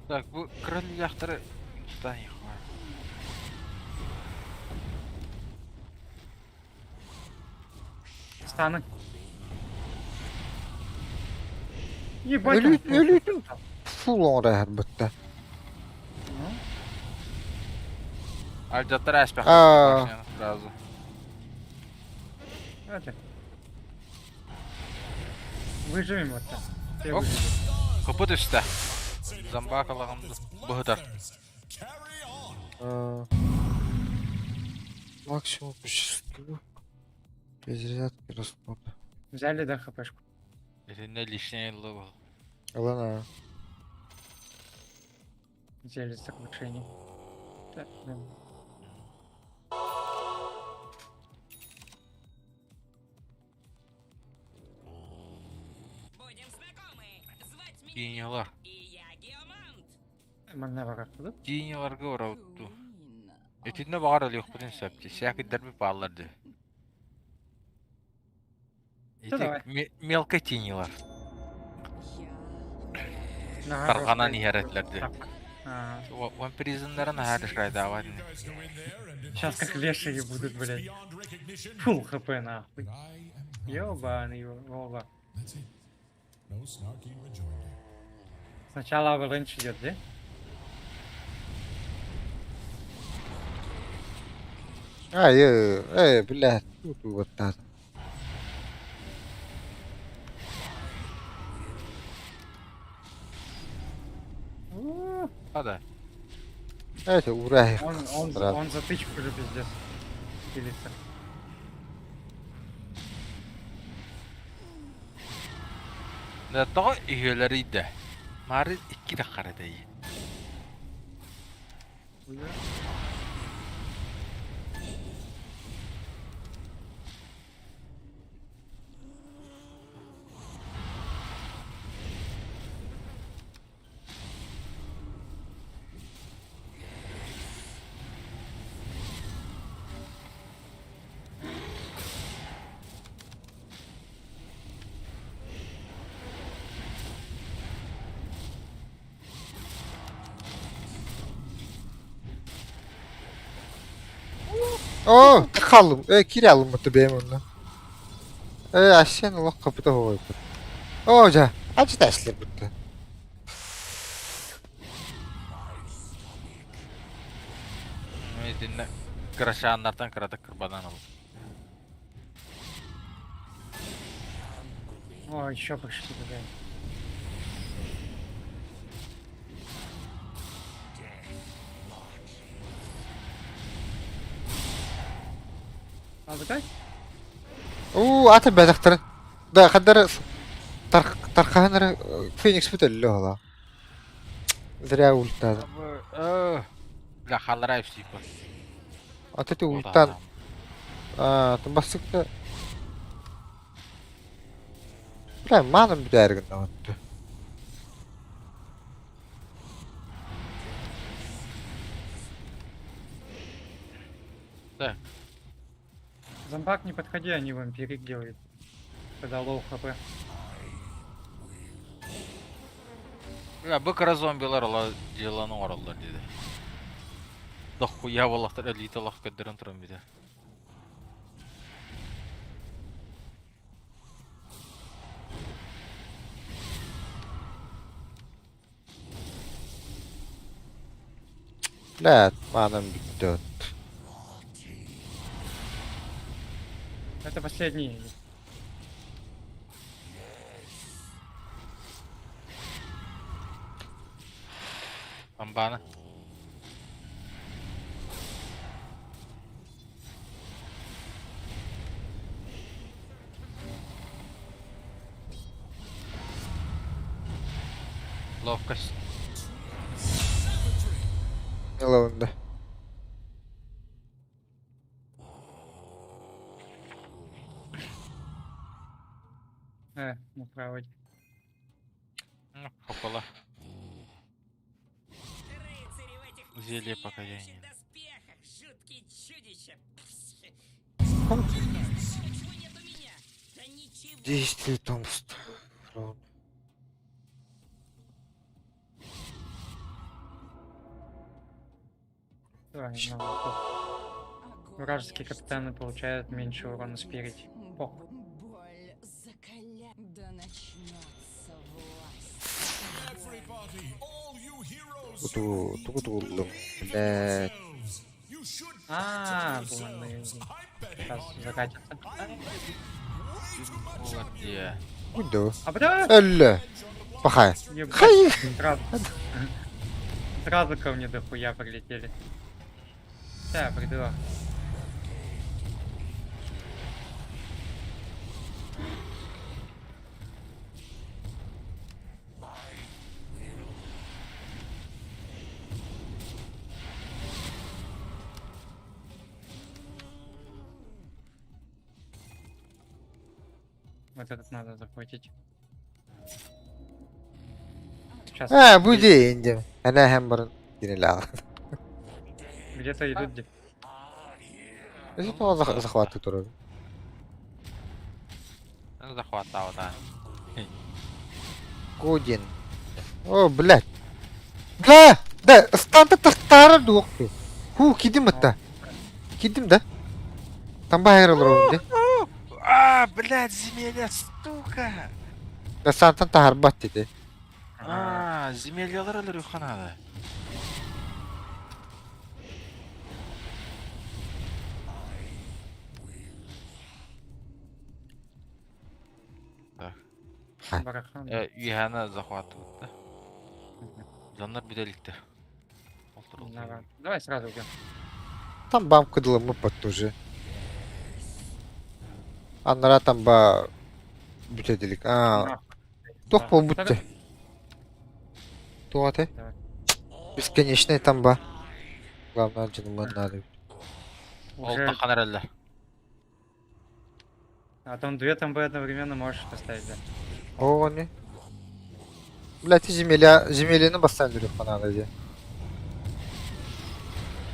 Так, bu kralın yaxtırı tutan yok. Станы. Ебать. он Ölüydün, просто ölüydün. там. Full oraya herbitte. Ну, Alcatlar aspect. Aa. Razı. это. Выживем вот так. Все Оп. выживем. Kapı düştü. Zamba kalağımdı. Bu hıdar. Carry on. Максимум существует. Перезарядки расхода. Взяли, да, хпшку. Elinde lişine yıllı bu. Ладно. Взяли соглашение. Так, да. Будем знакомы. Звать меня Giyiniyorlar. и я Геомант. Маневр откуда? Giyiniyorlarga uğrattı. Etinde bağır alıyor bu septi. Şakidler bir bağlardı. давай. Melka tiyiniyorlar. Ага, Targana просто- niharetlerdi. Так. Ага. Vampirizmlerin her şurayda var. You guys go in there and Сейчас как лешие будут, блядь. beyond recognition. Фул хп нахуй. But I am proud. Ёбаный Вова. That's it. No snarky rejoinder. Сначала аваланч идет, да? блядь. Тут вот так. Hadi. Это урай. Брат. Он затычку же пиздец. Пилится. Ne daha üyeleriydi. Mari 2 dakika değil. О, kaldım. Kiralım mı benim ondan. Aşağı Allah kapıda koydu. Hoca, acı dersler bitti. Dinle. Kıraşanlardan kırada kırbadan alın. О, еще пошли, блядь. Азгай? Аты бәдіқтірін. Да, қадары тарқағанары Феникс бүтелі ола. Зря ультады. Бля, халарай всі по. Аты ты ультан. Ты басықты. Бля, маным бідәргін оғытты. Так. Зомбак не подходи, они вампирик делают. Когда лоу хп. Бля, быкара зомбилар ола деланы оралдар деді. Дохуя балақтар әлейталақ көддерін тұрын биде. Бля, маным бітті. Это последний. Амбаны. Ловкость. Мелоунда. На проводе. Хопала. Рыцари в этих Зелье сияющих покаяния. доспехах, жуткие чудища. Чего нет у меня? Да ничего. Действие томств. Давай, Вражеские капитаны получают меньше урона спереди. Похуй. Боль закаля... Да начнется власть. Everybody, all you heroes, Тугутулдum. Блядь. you should Блин, сейчас закатится. Вот где. Уйду. А бля! Әлі. Пахай. Ебать, сразу ко мне дохуя прилетели. Да, приду. Вот этот надо захватить. Сейчас. Bu deyindim. Ana hem barın. Yine la. Где-то идут где. Зачем он захватывает уровень? Ну, захватал, да. Годин. О, блядь. Бля! Да, станты тахтара дух. Кидим это. Кидим, да? Там байрал уровень, да? Блядь, земелья, стука! Да, стантан тахарбат dedi. Земельялар өлөр юханады. Так. Барахан. Үйханы захватывают, да? Жандар биделикте. Давай сразу убьем. Там бам кыдылымы подтуже. Аннара там ба... Бүтеділік. Тоқ бол бүтті. Туаты. Давай. Бесконечный там ба. Главное, джинымын надо. Уже... Олта ханарелле. А там две тамбы одновременно можешь поставить, да. О, не. Блядь, земелені бастан жүрек қанады де.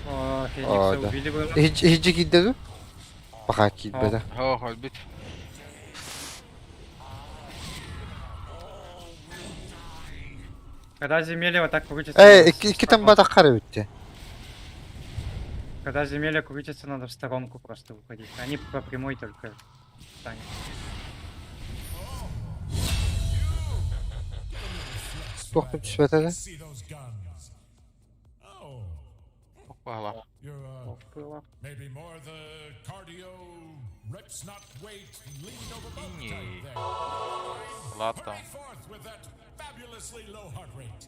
О, О, Феникса да. убили бы. Хиджи кидді. Бақа кидбеді. Хо, өлбіт. Когда земелье вот так крутится... İki там ба таққары өтті. Когда земелье крутится, надо в сторонку просто выходить. Они по прямой только станет. Тоқтым түспеді. see those guns. Oh, Бағла. you're Было. maybe more the cardio, reps not weight, lean over both Не. type there. Ладно. Put me forth with that fabulously low heart rate.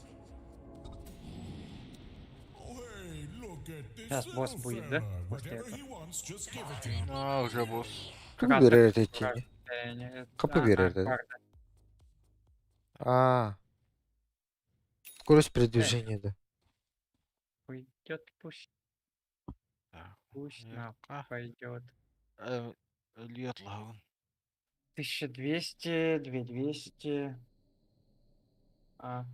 Oh, hey, look Сейчас босс будет, да? После этого. Уже босс. Кім Кратер берер течені? порождение. Kapı Ага, verir dedi. пардon. Скорость передвижения, да. Пойдет, пусть нахуй пойдет. Ölüyor lan. 1200, 2200. А,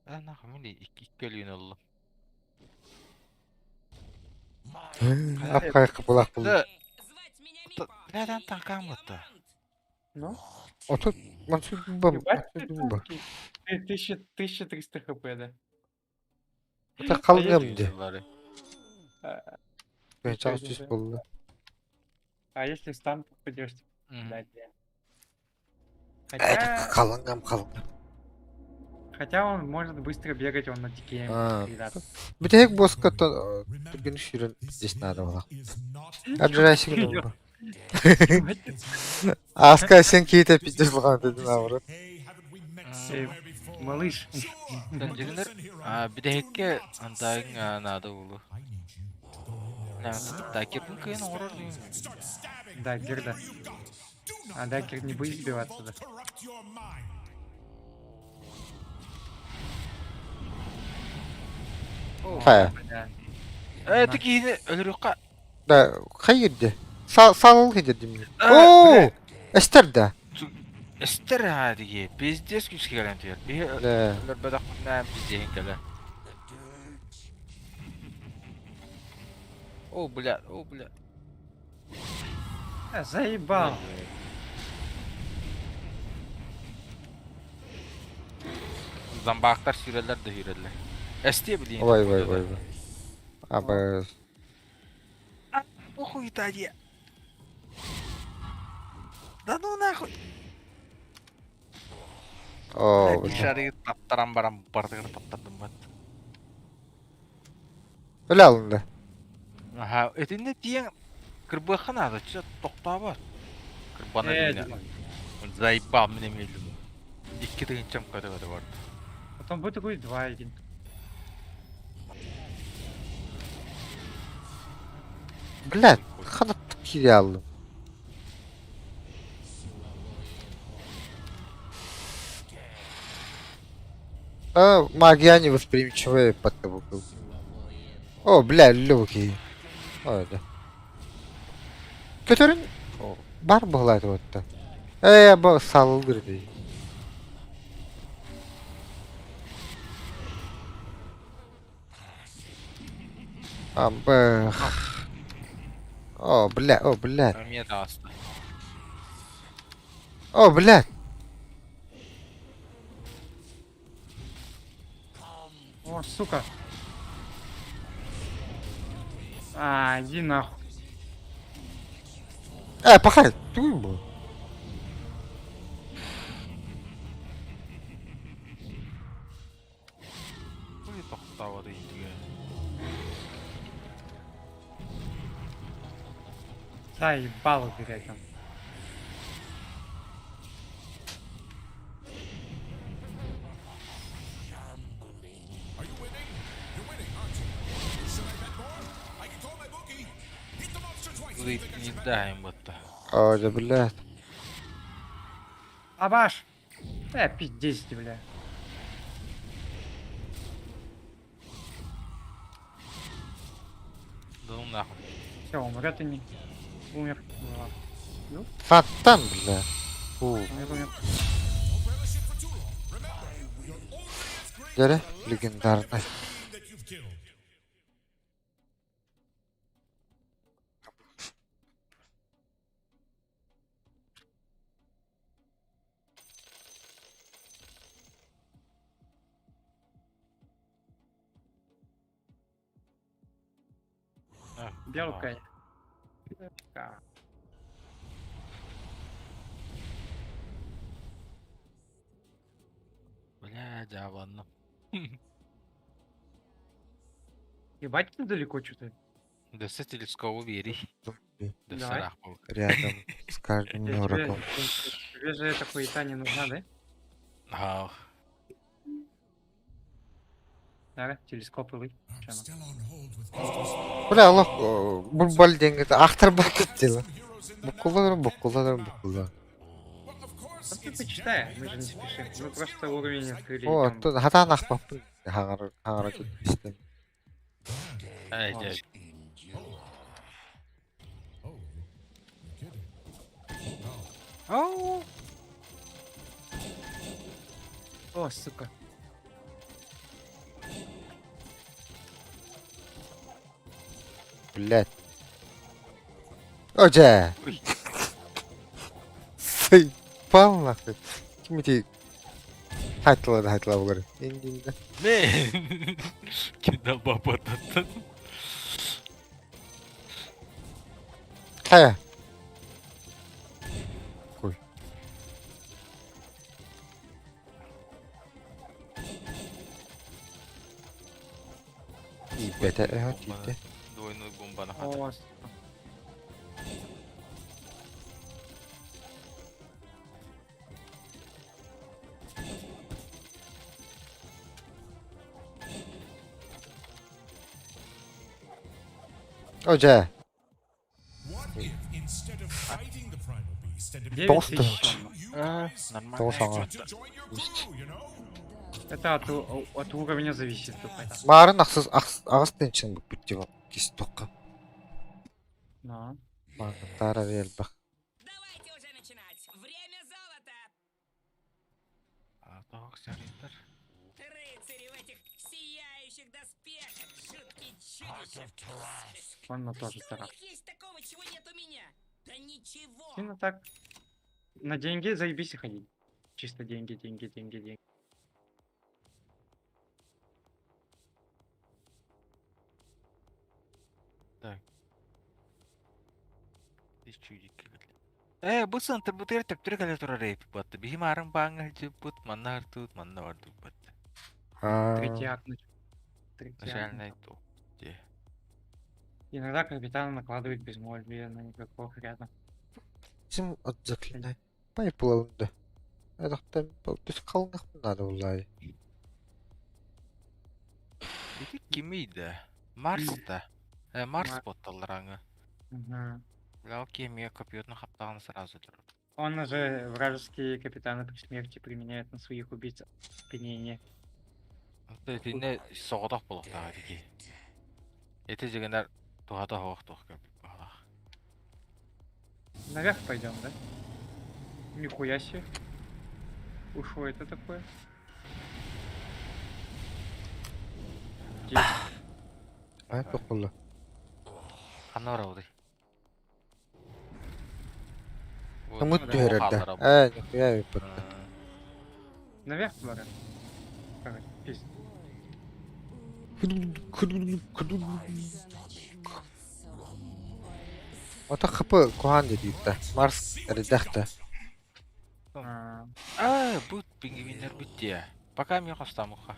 Nahı mili iki ölüyün oldu. Apkaya kapılak buldu. Да, Звать меня Мипо. nereden и takam я mı? ну, Otur. Mansur Dumba. ебать Mansur ты Dumba. танки. 1300 хп, да? Bu da kalgam de. Yılları. Ben Nичего çalışmış себе. buldu. А если в стан попадешь? Hı. Да, где? Evet, kalıngam. Хотя он может быстро бегать, он на тике. ребята. Bir de hep boskata bugün şirin здесь надо было. Отжирайся Dumba. Аска сен кейте пиздец болған dedin avrat. Малыш, Önceliler bir de hekke antayın nada ulu. Takir'in kıyın uğrar değil. да, Герда. А Дакер не будет сбиваться, да? Kaya. Да. Teki yine ölür yok ka. Da hayırdı. Sağlık dedim. Aa, Oo! Ester de. Ester hadi ye. Bizdes güç gelen diyor. Bir Da. ölür bedak ne bizdeyin kele. О, бля. Заебал. Zambaklar süreler de hüreler. Estiye bileyim. Vay. Abi. Похуй Италия. Да ну нахуй. Oo. Dışarıyı tattaran baran bardağını patladım ben. Öyle alındı. Aha, etinde diyen kırbıkın adı çat tokta var. Kırbana diyene. Заебал меня медленно. İki de inçem kadar vardı. Потом будет такой 2-1. Блядь, kanat kiri aldım. Магия невосприимчивая под того был. О, бля, легкий. Öyle. Kötürün var mı olaydı orada? Bu saldır değil. Abi. О, бля. Мне да аста. О, блядь. О, сука. Иди нахуй. Пахай, ты был. Хуй токта var indi. Заебал убегать там. Are you winning? You're winning, aren't you? Should I bet more? I can call my bookie. Hit the monster twice. Burayı не даем будто. О, да, блядь. Абаш! Пиздец, бля. Да ну нахуй. Все, умрет и не. Умер. Ну, Фаттан, бля. умер. Don't relish it for too long. Remember, you're only as great Göre legendarny. that you've killed. Белка. Белка. Бля, да ладно. Ебать, ты далеко что-то. Да с телескопа вери. Да Давай. сарах был. Рядом с каждым врагом. Тебе же эта хуета не нужна, да? Ах. Нара, телескоп ылый. I'm Чана. still on hold with customers. Бля, аллах, бұл бол деңгеді ақтар бақыт дела. Heroes in the Бұққыларым. Well, of course, Ну ты it's почитай, мы же не спешим. Мы просто уровень открыли. О, идём. тут хатан ақпаппын. Хағара кетпестен. Ай, дядь. Oh, you're kidding. Ау! О, сука. Блядь. Оджа! Ой. Сыйпал нахуй. Кімете хайтылады көрі. Енді. Мен! Кімді бабат аттын? Қая? Қой. Ебеті өтейді. Двойной бомбаны хаты. О, сука. Оджа! What if instead of fighting the primal beast and 9000. you А, guys нормально. Толсаң. to join your crew, you know? Это от уровня зависит только. Марын ағыс теншін бұл бүтте бол. Кесі тоққа. Но. Мағындары рел бақ. Давайте уже начинать. Время золота. Алтауық сәреттер. Рыцари в этих сияющих доспехах. Шутки чудища. Он на тоже Что у тарап. них есть такого, чего нет у меня? Да ничего. Именно так. На деньги заебись и ходить. Чисто деньги, деньги, деньги, деньги. Бұл сынтыр бұтыр төптір кәлі тұрар ейпі батты. Бейім арын баңы жіппіт, манна артуыт, манна барды батты. Третий акт. Третий акт. Жаль айту. Иногда капитан накладывает безмолвие на игроков рядом. Сім отзаклинай. Бай бұлауынды. Әдіқтен бұл түс қалыңық бұнады олай. ఇది кемейді. Марста. Марс Мар- ботталар аңы. Мгм. Лял кемия копьетны хаптағын сразу тұрыр. Он же вражеские капитаны при смерти применяют на своих убийц опьянение. Тіне соғыдақ болықтаға деге. Еті жегендер туғада хоқтық көпіп бағалақ. Наверх пойдем, да? Нихуя себе. Ушло это такое. Здесь. Ай, тоқылы. Қаны ұрауды. Үміт түйерерді. Әй, нихуя өпітті. Наверх туда. Короче, пиздец. Ота қыпы кухан дедейді. Марс әрідәқті. Бұт пингвинер бітте. Пока мен қостамыққа.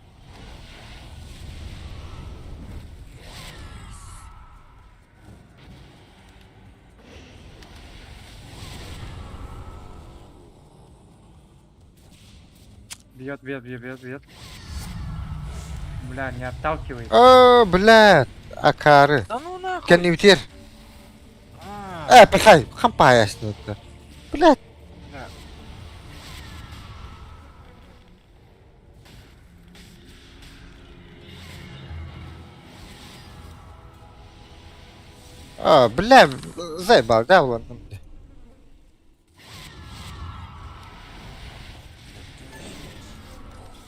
Бьет, бьет, бьет, бьет, бьет. Бля, не отталкивает. О, блядь. Акары. Да ну нахуй. Кен үтер. Пихай. Хампа ясны өтті. Блядь. Бля, заебал, да, вон.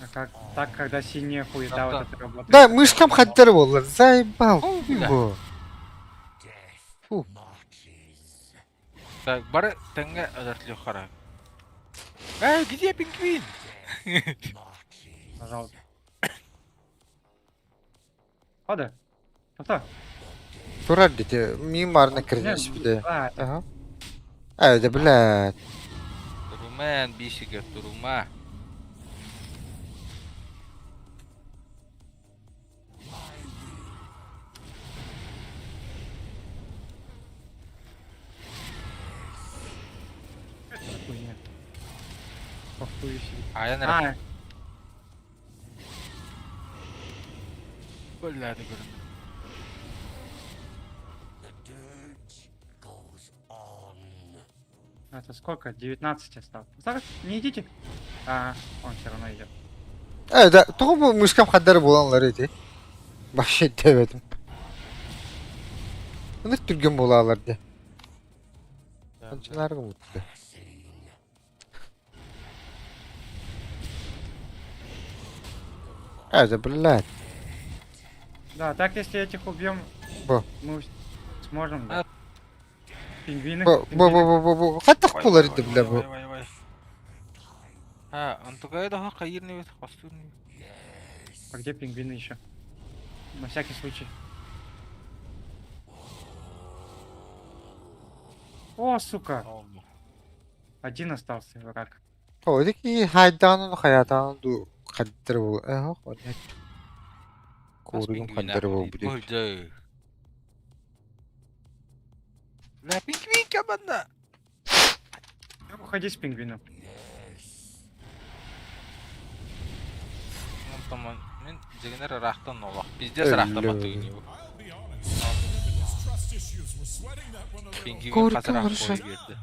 А как так, когда синяя хуета Да, вот это работает? Да, мышкам хаттары болар. Заебал. бля. Фу. Фу. Так, бары тәңгә әдәртлі қара. Где пингвин? Пожалуйста. Хода. Кто? Турар деди. Мимарына кірдіңіз біде. А, Ага. Әйді, блядь. Тұрумен, бейшіге тұрума. хуйня. Похуй себе. Аян рәп. Бөлләді көрінді. Это сколько? 19 осталось. Зараз не идите. Он все равно идет. Да, тугу бу мышкам хаддары боланлар эти. Вообще дебетим. Мына түрген болалар де. Канчаларга мутты. Да, блядь. Да, так если этих убьем, Бо. мы сможем, да. Пингвины. Бо. Хаттак болар иде, бля, бу. Вай. Антугай да кайырны бит, кастырны. А где пингвины еще? На всякий случай. О, сука! Один остался враг. О, дики хайдаанын хаятаанын ду хаддары бол. Хо, нет. Кургум хаддары бол, блядь. Бөлді. Ля, пингвин кабанда. Уходи с пингвином. Tamam, men degenere raqtan olaq. Bizde raqtan batıyını. I'll be honest. His trust issues were sweating that one a little. Pingvin Korku qasıraq vuruşu. qo'yib berdi.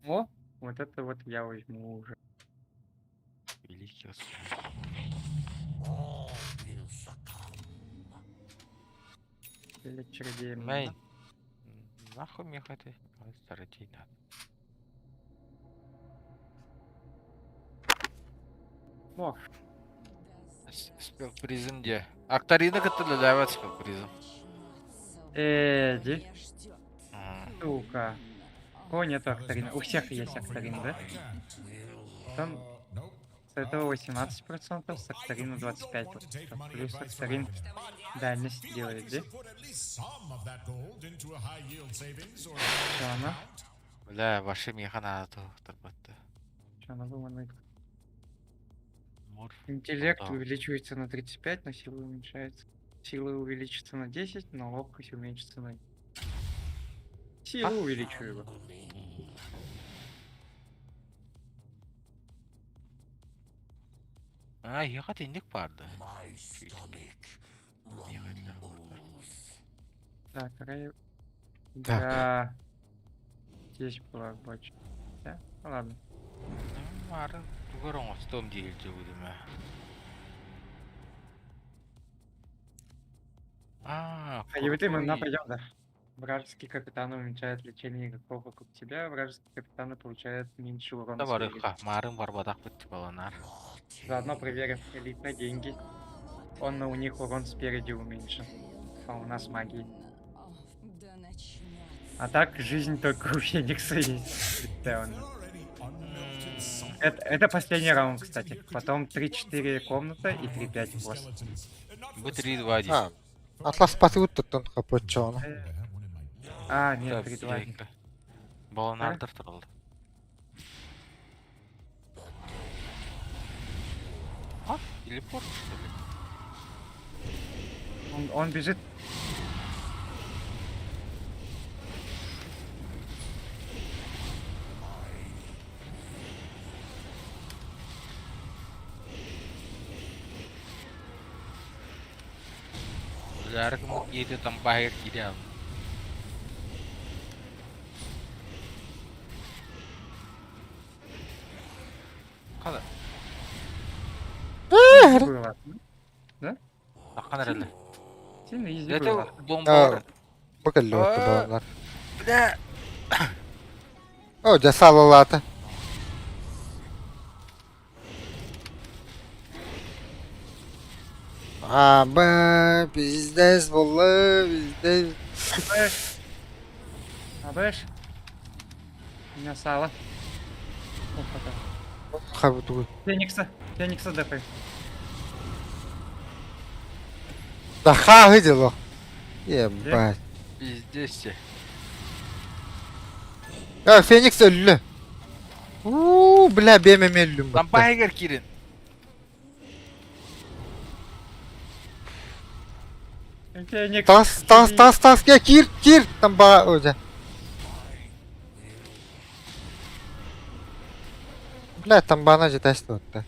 О, вот это вот я возьму уже. Великий Господь. Или чародеем. Мен нахуй мне хаты? Старайтей надо. О, Спел призымде. Акторина катыла давать спел призым. Эдди, сука. О, нет акторина. У всех есть акторин, да? Там Nope. с этого 18%, с акторина 25%. Плюс акторин дальность делает, да? Put at least some of that gold into a high yield savings or Что она? Бля, ваши механа турбатты. Что она выманывает? Морф. Интеллект Да. увеличивается на 35, но сила уменьшается. Сила увеличится на 10, но ловкость уменьшится на... Силу увеличу его. Ехать индик барды. Так, рай... Так. Да. Здесь была бочка. Да? Ну ладно. Мары. Тугарон остом değil cevudime. Ходовитый мы пойдем, да. Вражеский капитан уменьшает лечение игроков вокруг тебя, вражеские капитаны получают меньше урона. Да бар своей ха, марым бар бадак бит баланар. Заодно проверим элитные деньги. Он у них урон спереди уменьшен. А у нас магии. А так жизнь только у Феникса есть. Это последний раунд, кстати. Потом 3-4 комната и 3-5 босс. Bu 3-2 değil. Ha. Atlas patı tuttun kapatacağını. Нет, 3-2. Баланардар тұрылды. Телепорт, что ли? Он бежит. Жарк itu tanpa air tidak. Kalau Изи было. akan ada. Сильно изи Itu было. bomba. Bakalım balonlar. Bля. O, cesalalata. Abi bizdes valla bizdes. Абэш. Меня сало. Хабуту. Феникса дэпай. Да ха видело. Ебать. Пиздец. Феникс öldü. Бля, benim öldüm. Tanpa air kirin. Феникс. Tas gel gir. Tam bana hoca. Bля, там бана же тесто отта.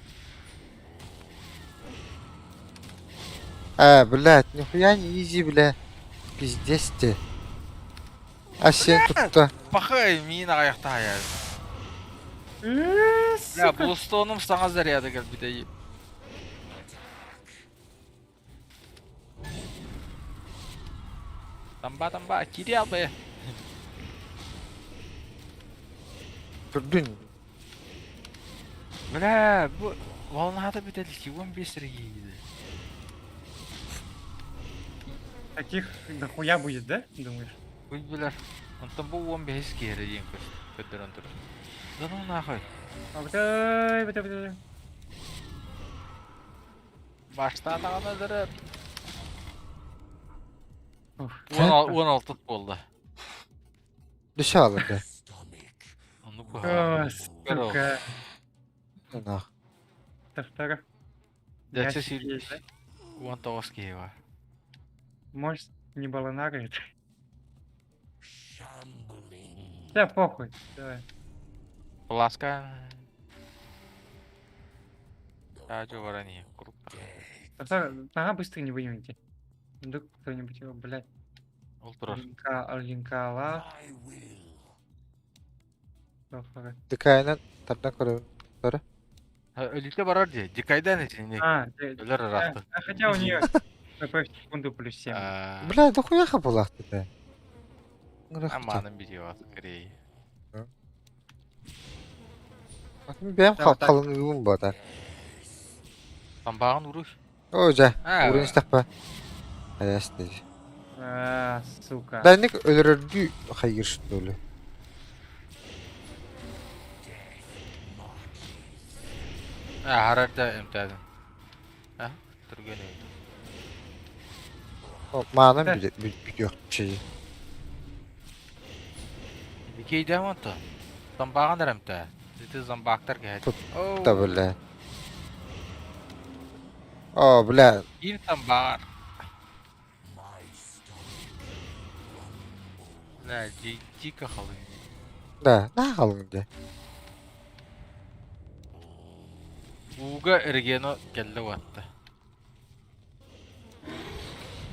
Блядь, нихуя не изи, бля. Пиздец ты. А сен тутта. Бахай, мен аяқта аяз. Бля, Сука. Блустоным саңа заряды гел бітей. Тамба, кири ал бе. Күрдүн. Бля, bu волнада бітелі 15 регейді. Таких дохуя будет, да? Думаешь? Ой, бля, онтан bu 15 кері дейін көттер онтыр. Да ну нахуй. Бытай. Башта атағана дұрып. Уф. 16 болды. Düşe alındı. Onu bu О, сука. Nah. Тахтара. Дәтсі Ящик сүйл есть, да? 19 кері бар. Может, не баланарит. Да, похуй. Давай. Пласка. А, чё варани? Круто. Ага, быстро не выймите. Вдруг кто-нибудь его, блядь. Ол тұрар. Алинкала. Тахтара. Dikayla tardan көрөбүн. Sonra. Өлікте барар де. Дикайдан етіне. Өлер арақты. Хотя у нее ХП в секунду плюс 7. Бля, да хуя хапылақты да. Аманың бейте басы кірей. Bakın benim Tamam, tak. kalınlığım bu da. Тамбағын ұруш. Oca. Ha. Vurun istapa. Hayas dedi. Сука. Danik ölürürdü. Hayır что ли. Харарда эмтәдің. Түрген өйді. O manam Да. bir yok şeyi. Дикейді аманты. Тамбағын әрімті. Зіті замбақтар кәді. Tut da böyle. O bля. Ир тамбағар. Бля, дико қалың. Da. Ne kalındı? Уға іргені келді уатты.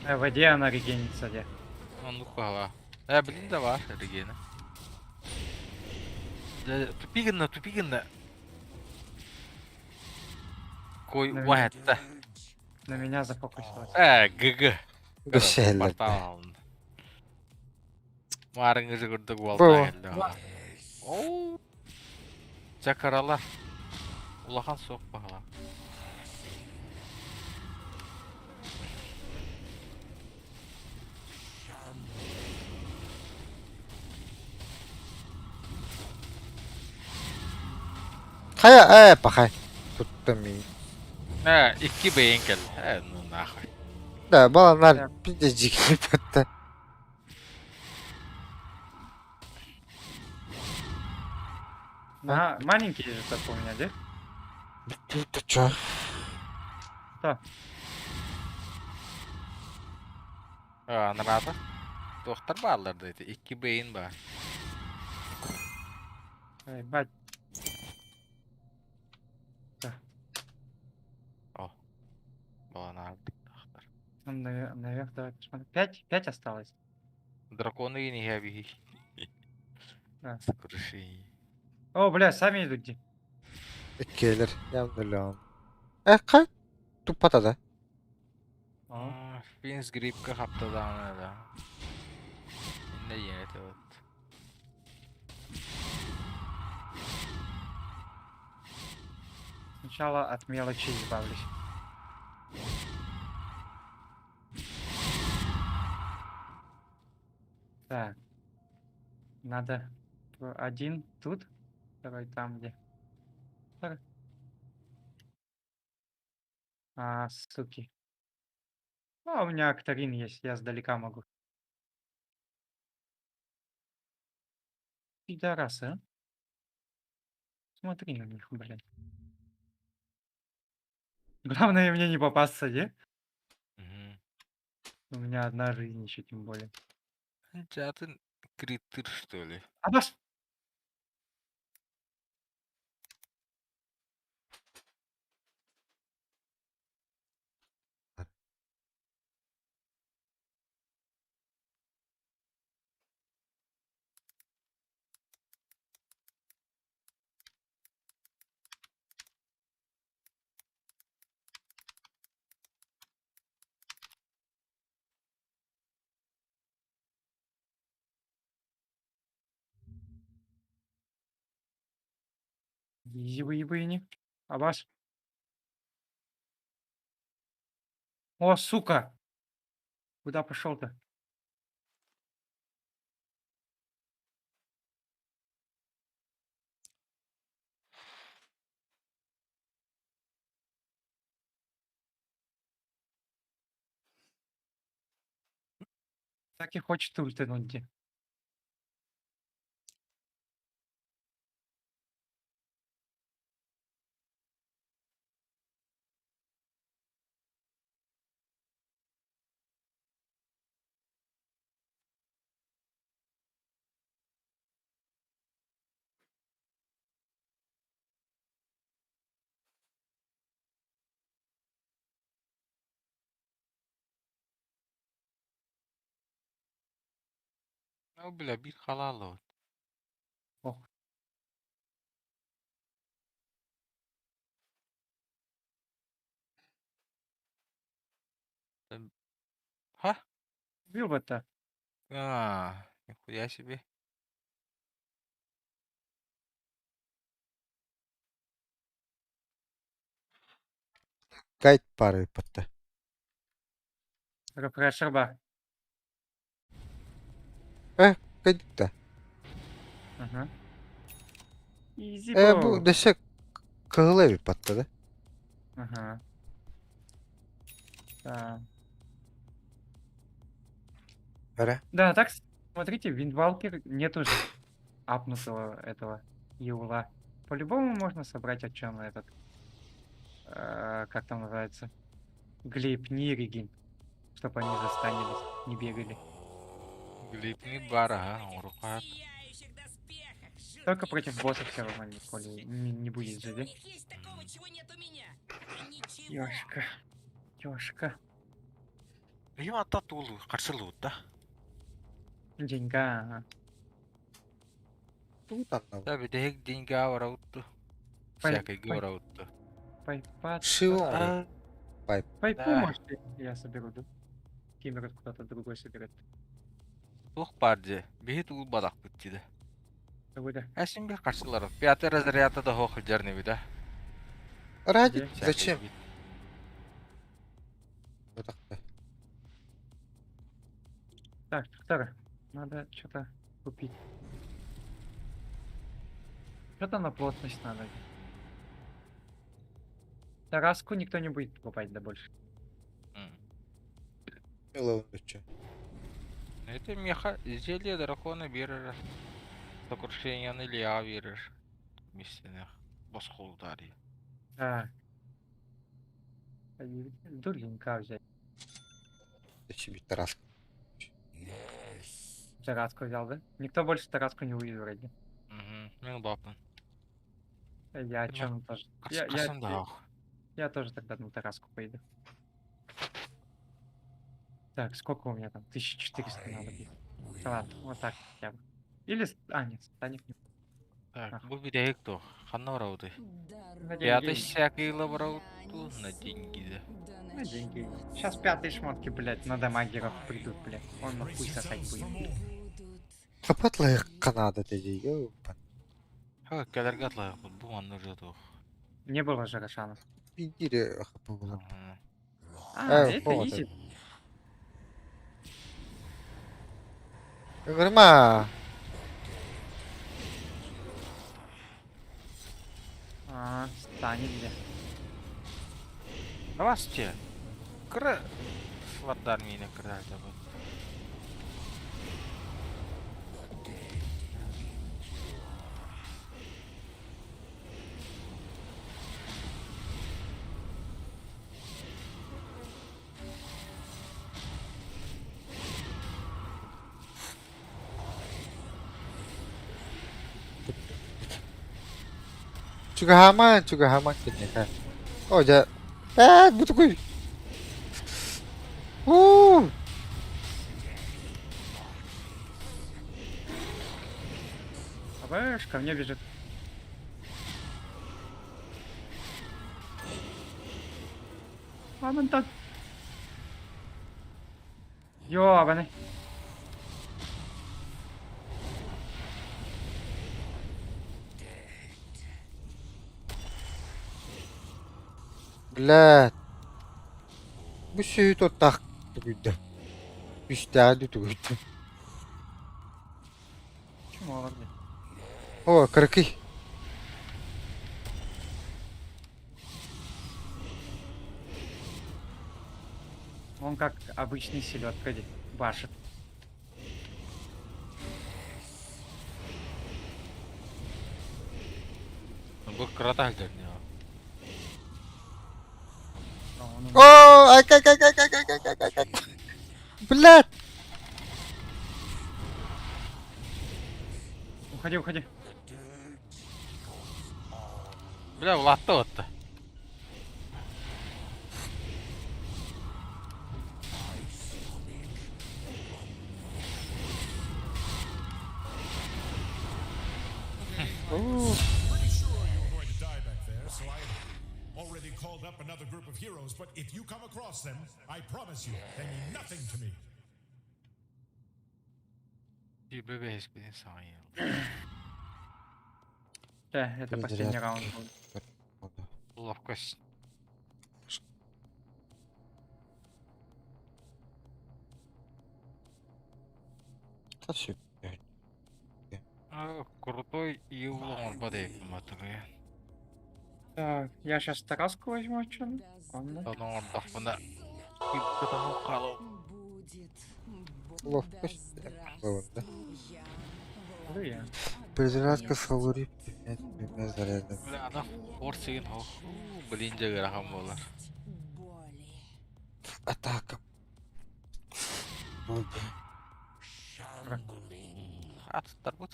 В воде она регенится, да. Onu қала. Білін де бар іргені. Тупигінна. Кой Наверное. уатты. На меня зафокусилась. ГГ. Güzel. Портал. Марыңызы көрдік Бұл. болда келді. Оу. Чакаралар. Улахан соқ бағала. Kaya bakay. Tuttum iyi. İki beyin geldi. Ну нахуй. Da balanlar bir de cikli pötte. Ага, маленький же такой у меня, да? Bitti çö. Anırada. Doktor bağlar dedi. İki beyin var. Ай, бать. Баланы aldık doktor. Наверх, давай посмотрим. 5 осталось. Драконы и не яви. Да. Скрыши. О, бля, сами идут. Gelir. Yandı kay. Tupata da. Fins gripka haftadan da. Ne yine evet. Сначала от мелочи избавлюсь. Так. Надо один тут, второй там где. Так. Суки. У меня Акторин есть, я сдалека могу. Пидорасы, а? Смотри на них, блядь. Главное мне не попасться, не? У меня одна жизнь еще тем более. Zaten криттер что ли? Абаш! Изи-выебыни. Абаш. О, сука! Куда пошел-то? Так и хочет ультануть. Где. Ну, бля, бит халал вот. Ох, Ха? убил бы это. Нихуя себе. Кайт пары патты. Рефрешер бар. Кайт-то. Ага. Изи, Бу бро. десе кылыви патты да? Ага. Да. Ара. Да, так, смотрите, Виндвалкер нет уже апнутого этого Юла. По-любому можно собрать от чем этот, как там называется, глеб, Ниригин, чтобы они застанились, не бегали. Глипни бара, урухат. Сияющих доспехах, жуткий Только против босса все равно не будет же, да? У них есть такого, чего нет у меня. Это ничего. Ёшка, ёшка. Има татул каршылууд да. Деньга, ага. Тут анна. Да бидег деньга вараутtu. Всякой говораутtu. Пайпад. Шиво. Пайпу, да. может, я соберу, да? Кимерот кто-то другой соберет. Тух парже. Бихит ул бадак битчиде. Какой-то. Әсин бир каршылар. Пятый разряда да хохыл жарны да. Ради, Где? зачем? Вот так-то. Так, второе. Надо что-то купить. Что-то на плотность надо. Тараску никто не будет покупать, да больше. Мило чё. Это меха зелье дракона берер. Сокрушение Илья берер. Миссиях. Босхолдари. А. Дурленька взять. Зачем Тарас? Тараску взял, да? Никто больше Тараску не увидел вроде. Мен бапын. Я Ты чё, ну тоже. Касында. Я тоже тогда на Тараску пойду. Так, сколько у меня там? 1400 надо будет. Да ладно, вот так хотя бы. Или... нет, станет не... Так, bu bir то. Ханна варауды. На Пятый деньги. всякий лаврауту на деньги да. На деньги. Сейчас пятые шмотки, блядь, на дамагеров придут, блядь. Он на хуй сосать будет. Капатлы Канада dedi. Ёпан. Ха, кәләргә атлай бу манны жато. Не было же Рошана. Пидире хапы булам. Это вот изи. Гырма. Станет, бля. Равасте. Кыры свардар мені кырады бу. Juga aman kayaknya kan. Oh, butuh gue. А ко мне бежит. Ладно, так. Ёбаный. Блядь. Bu süt o tak tuguydu. Üstədi tuguydu. Почему лорди? О, крики. Он как обычный селедка башит. Бұл қырата әлдер не А он О, ай, ай, ай, ай, ай, ай, ай, ай, ай. Блядь. Уходи, уходи. Бля, латты отты. Pretty sure you were going to die back there, so I already called up another group of heroes, but if you come across them, I promise you, they mean nothing to me. Тибі бейс бейс саңайыл. Да, это последний раунд был. Ловкость. Та süt. Крутой и улон бадайк матыры. Так, я сейчас Тараску возьму, что ли? Ладно. Оның ордақ бұна. Күлкітіні қалу. Ловкость. Вывода. Ну, я. Перезарядка с фаворит. Без заряда. Бля, ана форсиген хоқ. Блин жегі рахам болар. Атака. Болды. Атыттар бұд.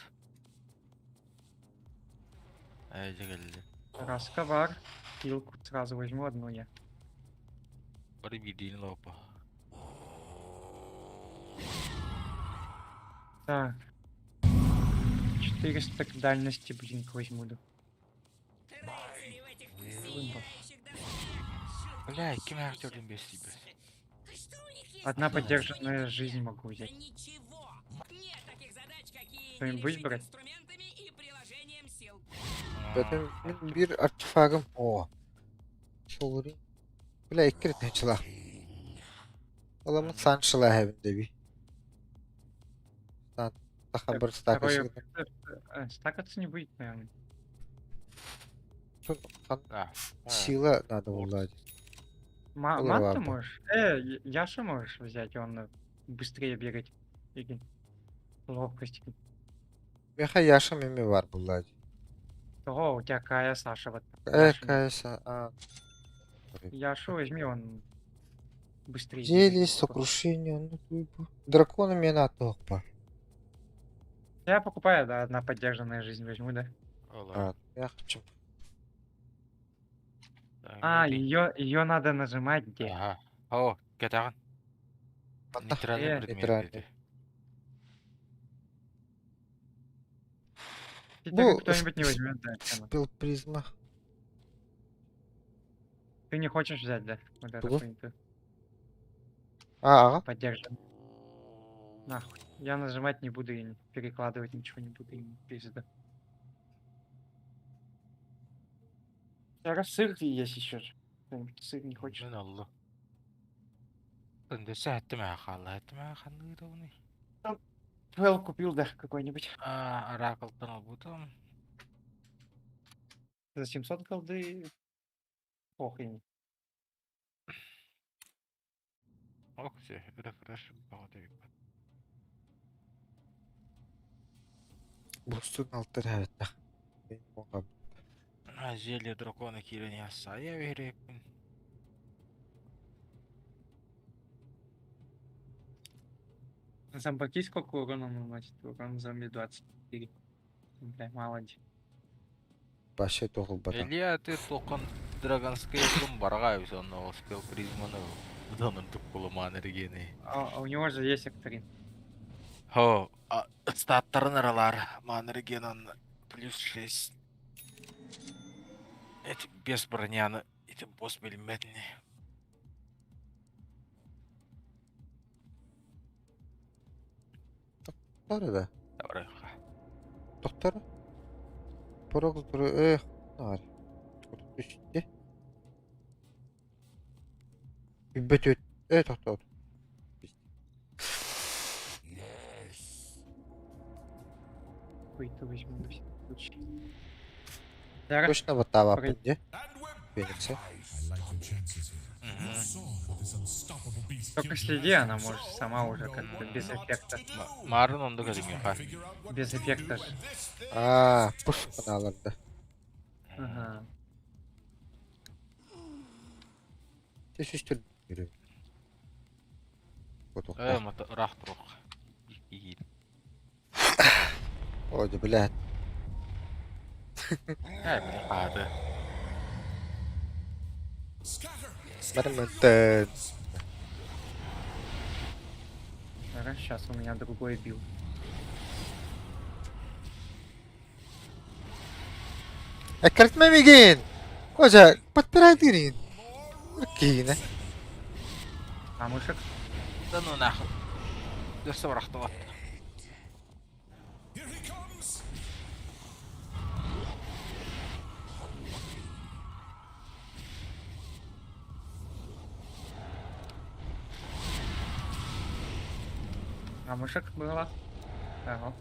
Әй жегелді. Тараска бар. Килку сразу возьму одну я. Бір бейдейін лопа. Так. 400 к дальности, блин, возьму. Да. Рыцари в этих сияющих доспехах. Бля, кем актерден бести бе? Что у них есть? Одна поддержанная жизнь могу Да взять. ничего. Нет таких задач, какие Что-нибудь не решить брать? инструментами и приложением сил. Benim bir artifagım. O. Soluri. Bile ikirten çıla. Olamın san çıla evinde bir. San. Daha bir staka Второе, çıktı. стакаться не будет, наверное. А, Сила надо уладить. Ну, Мат ты ладно. можешь? Яша можешь взять, он быстрее бегать. Или ловкость. Meha yaşam emi var buладить. О, у тебя Кая, Саша, вот. Кайса. Яшу возьми, он быстрее. Зелье, бегает. сокрушение. Ну, дракона мне на топа. Я покупаю, да, одна поддержанная жизнь возьму, да. олар. Я хочу. А, ее надо нажимать где? Ага. О, кетаган. Нейтральный Э, предмет нейтральный. dedi. Теперь Ну, кто-нибудь не возьмет, да. Тема. Спел призма. Ты не хочешь взять, да? Вот эту Кого? хуйню Ага. поддержан. Нахуй. Я нажимать не буду и перекладывать ничего не буду. И пизда. Сейчас сыр есть еще. Кто-нибудь сыр не хочет? Мен oldu. Önde säätti mä kalla, että mä kannu tuoni. Твел купил, да, какой-нибудь. Аракылтан албутам. За 700 голды. Похрень. Ох, се, рефреш багатый. Бустун алтыр evet. Ben oğa. Зелье дракона кирен яса, я вереппин. Зомбаки сколько урона наносит? Урон зомби 24. Бля, молодец. Başa toğul bana. Элия, ты тоқан Драганская кум баргай, он успел призманы. Бұдан тұқ бұлы манергені. А у него же есть Экторин. Хо, статтарын аралар, манергенон плюс 6. Эти без броняны, эти босс миллиметрный. Toqtarı da. Добре. Toqtarı. Porok duru. Nar. Düştü. Бөтөт. Тоқтот. Хуй-то возьму на всякий случай. Зараз. Точно ватава Окей. пенде. And we're Феникса. I like your chances here. You saw what this unstoppable beast Только can do. следи, она может сама уже как-то без эффекта. Марын ондук эдиңе ха. Figure out what Без эффекта. ж. Пуш каналарда. Ага. Тез үстүр. Йөрү. Вот Мата рах турук. Ии. Оды, блядь. Били каады. Барментен. Зараз, сейчас у меня другой билд. Кертмемеген. Кожа, подпирай дырин. Кина. Камушек. Да ну нахуй. Дөрсө барахты бат. Here he comes. Камушек было. Ага.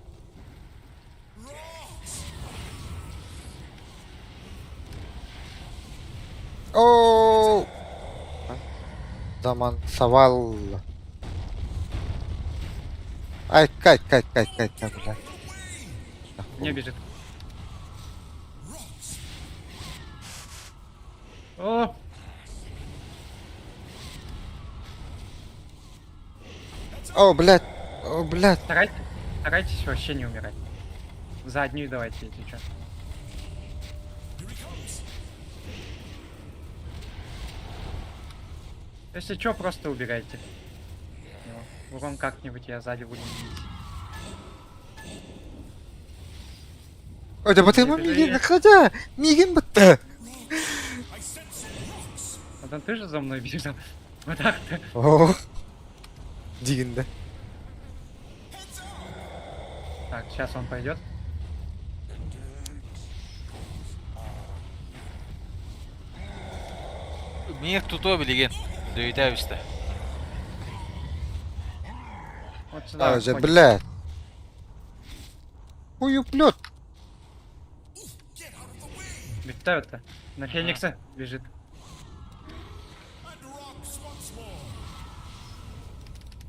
Оу. Zaman савал. Ай, кать, блядь. Не бежит. О! О, блядь. Старайтесь вообще не умирать. Заднюю давайте, если что. Если что, просто убегайте. Ну, урон как-нибудь я сзади буду бить. Ой, да батыма миген находя. Миген бытта. А там ты же за мной бежал. Вот так-то. О. Дигенда. Так, сейчас он пойдет. Миңер тутоо билеген. Дөйдө бисте. Вот сюда. А, же, ходит. блядь. Хуюплёт. Ведь это на Феникса бежит.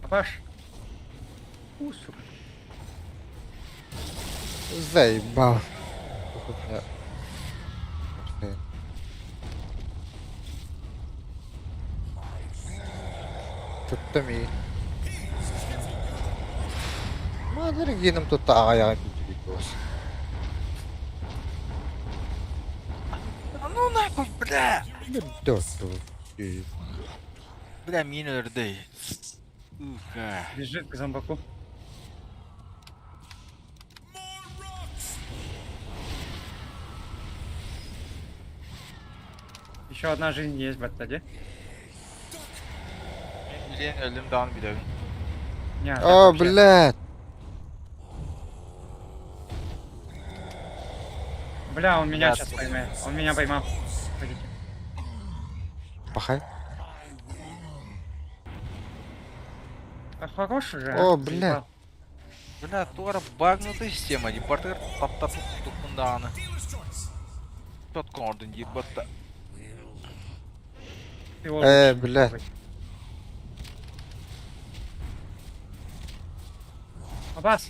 Папаш. Сука. Заебал. Tuttu mi? Madaling ginam to kaya bigos. Ну нахуй, бля. Доту. Бля, мин өрдөй. Сука. Бежит к зомбаку. Еще одна жизнь есть в оттаде. Билен өлдүм даан билебин. Не, так О, вообще. блядь. Бля, он меня Да, сейчас слушай. поймает. Он меня поймал. Погодите. Пахай. А хорош уже. О, а? бля. Заебал. Бля, туара багнутый система, департер таптап тукундааны. Тот кордын ебатта. Ты его Э, лучше не бля. трогай. Аббас!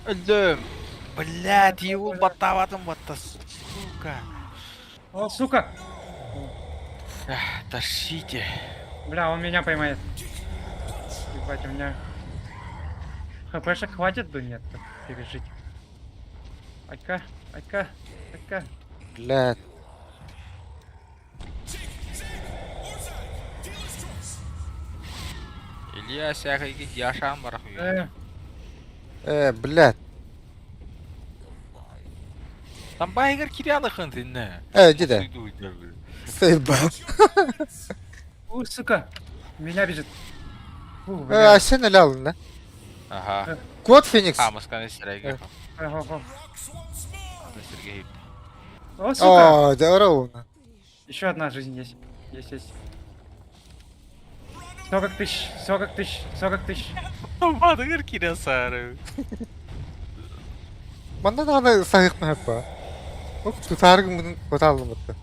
Өлдүм. Бля, тиул баттабатым батта, сука. О, сука! Тащите. Бля, он меня поймает. Ебать, у меня... ХПшек хватит? Да нет, так пережить. Айка. Блядь. Илья сяхайги яшан барах үйі. Блядь. Там байгар киряны хынтынны. Диде. Заебал. Сука! Меня бежит. Фу, бля. Sen öyle aldın lan. Aha. Quad Phoenix. Хамысканы сірайге. Ого. Аны Сергей. О, сука! О, да ровно. Еще одна жизнь есть. Есть. 40 тысяч, 40 тысяч, 40 тысяч. Бадыгыр кире сары. Манда да аны сагык мапа. Оп, тутаргын bunun kotalım battı.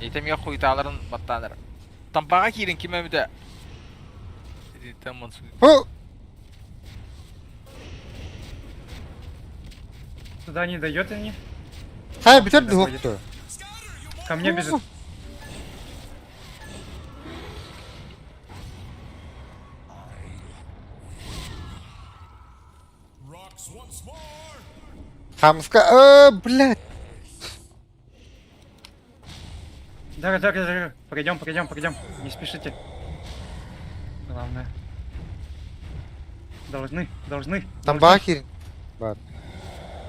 Etem ya kuytaalарын баттаныр. Тампага кирин кимемде. Таман су. О, Туда не дает они. hay bitirdi Doходит. hoktu. Ко мне бежит. Rocks once more. Хамска, блядь. Да. Пойдем. Не спешите. Главное. Должны. Там бахир. Бар.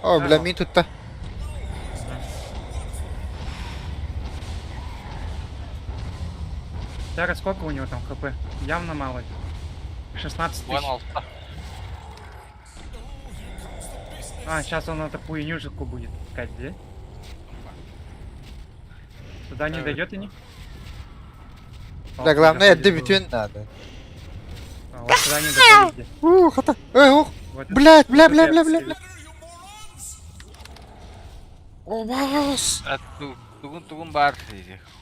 О, бля, min tuttu. Так, сколько у него там хп? Явно мало. 16 тысяч. Вон алтта. А, сейчас он эту хуйнюшку будет искать, да? Туда не дойдет и не? Да, главное, это bütün надо. Вот туда не доходит. Хата. Ох, Вот блядь, бля. Better, you morons. О, бас. Тугун бар.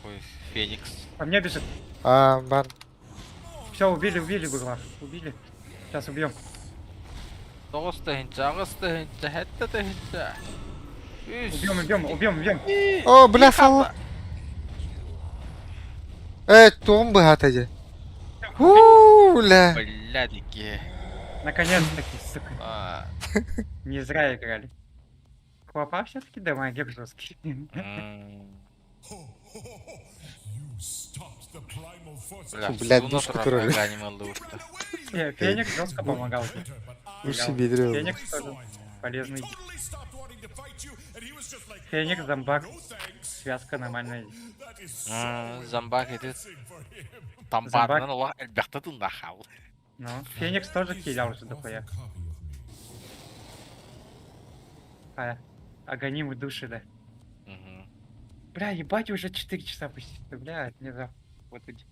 Хой Феникс. По мне бежит. Бар. Все, убили быгла. Убили. Сейчас убьем. Тогус тахинча, агыс тахинча, хетта тахинча. Убьем. О, бля, сала. Том бы хатади. Бля. Блядики. Наконец-таки, сука. А, Не зря играли. Клопа все-таки дамагер жесткий. You stopped the primal force. бля, Блядь, суна душку турапа тролли. ганималды утта. Феникс жестко помогал. Уши бедрил. Феникс тоже полезный. Totally stopped wanting to fight you, and he was just like, Феникс, зомбак, no thanks. связка нормальная. That is so Замбак эти embarrassing for him. тампарынан Аллах әлбәттә тында хал. Ну, Феникс тоже хилял уже дохуя. Copy of me. Агонимы души, да. Бля, ебать, уже 4 часа почти. Бля, мне завтра. Вот эти.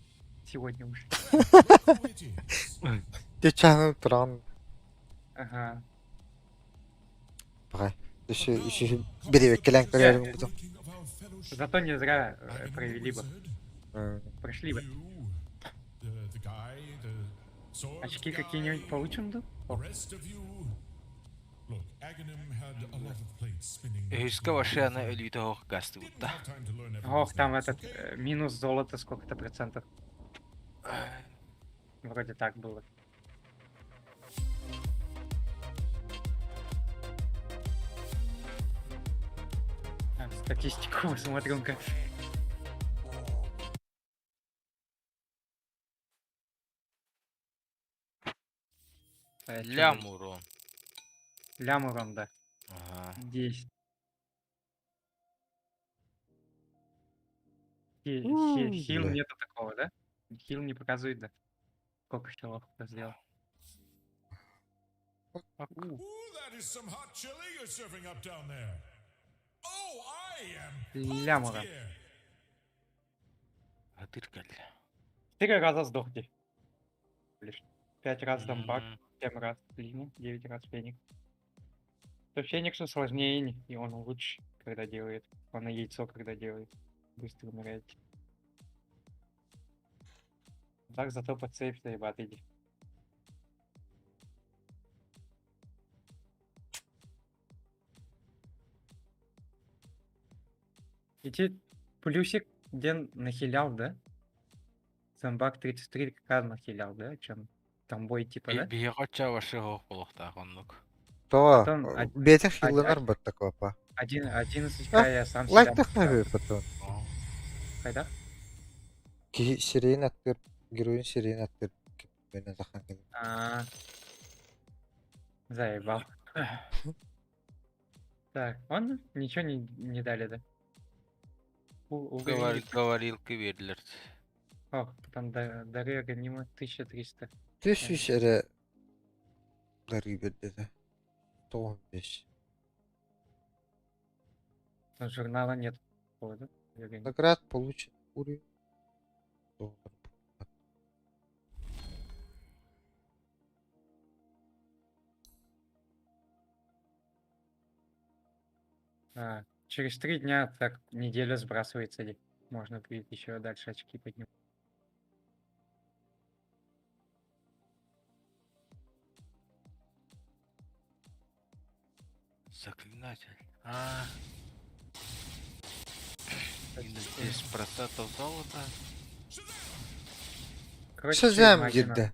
Сегодня уже. Who it is? Geçen Turan. Ага. Bak. Еще biri beklenen kararım bu. Thinking of our fellowship. Зато не зря провели бы. Wizard, Прошли бы. you, the guy, the sword Очки guy, какие-нибудь получим, да? the rest of you. Look, Aghanim had a lot of plates spinning. Өскә башына ölüйдә ох гасты Didn't утта. have time to learn Ох, там everyone's этот минус золота сколько-то процентов. Вроде так было. Статистику посмотрим-ка. Лям урон. Лям урон, да. Ага. 10. Хил бля. нету такого, да? Хил не показывает, да? Сколько хилов кто сделал. Ooh, that is some hot chili you're serving up down there. Oh, I am Лям урон. here. Адыркал. 4 раза сдохни. Лишь 5 раз дамбак, 7 раз Лима, 9 раз Феникс. То Фениксу сложнее, и он лучше, когда делает. Он на яйцо, когда делает. Быстро умираете. Так, зато под сейф заебат иди. Идти плюсик, где нахилял, да? Зомбак 33 как нахилял, да? Чем там бой типа, да? Бие кача башы хок болукта конлук. То. Потом Бетин хилланар бат такого па. 11к я сам себя Лайк так поставил. наве потом. Кайда? Серийный актер, героин серийный актер. Бена Захангел. Заебал. Так, он ничего не дали, да? Говорилки вердилер. Ох, там дары аганима 1300. Ты шиш эре Наградалары берди. 115. Но журнала нет. Походу. Наград получен уровень. $. Через 3 дня так неделя сбрасывается. Можно будет еще дальше очки поднимать. Заклинатель. Минус 10% золота. Короче, Шазам магия надо. girdi.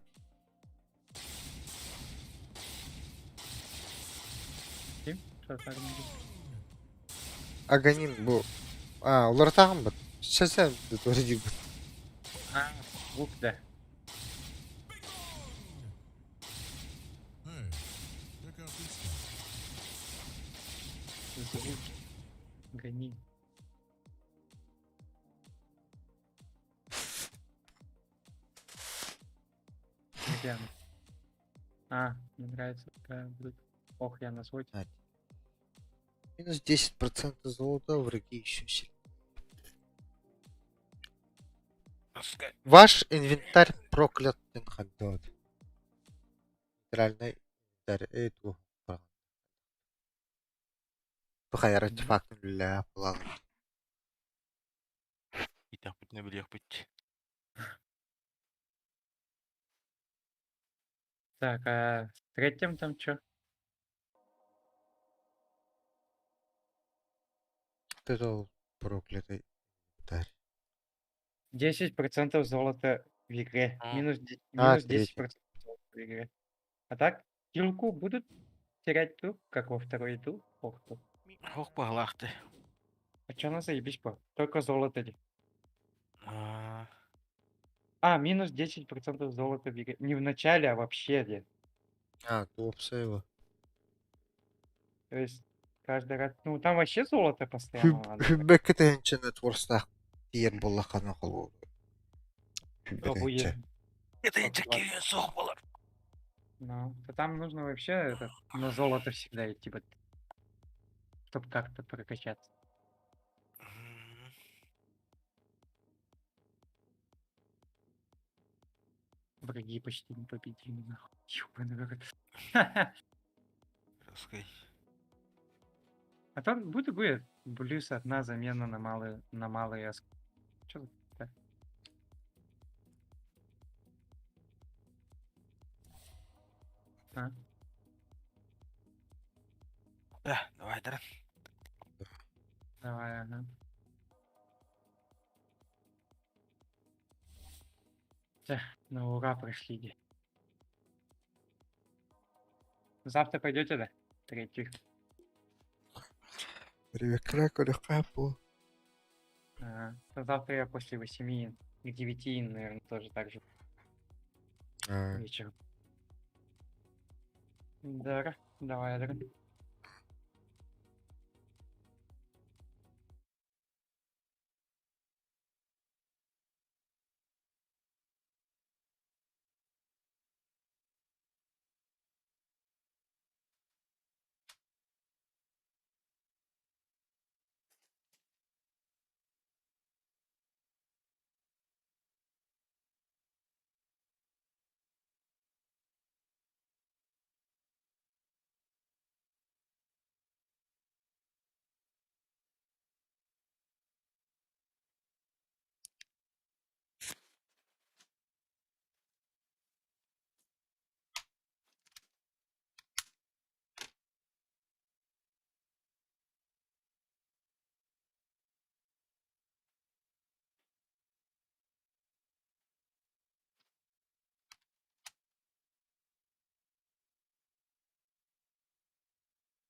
Kim? Şartlar mı gidiyor? Аганим bu. Улар тагын бит. Шазам тоже диб. Лук, да. Hey, check out this guy. Звук. Гони. Где она? Мне нравится такая будет. Ох, я на свой. Минус 10% золота, враги еще сильнее. Ваш инвентарь проклят Тенхадот. Нейтральный инвентарь. Эту. Тухай артефакт для плана. И так хоть не білег бить. Так, а с третьим там что? Это проклятый инвентарь. 10% золота в игре. Минус третий. 10% золота в игре. А так, килку будут терять ту, как во второй ту. Ох, ту. Ох, погнах ти. А чё она заебись по? Только золото ли? Минус 10% золота в игре. Не в начале, а вообще ли. Топса его. То есть каждый раз... Ну, там вообще золото постоянно надо. Бекете хенчене творстах тиен болла хана холу. Охуеть. Это я кирен соқ болар. Ну, то там нужно вообще это, на золото всегда идти, вот, чтобы как-то прокачаться. Враги почти непобедимы, нахуй. Ёбаный в рот. Раскай. А там будет плюс одна замена на малый аск. Чё так? Да, давай, Дрен. Давай, ага. На ура прошли. Завтра пойдете, да? Третью. Привыкла к капу. То завтра я после 8 к 9, наверное, тоже так же вечером. Да, давай, Дрон.